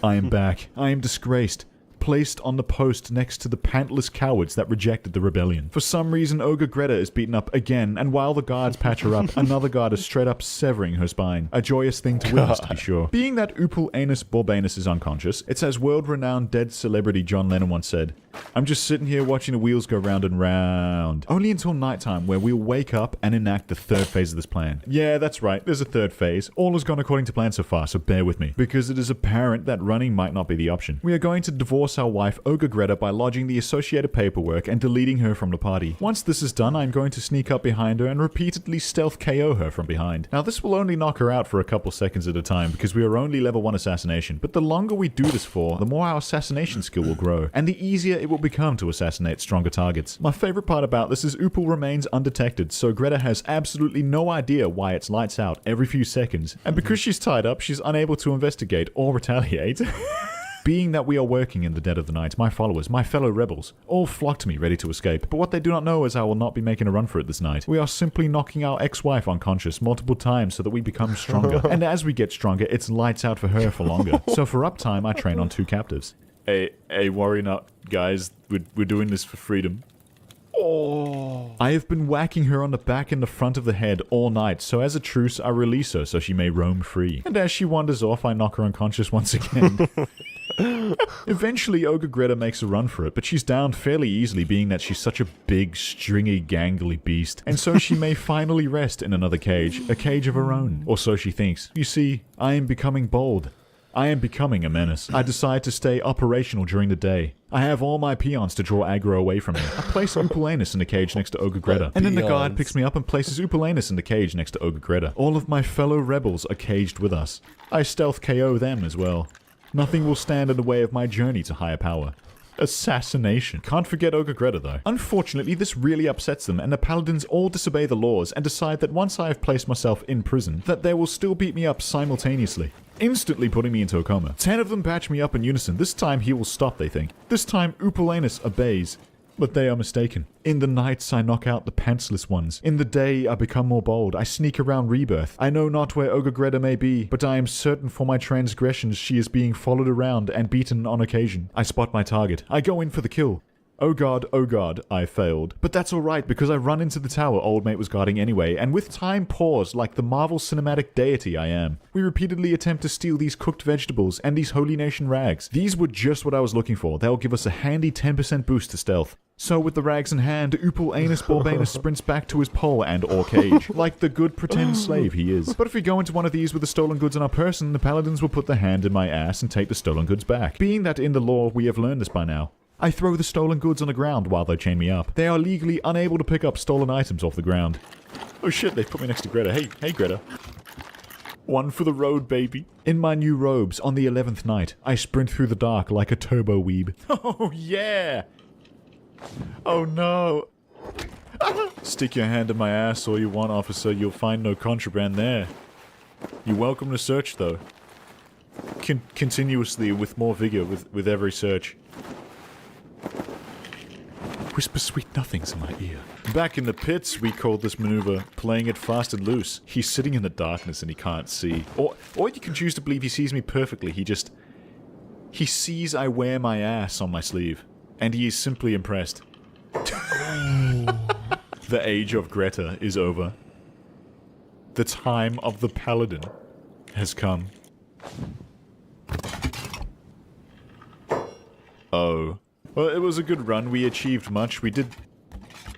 I am back. I am disgraced. Placed on the post next to the pantless cowards that rejected the rebellion. For some reason, Ogre Greta is beaten up again, and while the guards patch her up, another guard is straight up severing her spine. A joyous thing to witness, to be sure. Being that Upul Anus Borbanus is unconscious, it's as world-renowned dead celebrity John Lennon once said, "I'm just sitting here watching the wheels go round and round." Only until nighttime, where we'll wake up and enact the third phase of this plan. Yeah, that's right, there's a third phase. All has gone according to plan so far, so bear with me. Because it is apparent that running might not be the option. We are going to divorce our wife, Ogre Greta, by lodging the associated paperwork and deleting her from the party. Once this is done, I'm going to sneak up behind her and repeatedly stealth KO her from behind. Now, this will only knock her out for a couple seconds at a time, because we are only level 1 assassination, but the longer we do this for, the more our assassination skill will grow, and the easier it will become to assassinate stronger targets. My favorite part about this is Upul remains undetected, so Greta has absolutely no idea why it's lights out every few seconds, and because she's tied up, she's unable to investigate or retaliate. Being that we are working in the dead of the night, my followers, my fellow rebels, all flock to me ready to escape. But what they do not know is I will not be making a run for it this night. We are simply knocking our ex-wife unconscious multiple times so that we become stronger. And as we get stronger, it's lights out for her for longer. So for uptime, I train on 2 captives. Hey, worry not, guys. We're doing this for freedom. Oh. I have been whacking her on the back and the front of the head all night, so as a truce, I release her so she may roam free. And as she wanders off, I knock her unconscious once again. Eventually, Ogre Greta makes a run for it, but she's downed fairly easily being that she's such a big, stringy, gangly beast. And so she may finally rest in another cage, a cage of her own. Or so she thinks. You see, I am becoming bold. I am becoming a menace. I decide to stay operational during the day. I have all my peons to draw aggro away from me. I place Upul Anus in the cage next to Ogre Greta. And then the guard picks me up and places Upul Anus in the cage next to Ogre Greta. All of my fellow rebels are caged with us. I stealth KO them as well. Nothing will stand in the way of my journey to higher power. Assassination. Can't forget Ogre Greta though. Unfortunately, this really upsets them, and the paladins all disobey the laws and decide that once I have placed myself in prison, that they will still beat me up simultaneously, instantly putting me into a coma. 10 of them patch me up in unison. This time he will stop, they think. This time Upulanus obeys. But they are mistaken. In the nights I knock out the pantsless ones. In the day I become more bold. I sneak around Rebirth. I know not where Ogre Greta may be, but I am certain for my transgressions she is being followed around and beaten on occasion. I spot my target. I go in for the kill. Oh god, I failed. But that's alright, because I run into the tower old mate was guarding anyway, and with time paused like the Marvel cinematic deity I am, we repeatedly attempt to steal these cooked vegetables and these Holy Nation rags. These were just what I was looking for. They'll give us a handy 10% boost to stealth. So with the rags in hand, Upulanus Borbanus sprints back to his pole and or cage, like the good pretend slave he is. But if we go into one of these with the stolen goods on our person, the paladins will put their hand in my ass and take the stolen goods back. Being that in the lore we have learned this by now, I throw the stolen goods on the ground while they chain me up. They are legally unable to pick up stolen items off the ground. Oh shit, they've put me next to Greta. Hey Greta. One for the road, baby. In my new robes, on the 11th night, I sprint through the dark like a turbo weeb. Oh yeah! Oh no! Stick your hand in my ass all you want, officer. You'll find no contraband there. You're welcome to search, though. Continuously, with more vigor, with every search. Whisper sweet nothings in my ear. Back in the pits, we called this maneuver playing it fast and loose. He's sitting in the darkness and he can't see. Or you can choose to believe he sees me perfectly. He sees I wear my ass on my sleeve. And he is simply impressed. The age of Greta is over. The time of the paladin has come. Oh. Well, it was a good run. We achieved much. We did...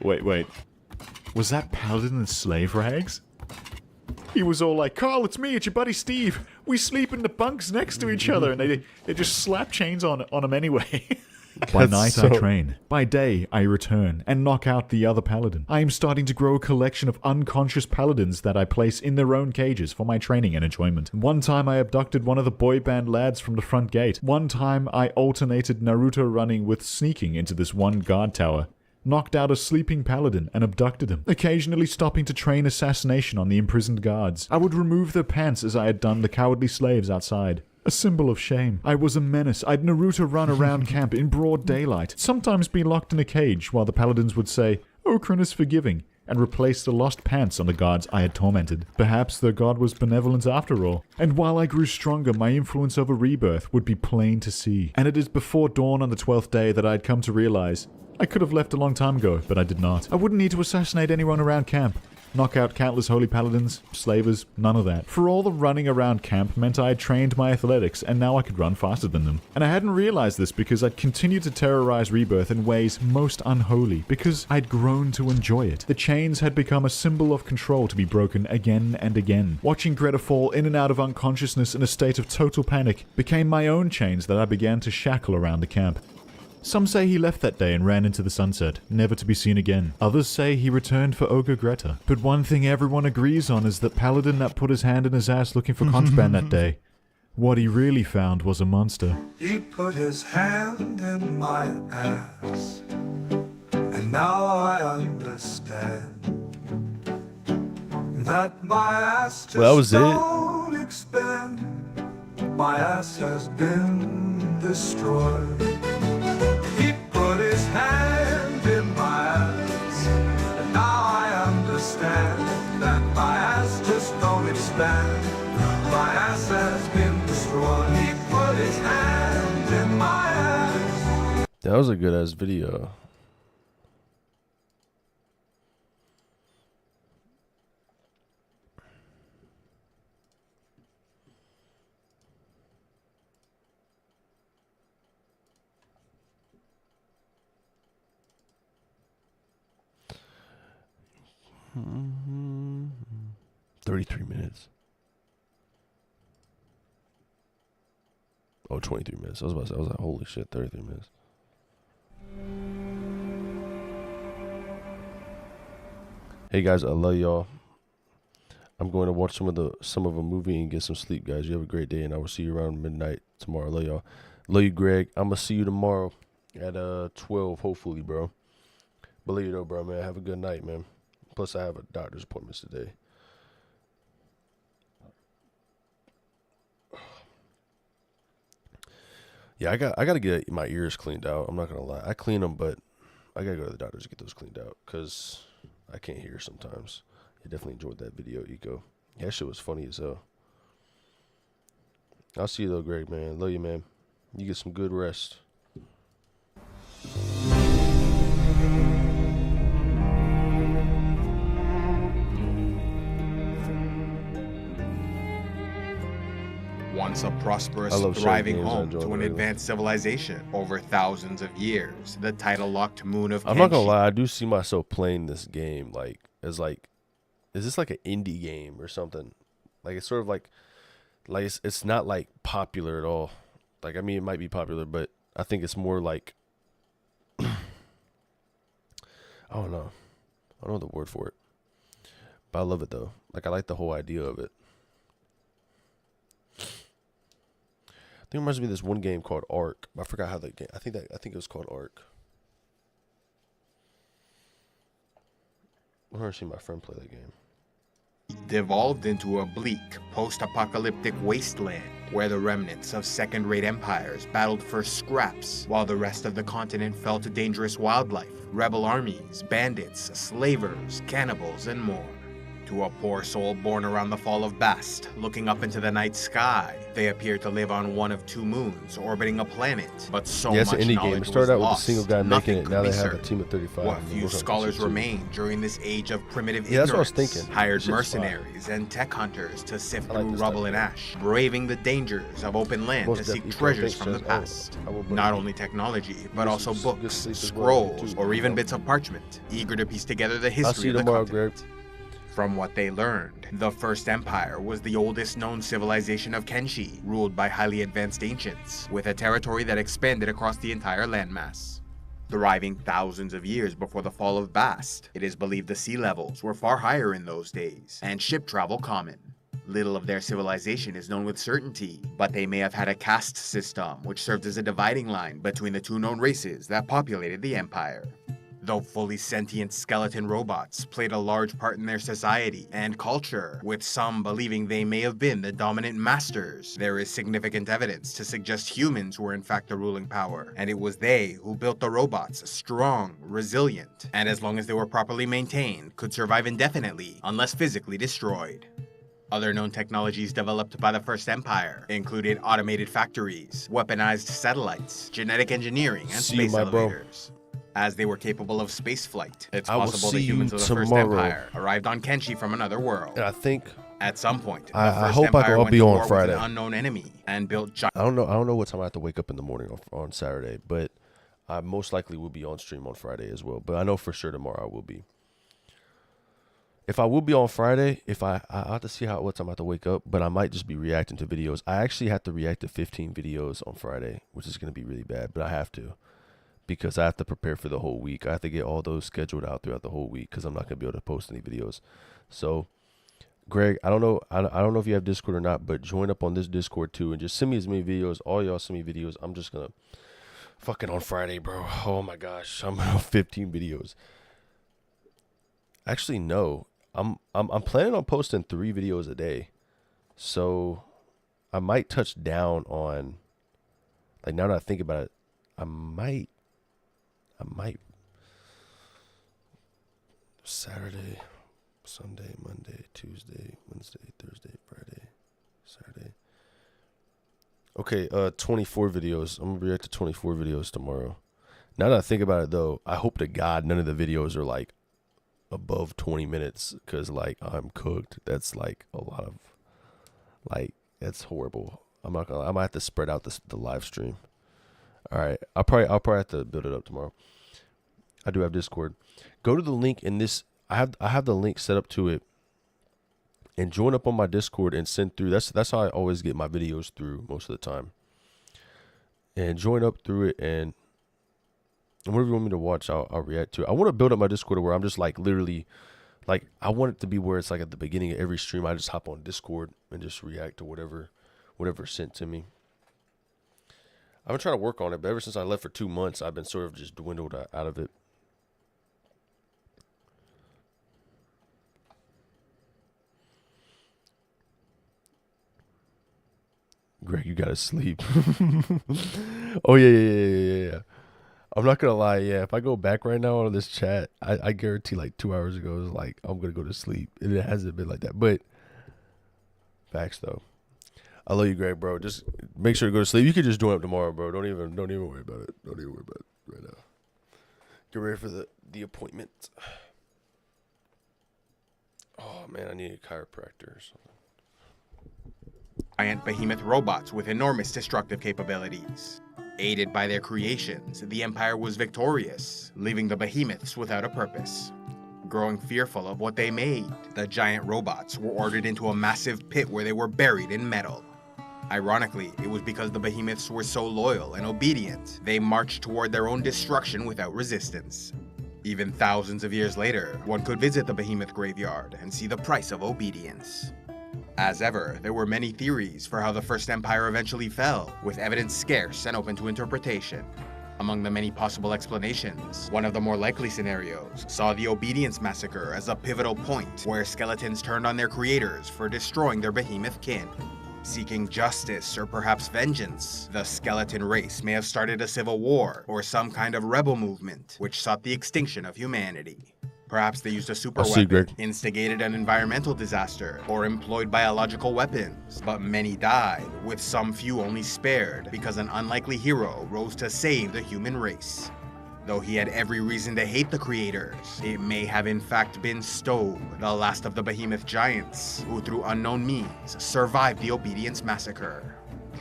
Wait. Was that paladin in slave rags? He was all like, Carl, it's me, it's your buddy Steve. We sleep in the bunks next to each other. And they just slap chains on him anyway. By night I train. By day I return and knock out the other paladin. I am starting to grow a collection of unconscious paladins that I place in their own cages for my training and enjoyment. One time I abducted one of the boy band lads from the front gate. One time I alternated Naruto running with sneaking into this one guard tower. Knocked out a sleeping paladin and abducted him, occasionally stopping to train assassination on the imprisoned guards. I would remove their pants as I had done the cowardly slaves outside. A symbol of shame. I was a menace. I'd Naruto run around camp in broad daylight, sometimes be locked in a cage while the paladins would say, Okran is forgiving, and replace the lost pants on the gods I had tormented. Perhaps their god was benevolent after all. And while I grew stronger, my influence over Rebirth would be plain to see. And it is before dawn on the 12th day that I had come to realize I could have left a long time ago, but I did not. I wouldn't need to assassinate anyone around camp. Knock out countless holy paladins, slavers, none of that. For all the running around camp meant I had trained my athletics, and now I could run faster than them. And I hadn't realized this because I'd continued to terrorize Rebirth in ways most unholy, because I'd grown to enjoy it. The chains had become a symbol of control to be broken again and again. Watching Greta fall in and out of unconsciousness in a state of total panic became my own chains that I began to shackle around the camp. Some say he left that day and ran into the sunset, never to be seen again. Others say he returned for Ogre Greta. But one thing everyone agrees on is that paladin that put his hand in his ass looking for contraband that day. What he really found was a monster. He put his hand in my ass, and now I understand that my ass just Well, that was it. don't expand. My ass has been destroyed. He put his hand in my ass, and now I understand that my ass just don't expand. My ass has been destroyed. He put his hand in my ass. That was a good ass video. Mm-hmm. 33 minutes. Oh, 23 minutes. I was about to say, I was like, holy shit, 33 minutes. Hey guys, I love y'all. I'm going to watch some of a movie and get some sleep, guys. You have a great day, and I will see you around midnight tomorrow. Love y'all. Love you, Greg. I'm gonna see you tomorrow at 12, hopefully, bro. But let you know, bro, man. Have a good night, man. Plus, I have a doctor's appointment today. Yeah, I gotta get my ears cleaned out. I'm not gonna lie. I clean them, but I gotta go to the doctor to get those cleaned out because I can't hear sometimes. I definitely enjoyed that video, Eco. Yeah, that shit was funny as hell. I'll see you though, Greg, man. Love you, man. You get some good rest. Once a prosperous, thriving home to an advanced civilization over thousands of years, the title-locked moon of Kenshi. I'm not gonna lie, I do see myself playing this game is this like an indie game or something? Like it's sort of like it's not like popular at all. Like, I mean, it might be popular, but I think it's more like I don't know. I don't know the word for it. But I love it though. Like, I like the whole idea of it. I think it reminds me of this one game called Ark. I forgot how that game. I think it was called Ark. I've never seen my friend play that game. Devolved into a bleak, post-apocalyptic wasteland where the remnants of second-rate empires battled for scraps while the rest of the continent fell to dangerous wildlife, rebel armies, bandits, slavers, cannibals, and more. To a poor soul born around the fall of Bast, looking up into the night sky, they appear to live on one of two moons orbiting a planet, but so much it's an indie knowledge game. It started out with a lost, single guy making it. Now they have a certain. team of 35. What few scholars remain during this age of primitive ignorance, that's what I was thinking. hired mercenaries and tech hunters to sift through rubble and ash, braving the dangers of open land to seek treasures from the past. Not only technology, but also books, scrolls, or even bits of parchment, eager to piece together the history of the continent. From what they learned, the First Empire was the oldest known civilization of Kenshi, ruled by highly advanced ancients, with a territory that expanded across the entire landmass. Thriving thousands of years before the fall of Bast, it is believed the sea levels were far higher in those days, and ship travel common. Little of their civilization is known with certainty, but they may have had a caste system which served as a dividing line between the two known races that populated the empire. Though fully sentient skeleton robots played a large part in their society and culture, with some believing they may have been the dominant masters, there is significant evidence to suggest humans were in fact the ruling power, and it was they who built the robots strong, resilient, and as long as they were properly maintained, could survive indefinitely unless physically destroyed. Other known technologies developed by the First Empire included automated factories, weaponized satellites, genetic engineering, and space elevators. As they were capable of spaceflight, it's possible the humans of the First Empire arrived on Kenshi from another world. And I think at some point, the I First hope Empire I'll went be to on war Friday. with an unknown enemy and built giant. I don't know what time I have to wake up in the morning on Saturday, but I most likely will be on stream on Friday as well. But I know for sure tomorrow I will be. If I will be on Friday, I have to see what time I have to wake up, but I might just be reacting to videos. I actually have to react to 15 videos on Friday, which is going to be really bad, but I have to. Because I have to prepare for the whole week. I have to get all those scheduled out throughout the whole week because I'm not gonna be able to post any videos. So, Greg, I don't know if you have Discord or not, but join up on this Discord too and just send me as many videos. All y'all send me videos. I'm just gonna fucking on Friday, bro. Oh my gosh, I'm on 15 videos. Actually, no, I'm planning on posting 3 videos a day, so I might touch down on. Like, now that I think about it, I might Saturday, Sunday, Monday, Tuesday, Wednesday, Thursday, Friday, Saturday. Okay, 24 videos. I'm gonna react to 24 videos tomorrow. Now that I think about it though, I hope to God none of the videos are like above 20 minutes because like I'm cooked. That's like a lot of that's horrible. I might have to spread out the live stream. All right, I'll probably have to build it up tomorrow. I do have Discord. Go to the link in this. I have the link set up to it, and join up on my Discord and send through. That's how I always get my videos through most of the time. And join up through it, and whatever you want me to watch, I'll react to it. I want to build up my Discord where I'm just like literally Like, I want it to be where it's like at the beginning of every stream, I just hop on Discord and just react to whatever's sent to me. I've been trying to work on it, but ever since I left for 2 months, I've been sort of just dwindled out of it. Greg, you gotta sleep. Oh, yeah. I'm not gonna lie, yeah. If I go back right now on this chat, I guarantee like 2 hours ago, it was like, I'm gonna go to sleep. And it hasn't been like that. But, facts though. I love you, Greg, bro. Just make sure to go to sleep. You can just join up tomorrow, bro. Don't even worry about it. Don't even worry about it right now. Get ready for the appointment. Oh, man, I need a chiropractor or something. Giant behemoth robots with enormous destructive capabilities. Aided by their creations, the Empire was victorious, leaving the behemoths without a purpose. Growing fearful of what they made, the giant robots were ordered into a massive pit where they were buried in metal. Ironically, it was because the behemoths were so loyal and obedient, they marched toward their own destruction without resistance. Even thousands of years later, one could visit the behemoth graveyard and see the price of obedience. As ever, there were many theories for how the First Empire eventually fell, with evidence scarce and open to interpretation. Among the many possible explanations, one of the more likely scenarios saw the Obedience Massacre as a pivotal point where skeletons turned on their creators for destroying their behemoth kin. Seeking justice or perhaps vengeance, the skeleton race may have started a civil war or some kind of rebel movement which sought the extinction of humanity. Perhaps they used a super weapon, instigated an environmental disaster, or employed biological weapons. But many died, with some few only spared, because an unlikely hero rose to save the human race. Though he had every reason to hate the creators, it may have in fact been Stobe, the last of the behemoth giants, who through unknown means survived the Obedience Massacre.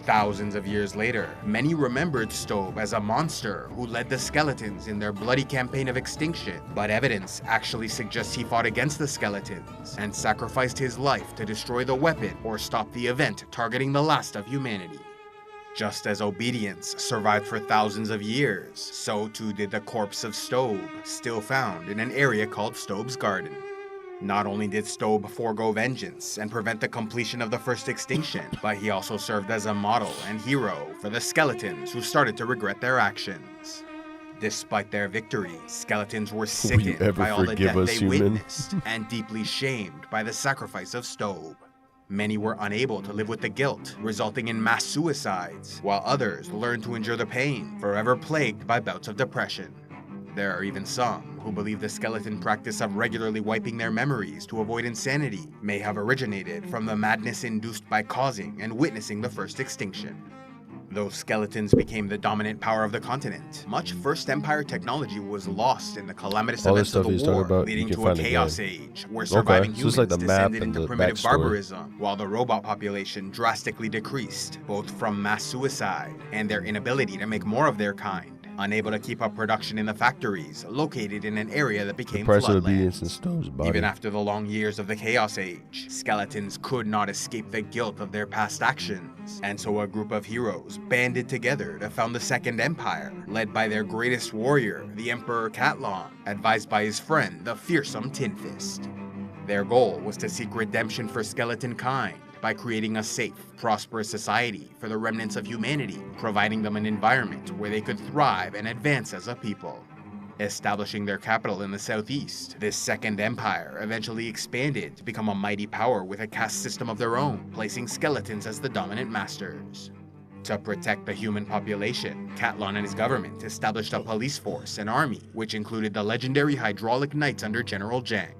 Thousands of years later, many remembered Stobe as a monster who led the skeletons in their bloody campaign of extinction, but evidence actually suggests he fought against the skeletons and sacrificed his life to destroy the weapon or stop the event targeting the last of humanity. Just as Obedience survived for thousands of years, so too did the corpse of Stobe, still found in an area called Stobe's Garden. Not only did Stobe forego vengeance and prevent the completion of the first extinction, but he also served as a model and hero for the skeletons who started to regret their actions. Despite their victory, skeletons were sickened by all the death they witnessed and deeply shamed by the sacrifice of Stobe. Many were unable to live with the guilt, resulting in mass suicides, while others learned to endure the pain, forever plagued by bouts of depression. There are even some who believe the skeleton practice of regularly wiping their memories to avoid insanity may have originated from the madness induced by causing and witnessing the first extinction. Though skeletons became the dominant power of the continent, much First Empire technology was lost in the calamitous events of the war, leading to a chaos age, where surviving humans descended into primitive barbarism, while the robot population drastically decreased, both from mass suicide and their inability to make more of their kind. Unable to keep up production in the factories, located in an area that became floodland. Even after the long years of the Chaos Age, skeletons could not escape the guilt of their past actions, and so a group of heroes banded together to found the Second Empire, led by their greatest warrior, the Emperor Catlon, advised by his friend, the fearsome Tin Fist. Their goal was to seek redemption for skeleton kind, by creating a safe, prosperous society for the remnants of humanity, providing them an environment where they could thrive and advance as a people. Establishing their capital in the southeast, this Second Empire eventually expanded to become a mighty power with a caste system of their own, placing skeletons as the dominant masters. To protect the human population, Catlon and his government established a police force and army, which included the legendary Hydraulic Knights under General Zhang.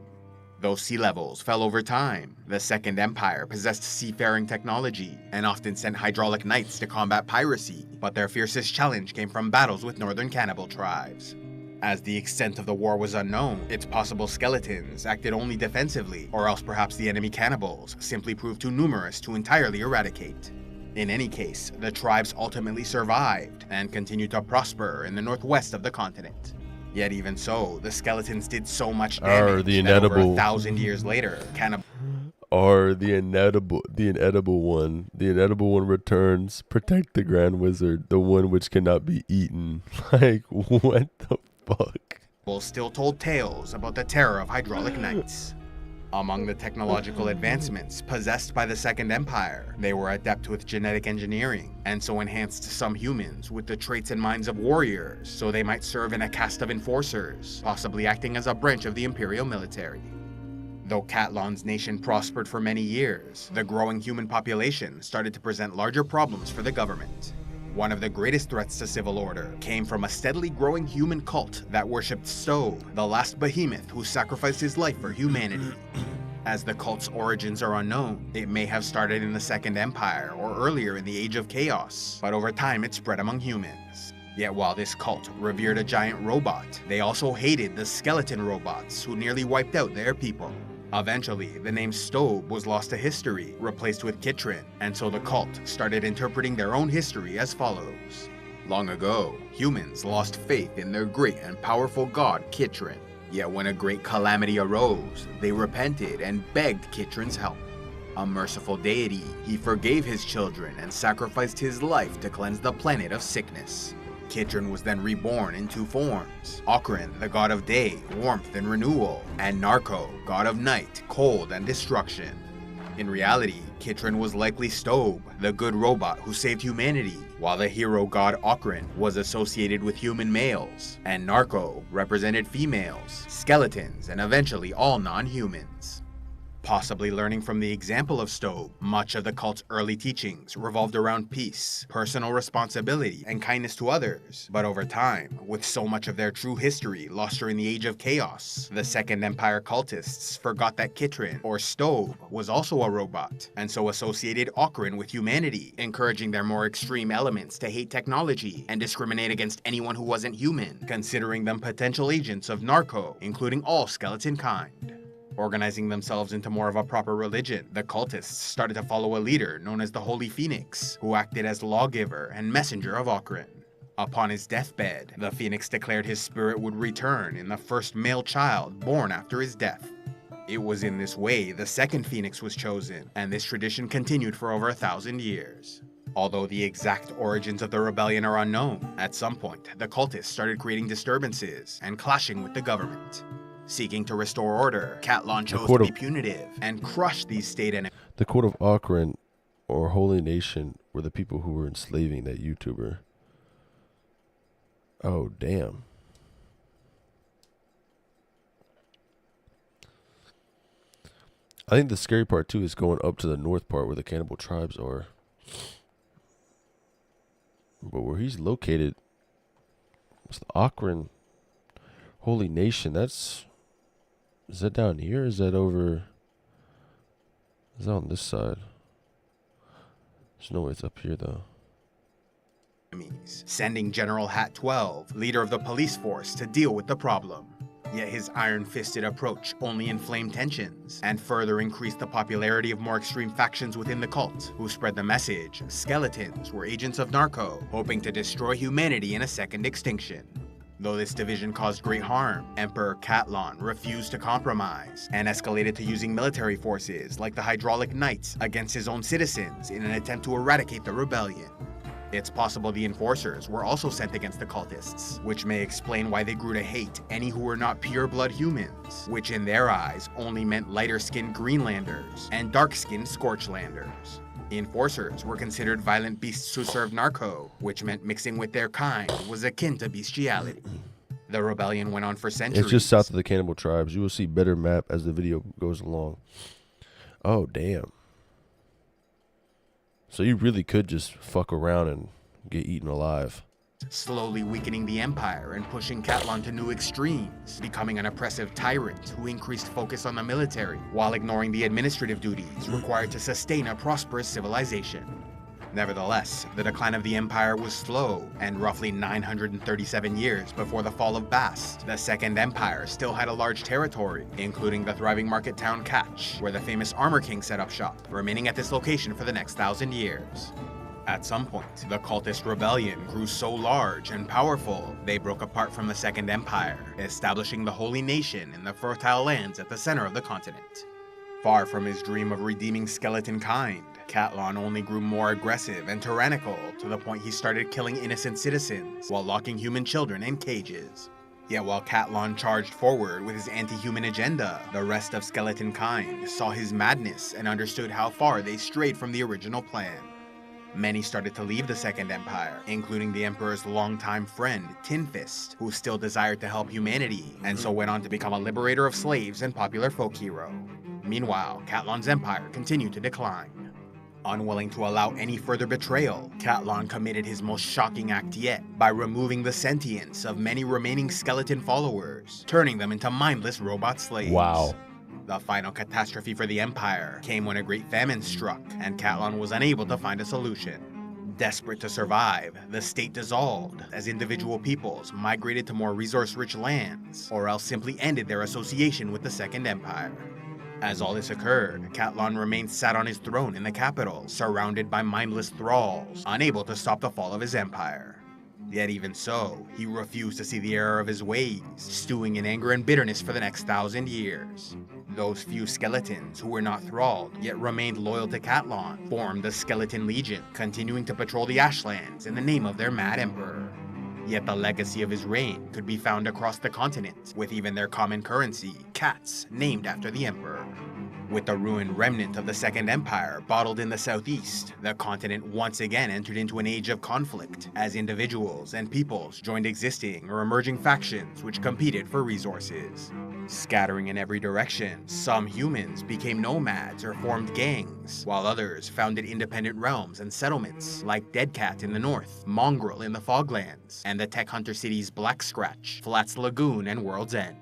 Though sea levels fell over time, the Second Empire possessed seafaring technology and often sent hydraulic knights to combat piracy, but their fiercest challenge came from battles with northern cannibal tribes. As the extent of the war was unknown, its possible skeletons acted only defensively, or else perhaps the enemy cannibals simply proved too numerous to entirely eradicate. In any case, the tribes ultimately survived and continued to prosper in the northwest of the continent. Yet even so, the skeletons did so much damage that over 1,000 years later, the inedible one returns. Protect the Grand Wizard, the one which cannot be eaten. Like, what the fuck? People still told tales about the terror of hydraulic knights. Among the technological advancements possessed by the Second Empire, they were adept with genetic engineering, and so enhanced some humans with the traits and minds of warriors, so they might serve in a caste of enforcers, possibly acting as a branch of the imperial military. Though Catlon's nation prospered for many years, the growing human population started to present larger problems for the government. One of the greatest threats to civil order came from a steadily growing human cult that worshipped Stobe, the last behemoth who sacrificed his life for humanity. As the cult's origins are unknown, it may have started in the Second Empire or earlier in the Age of Chaos, but over time it spread among humans. Yet while this cult revered a giant robot, they also hated the skeleton robots who nearly wiped out their people. Eventually, the name Stobe was lost to history, replaced with Kitrin, and so the cult started interpreting their own history as follows. Long ago, humans lost faith in their great and powerful god Kitrin. Yet when a great calamity arose, they repented and begged Kitrin's help. A merciful deity, he forgave his children and sacrificed his life to cleanse the planet of sickness. Kitrin was then reborn in two forms: Okran, the god of day, warmth and renewal, and Narko, god of night, cold and destruction. In reality, Kitrin was likely Stobe, the good robot who saved humanity, while the hero god Okran was associated with human males, and Narko represented females, skeletons, and eventually all non-humans. Possibly learning from the example of Stobe, much of the cult's early teachings revolved around peace, personal responsibility, and kindness to others. But over time, with so much of their true history lost during the Age of Chaos, the Second Empire cultists forgot that Kitrin, or Stobe, was also a robot, and so associated Okran with humanity, encouraging their more extreme elements to hate technology and discriminate against anyone who wasn't human, considering them potential agents of Narco, including all skeleton kind. Organizing themselves into more of a proper religion, the cultists started to follow a leader known as the Holy Phoenix, who acted as lawgiver and messenger of Okran. Upon his deathbed, the Phoenix declared his spirit would return in the first male child born after his death. It was in this way the second Phoenix was chosen, and this tradition continued for over 1,000 years. Although the exact origins of the rebellion are unknown, at some point, the cultists started creating disturbances and clashing with the government. Seeking to restore order, Catlon chose to be punitive and crush these state enemies. The court of Okran, or Holy Nation, were the people who were enslaving that YouTuber. Oh, damn. I think the scary part, too, is going up to the north part where the cannibal tribes are. But where he's located, it's the Okran Holy Nation. Is that down here? Is that over? Is that on this side? There's no way it's up here, though. Sending General Hat 12, leader of the police force, to deal with the problem. Yet his iron-fisted approach only inflamed tensions and further increased the popularity of more extreme factions within the cult, who spread the message skeletons were agents of Narco, hoping to destroy humanity in a second extinction. Though this division caused great harm, Emperor Catlon refused to compromise and escalated to using military forces like the Hydraulic Knights against his own citizens in an attempt to eradicate the rebellion. It's possible the enforcers were also sent against the cultists, which may explain why they grew to hate any who were not pure-blood humans, which in their eyes only meant lighter-skinned Greenlanders and dark-skinned Scorchlanders. Enforcers were considered violent beasts who served Narco, which meant mixing with their kind was akin to bestiality. The rebellion went on for centuries. It's just south of the cannibal tribes. You will see better map as the video goes along. Oh, damn. So you really could just fuck around and get eaten alive. Slowly weakening the empire and pushing Catlon to new extremes, becoming an oppressive tyrant who increased focus on the military while ignoring the administrative duties required to sustain a prosperous civilization. Nevertheless, the decline of the empire was slow, and roughly 937 years before the fall of Bast, the Second Empire still had a large territory, including the thriving market town Catch, where the famous Armor King set up shop, remaining at this location for the next 1,000 years. At some point, the cultist rebellion grew so large and powerful, they broke apart from the Second Empire, establishing the Holy Nation in the fertile lands at the center of the continent. Far from his dream of redeeming skeleton kind, Catlon only grew more aggressive and tyrannical to the point he started killing innocent citizens while locking human children in cages. Yet while Catlon charged forward with his anti-human agenda, the rest of skeleton kind saw his madness and understood how far they strayed from the original plan. Many started to leave the Second Empire, including the Emperor's longtime friend, Tin Fist, who still desired to help humanity, and so went on to become a liberator of slaves and popular folk hero. Meanwhile, Catlon's empire continued to decline. Unwilling to allow any further betrayal, Catlon committed his most shocking act yet by removing the sentience of many remaining skeleton followers, turning them into mindless robot slaves. Wow. The final catastrophe for the Empire came when a great famine struck, and Catlon was unable to find a solution. Desperate to survive, the state dissolved as individual peoples migrated to more resource-rich lands, or else simply ended their association with the Second Empire. As all this occurred, Catlon remained sat on his throne in the capital, surrounded by mindless thralls, unable to stop the fall of his empire. Yet even so, he refused to see the error of his ways, stewing in anger and bitterness for the next 1,000 years. Those few skeletons who were not thralled, yet remained loyal to Catlon, formed the Skeleton Legion, continuing to patrol the Ashlands in the name of their mad emperor. Yet the legacy of his reign could be found across the continent, with even their common currency, cats, named after the emperor. With the ruined remnant of the Second Empire bottled in the southeast, the continent once again entered into an age of conflict, as individuals and peoples joined existing or emerging factions which competed for resources. Scattering in every direction, some humans became nomads or formed gangs, while others founded independent realms and settlements, like Dead Cat in the north, Mongrel in the Foglands, and the tech hunter cities Black Scratch, Flats Lagoon, and World's End.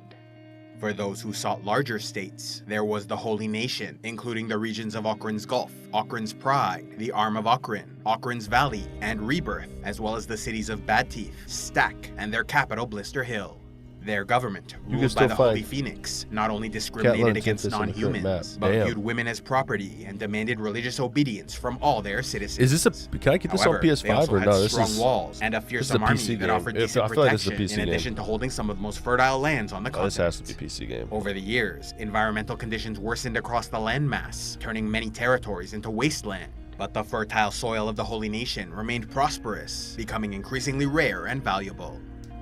For those who sought larger states, there was the Holy Nation, including the regions of Okran's Gulf, Okran's Pride, the Arm of Okran, Okran's Valley, and Rebirth, as well as the cities of Bad Teeth, Stack, and their capital Blister Hill. Their government, ruled by the Holy Phoenix, not only discriminated against non-humans, but viewed women as property and demanded religious obedience from all their citizens. Is this can I get this However, on PS5 they also or had no? This strong is walls and a fearsome army that offered decent protection, in addition to holding some of the most fertile lands on the continent. This has to be a PC game. Over the years, environmental conditions worsened across the landmass, turning many territories into wasteland. But the fertile soil of the Holy Nation remained prosperous, becoming increasingly rare and valuable.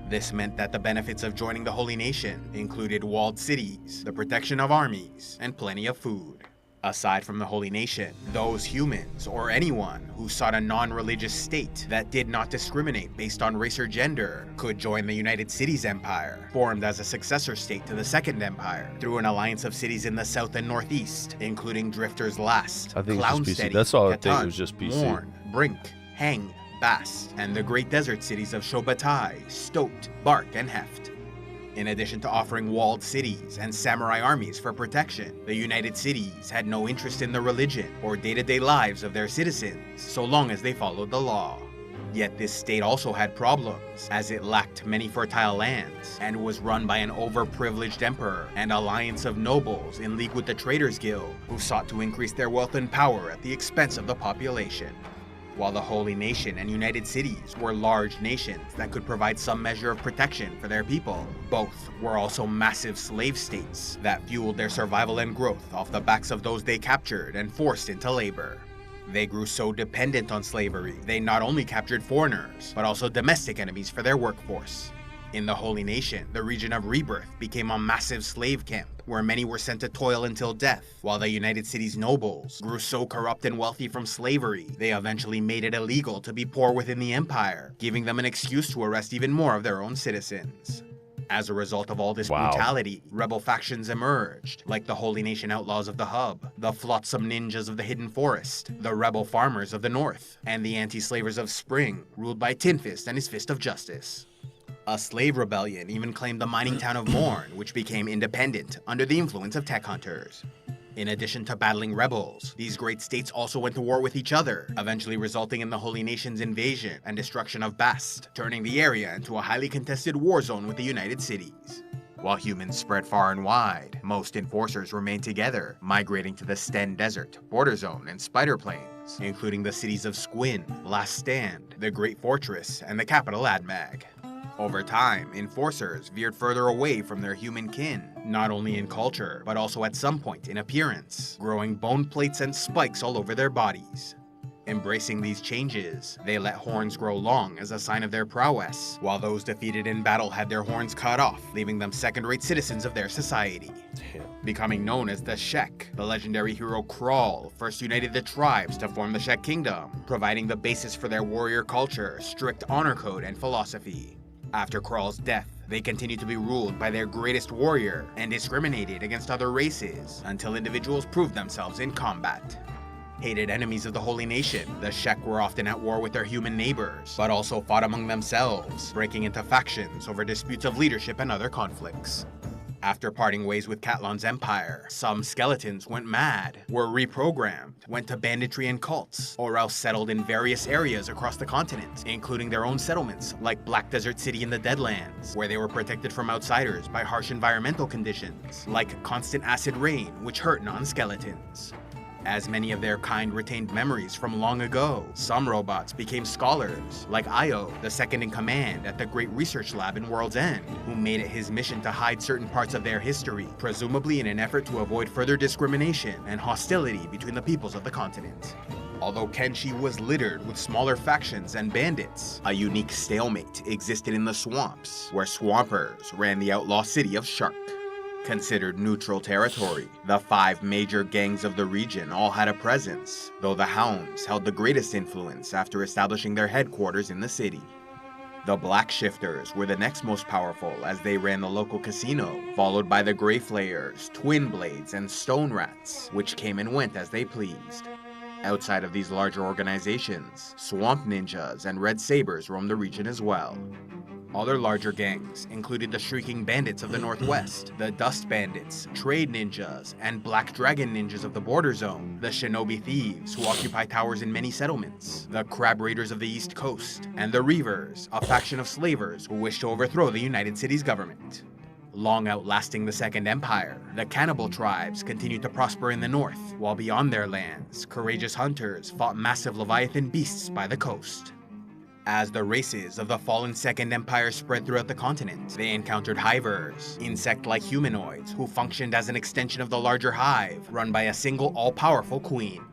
This meant that the benefits of joining the Holy Nation included walled cities, the protection of armies, and plenty of food. Aside from the Holy Nation, those humans, or anyone who sought a non-religious state that did not discriminate based on race or gender, could join the United Cities Empire, formed as a successor state to the Second Empire, through an alliance of cities in the south and northeast, including Drifter's Last, Clownsteady, That's all I think Catan, it was just PC. Morn, Brink, Heng, Bast, and the great desert cities of Shobatai, Stoat, Bark, and Heft. In addition to offering walled cities and samurai armies for protection, the United Cities had no interest in the religion or day-to-day lives of their citizens, so long as they followed the law. Yet this state also had problems, as it lacked many fertile lands, and was run by an overprivileged emperor and alliance of nobles in league with the Traders Guild, who sought to increase their wealth and power at the expense of the population. While the Holy Nation and United Cities were large nations that could provide some measure of protection for their people, both were also massive slave states that fueled their survival and growth off the backs of those they captured and forced into labor. They grew so dependent on slavery, they not only captured foreigners, but also domestic enemies for their workforce. In the Holy Nation, the region of Rebirth became a massive slave camp, where many were sent to toil until death, while the United Cities nobles grew so corrupt and wealthy from slavery, they eventually made it illegal to be poor within the empire, giving them an excuse to arrest even more of their own citizens. As a result of all this brutality, rebel factions emerged, like the Holy Nation Outlaws of the Hub, the Flotsam Ninjas of the Hidden Forest, the Rebel Farmers of the North, and the Anti-Slavers of Spring, ruled by Tin Fist and his Fist of Justice. A slave rebellion even claimed the mining town of Morn, which became independent under the influence of tech hunters. In addition to battling rebels, these great states also went to war with each other, eventually resulting in the Holy Nation's invasion and destruction of Bast, turning the area into a highly contested war zone with the United Cities. While humans spread far and wide, most enforcers remained together, migrating to the Sten Desert, Border Zone, and Spider Plains, including the cities of Squin, Last Stand, the Great Fortress, and the capital Admag. Over time, enforcers veered further away from their human kin, not only in culture, but also at some point in appearance, growing bone plates and spikes all over their bodies. Embracing these changes, they let horns grow long as a sign of their prowess, while those defeated in battle had their horns cut off, leaving them second-rate citizens of their society. Becoming known as the Shek, the legendary hero Kral first united the tribes to form the Shek Kingdom, providing the basis for their warrior culture, strict honor code, and philosophy. After Kral's death, they continued to be ruled by their greatest warrior and discriminated against other races until individuals proved themselves in combat. Hated enemies of the Holy Nation, the Shek were often at war with their human neighbors, but also fought among themselves, breaking into factions over disputes of leadership and other conflicts. After parting ways with Catlan's empire, some skeletons went mad, were reprogrammed, went to banditry and cults, or else settled in various areas across the continent, including their own settlements like Black Desert City in the Deadlands, where they were protected from outsiders by harsh environmental conditions, like constant acid rain, which hurt non-skeletons. As many of their kind retained memories from long ago, some robots became scholars, like Io, the second in command at the Great Research Lab in World's End, who made it his mission to hide certain parts of their history, presumably in an effort to avoid further discrimination and hostility between the peoples of the continent. Although Kenshi was littered with smaller factions and bandits, a unique stalemate existed in the swamps, where swampers ran the outlaw city of Shark. Considered neutral territory, the 5 major gangs of the region all had a presence, though the Hounds held the greatest influence after establishing their headquarters in the city. The Black Shifters were the next most powerful as they ran the local casino, followed by the Grey Flayers, Twin Blades, and Stone Rats, which came and went as they pleased. Outside of these larger organizations, Swamp Ninjas and Red Sabers roamed the region as well. Other larger gangs included the Shrieking Bandits of the Northwest, the Dust Bandits, Trade Ninjas, and Black Dragon Ninjas of the Border Zone, the Shinobi Thieves, who occupy towers in many settlements, the Crab Raiders of the East Coast, and the Reavers, a faction of slavers who wish to overthrow the United Cities government. Long outlasting the Second Empire, the cannibal tribes continued to prosper in the north, while beyond their lands, courageous hunters fought massive Leviathan beasts by the coast. As the races of the fallen Second Empire spread throughout the continent, they encountered hivers, insect-like humanoids who functioned as an extension of the larger hive, run by a single all-powerful queen.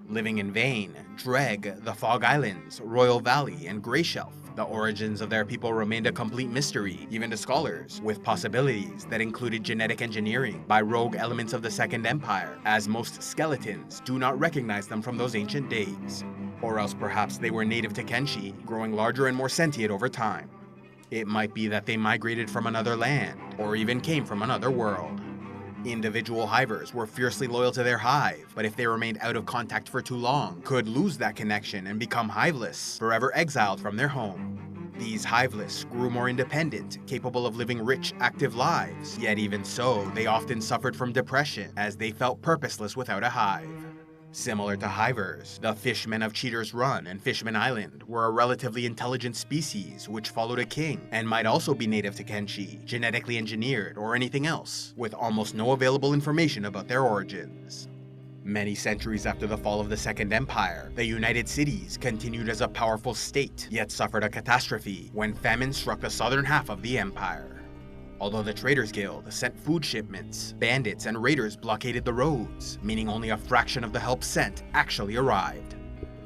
Living in vain, Dreg, the Fog Islands, Royal Valley, and Grey Shelf, the origins of their people remained a complete mystery, even to scholars, with possibilities that included genetic engineering by rogue elements of the Second Empire, as most skeletons do not recognize them from those ancient days. Or else perhaps they were native to Kenshi, growing larger and more sentient over time. It might be that they migrated from another land, or even came from another world. Individual hivers were fiercely loyal to their hive, but if they remained out of contact for too long, could lose that connection and become hiveless, forever exiled from their home. These hiveless grew more independent, capable of living rich, active lives, yet even so, they often suffered from depression, as they felt purposeless without a hive. Similar to hivers, the Fishmen of Cheater's Run and Fishman Island were a relatively intelligent species which followed a king, and might also be native to Kenshi, genetically engineered, or anything else, with almost no available information about their origins. Many centuries after the fall of the Second Empire, the United Cities continued as a powerful state, yet suffered a catastrophe when famine struck the southern half of the empire. Although the Traders Guild sent food shipments, bandits and raiders blockaded the roads, meaning only a fraction of the help sent actually arrived.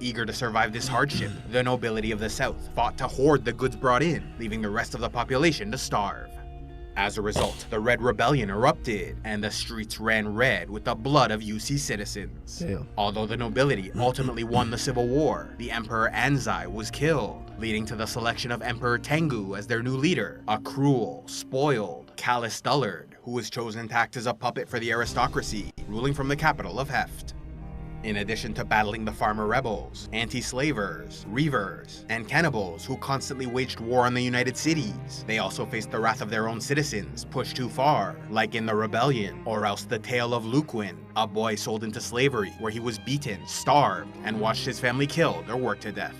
Eager to survive this hardship, the nobility of the South fought to hoard the goods brought in, leaving the rest of the population to starve. As a result, the Red Rebellion erupted, and the streets ran red with the blood of UC citizens. Damn. Although the nobility ultimately won the civil war, the Emperor Anzai was killed, leading to the selection of Emperor Tengu as their new leader, a cruel, spoiled, callous dullard who was chosen to act as a puppet for the aristocracy, ruling from the capital of Heft. In addition to battling the farmer rebels, anti-slavers, reavers, and cannibals who constantly waged war on the United Cities, they also faced the wrath of their own citizens pushed too far, like in the rebellion, or else the tale of Luquin, a boy sold into slavery where he was beaten, starved, and watched his family killed or worked to death.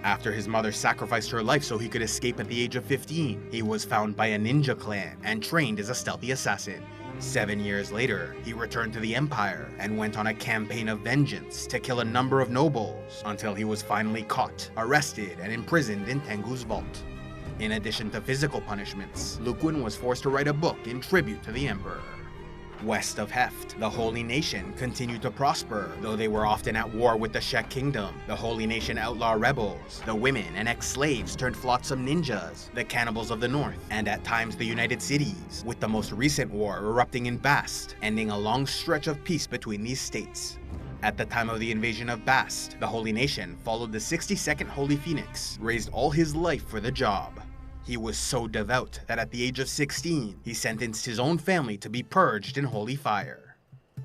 After his mother sacrificed her life so he could escape at the age of 15, he was found by a ninja clan and trained as a stealthy assassin. 7 years later, he returned to the Empire and went on a campaign of vengeance to kill a number of nobles until he was finally caught, arrested, and imprisoned in Tengu's vault. In addition to physical punishments, Luquin was forced to write a book in tribute to the Emperor. West of Heft, the Holy Nation continued to prosper, though they were often at war with the Shek Kingdom, the Holy Nation outlaw rebels, the women and ex-slaves turned flotsam ninjas, the cannibals of the north, and at times the United Cities, with the most recent war erupting in Bast, ending a long stretch of peace between these states. At the time of the invasion of Bast, the Holy Nation followed the 62nd Holy Phoenix, raised all his life for the job. He was so devout that at the age of 16, he sentenced his own family to be purged in holy fire.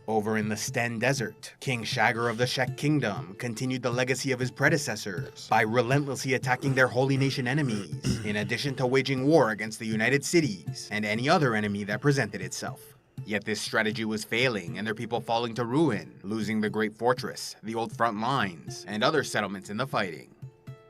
Over in the Sten Desert, King Shagger of the Shek Kingdom continued the legacy of his predecessors by relentlessly attacking their Holy Nation enemies, in addition to waging war against the United Cities and any other enemy that presented itself. Yet this strategy was failing and their people falling to ruin, losing the Great Fortress, the old front lines, and other settlements in the fighting.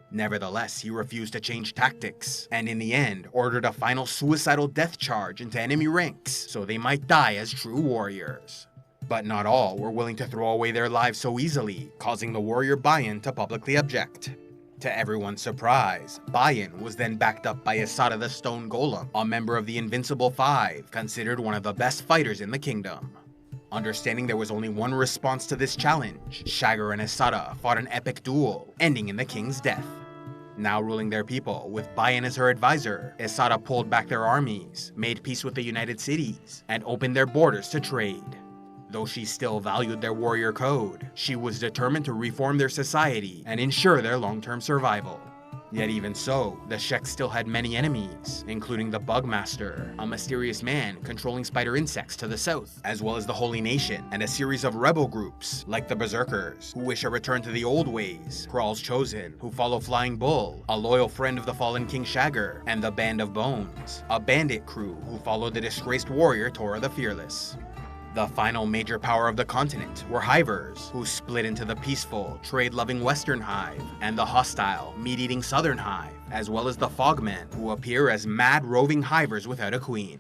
Nevertheless, he refused to change tactics, and in the end ordered a final suicidal death charge into enemy ranks so they might die as true warriors. But not all were willing to throw away their lives so easily, causing the warrior Bayan to publicly object. To everyone's surprise, Bayan was then backed up by Asada the Stone Golem, a member of the Invincible Five, considered one of the best fighters in the kingdom. Understanding there was only one response to this challenge, Shagger and Asada fought an epic duel, ending in the king's death. Now ruling their people, with Bayan as her advisor, Asada pulled back their armies, made peace with the United Cities, and opened their borders to trade. Though she still valued their warrior code, she was determined to reform their society and ensure their long-term survival. Yet even so, the Sheks still had many enemies, including the Bugmaster, a mysterious man controlling spider insects to the south, as well as the Holy Nation, and a series of rebel groups, like the Berserkers, who wish a return to the old ways, Kral's Chosen, who follow Flying Bull, a loyal friend of the fallen King Shagger, and the Band of Bones, a bandit crew who followed the disgraced warrior Tora the Fearless. The final major power of the continent were Hivers, who split into the peaceful, trade-loving Western Hive and the hostile, meat-eating Southern Hive, as well as the Fogmen, who appear as mad roving Hivers without a queen.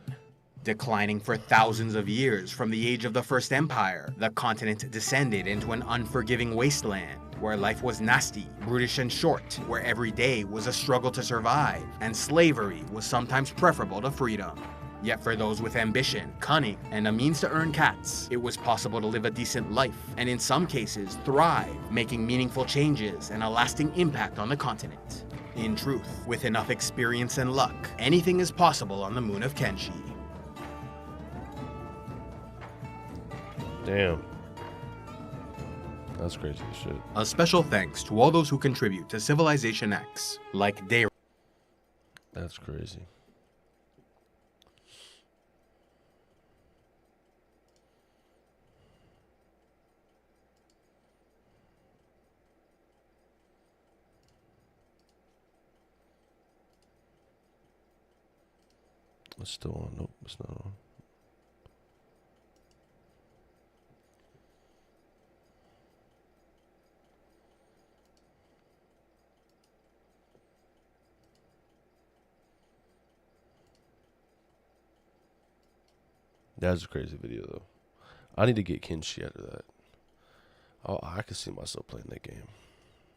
Declining for thousands of years from the age of the First Empire, the continent descended into an unforgiving wasteland, where life was nasty, brutish, and short, where every day was a struggle to survive, and slavery was sometimes preferable to freedom. Yet for those with ambition, cunning, and a means to earn cats, it was possible to live a decent life, and in some cases thrive, making meaningful changes and a lasting impact on the continent. In truth, with enough experience and luck, anything is possible on the moon of Kenshi. Damn. That's crazy as shit. A special thanks to all those who contribute to Civilization X, like Day. That's crazy. It's still on. Nope, it's not on. That's a crazy video, though. I need to get Kenshi after that. Oh, I can see myself playing that game.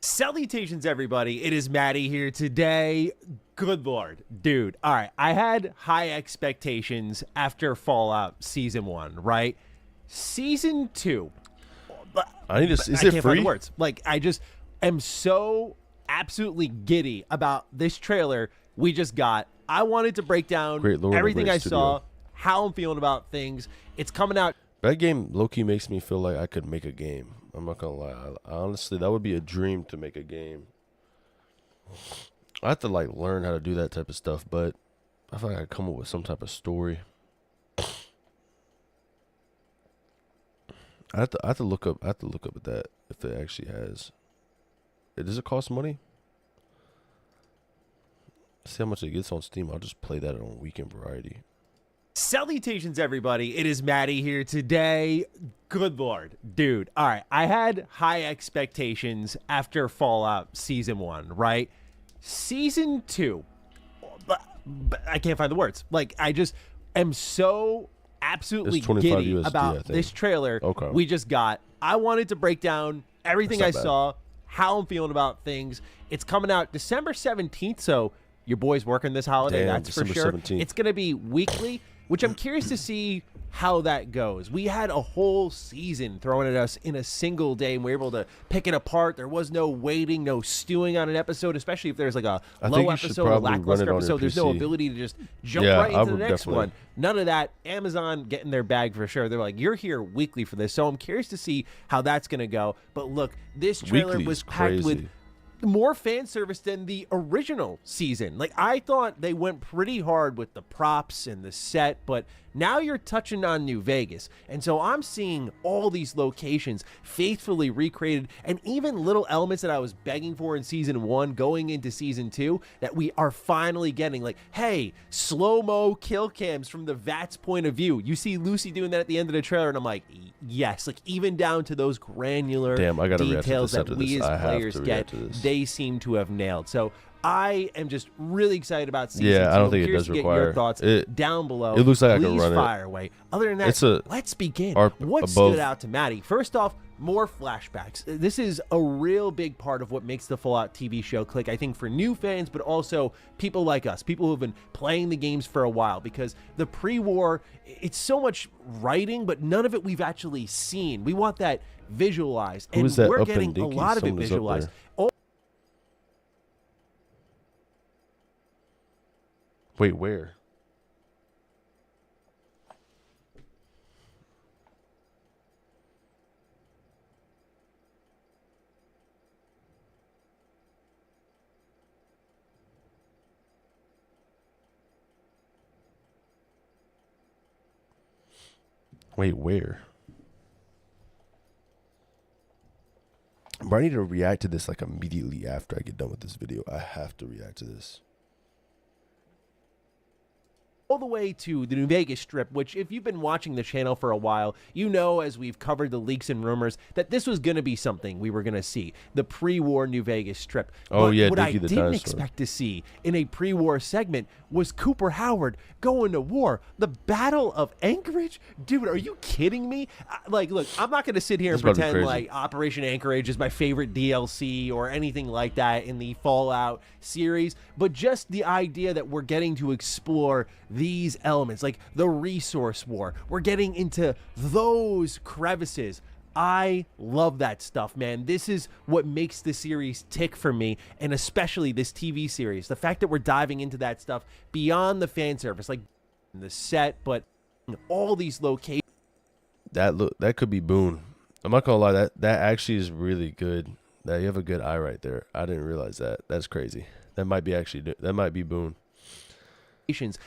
Salutations, everybody. It is Maddie here today. Good Lord. Dude. All right. I had high expectations after Fallout Season 1, right? Season 2. I need to. Is I it can't free? find the words. Like, I just am so absolutely giddy about this trailer we just got. I wanted to break down everything I saw, how I'm feeling about things. It's coming out. That game low-key makes me feel like I could make a game. I'm not gonna lie. Honestly, that would be a dream to make a game. I have to like learn how to do that type of stuff, but I feel like I come up with some type of story. I have to look up. I have to look up at that if it actually has. Does it cost money? See how much it gets on Steam. I'll just play that on Weekend Variety. Salutations, everybody. It is Maddie here today. Good Lord. Dude. All right. I had high expectations after Fallout Season 1, right? Season 2. I can't find the words. Like, I just am so absolutely giddy USD, about this trailer we just got. I wanted to break down everything I saw, how I'm feeling about things. It's coming out December 17th, so your boy's working this holiday, that's December for sure. 17th. It's going to be weekly, which I'm curious to see how that goes. We had a whole season thrown at us in a single day, and we were able to pick it apart. There was no waiting, no stewing on an episode, especially if there's like a low episode, a lackluster episode. There's no ability to just jump right into the next one. None of that. Amazon getting their bag for sure. They're like, you're here weekly for this. So I'm curious to see how that's going to go. But look, this trailer was packed with more fan service than the original season. Like, I thought they went pretty hard with the props and the set, but now you're touching on New Vegas. And so I'm seeing all these locations faithfully recreated, and even little elements that I was begging for in season 1 going into season 2 that we are finally getting. Like, hey, slow-mo kill cams from the Vat's point of view. You see Lucy doing that at the end of the trailer, and I'm like, yes. Like, even down to those granular details that we as players get, they seem to have nailed. So I am just really excited about season 2. I don't think it does require. Get your thoughts down below. It looks like Please I can run fire it. Away. Other than that, let's begin. What stood out to Maddie? First off, more flashbacks. This is a real big part of what makes the Fallout TV show click, I think, for new fans, but also people like us, people who have been playing the games for a while, because the pre-war, it's so much writing, but none of it we've actually seen. We want that visualized, and we're getting a lot of it visualized. Wait, where? Wait, where? Bro, I need to react to this like immediately after I get done with this video. I have to react to this. All the way to the New Vegas Strip, which if you've been watching the channel for a while, you know, as we've covered the leaks and rumors, that this was going to be something we were going to see. The pre-war New Vegas Strip. Oh, but yeah, what I Dickie the didn't dinosaur. expect to see in a pre-war segment was Cooper Howard going to war. The Battle of Anchorage? Dude, are you kidding me? Like, look, I'm not going to sit here and pretend like Operation Anchorage is my favorite DLC or anything like that in the Fallout series, but just the idea that we're getting to explore these elements, like the resource war. We're getting into those crevices. I love that stuff, man. This is what makes the series tick for me, and especially this TV series. The fact that we're diving into that stuff beyond the fan service, like the set, but all these locations. That could be Boone. I'm not gonna lie, that actually is really good. That you have a good eye right there. I didn't realize that. That's crazy. That might be Boone.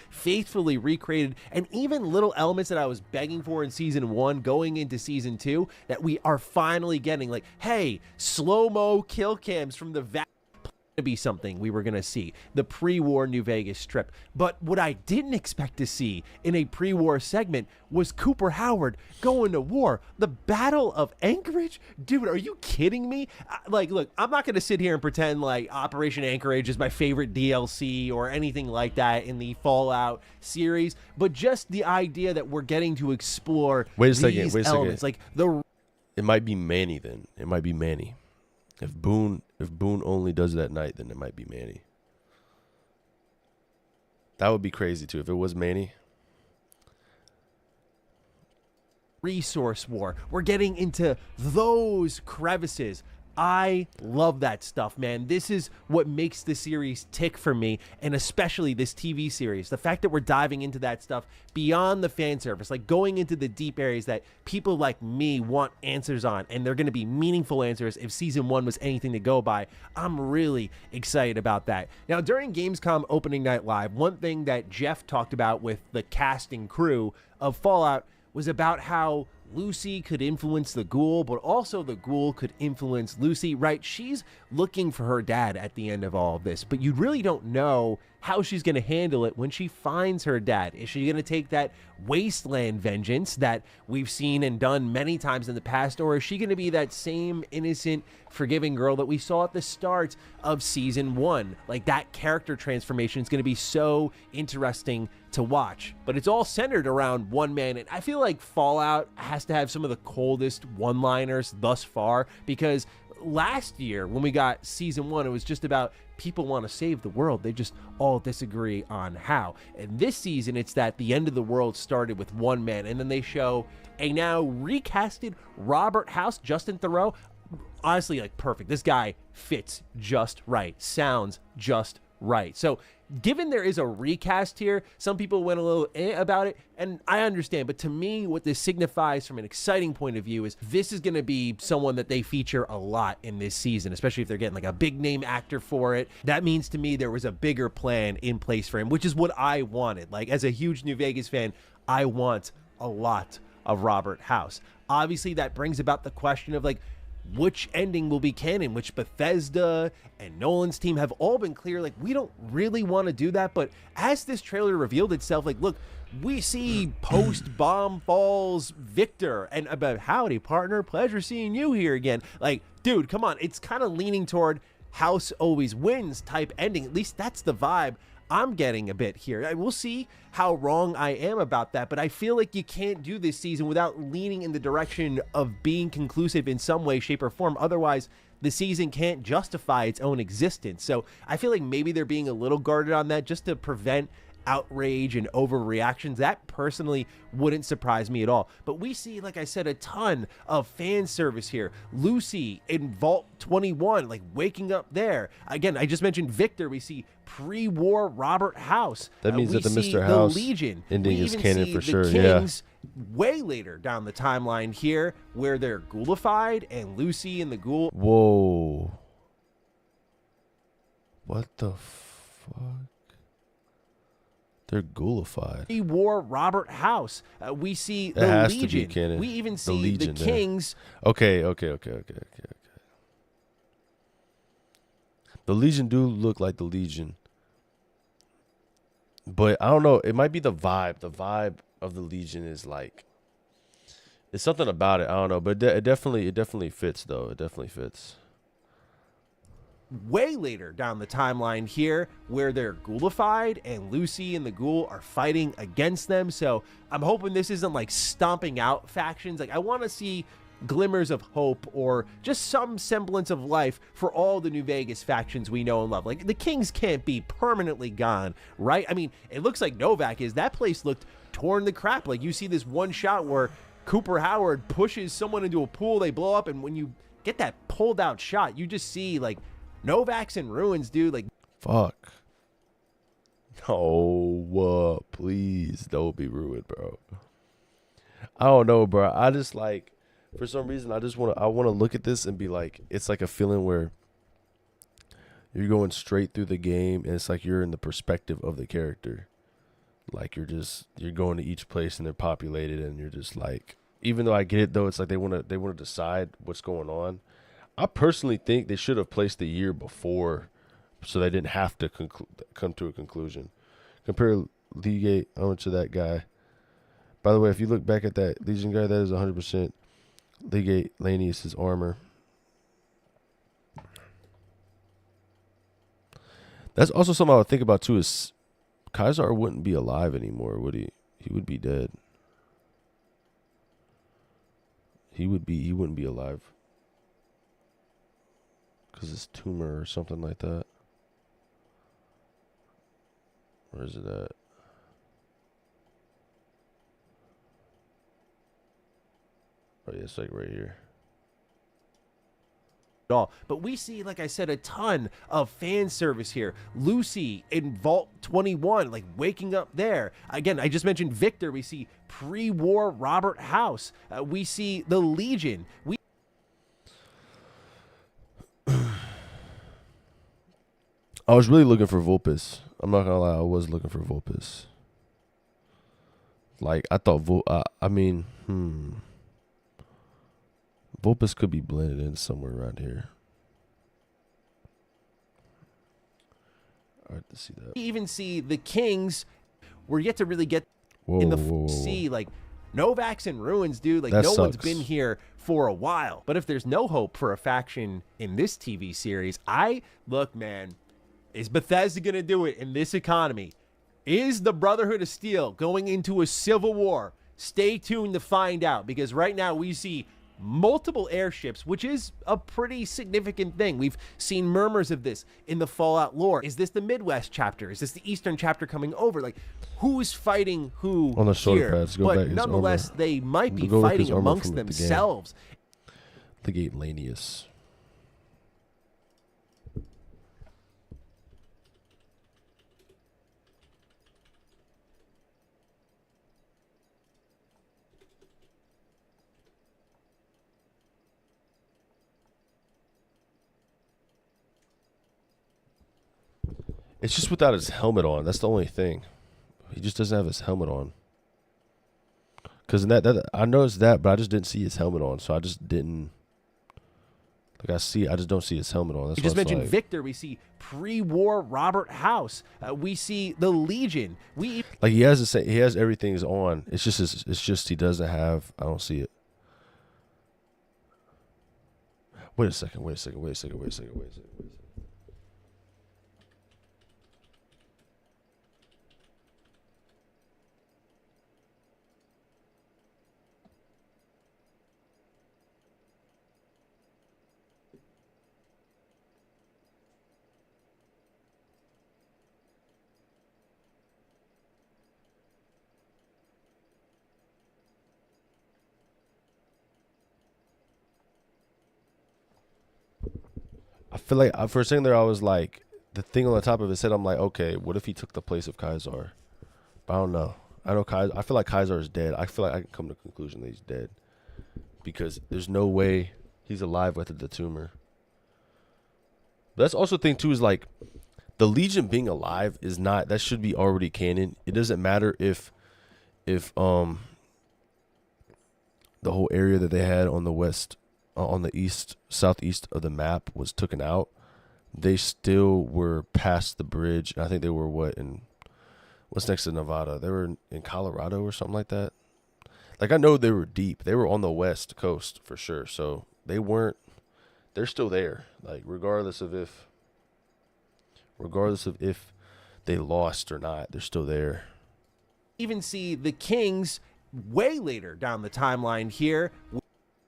Faithfully recreated, and even little elements that I was begging for in season 1 going into season 2 that we are finally getting. Like, hey, slow-mo kill cams from the Vat to be something we were going to see. The pre-war New Vegas Strip. But what I didn't expect to see in a pre-war segment was Cooper Howard going to war. The Battle of Anchorage? Dude, are you kidding me? Like, look, I'm not going to sit here and pretend like Operation Anchorage is my favorite DLC or anything like that in the Fallout series, but just the idea that we're getting to explore these elements. Like it might be Manny then. It might be Manny. If Boone only does it at night, then it might be Manny. That would be crazy too if it was Manny. Resource war. We're getting into those crevices. I love that stuff, man. This is what makes the series tick for me, and especially this TV series. The fact that we're diving into that stuff beyond the fan service, like going into the deep areas that people like me want answers on, and they're going to be meaningful answers if season 1 was anything to go by. I'm really excited about that. Now, during Gamescom opening night live, one thing that Jeff talked about with the cast and crew of Fallout was about how Lucy could influence the ghoul, but also the ghoul could influence Lucy, right? She's looking for her dad at the end of all of this, but you really don't know how she's going to handle it when she finds her dad. Is she going to take that wasteland vengeance that we've seen and done many times in the past, or is she going to be that same innocent, forgiving girl that we saw at the start of season 1? Like, that character transformation is going to be so interesting to watch, but it's all centered around one man, and I feel like Fallout has to have some of the coldest one-liners thus far, because last year when we got season 1, it was just about people want to save the world. They just all disagree on how. And this season, it's that the end of the world started with one man, and then they show a now recasted Robert House, Justin Theroux. Honestly, like, perfect. This guy fits just right, sounds just right. So given there is a recast here, some people went a little about it, and I understand. But to me, what this signifies from an exciting point of view is this is going to be someone that they feature a lot in this season, especially if they're getting like a big name actor for it. That means to me there was a bigger plan in place for him, which is what I wanted. Like, as a huge New Vegas fan, I want a lot of Robert House. Obviously, that brings about the question of, like, which ending will be canon, which Bethesda and Nolan's team have all been clear, like, we don't really want to do that. But as this trailer revealed itself, like, look, we see post-bomb falls Victor and about, howdy partner, pleasure seeing you here again. Like, dude, come on. It's kind of leaning toward House always wins type ending. At least that's the vibe I'm getting a bit here. We'll see how wrong I am about that, but I feel like you can't do this season without leaning in the direction of being conclusive in some way, shape, or form. Otherwise, the season can't justify its own existence. So I feel like maybe they're being a little guarded on that just to prevent outrage and overreactions. That personally wouldn't surprise me at all. But we see, like I said, a ton of fan service here. Lucy in Vault 21, like, waking up there. Again, I just mentioned Victor. We see pre-war Robert House. That means that the see Mr. House Legion ending is canon for sure. Kings way later down the timeline here, where they're ghoulified, and Lucy and the ghoul. Whoa. What the fuck? They're ghoulified. Pre-war Robert House. We see It the has Legion. to be canon. We even The see Legion the there. Kings. Okay. The Legion do look like the Legion. But I don't know. It might be the vibe. The vibe of the Legion is like, it's something about it. I don't know. But it definitely fits, though. It definitely fits. Way later down the timeline here, where they're ghoulified and Lucy and the ghoul are fighting against them. So I'm hoping this isn't like stomping out factions. Like, I want to see glimmers of hope or just some semblance of life for all the New Vegas factions we know and love. Like, the Kings can't be permanently gone, right? I mean, it looks like Novak is. That place looked torn to crap. Like, you see this one shot where Cooper Howard pushes someone into a pool, they blow up, and when you get that pulled out shot, you just see, like, Novak's in ruins, dude. Like, fuck. No, please don't be ruined, bro. I don't know, bro. I just, like, for some reason, I want to look at this and be like, it's like a feeling where you're going straight through the game, and it's like you're in the perspective of the character. Like, you're going to each place and they're populated, and you're just like, even though I get it though, it's like they want to decide what's going on. I personally think they should have placed the year before, so they didn't have to come to a conclusion. Compare Leagate to that guy. By the way, if you look back at that Legion guy, that is 100% Leagate Lanius' armor. That's also something I would think about too. Is Kaiser wouldn't be alive anymore, would he? He would be dead. He wouldn't be alive. Because it's tumor or something like that. Where is it at? Oh yeah, it's like right here. All. But we see, like I said, a ton of fan service here. Lucy in Vault 21, like, waking up there. Again, I just mentioned Victor. We see pre-war Robert House. We see the Legion. I was really looking for Vulpes. I'm not gonna lie, I was looking for Vulpes. Like, I thought Vulpes could be blended in somewhere around here. Hard to see that. We even see the Kings. We're yet to really get see, like, Novak's in ruins, dude. Like, that no one's sucks. been here for a while. But if there's no hope for a faction in this TV series, look, man, is Bethesda going to do it in this economy? Is the Brotherhood of Steel going into a civil war? Stay tuned to find out, because right now we see multiple airships, which is a pretty significant thing. We've seen murmurs of this in the Fallout lore. Is this the Midwest chapter? Is this the Eastern chapter coming over? Like, who's fighting who on the shoulder here? pads? Go but back his nonetheless, armor. they might be Go look fighting his armor amongst from the game. themselves. Legate Lanius. It's just without his helmet on. That's the only thing. He just doesn't have his helmet on. Because that I noticed that, but I just didn't see his helmet on, so I just didn't. Like I just don't see his helmet on. That's We just why it's mentioned like, Victor. We see pre-war Robert House. We see the Legion. Like he has the same. He has everything's on. It's just he doesn't have. I don't see it. Wait a second. I feel like for a second there, I was like, the thing on the top of his head. I'm like, okay, what if he took the place of Kaiser? But I don't know. I know Kaiser. I feel like Kaiser is dead. I feel like I can come to the conclusion that he's dead because there's no way he's alive with the tumor. But that's also the thing too. Is like the Legion being alive is not. That should be already canon. It doesn't matter if the whole area that they had on the west. On the southeast of the map was taken out. They still were past the bridge. I think they were what's next to Nevada? They were in Colorado or something like that. Like I know they were deep. They were on the west coast for sure. So they're still there. Like regardless of if they lost or not, they're still there. Even see the Kings way later down the timeline here.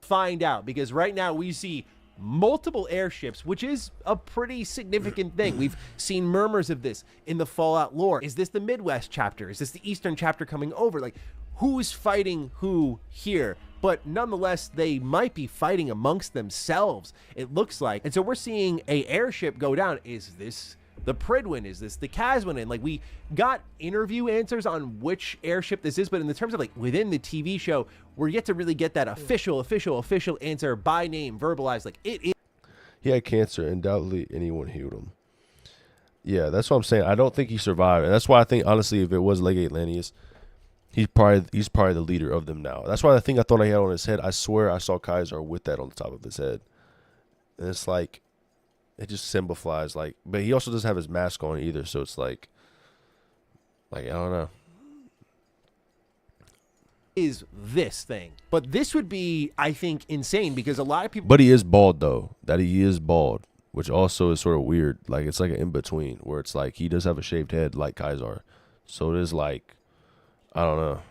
Find out, because right now we see multiple airships, which is a pretty significant thing. We've seen murmurs of this in the Fallout lore. Is this the Midwest chapter? Is this the Eastern chapter coming over? Like, who's fighting who here? But nonetheless, they might be fighting amongst themselves, it looks like. And so we're seeing a airship go down. Is this the Pridwin? Is this the Caswin? Like, we got interview answers on which airship this is, but in the terms of like within the TV show, we're yet to really get that official answer by name, verbalized. Like, it is. He had cancer. Undoubtedly, anyone healed him. Yeah, that's what I'm saying. I don't think he survived, and that's why I think honestly, if it was Legate Lanius, he's probably the leader of them now. That's why the thing I thought he had on his head. I swear I saw Kaiser with that on the top of his head, and it's like. It just symbolifies like, but he also doesn't have his mask on either, so it's like I don't know. Is this thing, but this would be, I think, insane because a lot of people. But he is bald though. That he is bald, which also is sort of weird. Like it's like an in between where it's like he does have a shaved head like Kaiser, so it is like, I don't know.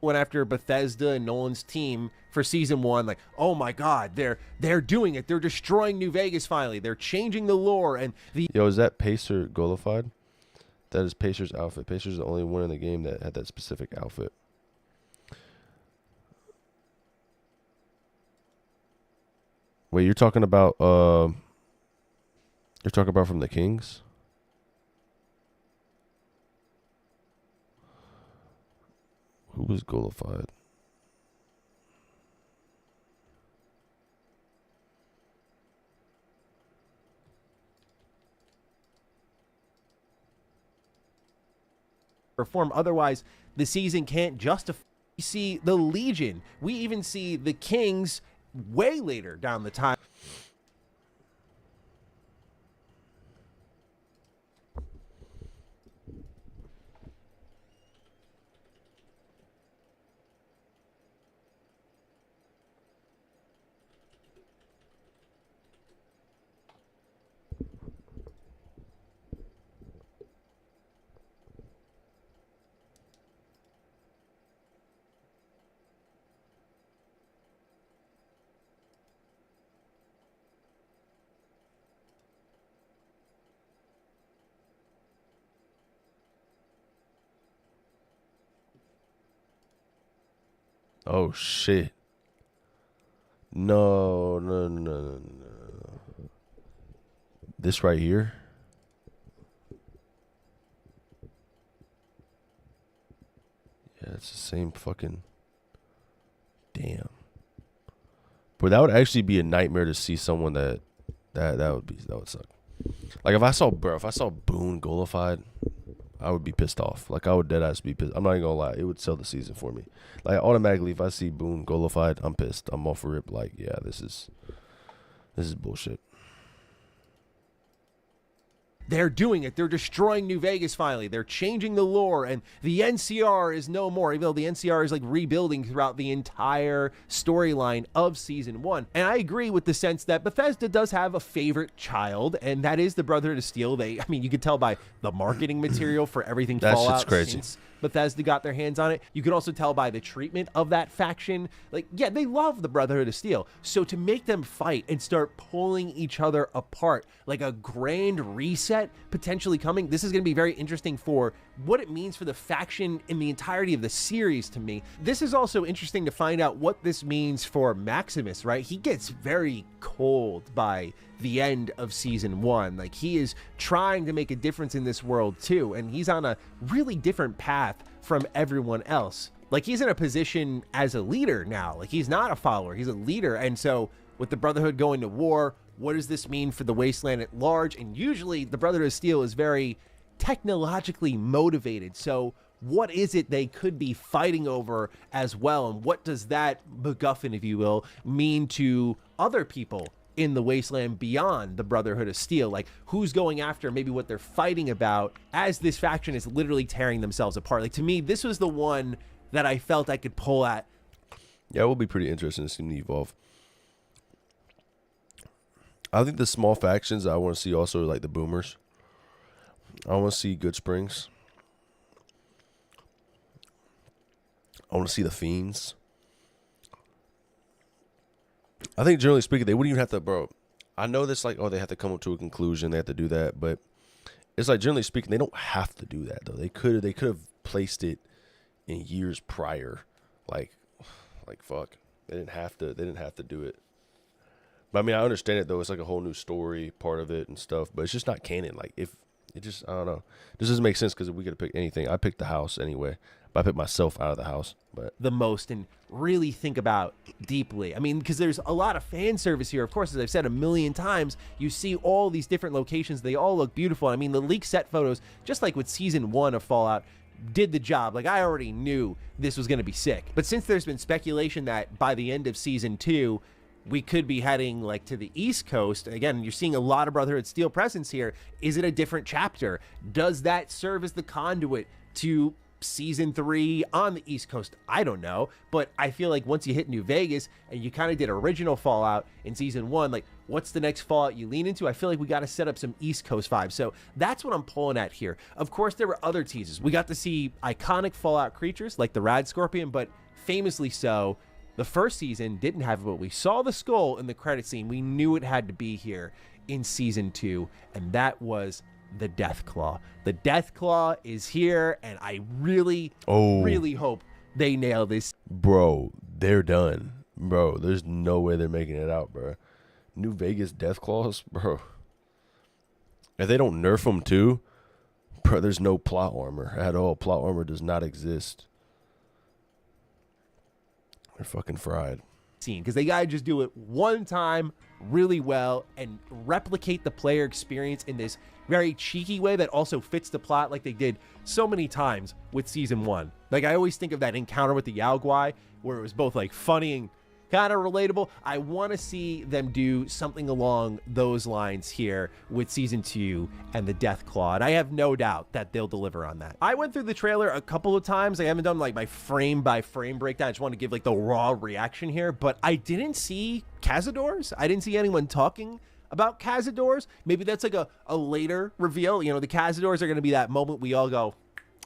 Went after Bethesda and Nolan's team for season 1, like, oh my god, they're doing it. They're destroying New Vegas finally. They're changing the lore and the. Yo, is that Pacer Golified? That is Pacer's outfit. Pacer's the only one in the game that had that specific outfit. Wait, you're talking about from the Kings? Who was Golified? Perform, otherwise the season can't justify. We see the Legion. We even see the Kings way later down the time. Oh shit. No. This right here. Yeah, it's the same fucking. Damn. But that would actually be a nightmare to see someone that would suck. Like if I saw Boone Golified, I would be pissed off. Like I would deadass be pissed. I'm not even gonna lie, it would sell the season for me. Like automatically, if I see Boone Golified, I'm pissed. I'm off rip. Like yeah, this is bullshit. They're doing it. They're destroying New Vegas finally. They're changing the lore, and the NCR is no more, even though the NCR is like rebuilding throughout the entire storyline of Season 1. And I agree with the sense that Bethesda does have a favorite child, and that is the Brotherhood of Steel. You could tell by the marketing material for everything That Fallout shit's crazy. since Bethesda got their hands on it. You could also tell by the treatment of that faction. Like, yeah, they love the Brotherhood of Steel. So to make them fight and start pulling each other apart, like a grand reset potentially coming, this is going to be very interesting for what it means for the faction in the entirety of the series to me. This is also interesting to find out what this means for Maximus, right? He gets very cold by the end of Season 1. Like, he is trying to make a difference in this world too, and he's on a really different path from everyone else. Like, he's in a position as a leader now. Like, he's not a follower, he's a leader. And so with the Brotherhood going to war, what does this mean for the Wasteland at large? And usually the Brotherhood of Steel is very technologically motivated. So what is it they could be fighting over as well? And what does that MacGuffin, if you will, mean to other people in the Wasteland beyond the Brotherhood of Steel? Like, who's going after maybe what they're fighting about as this faction is literally tearing themselves apart? Like, to me, this was the one that I felt I could pull at. Yeah, it will be pretty interesting to see them evolve. I think the small factions I want to see also like the Boomers. I want to see Good Springs. I want to see the Fiends. I think generally speaking, they wouldn't even have to, bro. I know this like, oh, they have to come up to a conclusion. They have to do that. But it's like, generally speaking, they don't have to do that, though. They could have placed it in years prior. Like fuck. They didn't have to do it. But I mean, I understand it, though. It's like a whole new story, part of it and stuff. But it's just not canon. Like, if it just, I don't know. This doesn't make sense because if we could have picked anything, I picked the house anyway. But I picked myself out of the house. But the most and really think about deeply. I mean, because there's a lot of fan service here. Of course, as I've said a million times, you see all these different locations. They all look beautiful. I mean, the leaked set photos, just like with Season 1 of Fallout, did the job. Like, I already knew this was going to be sick. But since there's been speculation that by the end of Season 2, we could be heading like to the East Coast. Again, you're seeing a lot of Brotherhood Steel presence here. Is it a different chapter? Does that serve as the conduit to Season 3 on the East Coast? I don't know. But I feel like once you hit New Vegas and you kind of did original Fallout in Season 1, like, what's the next Fallout you lean into? I feel like we got to set up some East Coast vibes. So that's what I'm pulling at here. Of course, there were other teases. We got to see iconic Fallout creatures like the Rad Scorpion, but famously so, the first season didn't have it, but we saw the skull in the credit scene. We knew it had to be here in Season 2, and that was the Death Claw. The Death Claw is here, and I really hope they nail this. Bro, they're done. Bro, there's no way they're making it out, bro. New Vegas Death Claws, bro. If they don't nerf them too, bro, there's no plot armor at all. Plot armor does not exist. They're fucking fried. Because they gotta just do it one time really well and replicate the player experience in this very cheeky way that also fits the plot like they did so many times with Season 1. Like, I always think of that encounter with the Yao Guai where it was both like funny and kind of relatable. I want to see them do something along those lines here with Season 2 and the Death Claw, and I have no doubt that they'll deliver on that. I went through the trailer a couple of times. I haven't done like my frame by frame breakdown. I just want to give like the raw reaction here, but I didn't see Cazadors. I didn't see anyone talking about Cazadors. Maybe that's like a later reveal. You know, the Cazadors are going to be that moment we all go,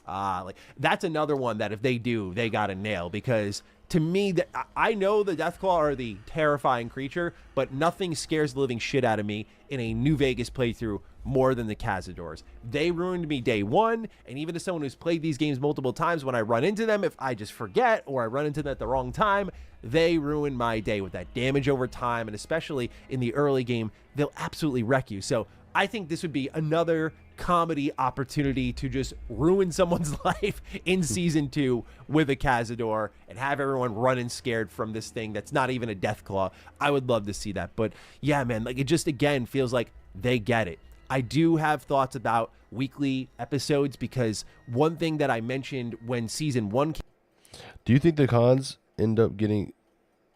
like, that's another one that if they do, they got to nail, because to me, I know the Deathclaw are the terrifying creature, but nothing scares the living shit out of me in a New Vegas playthrough more than the Cazadors. They ruined me day one, and even as someone who's played these games multiple times, when I run into them, if I just forget or I run into them at the wrong time, they ruin my day with that damage over time, and especially in the early game, they'll absolutely wreck you. So I think this would be another comedy opportunity to just ruin someone's life in season 2 with a Cazador and have everyone running scared from this thing that's not even a Deathclaw. I would love to see that. But yeah, man, like it just again feels like they get it. I do have thoughts about weekly episodes because one thing that I mentioned when season 1 came. Do you think the cons end up getting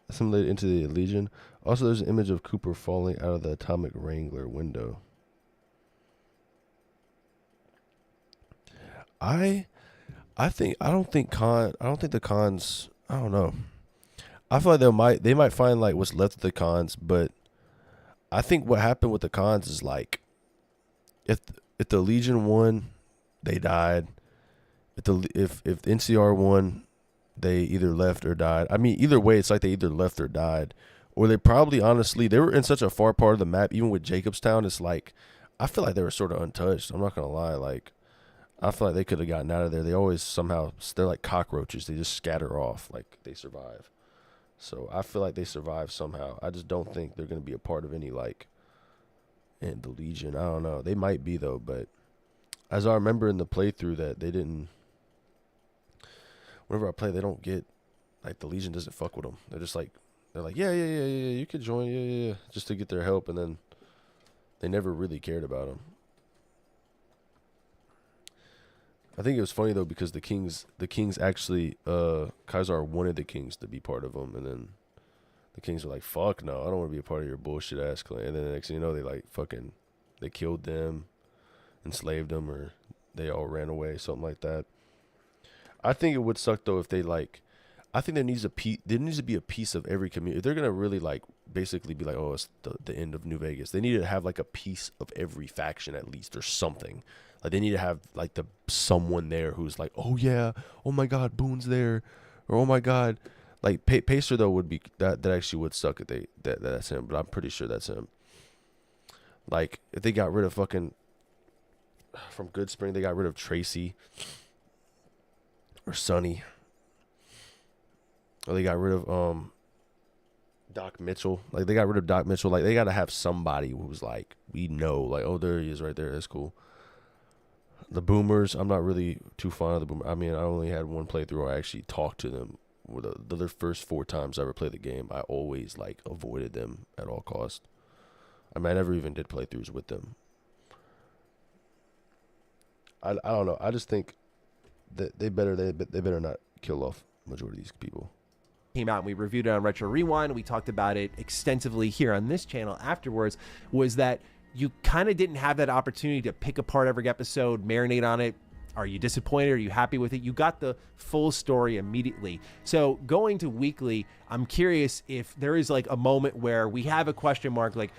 assimilated into the Legion? Also, there's an image of Cooper falling out of the Atomic Wrangler window. I don't think the cons, I don't know. I feel like they might find like what's left of the cons, but I think what happened with the cons is like if the Legion won, they died. If NCR won, they either left or died. I mean, either way, it's like they either left or died. Or they probably, honestly, they were in such a far part of the map, even with Jacobstown, it's like, I feel like they were sort of untouched. I'm not going to lie. Like, I feel like they could have gotten out of there. They always somehow, they're like cockroaches. They just scatter off, like they survive. So I feel like they survive somehow. I just don't think they're going to be a part of any, like, in the Legion. I don't know. They might be, though, but as I remember in the playthrough that they didn't, whenever I play, they don't get, like, the Legion doesn't fuck with them. They're just like, yeah, you could join, yeah, just to get their help, and then they never really cared about them. I think it was funny though because the Kings actually, Khazar wanted the Kings to be part of them, and then the Kings were like, "Fuck no, I don't want to be a part of your bullshit ass clan." And then the next thing you know, they killed them, enslaved them, or they all ran away, something like that. I think it would suck though if they like. I think there needs to be a piece of every community. If they're gonna really like basically be like, oh, it's the end of New Vegas. They need to have like a piece of every faction at least or something. Like they need to have like someone there who's like, oh yeah, oh my God, Boone's there, or oh my God, like Pacer though would be that actually would suck if that's him, but I'm pretty sure that's him. Like if they got rid of from Goodspring, they got rid of Tracy or Sonny. Or they got rid of Doc Mitchell. Like they got rid of Doc Mitchell. Like they got to have somebody who's like, we know, like, oh, there he is right there. That's cool. The Boomers, I'm not really too fond of the Boomers. I mean, I only had one playthrough where I actually talked to them. The first 4 times I ever played the game, I always like avoided them at all costs. I mean, I never even did playthroughs with them. I don't know. I just think that they better not kill off majority of these people. Came out and we reviewed it on Retro Rewind. We talked about it extensively here on this channel afterwards, was that you kind of didn't have that opportunity to pick apart every episode, marinate on it. Are you disappointed? Are you happy with it? You got the full story immediately. So going to weekly, I'm curious if there is like a moment where we have a question mark, like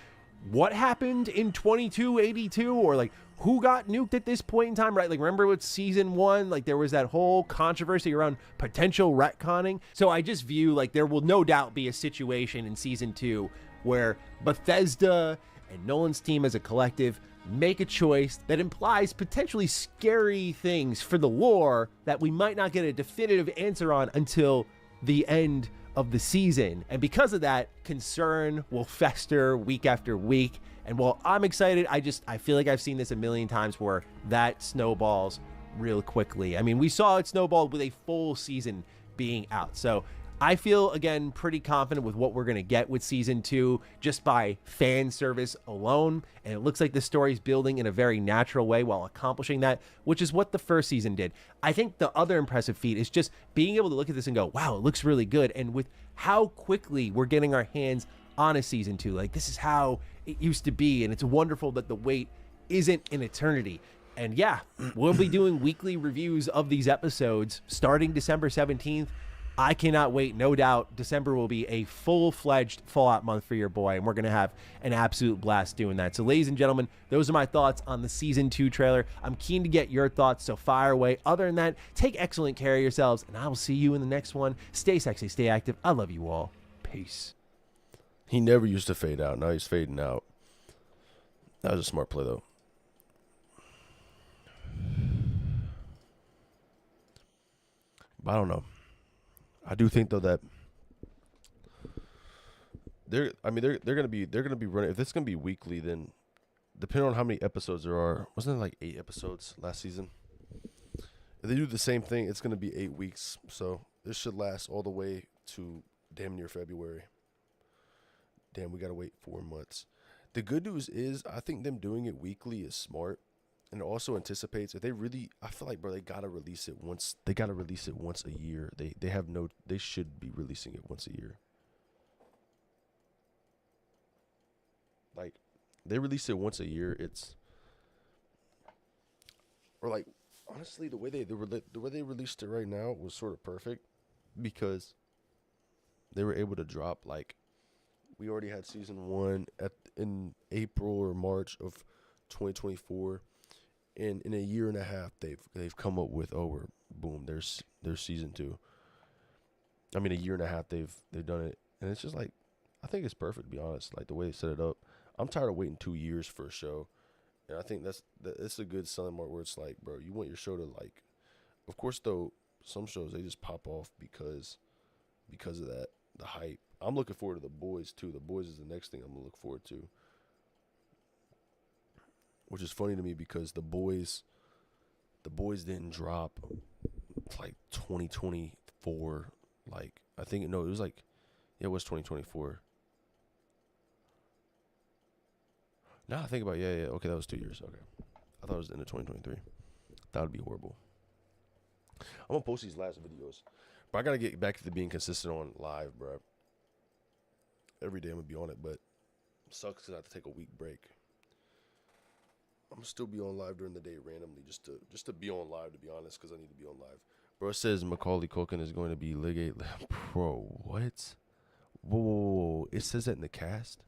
what happened in 2282, or like who got nuked at this point in time, right? Like remember with season 1, like there was that whole controversy around potential retconning. So I just view like there will no doubt be a situation in season 2 where Bethesda and Nolan's team as a collective make a choice that implies potentially scary things for the lore that we might not get a definitive answer on until the end of the season. And because of that, concern will fester week after week. And while I'm excited, I feel like I've seen this a million times where that snowballs real quickly. I mean, we saw it snowball with a full season being out. So I feel, again, pretty confident with what we're going to get with season 2 just by fan service alone. And it looks like the story's building in a very natural way while accomplishing that, which is what the first season did. I think the other impressive feat is just being able to look at this and go, wow, it looks really good. And with how quickly we're getting our hands on a season 2, like this is how it used to be. And it's wonderful that the wait isn't an eternity. And yeah, we'll be doing weekly reviews of these episodes starting December 17th. I cannot wait. No doubt December will be a full-fledged Fallout month for your boy, and we're going to have an absolute blast doing that. So ladies and gentlemen, those are my thoughts on the season 2 trailer. I'm keen to get your thoughts, so fire away. Other than that, take excellent care of yourselves, and I will see you in the next one. Stay sexy, stay active. I love you all. Peace. He never used to fade out. Now he's fading out. That was a smart play, though. But I don't know. I do think though that they're gonna be running. If it's gonna be weekly, then depending on how many episodes there are, wasn't it like 8 episodes last season? If they do the same thing, it's gonna be 8 weeks. So this should last all the way to damn near February. Damn, we gotta wait 4 months. The good news is, I think them doing it weekly is smart, and it also anticipates if they really. I feel like, bro, they gotta release it once. They gotta release it once a year. They should be releasing it once a year. Like, they release it once a year. Or like, honestly, the way they released it right now was sort of perfect, because they were able to drop, like, we already had season 1 in April or March of 2024, and in a year and a half they've come up with there's season 2. I mean, a year and a half they've done it, and it's just like, I think it's perfect, to be honest. Like, the way they set it up, I'm tired of waiting 2 years for a show, and I think that's a good selling mark where it's like, bro, you want your show to, like, of course though, some shows they just pop off because of that, the hype. I'm looking forward to The Boys too. The Boys is the next thing I'm gonna look forward to, which is funny to me because The Boys didn't drop like 2024. Like, I think, no, it was like, yeah, it was 2024. Now I think about it, yeah, okay, that was 2 years. Okay, I thought it was the end of 2023. That would be horrible. I'm gonna post these last videos, but I gotta get back to being consistent on live, bro. Every day I'm gonna be on it, but it sucks because I have to take a week break. I'm gonna still be on live during the day randomly, just to be on live, to be honest, because I need to be on live. Bro, it says Macaulay Culkin is going to be League 8. Bro, what? Whoa, it says that in the cast?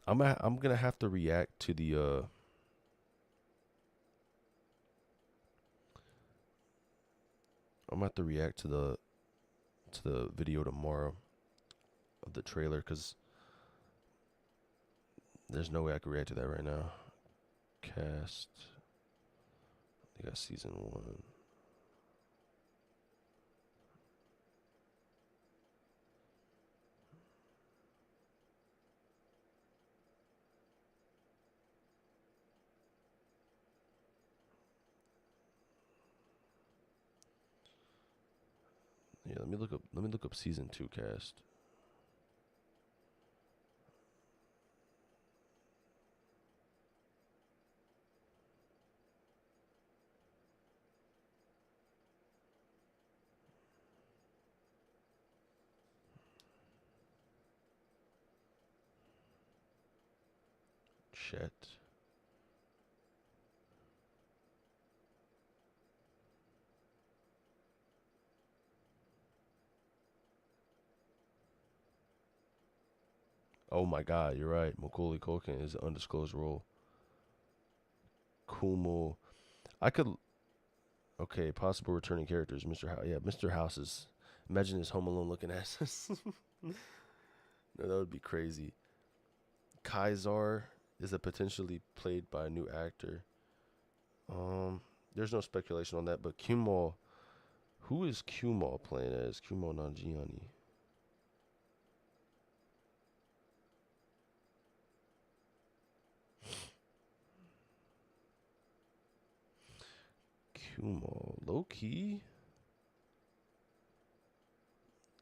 I'm gonna have to react to the I'm gonna have to react to the video tomorrow of the trailer, because there's no way I can react to that right now. Cast. They got season 1. Yeah, let me look up season 2 cast. Chet. Oh my God, you're right. Macaulay Culkin is an undisclosed role. Kumo. I could. Okay, possible returning characters. Mr. House. Yeah, Mr. House is. Imagine his Home Alone looking ass. No, that would be crazy. Kaisar is a potentially played by a new actor. There's no speculation on that, but Kumo. Who is Kumo playing as? Kumo Nanjiani. Kumo, low key.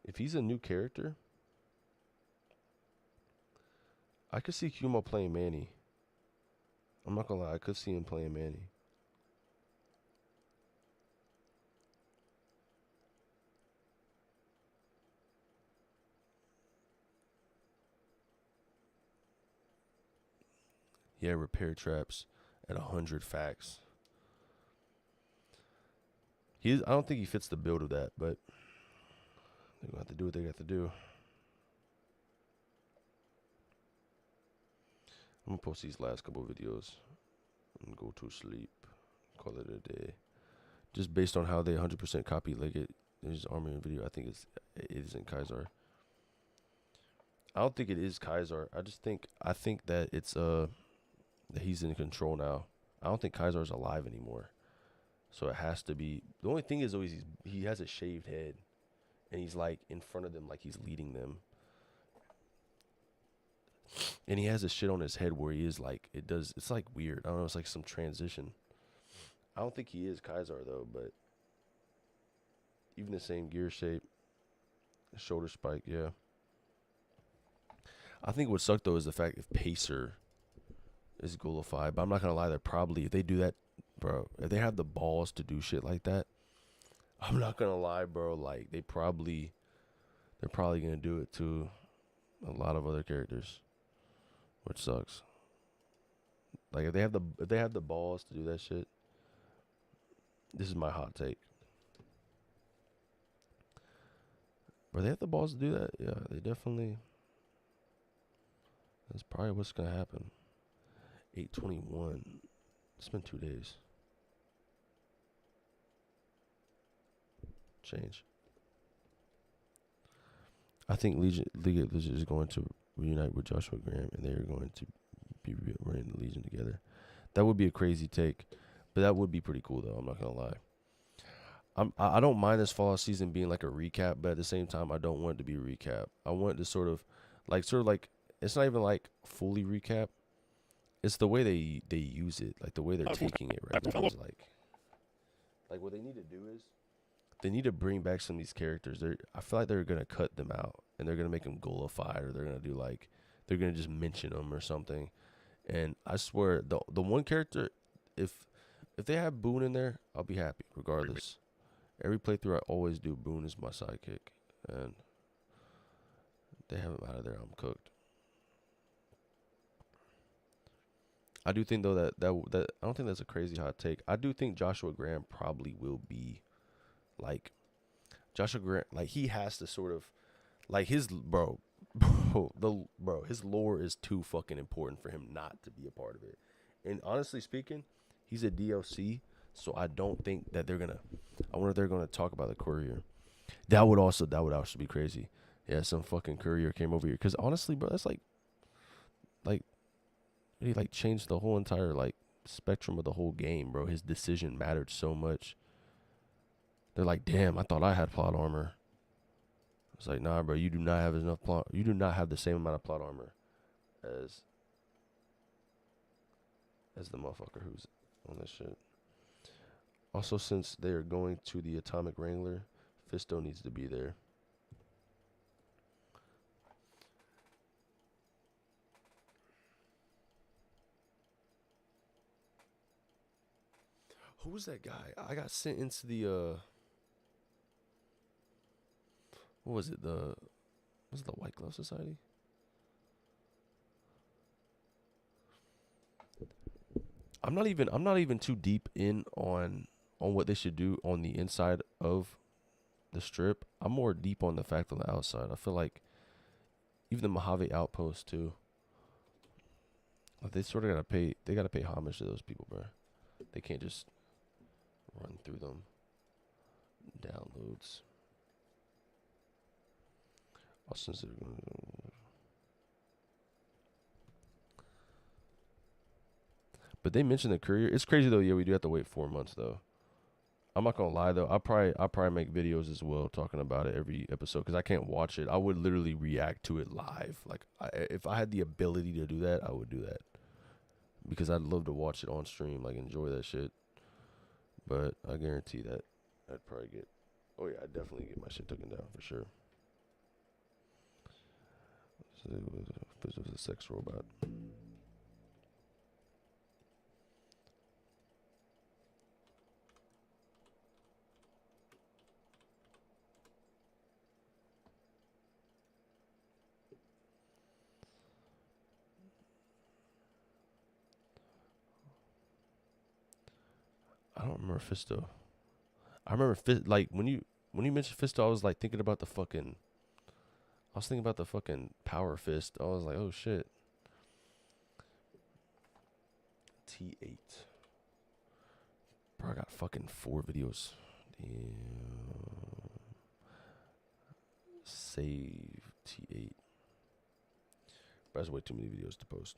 If he's a new character, I could see Kumo playing Manny. I'm not gonna lie, I could see him playing Manny. Yeah, repair traps at 100 facts. I don't think he fits the build of that, but they're gonna have to do what they got to do. I'm gonna post these last couple of videos and go to sleep. Call it a day. Just based on how they 100% copy Leggett. There's armor in video. I think it isn't Kaisar. I don't think it is Kaisar. I think that it's that he's in control now. I don't think Kaisar's alive anymore. So it has to be. The only thing is always he has a shaved head, and he's like in front of them, like he's leading them. And he has a shit on his head where he is like it's like weird. I don't know. It's like some transition. I don't think he is Kaiser though, but even the same gear shape, shoulder spike, yeah. I think what sucked though is the fact if Pacer is Gullified, but I'm not gonna lie, they're probably, if they do that, bro, if they have the balls to do shit like that, I'm not gonna lie, bro, like they're probably gonna do it to a lot of other characters, which sucks. Like if they have the balls to do that shit, this is my hot take. But they have the balls to do that, yeah, they definitely. That's probably what's gonna happen. 8/21. It's been 2 days. Change. I think League of Legends is going to reunite with Joshua Graham, and they are going to be running the Legion together. That would be a crazy take, but that would be pretty cool, though. I'm not gonna lie. I don't mind this Fallout season being like a recap, but at the same time, I don't want it to be a recap. I want it to sort of like it's not even like fully recap. It's the way they use it, like the way they're taking it right now. Is like what they need to do is they need to bring back some of these characters. I feel like they're gonna cut them out and they're gonna make them Gullified, or they're gonna do like they're gonna just mention them or something. And I swear the one character, if they have Boone in there, I'll be happy regardless. Every playthrough I always do Boone is my sidekick, and they have him out of there, I'm cooked. I do think though that I don't think that's a crazy hot take. I do think Joshua Graham probably will be like Joshua Graham, like he has to sort of like his his lore is too fucking important for him not to be a part of it. And honestly speaking, he's a DLC, so I don't think that they're gonna. I wonder if they're gonna talk about the courier. That would also be crazy. Yeah, some fucking courier came over here. Because honestly, bro, that's like he like changed the whole entire like spectrum of the whole game, bro. His decision mattered so much. They're like, damn, I thought I had plot armor. It's like, nah, bro, you do not have enough plot. You do not have the same amount of plot armor as the motherfucker who's on this shit. Also, since they are going to the Atomic Wrangler, Fisto needs to be there. Who was that guy? I got sent into the what was it? Was it the White Glove Society? I'm not even too deep in on what they should do on the inside of the strip. I'm more deep on the fact on the outside. I feel like even the Mojave Outpost too. Like they sort of gotta pay homage to those people, bro. They can't just run through them. Downloads. But they mentioned the courier. It's crazy though. Yeah, we do have to wait 4 months though. I'm not gonna lie though. I'll probably make videos as well talking about it every episode because I can't watch it. I would literally react to it live. Like if I had the ability to do that, I would do that because I'd love to watch it on stream, like enjoy that shit. But I guarantee that I'd probably get. Oh yeah, I'd definitely get my shit taken down for sure. So it was a sex robot. I don't remember Fisto. I remember like when you mentioned Fisto, I was like thinking about the fucking. I was thinking about the fucking Power Fist. I was like, oh shit. T8. Bro, I got fucking 4 videos. Damn. Save T8. Bro, that's way too many videos to post.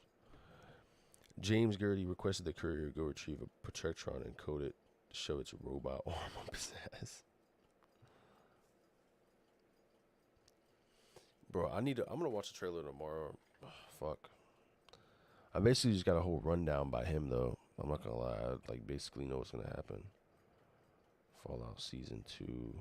James Gertie requested the courier go retrieve a Protectron and code it show its robot arm up his ass. Bro, I'm gonna watch the trailer tomorrow. Ugh, fuck. I basically just got a whole rundown by him though. I'm not gonna lie, I like basically know what's gonna happen. Fallout Season 2.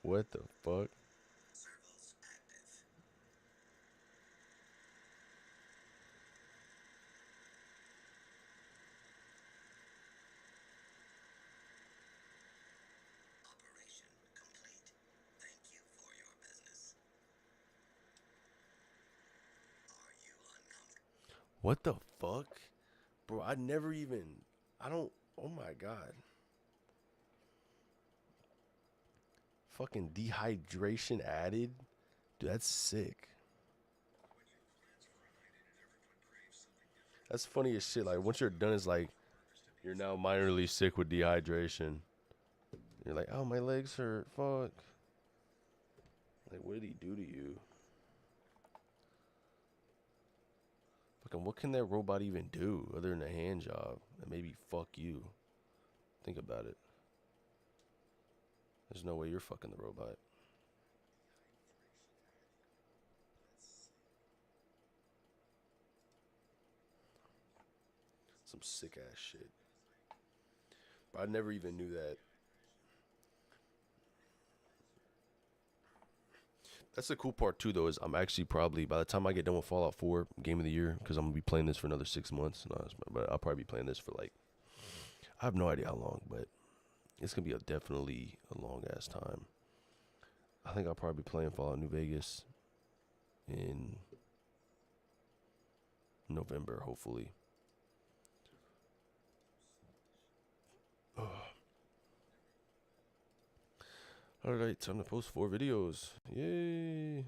What the fuck? What the fuck? Bro, I never even... I don't... Oh my god. Fucking dehydration added? Dude, that's sick. That's funny as shit. Like, once you're done, it's like, you're now minorly sick with dehydration. You're like, oh, my legs hurt. Fuck. Like, what did he do to you? Fucking, what can that robot even do other than a hand job? And maybe fuck you. Think about it. There's no way you're fucking the robot. Some sick ass shit. But I never even knew that. That's the cool part too, though, is I'm actually probably, by the time I get done with Fallout 4 Game of the Year, because I'm gonna be playing this for another 6 months. No, but I'll probably be playing this for like, I have no idea how long, but it's gonna be definitely a long ass time. I think I'll probably be playing Fallout New Vegas in November, hopefully. Alright, time to post 4 videos. Yay!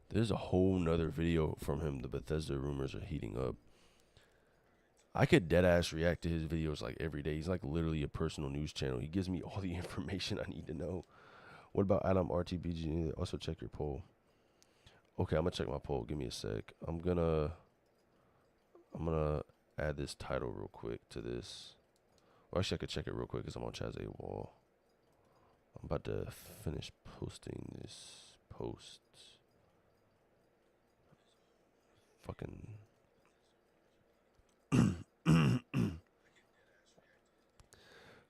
There's a whole nother video from him. The Bethesda rumors are heating up. I could deadass react to his videos like every day. He's like literally a personal news channel. He gives me all the information I need to know. What about Adam RTBG? Also check your poll. Okay, I'm gonna check my poll. Give me a sec. I'm gonna add this title real quick to this. Or actually I could check it real quick because I'm on Chazawol. I'm about to finish posting this post. Fucking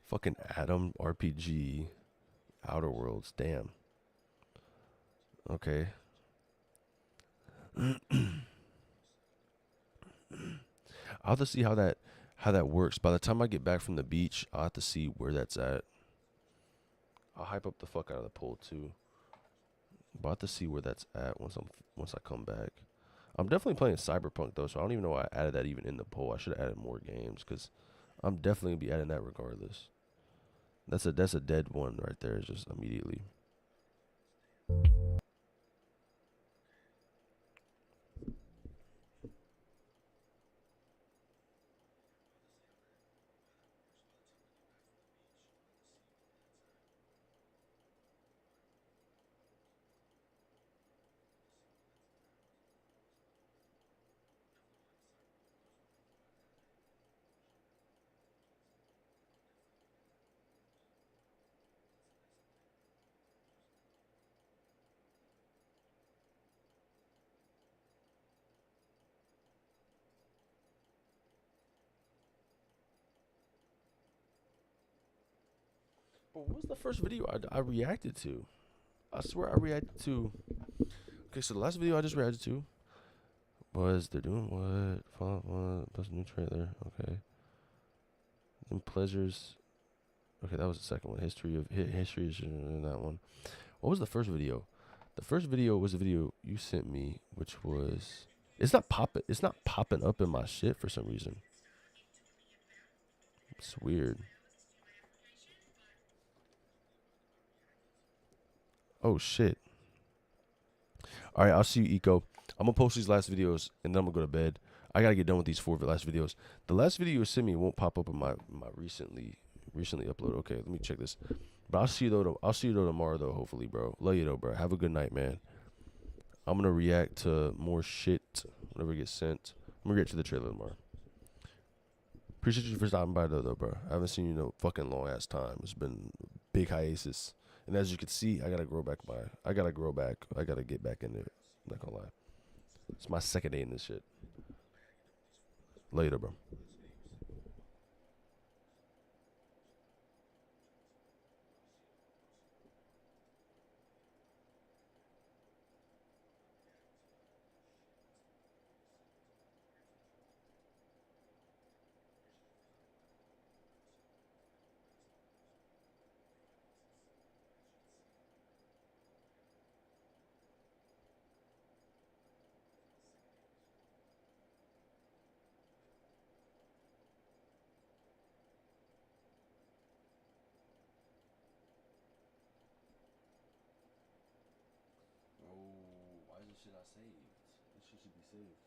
fucking Adam RPG Outer Worlds. Damn. Okay. I'll have to see how that works. By the time I get back from the beach, I'll have to see where that's at. I'll hype up the fuck out of the poll too. But I'll have to see where that's at once I come back. I'm definitely playing Cyberpunk though, so I don't even know why I added that even in the poll. I should have added more games because I'm definitely gonna be adding that regardless. That's a dead one right there, just immediately. But what was the first video I reacted to? I swear I reacted to. Okay, so the last video I just reacted to was they're doing what? Plus new trailer. Okay. Then pleasures. Okay, that was the second one. History is in that one. What was the first video? The first video was a video you sent me, which was it's not popping up in my shit for some reason. It's weird. Oh shit. All right, I'll see you, Eco. I'm gonna post these last videos and then I'm gonna go to bed. I gotta get done with these 4 last videos. The last video you sent me won't pop up in my recently upload. Okay, let me check this. But I'll see you though. I'll see you though tomorrow though. Hopefully, bro. Love you though, bro. Have a good night, man. I'm gonna react to more shit whenever it gets sent. I'm gonna react to the trailer tomorrow. Appreciate you for stopping by though, bro. I haven't seen you in a fucking long ass time. It's been a big hiatus. And as you can see, I gotta grow back. I gotta get back in it. I'm not gonna lie. It's my second day in this shit. Later, bro. Why is this shit not saved? This shit should be saved.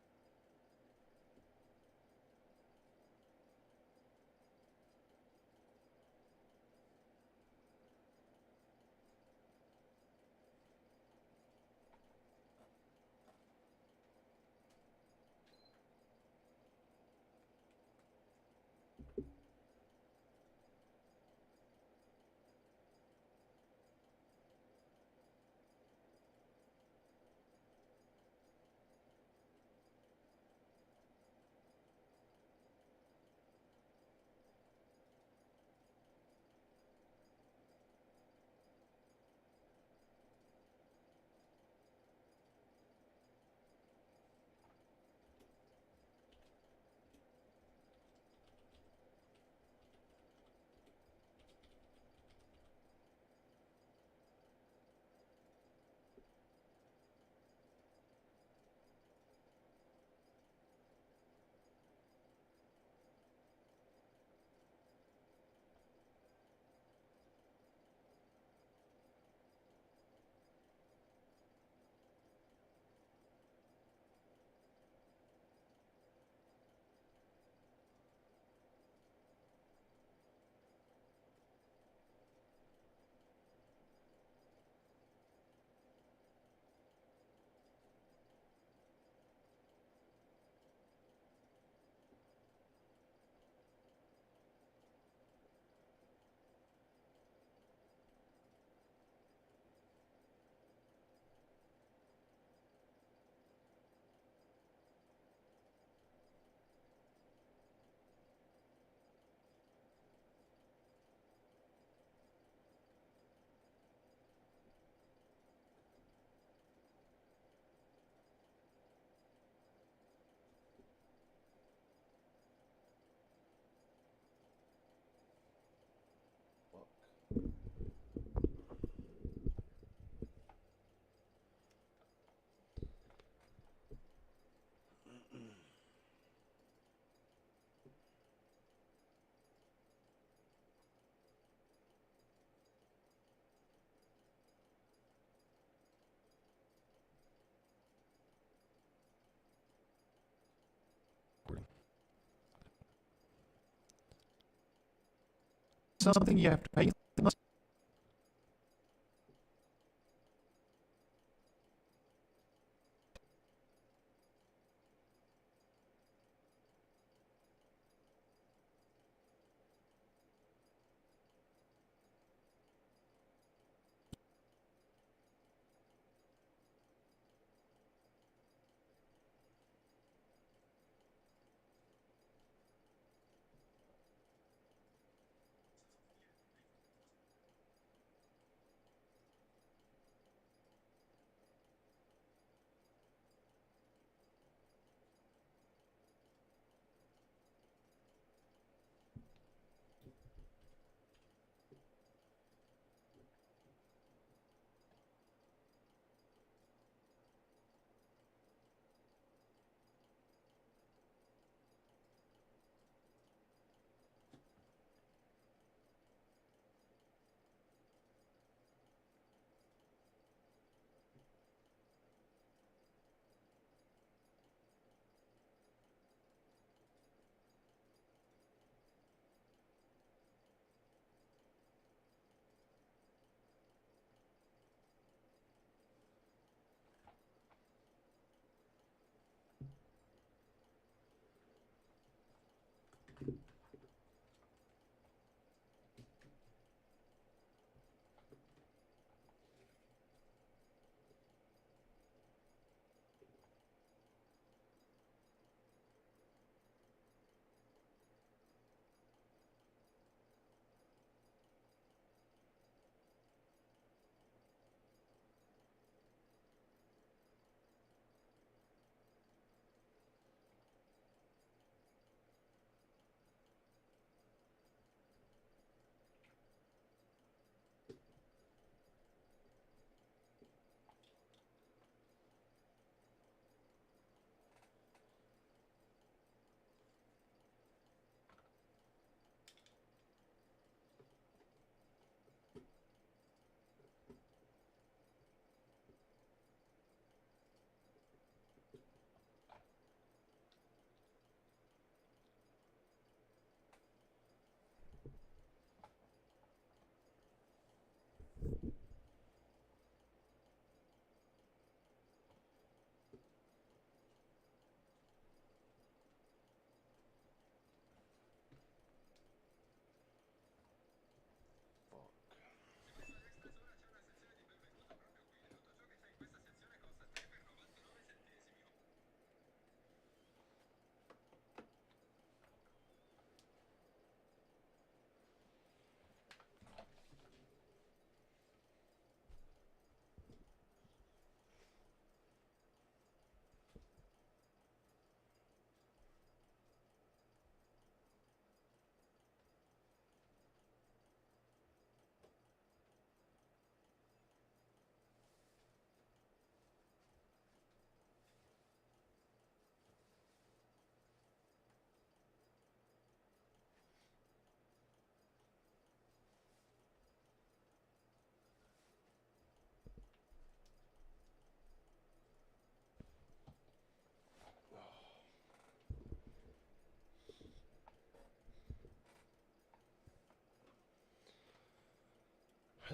Something you have to pay.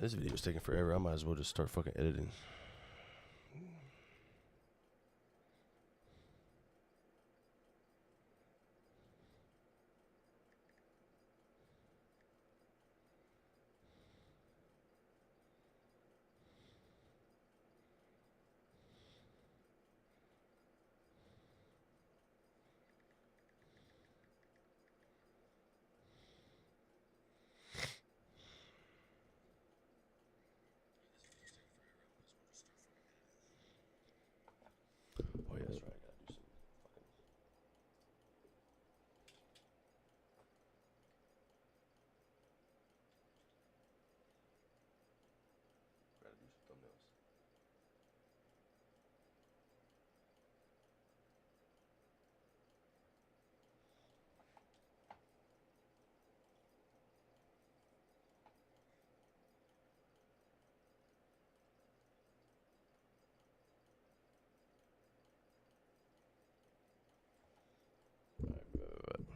This video is taking forever. I might as well just start fucking editing. Oh yeah, that's right. I gotta do some fucking. Gotta do some thumbnails. Alright,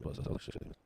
Plus, that's all shit.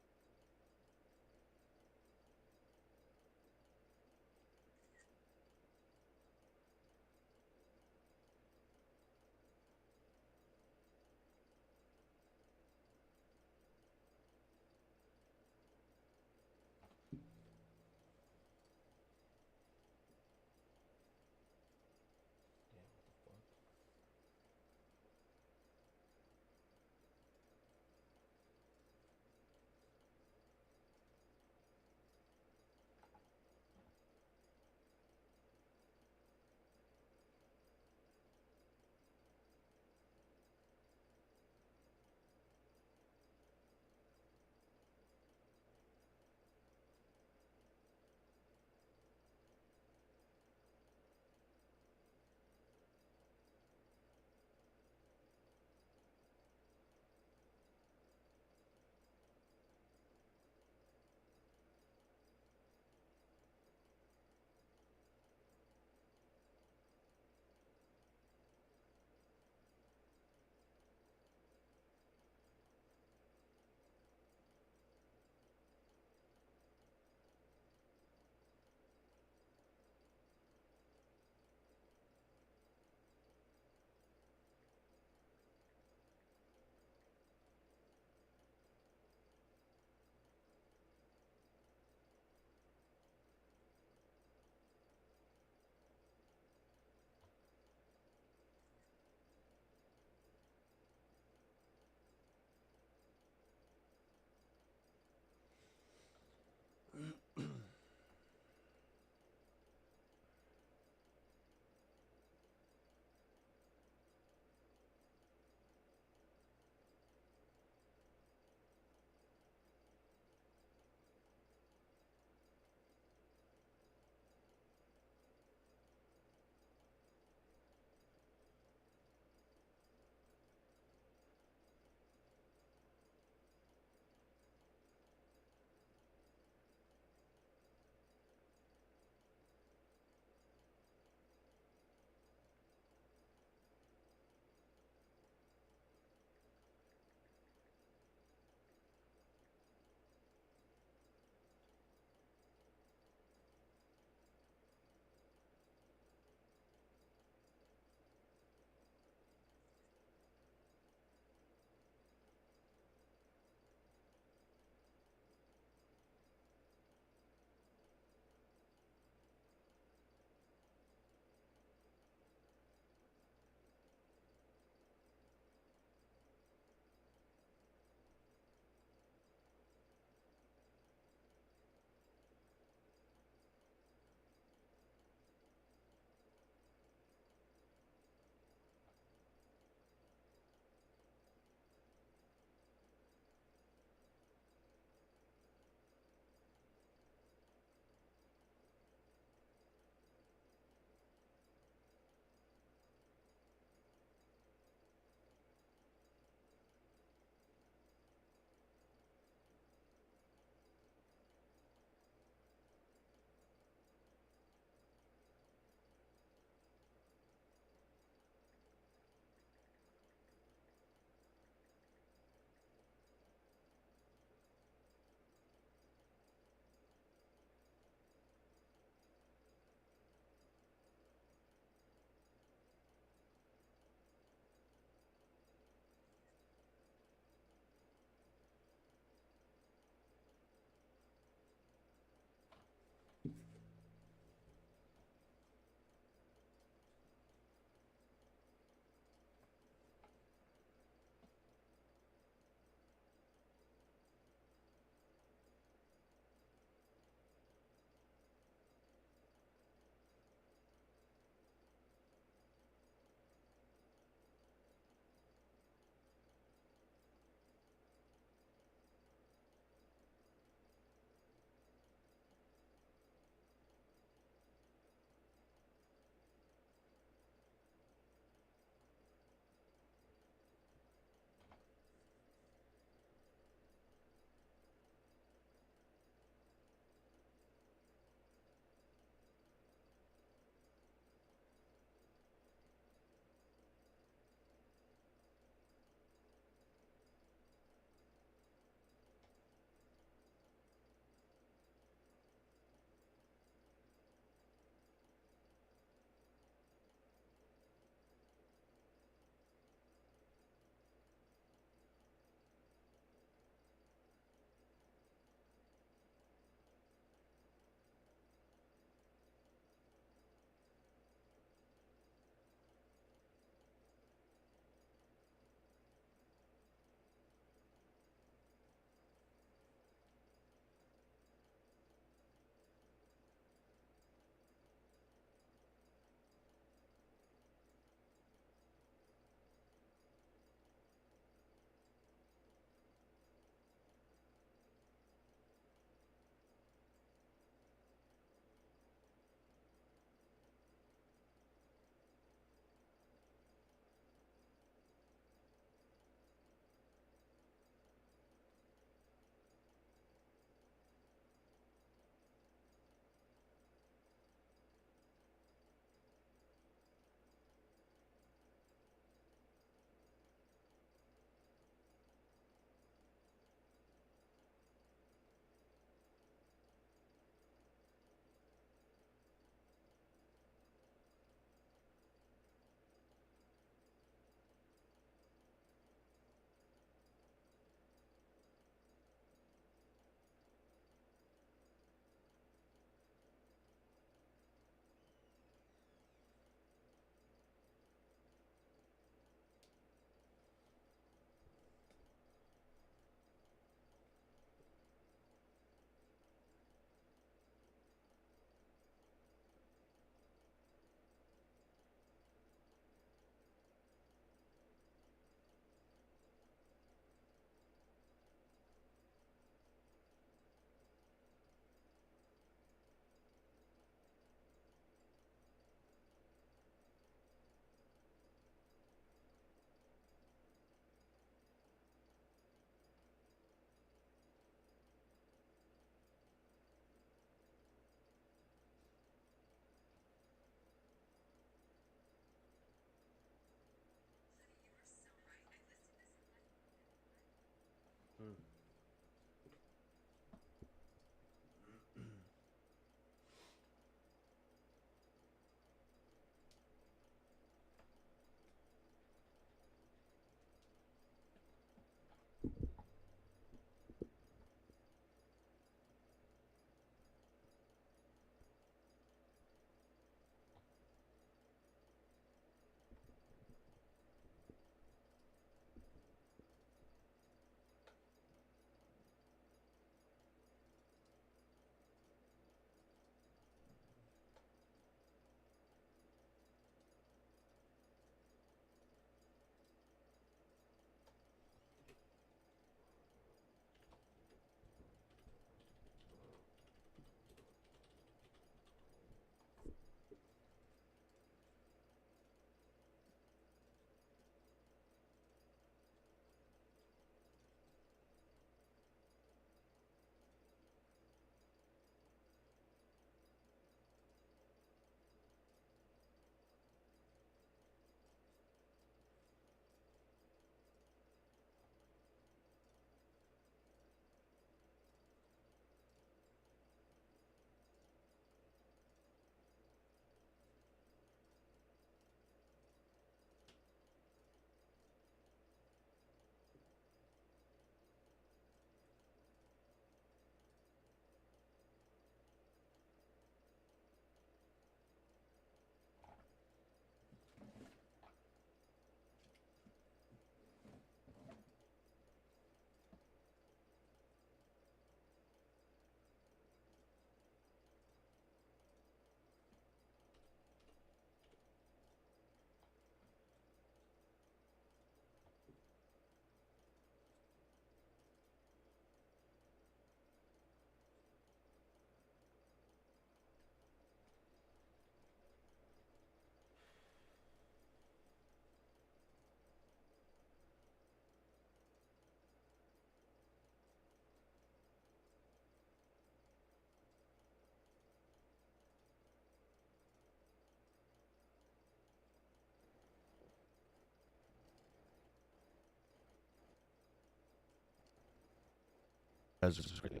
That's just crazy.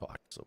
Oh, I so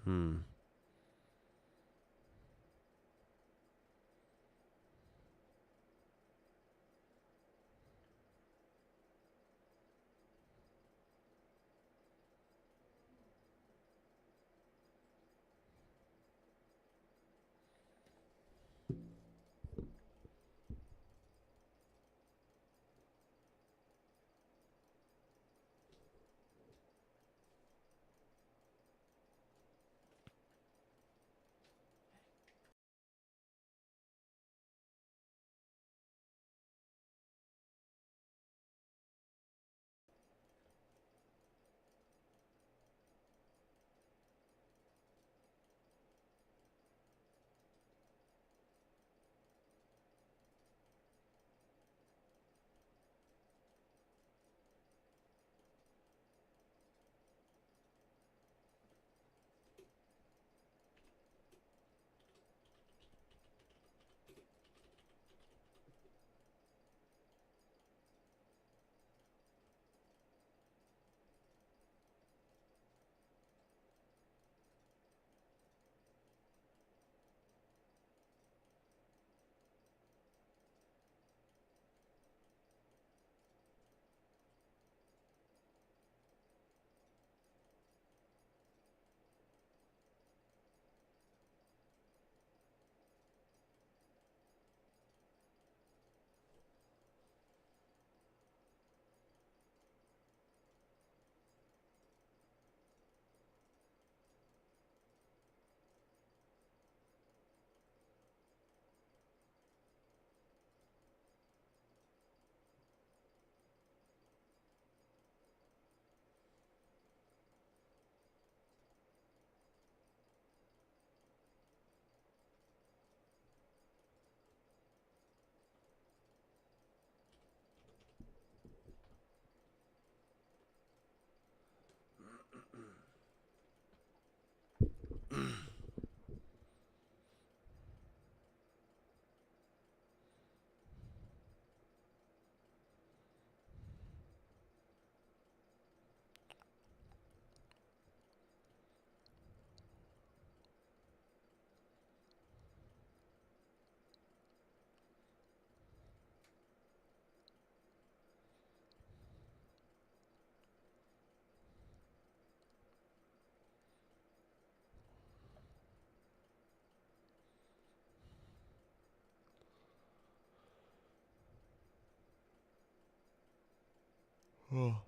Hmm. Oh.